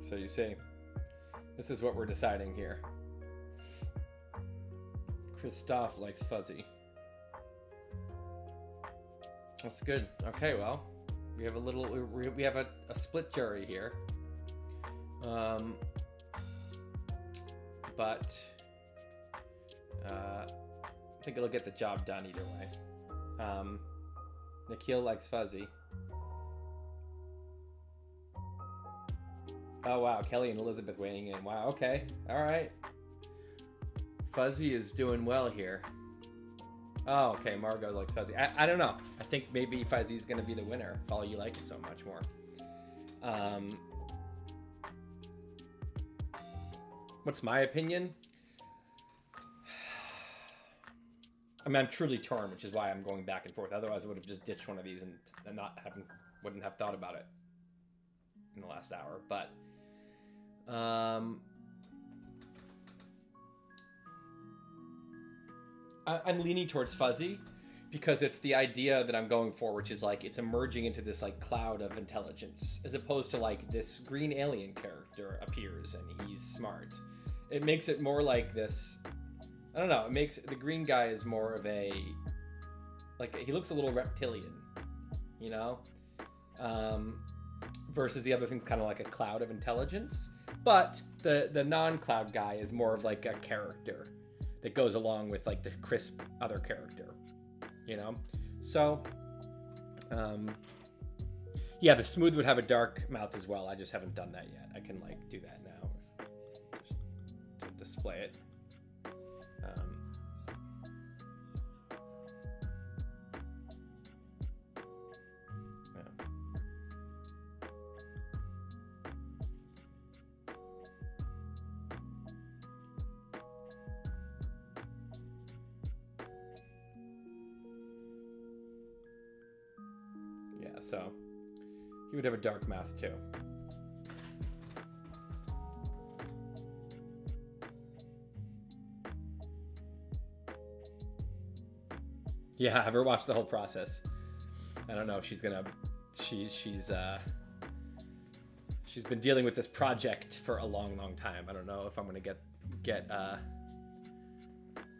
So you see, this is what we're deciding here. Christoph likes fuzzy. That's good. Okay, well, we have a split jury here. But I think it'll get the job done either way. Nikhil likes fuzzy. Oh wow, Kelly and Elizabeth weighing in. Wow, okay, all right. Fuzzy is doing well here. Oh, okay, Margot likes fuzzy. I don't know. I think maybe fuzzy's gonna be the winner if all you like it so much more. What's my opinion? I mean, I'm truly torn, which is why I'm going back and forth. Otherwise, I would have just ditched one of these and wouldn't have thought about it in the last hour. But I'm leaning towards fuzzy because it's the idea that I'm going for, which is like it's emerging into this like cloud of intelligence, as opposed to like this green alien character appears and he's smart. It makes it more like this. I don't know. It makes the green guy is more of a, like, he looks a little reptilian, you know, versus the other thing's kind of like a cloud of intelligence. But the non-cloud guy is more of like a character that goes along with like the crisp other character, you know. So, yeah, the smooth would have a dark mouth as well. I just haven't done that yet. I can like do that now to display it. so he would have a dark mouth too. Yeah, have her watch the whole process. I don't know if she's gonna. She's been dealing with this project for a long time. I don't know if I'm gonna get a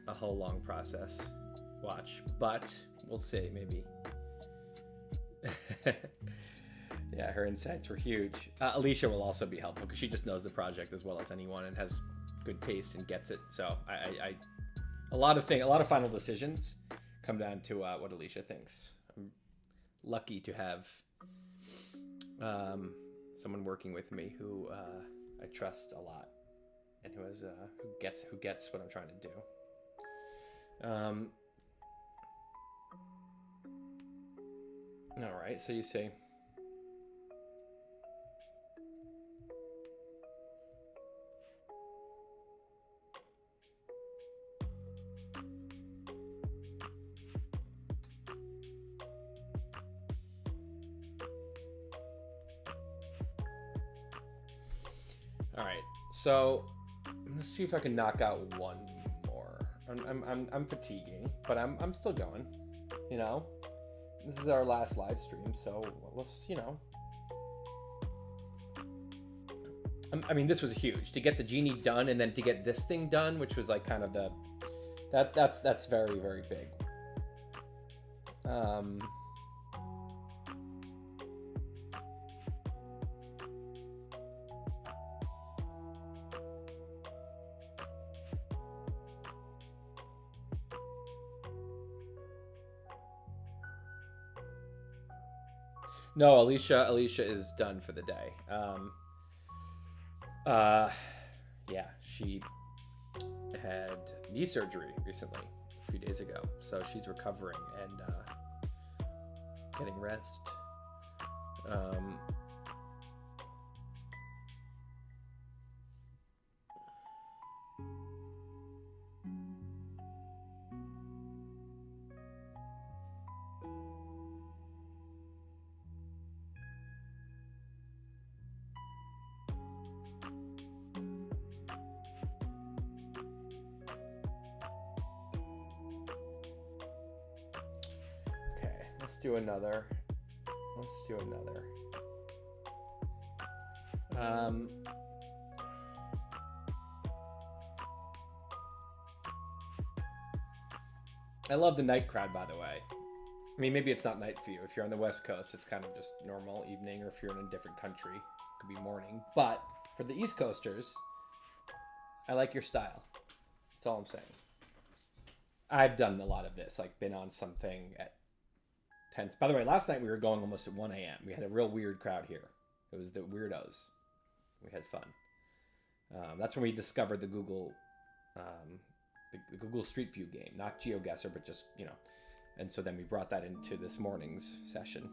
whole long process watch, but we'll see. Maybe. Yeah, her insights were huge. Alicia will also be helpful because she just knows the project as well as anyone and has good taste and gets it. So a lot of final decisions come down to what Alicia thinks. I'm lucky to have someone working with me who I trust a lot and who gets what I'm trying to do. All right, so you see. All right, so I'm gonna see if I can knock out one more. I'm fatiguing, but I'm still going. You know, this is our last live stream, so let's I mean, this was huge to get the genie done, and then to get this thing done, which was like kind of that's very, very big. No, Alicia is done for the day. Yeah, she had knee surgery recently, a few days ago, so she's recovering and getting rest. Let's do another. I love the night crowd, by the way. I mean, maybe it's not night for you. If you're on the West Coast, it's kind of just normal evening, or if you're in a different country, it could be morning. But for the East Coasters, I like your style. That's all I'm saying. I've done a lot of this, like been on something at 10. By the way, last night we were going almost at 1 a.m. We had a real weird crowd here. It was the weirdos. We had fun. That's when we discovered the Google Street View game, not GeoGuessr, but just, and so then we brought that into this morning's session.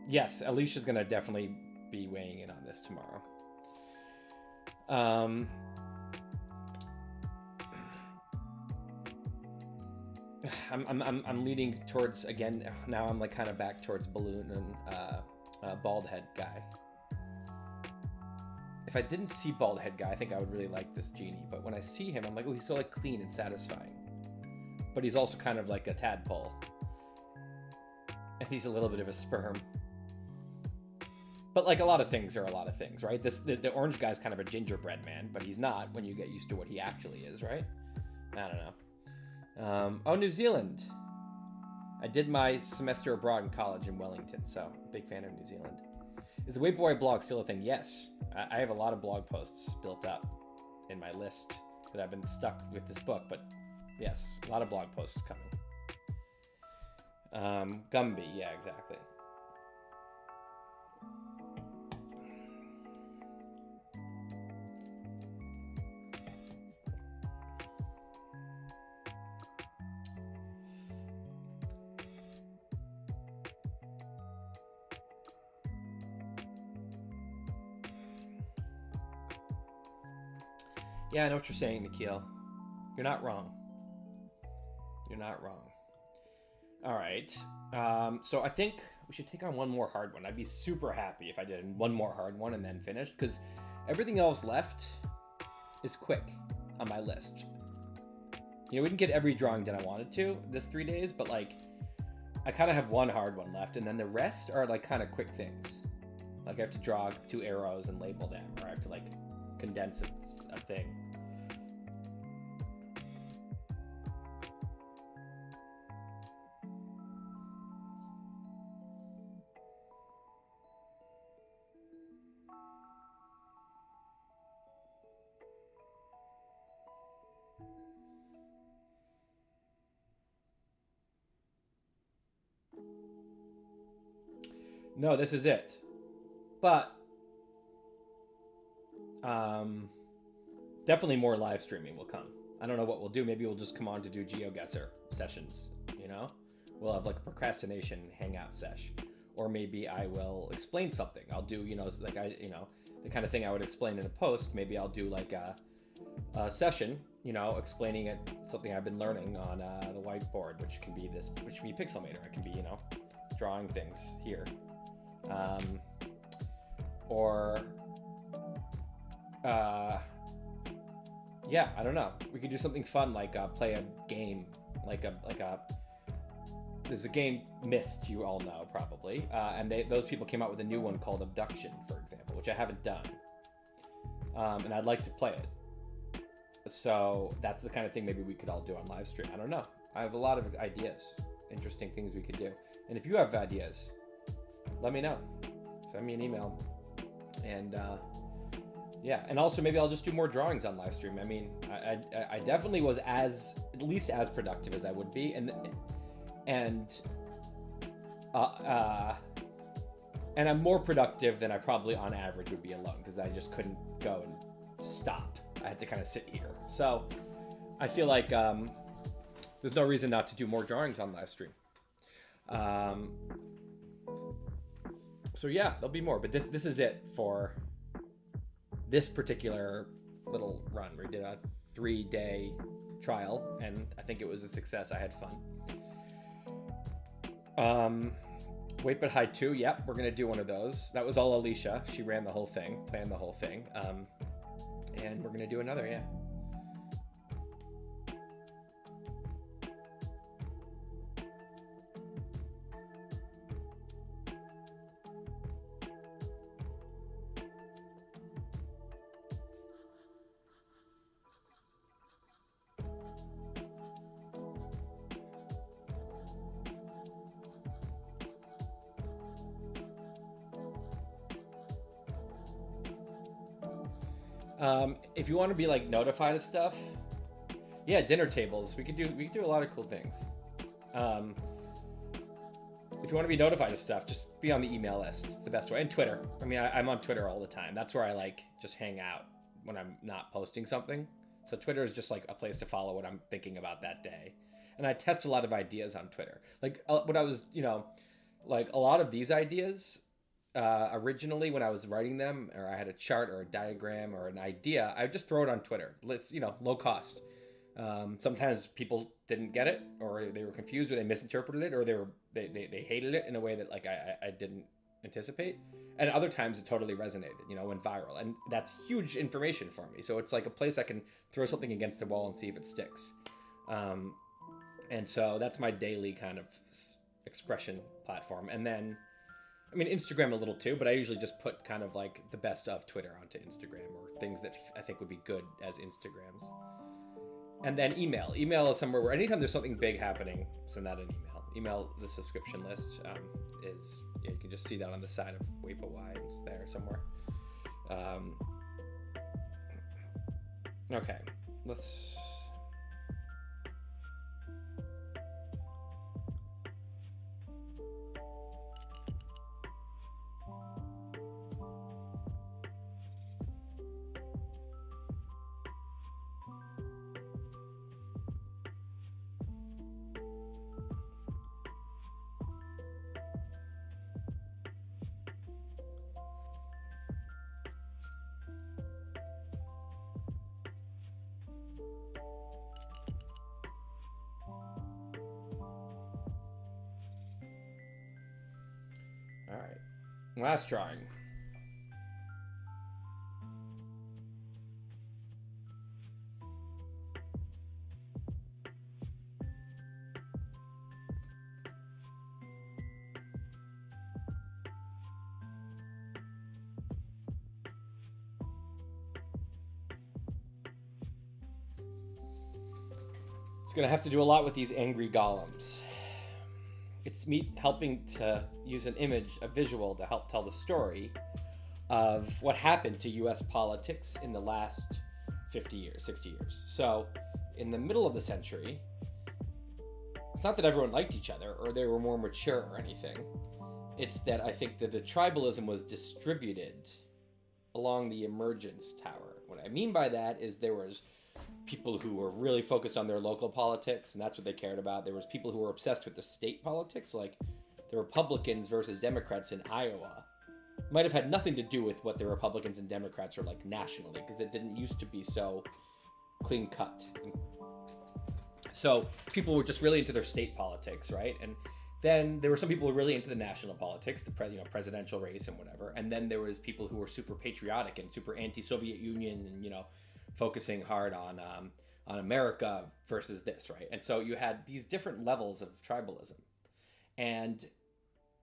Yes, Alicia's going to definitely be weighing in on this tomorrow. I'm leaning towards, again, now I'm like kind of back towards balloon and bald head guy. If I didn't see bald head guy, I think I would really like this genie. But when I see him, I'm like, oh, he's so like clean and satisfying. But he's also kind of like a tadpole. And he's a little bit of a sperm. But like a lot of things are a lot of things, right? The orange guy's kind of a gingerbread man, but he's not when you get used to what he actually is, right? I don't know. Oh, New Zealand. I did my semester abroad in college in Wellington, so big fan of New Zealand. Is the Weibo blog still a thing? Yes. I have a lot of blog posts built up in my list that I've been stuck with this book, but yes, a lot of blog posts coming. Gumby, yeah, exactly. Yeah, I know what you're saying, Nikhil. You're not wrong. You're not wrong. All right. So I think we should take on one more hard one. I'd be super happy if I did one more hard one and then finished, because everything else left is quick on my list. You know, we didn't get every drawing done I wanted to this 3 days, but like I kind of have one hard one left, and then the rest are like kind of quick things. Like I have to draw 2 arrows and label them, or I have to like condense a thing. No, this is it. But definitely more live streaming will come. I don't know what we'll do. Maybe we'll just come on to do GeoGuessr sessions, you know? We'll have like a procrastination hangout sesh. Or maybe I will explain something. I'll do, you know, like the kind of thing I would explain in a post. Maybe I'll do like a session, you know, explaining something I've been learning on the whiteboard, which can be Pixelmator. It can be, you know, drawing things here. Yeah, I don't know. We could do something fun like play a game, there's a game Myst, you all know probably, and those people came out with a new one called Abduction, for example, which I haven't done, and I'd like to play it. So that's the kind of thing maybe we could all do on live stream. I don't know. I have a lot of ideas, interesting things we could do, and if you have ideas, let me know. Send me an email, and yeah, and also maybe I'll just do more drawings on live stream. I mean, I definitely was at least as productive as I would be, and I'm more productive than I probably on average would be alone, because I just couldn't go and stop. I had to kind of sit here. So I feel like there's no reason not to do more drawings on live stream. So yeah, there'll be more, but this is it for this particular little run. We did a 3-day trial, and I think it was a success. I had fun. Wait But Hide 2, yep, we're gonna do one of those. That was all Alicia. She ran the whole thing, planned the whole thing. And we're gonna do another, yeah. If you want to be like notified of stuff, yeah, dinner tables. We could do a lot of cool things. If you want to be notified of stuff, just be on the email list. It's the best way. And Twitter. I mean, I'm on Twitter all the time. That's where I like just hang out when I'm not posting something. So Twitter is just like a place to follow what I'm thinking about that day. And I test a lot of ideas on Twitter. Like when I was, you know, like a lot of these ideas. Originally, when I was writing them, or I had a chart or a diagram or an idea, I would just throw it on Twitter. Let's, you know, low cost. Sometimes people didn't get it, or they were confused, or they misinterpreted it, or they hated it in a way that like I didn't anticipate. And other times it totally resonated, you know, went viral, and that's huge information for me. So it's like a place I can throw something against the wall and see if it sticks. And so that's my daily kind of expression platform. And then, I mean, Instagram a little too, but I usually just put kind of like the best of Twitter onto Instagram, or things that I think would be good as Instagrams. And then email. Email is somewhere where anytime there's something big happening, send out an email. Email the subscription list you can just see that on the side of Wait But Why. It's there somewhere. Okay, let's... Last drawing. It's going to have to do a lot with these angry golems. It's me helping to use an image, a visual, to help tell the story of what happened to US politics in the last 50 years, 60 years. So, in the middle of the century, it's not that everyone liked each other or they were more mature or anything. It's that I think that the tribalism was distributed along the emergence tower. What I mean by that is there was people who were really focused on their local politics, and that's what they cared about. There was people who were obsessed with the state politics, like the Republicans versus Democrats in Iowa. Might have had nothing to do with what the Republicans and Democrats were like nationally, because it didn't used to be so clean cut. So people were just really into their state politics, right? And then there were some people who were really into the national politics, the presidential race and whatever. And then there was people who were super patriotic and super anti-Soviet Union and, focusing hard on America versus this, right? And so you had these different levels of tribalism. And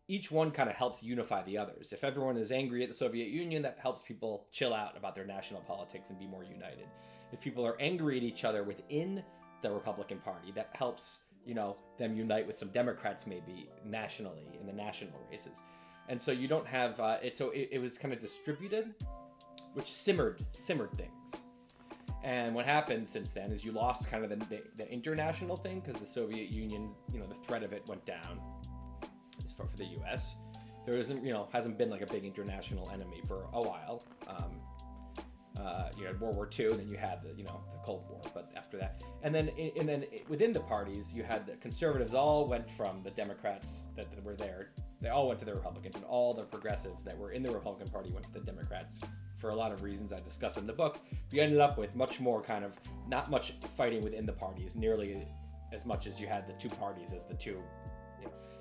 each one kind of helps unify the others. If everyone is angry at the Soviet Union, that helps people chill out about their national politics and be more united. If people are angry at each other within the Republican Party, that helps, them unite with some Democrats maybe nationally in the national races. And so you don't have, it was kind of distributed, which simmered things. And what happened since then is you lost kind of the international thing because the Soviet Union, the threat of it went down as far for the U.S. There isn't, hasn't been like a big international enemy for a while. You had World War II, then you had the Cold War, but after that, and then within the parties, you had the conservatives all went from the Democrats that were there. They all went to the Republicans, and all the progressives that were in the Republican Party went to the Democrats for a lot of reasons I discuss in the book. You ended up with much more kind of not much fighting within the parties, nearly as much as you had the two parties as the two.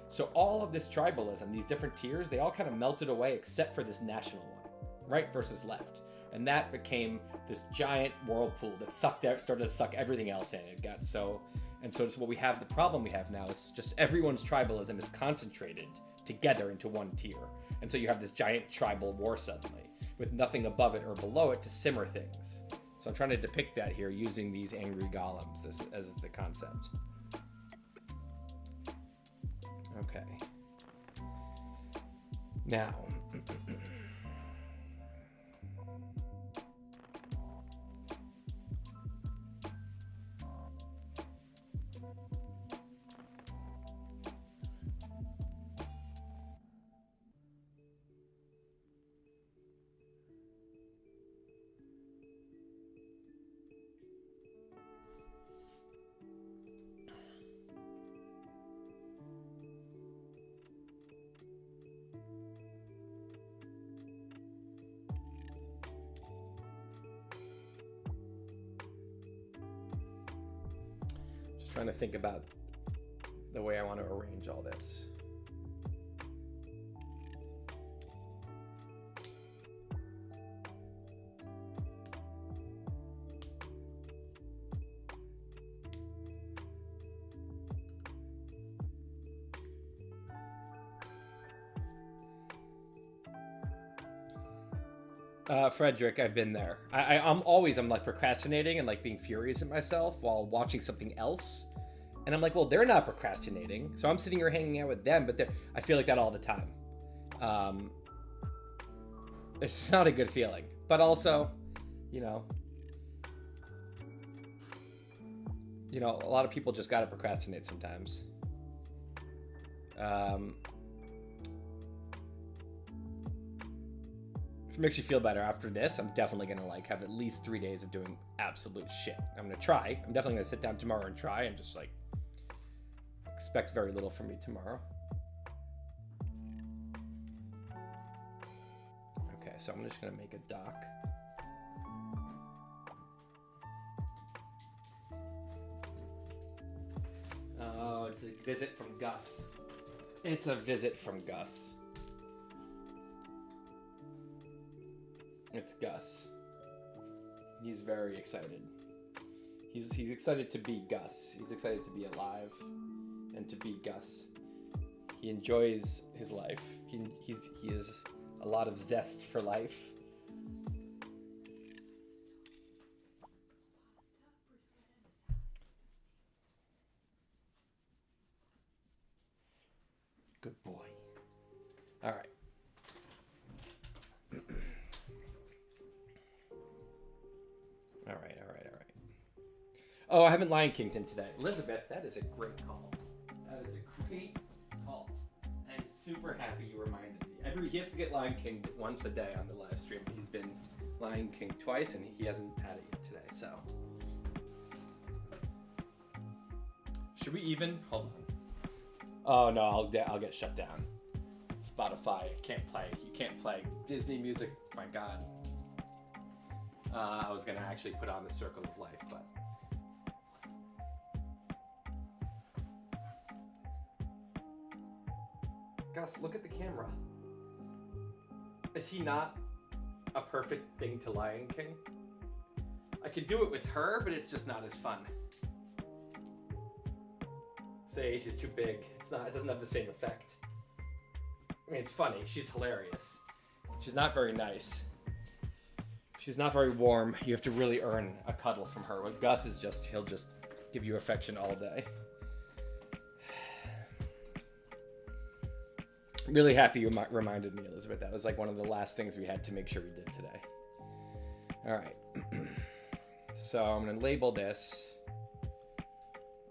So all of this tribalism, these different tiers, they all kind of melted away except for this national one, right versus left. And that became this giant whirlpool that started to suck everything else in. It got so it's what we have, the problem we have now is just everyone's tribalism is concentrated together into one tier. And so you have this giant tribal war suddenly, with nothing above it or below it to simmer things. So I'm trying to depict that here using these angry golems as the concept. Okay. Now, trying to think about the way I want to arrange all this. Frederick, I've been there. I'm like procrastinating and like being furious at myself while watching something else. And I'm like, well, they're not procrastinating. So I'm sitting here hanging out with them, but I feel like that all the time. It's not a good feeling. But also, a lot of people just gotta procrastinate sometimes. If it makes you feel better after this, I'm definitely gonna have at least 3 days of doing absolute shit. I'm gonna try. I'm definitely gonna sit down tomorrow and try and just expect very little from me tomorrow. Okay, so I'm just gonna make a doc. Oh, it's a visit from Gus. It's a visit from Gus. It's Gus. He's very excited. He's excited to be Gus. He's excited to be alive and to be Gus. He enjoys his life. He has a lot of zest for life. Good boy. All right. All right. Oh, I haven't Lion Kinged him today. Elizabeth, that is a great call. That is a great call. I'm super happy you reminded me. He has to get Lion King once a day on the live stream. He's been Lion King twice, and he hasn't had it yet today. So, should we even? Hold on. Oh no, I'll get shut down. Spotify can't play. You can't play Disney music. My God. I was gonna actually put on the Circle of Life, but. Gus, look at the camera. Is he not a perfect thing to Lion King? I could do it with her, but it's just not as fun. Sage is too big. It doesn't have the same effect. I mean, it's funny. She's hilarious. She's not very nice. She's not very warm. You have to really earn a cuddle from her. But Gus is he'll just give you affection all day. Really happy you reminded me, Elizabeth. That was like one of the last things we had to make sure we did today. All right. So I'm going to label this.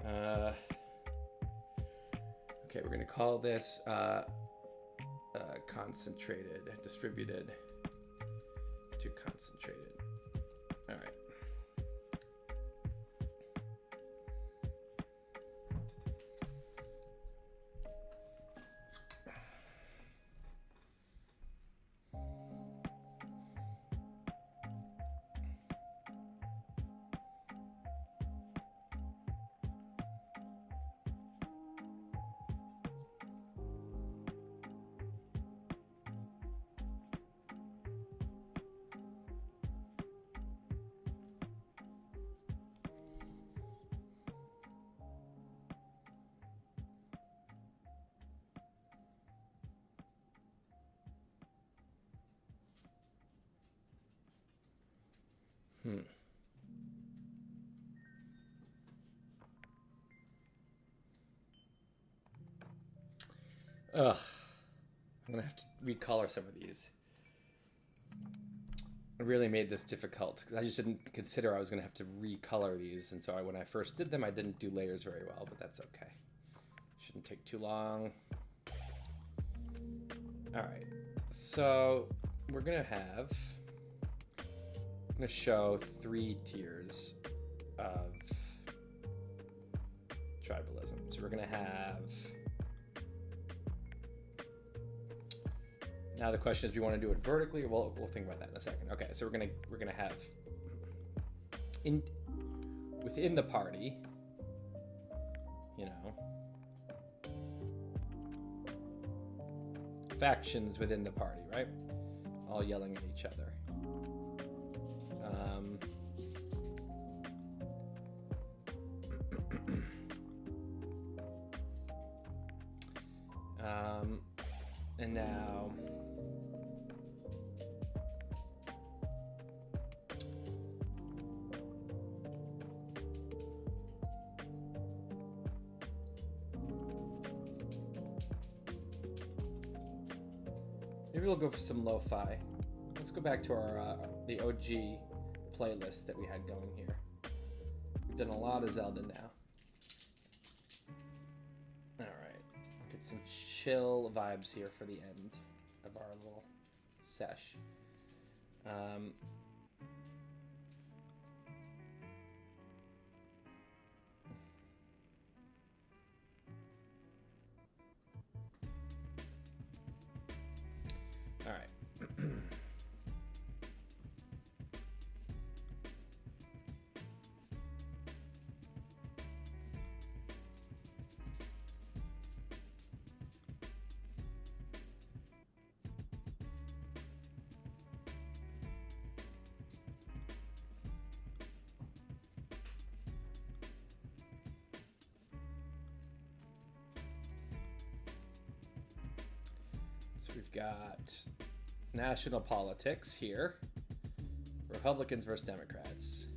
Okay, we're going to call this concentrated, distributed to concentrated. All right. Ugh. I'm gonna have to recolor some of these. I really made this difficult because I just didn't consider I was gonna have to recolor these, and so when I first did them, I didn't do layers very well, but that's okay. Shouldn't take too long. All right, so we're gonna show 3 tiers of tribalism. So we're gonna have. Now the question is, do we want to do it vertically, or we'll think about that in a second. Okay, so we're gonna have within the party, you know, factions within the party, right? All yelling at each other. And now. Maybe we'll go for some lo-fi. Let's go back to our the OG playlist that we had going here. We've done a lot of Zelda now. All right, get some chill vibes here for the end of our little sesh. All right. We've got national politics here. Republicans versus Democrats.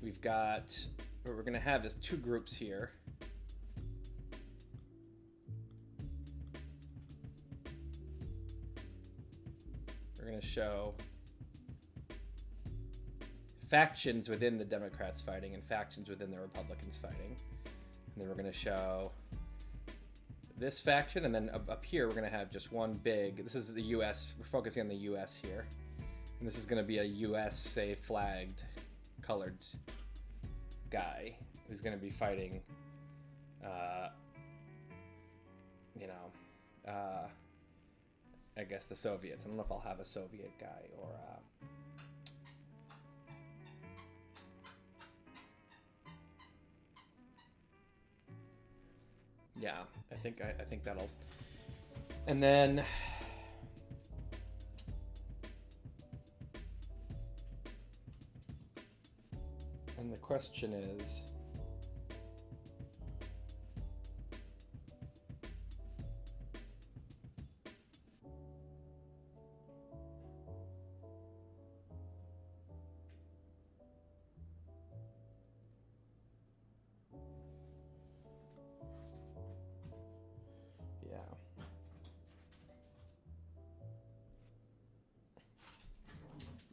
We've got, what we're going to have is two groups here. We're going to show factions within the Democrats fighting and factions within the Republicans fighting. And then we're going to show this faction, and then up here we're going to have just one big, this is the US, we're focusing on the US here. And this is going to be a US, say, flagged, colored guy who's going to be fighting, I guess the Soviets. I don't know if I'll have a Soviet guy or yeah, I think that'll. And then the question is,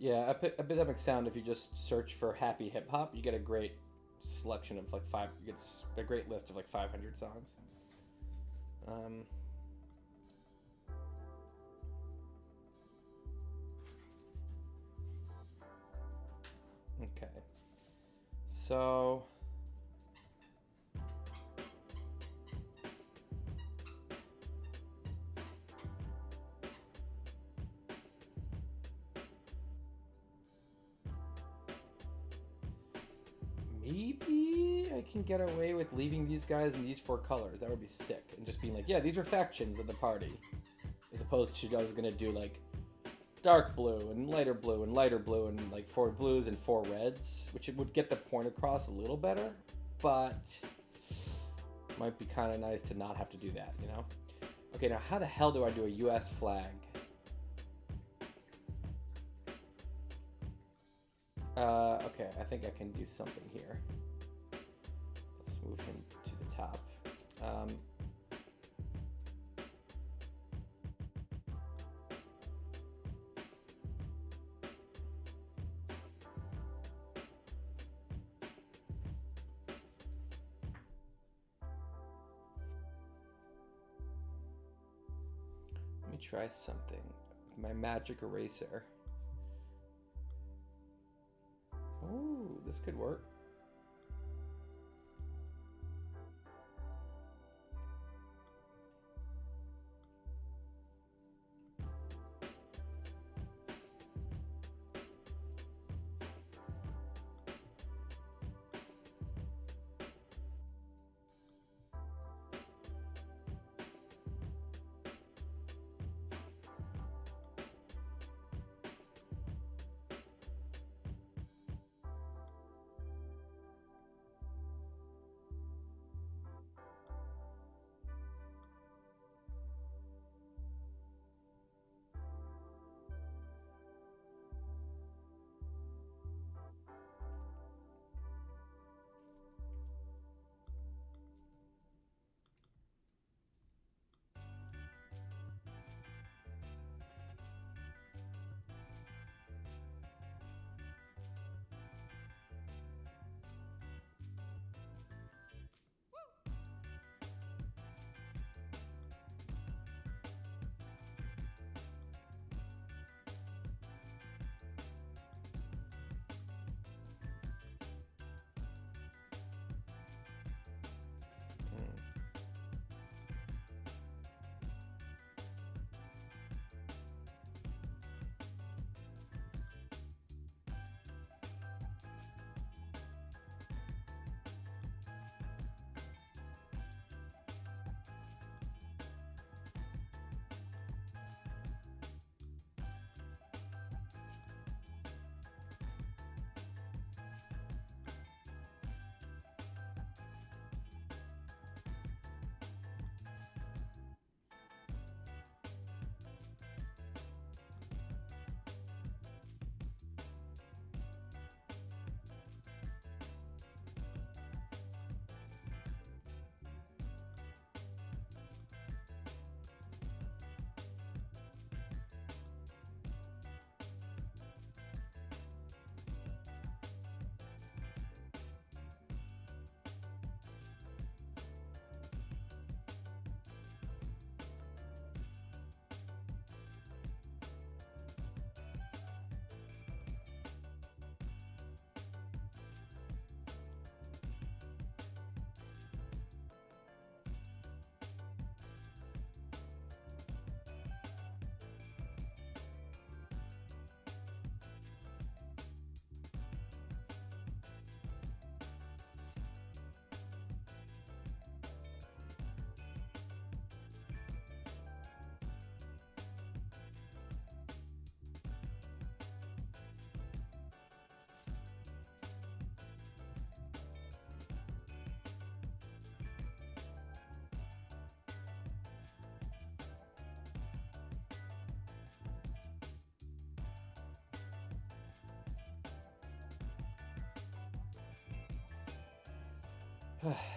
yeah, Epidemic Sound, if you just search for happy hip hop, you get a great selection of like it's a great list of like 500 songs. Okay. So maybe I can get away with leaving these guys in these 4 colors. That would be sick. And just being like, yeah, these are factions of the party. As opposed to I was going to do like dark blue and lighter blue and lighter blue and like 4 blues and 4 reds, which it would get the point across a little better, but might be kind of nice to not have to do that, you know? Okay, now how the hell do I do a US flag? Okay, I think I can do something here. Let's move him to the top. Let me try something. My magic eraser. Ooh, this could work.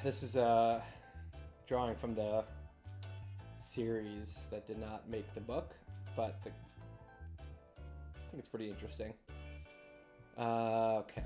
This is a drawing from the series that did not make the book, but I think it's pretty interesting. Okay.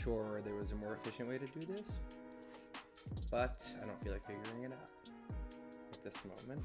sure there was a more efficient way to do this, but I don't feel like figuring it out at this moment.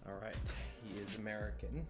All right, he is American.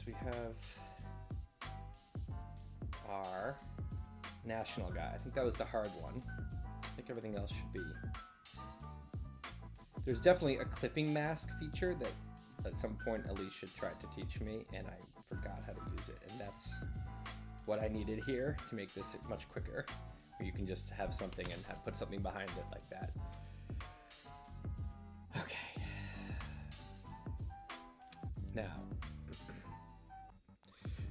we have our national guy. I think that was the hard one. I think everything else should be. There's definitely a clipping mask feature that at some point Alicia tried to teach me, and I forgot how to use it. And that's what I needed here to make this much quicker. Where you can just have something and put something behind it like that. Okay. Now,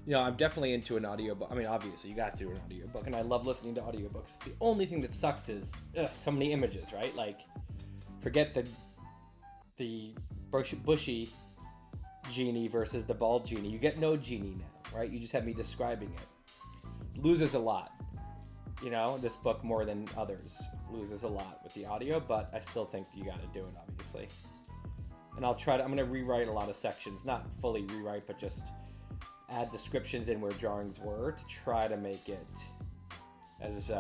you know, I'm definitely into an audiobook. I mean, obviously, you got to do an audiobook, and I love listening to audiobooks. The only thing that sucks is so many images, right? Like, forget the bushy genie versus the bald genie. You get no genie now, right? You just have me describing it. Loses a lot. You know, this book more than others loses a lot with the audio, but I still think you got to do it, obviously. And I'm going to rewrite a lot of sections, not fully rewrite, but just add descriptions in where drawings were to try to make it as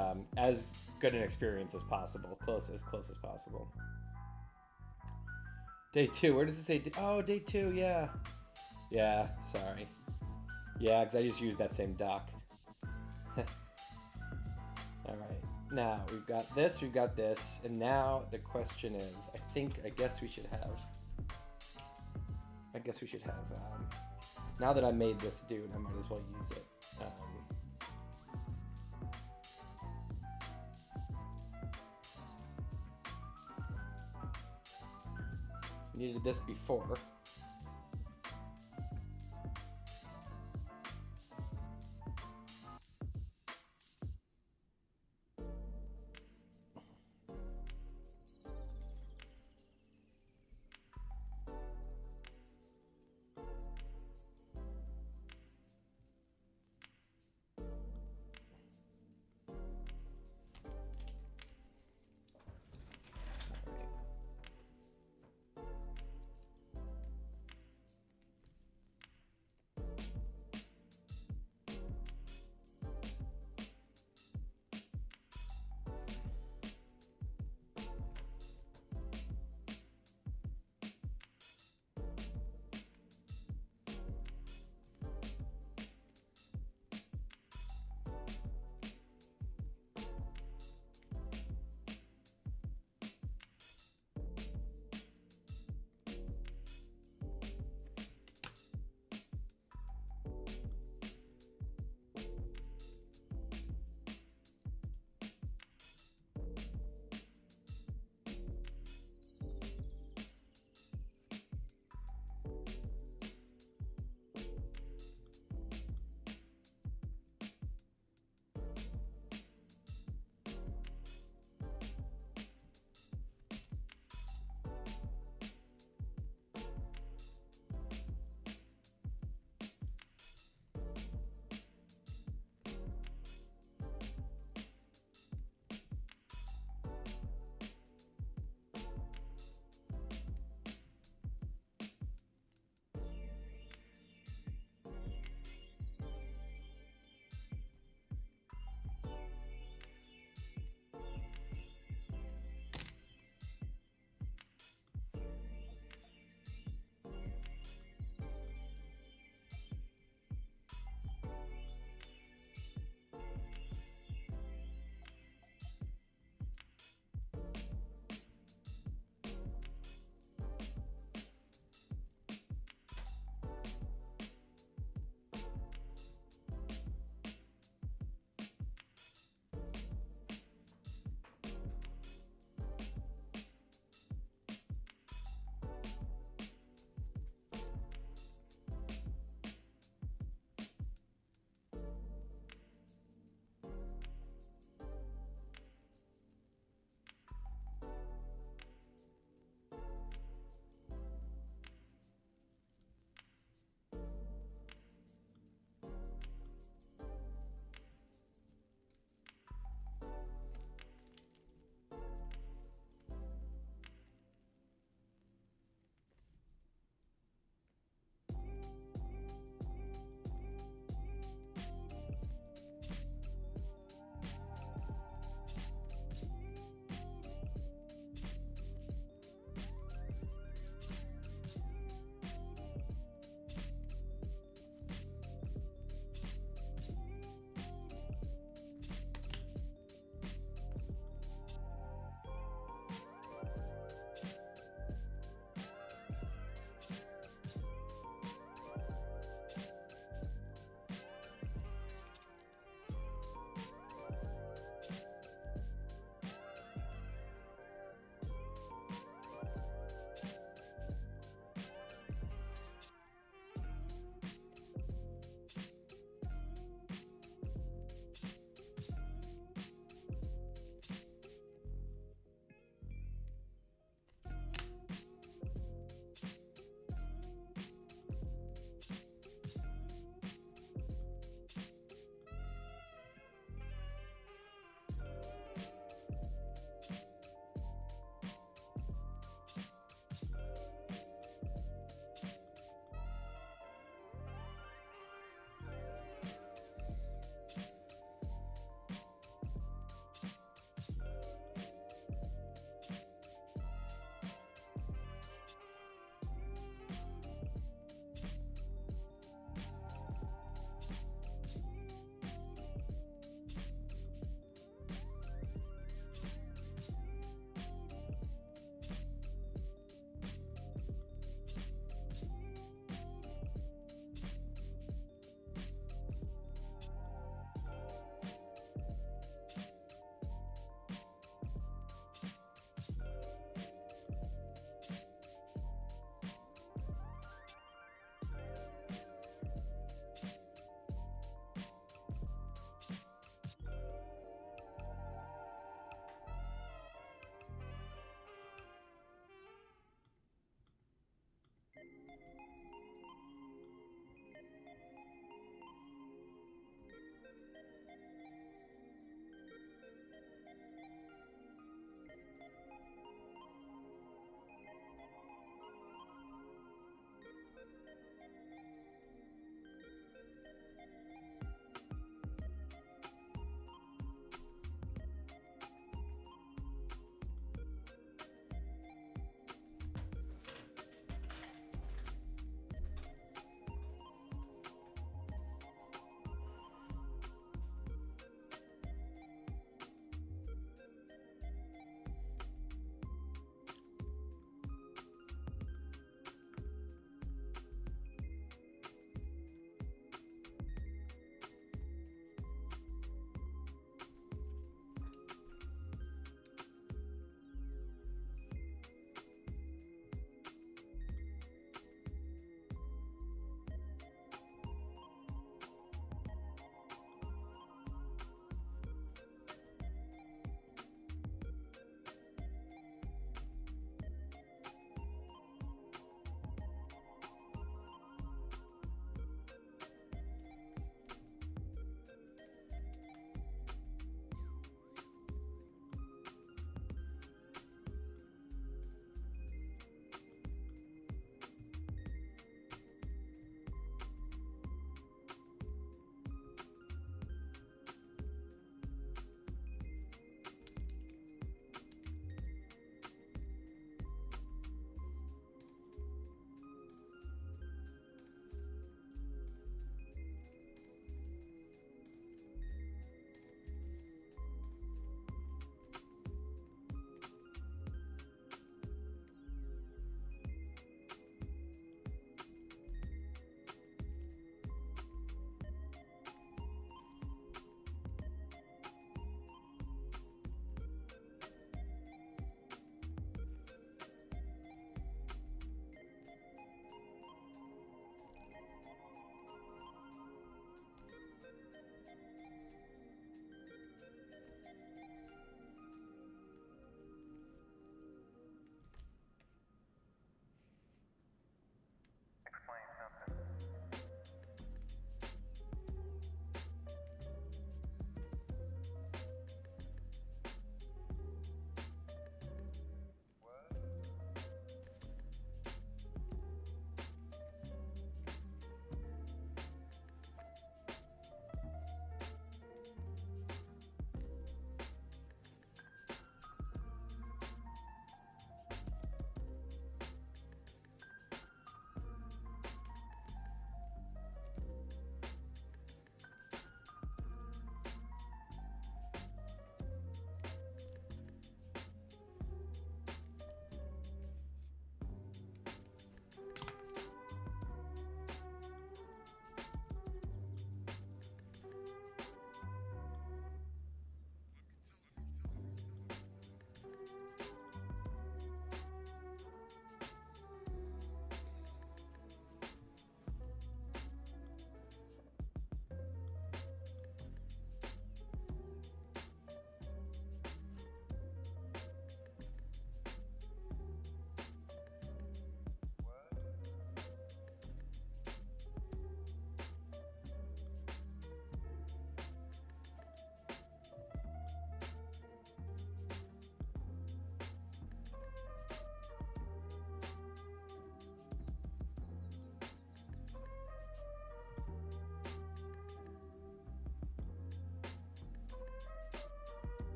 good an experience as possible, as close as possible. Day 2, where does it say? Oh, day 2, yeah. Yeah, sorry. Yeah, because I just used that same doc. All right, now we've got this, and now the question is, I guess we should have, now that I made this dude, I might as well use it. Needed this before.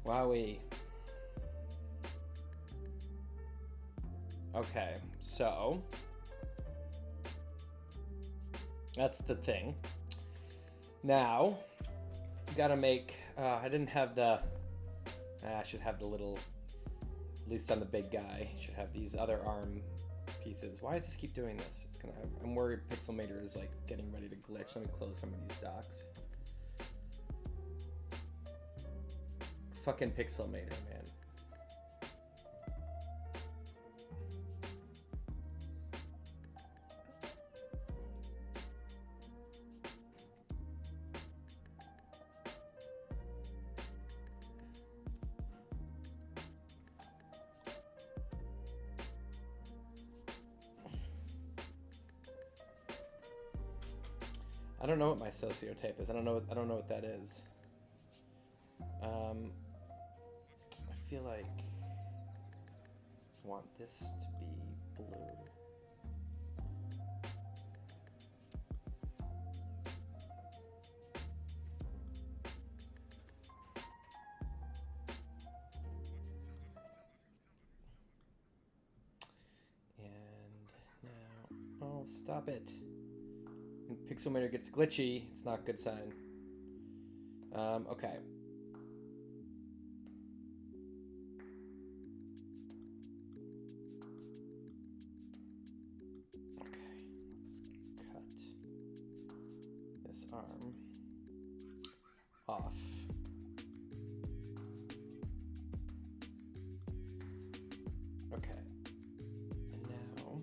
Wowee. Okay, so that's the thing. Now, gotta make, I didn't have the, I should have the little, at least on the big guy, should have these other arm pieces. Why does this keep doing this? It's gonna, I'm worried Pixelmator is like getting ready to glitch. Let me close some of these docks. Fucking Pixelmator, man. I don't know what my sociotape is. I don't know what that is. I feel like I want this to be blue. And now, oh, stop it. When Pixelmator gets glitchy, it's not a good sign. Okay. Okay, let's cut this arm off. Okay. And now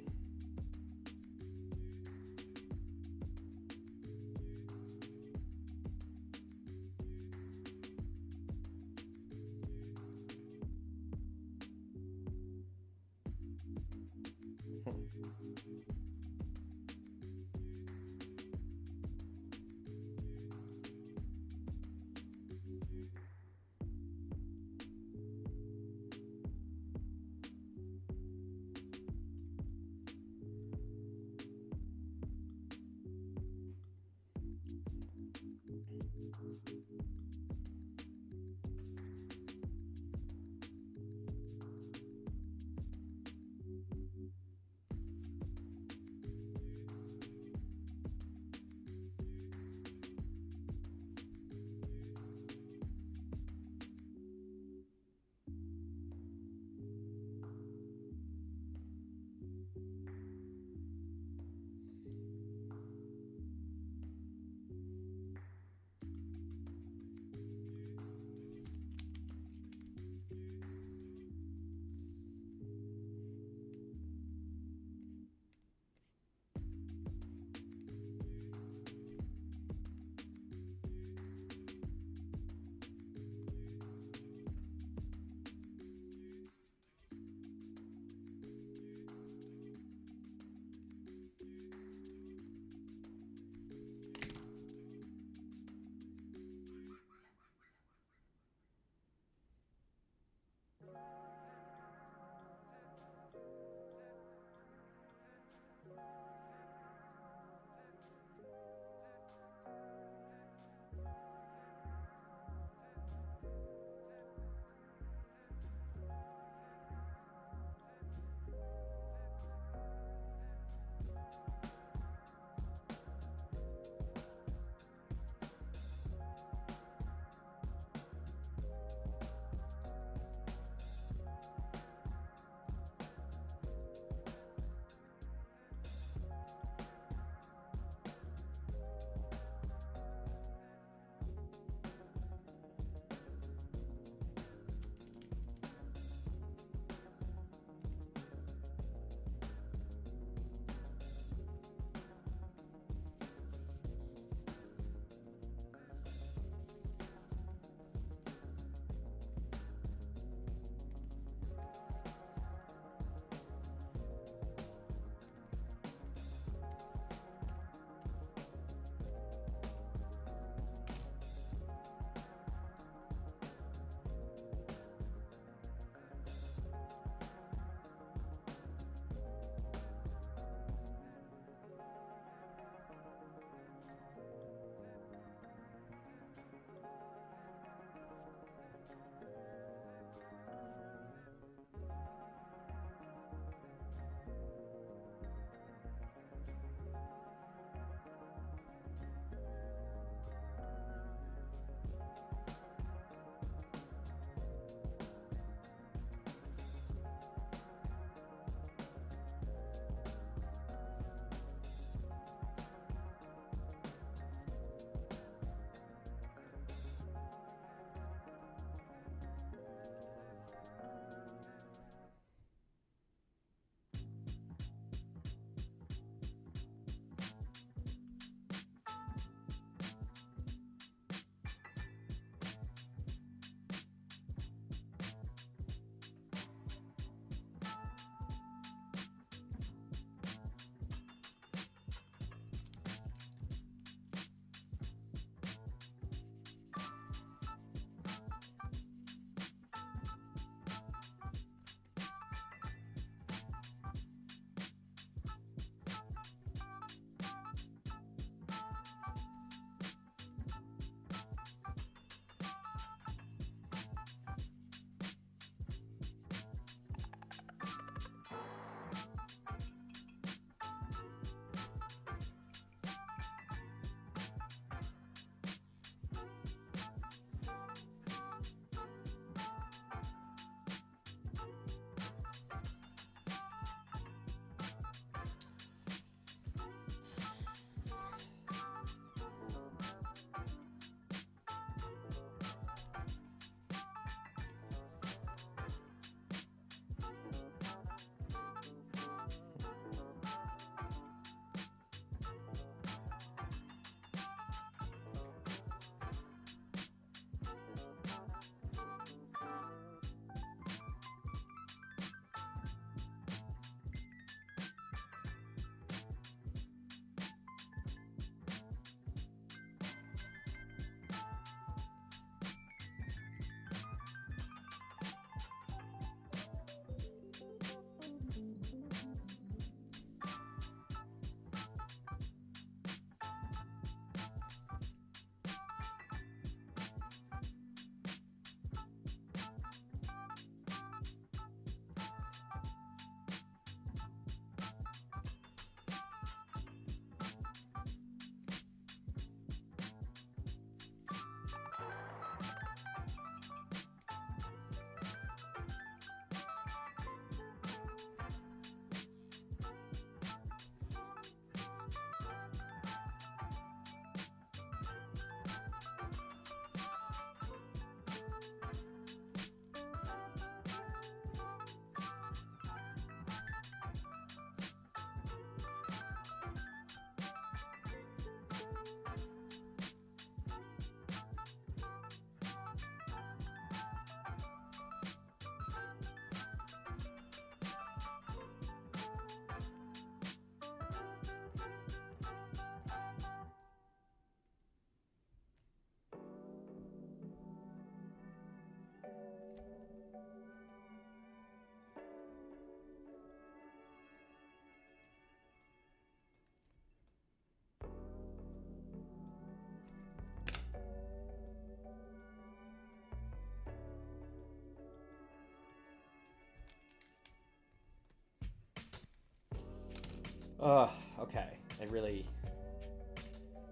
Okay.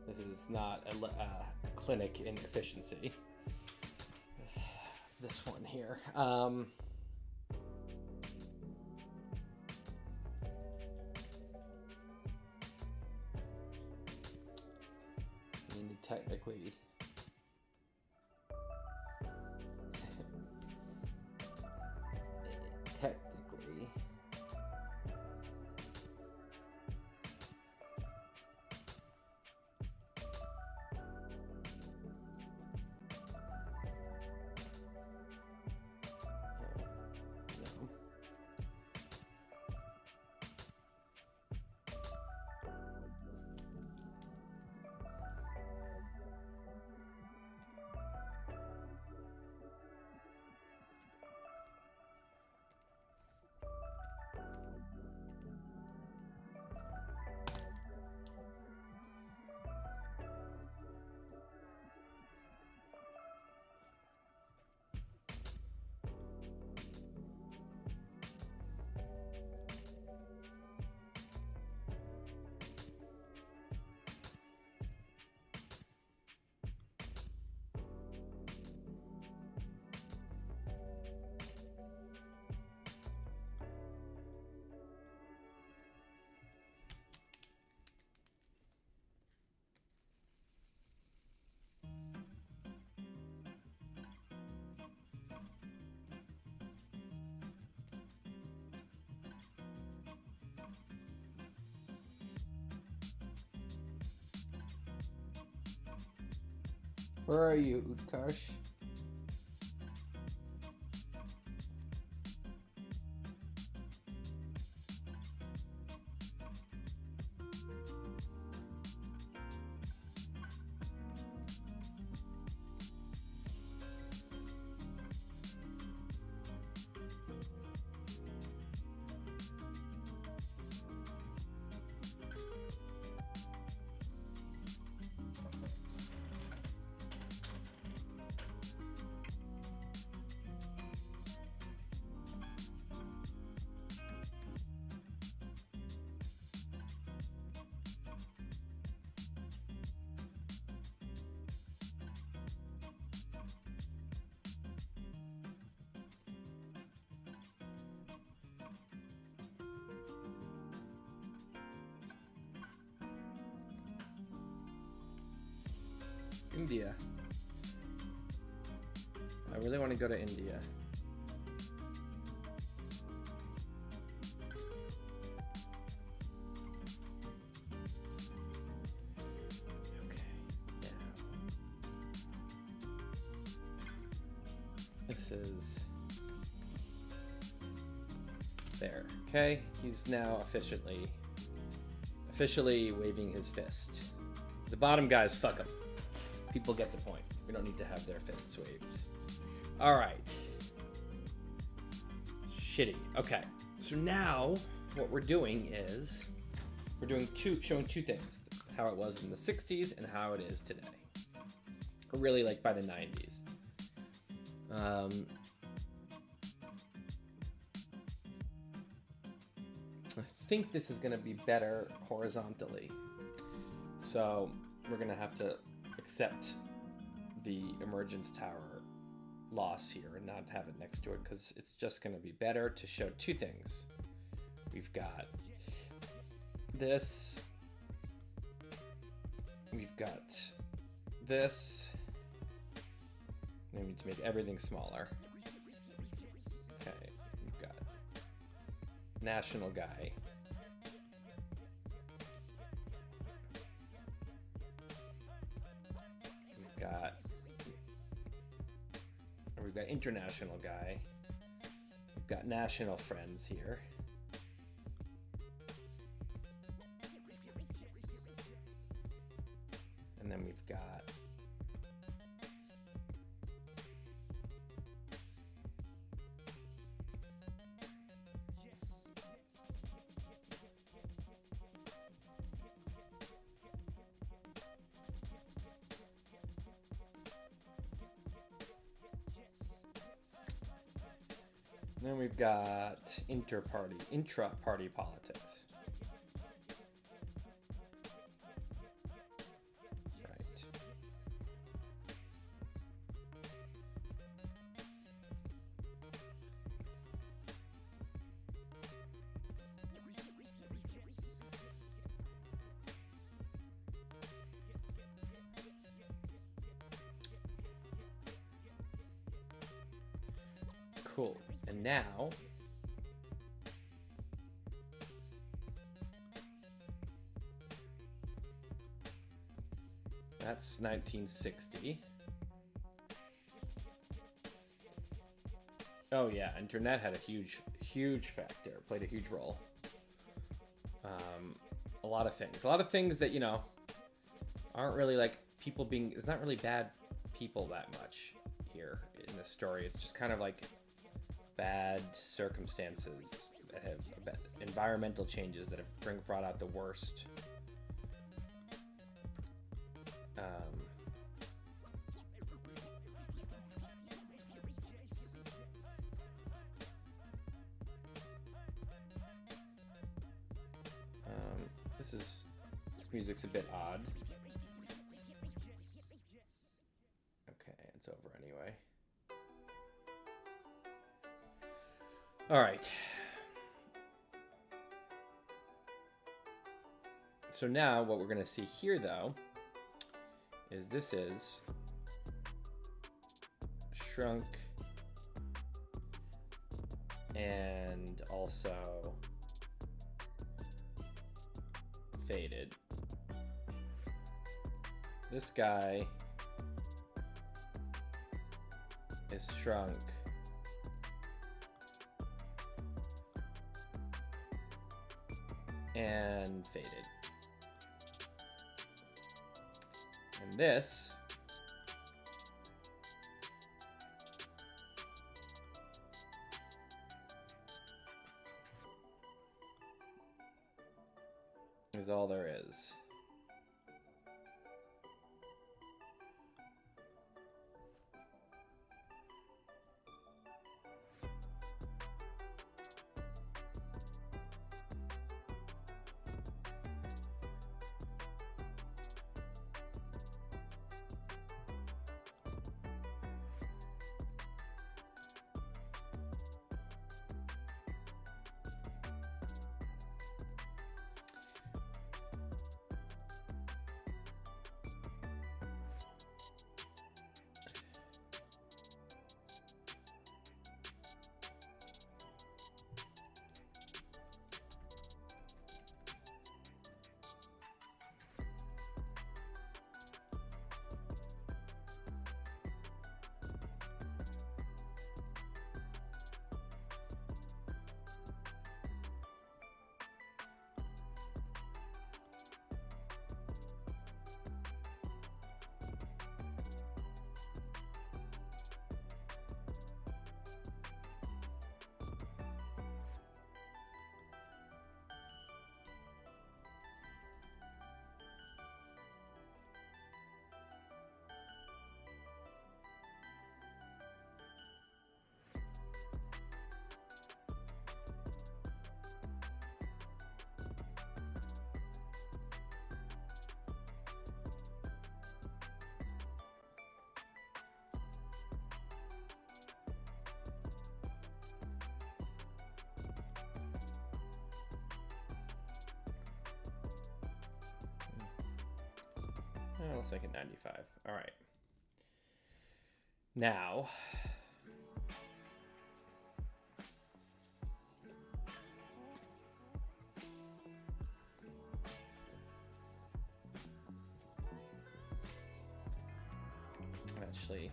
This is not a clinic in efficiency. This one here. I mean, technically. Technically. Where are you, Utkarsh? India. I really want to go to India. Okay. Now. This is there. Okay. He's now officially waving his fist. The bottom guys, fuck him. People get the point. We don't need to have their fists waved. All right. Shitty. Okay. So now what we're doing is showing two things: how it was in the 60s and how it is today. Or really, like by the 90s. I think this is going to be better horizontally. So we're going to have to accept the emergence tower loss here and not have it next to it, because it's just going to be better to show two things. We've got this, we've got this, and we need to make everything smaller. Okay, we've got national guy. We've got international guy. We've got national friends here. And then we've got Then we've got intra-party politics. Right. Cool. And now that's 1960. Oh yeah, internet had a huge factor, played a huge role. A lot of things that, you know, aren't really like people being, it's not really bad people that much here in this story. It's just kind of like bad circumstances that have environmental changes that have brought out the worst. This music's a bit odd. Okay, it's over anyway. All right. So now what we're going to see here, though, is this is shrunk and also faded. This guy is shrunk and faded. And this is all there is. Let's make it 95. All right. Now, actually,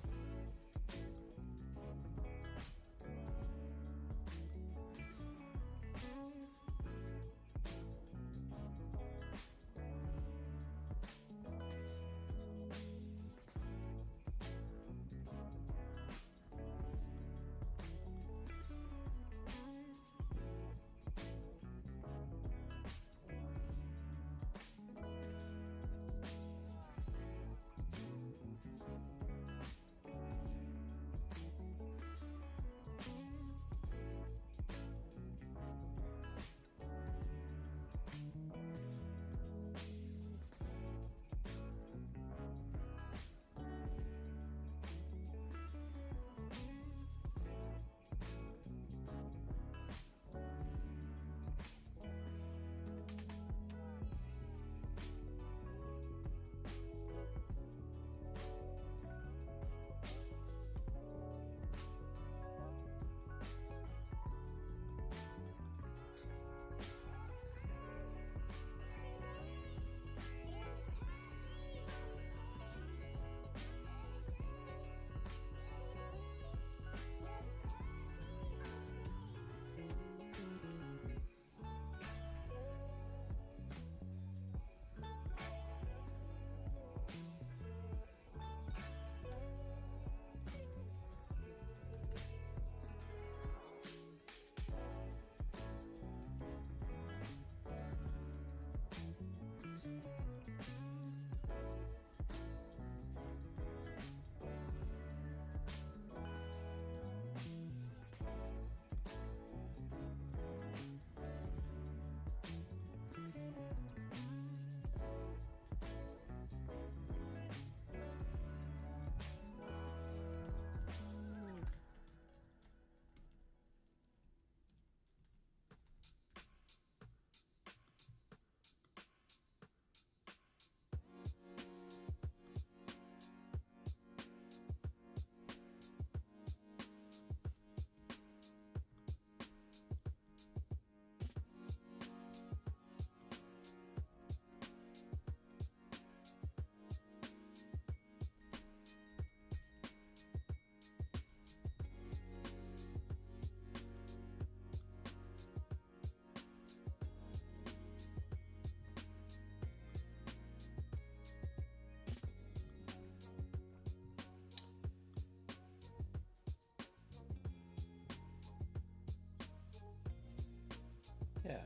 Yeah.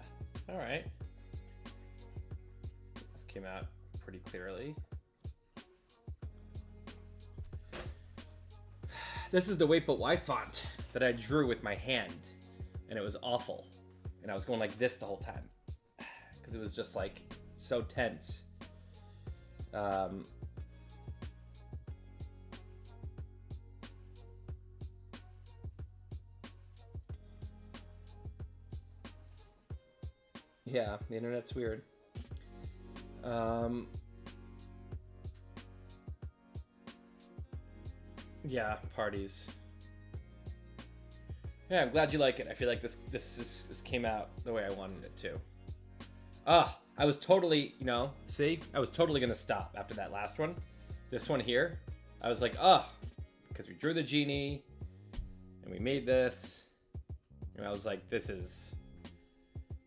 All right. This came out pretty clearly. This is the Wait But Why font that I drew with my hand, and it was awful. And I was going like this the whole time because it was just like so tense. Yeah, the internet's weird. Yeah, parties. Yeah, I'm glad you like it. I feel like this came out the way I wanted it to. I was totally, see? I was totally gonna stop after that last one. This one here, I was like, because we drew the genie, and we made this, and I was like,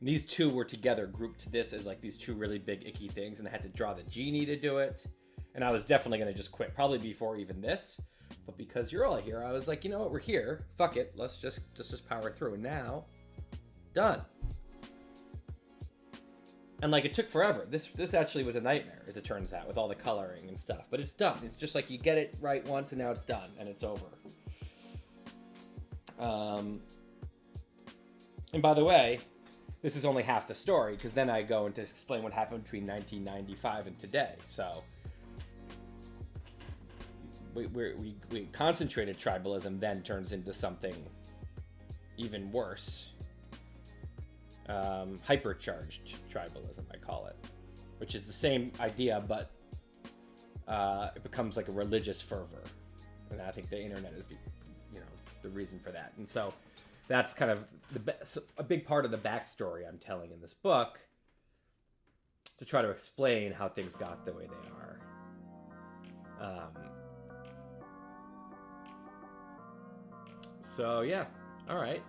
these two were together, grouped this as like these two really big icky things, and I had to draw the genie to do it, and I was definitely gonna just quit, probably before even this. But because you're all here, I was like, you know what, we're here. Fuck it. Let's just power through. And now, done. And like it took forever. This actually was a nightmare, as it turns out, with all the coloring and stuff. But it's done. It's just like you get it right once, and now it's done, and it's over. And by the way, this is only half the story, because then I go into explain what happened between 1995 and today. So. We concentrated tribalism then turns into something even worse. Hypercharged tribalism, I call it, which is the same idea, but it becomes like a religious fervor, and I think the internet is, the reason for that. And so that's kind of a big part of the backstory I'm telling in this book, to try to explain how things got the way they are. So yeah, all right.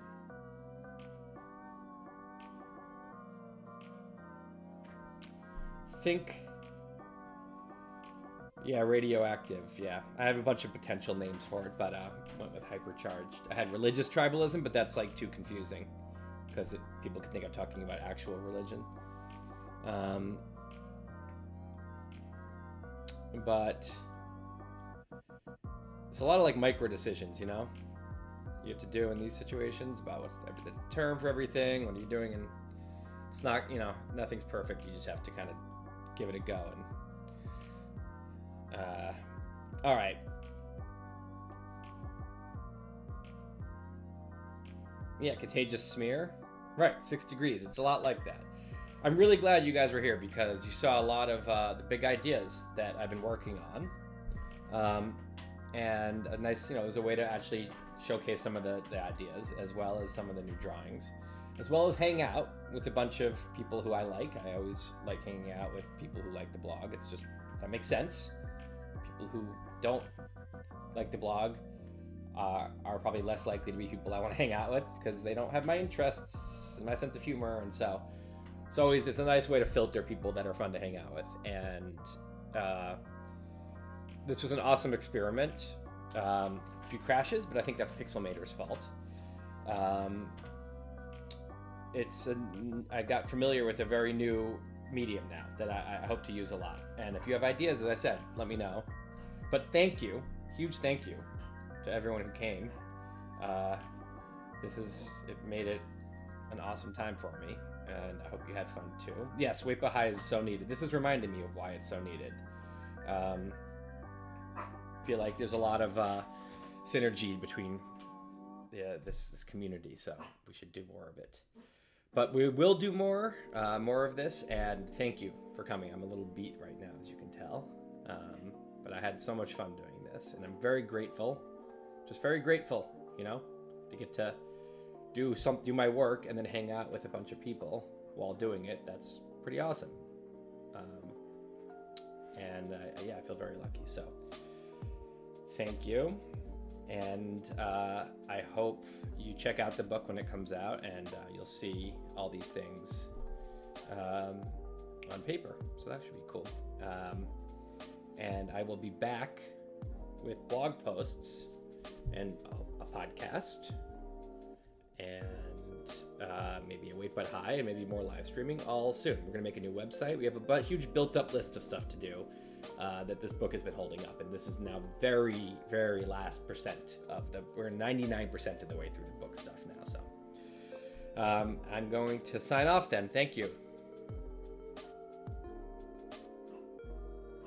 Radioactive. Yeah, I have a bunch of potential names for it, but went with hypercharged. I had religious tribalism, but that's like too confusing because people could think I'm talking about actual religion. But it's a lot of like micro decisions, you have to do in these situations about what's the term for everything, what are you doing, and it's not, nothing's perfect. You just have to kind of give it a go. And all right. Yeah, contagious smear. Right, 6 degrees. It's a lot like that. I'm really glad you guys were here because you saw a lot of the big ideas that I've been working on. And a nice, it was a way to actually showcase some of the ideas, as well as some of the new drawings, as well as hang out with a bunch of people who I like. I always like hanging out with people who like the blog. It's just, that makes sense. People who don't like the blog are probably less likely to be people I want to hang out with because they don't have my interests and my sense of humor. And so it's a nice way to filter people that are fun to hang out with. And this was an awesome experiment. A few crashes, but I think that's Pixelmator's fault. I got familiar with a very new medium now that I hope to use a lot. And if you have ideas, as I said, let me know. But thank you, huge thank you to everyone who came. It made it an awesome time for me, and I hope you had fun too. Yes, Wait But High is so needed. This has reminded me of why it's so needed. Feel like there's a lot of synergy between this community, so we should do more of it. But we will do more of this, and thank you for coming. I'm a little beat right now, as you can tell, but I had so much fun doing this, and I'm very grateful, just very grateful, to get to do my work and then hang out with a bunch of people while doing it. That's pretty awesome, and I feel very lucky. So thank you. And I hope you check out the book when it comes out, and you'll see all these things on paper. So that should be cool. And I will be back with blog posts and a podcast and maybe a Wait But High, and maybe more live streaming all soon. We're going to make a new website. We have a huge built-up list of stuff to do that this book has been holding up, and this is now very, very last percent of we're 99% of the way through the book stuff now. So I'm going to sign off then. Thank you.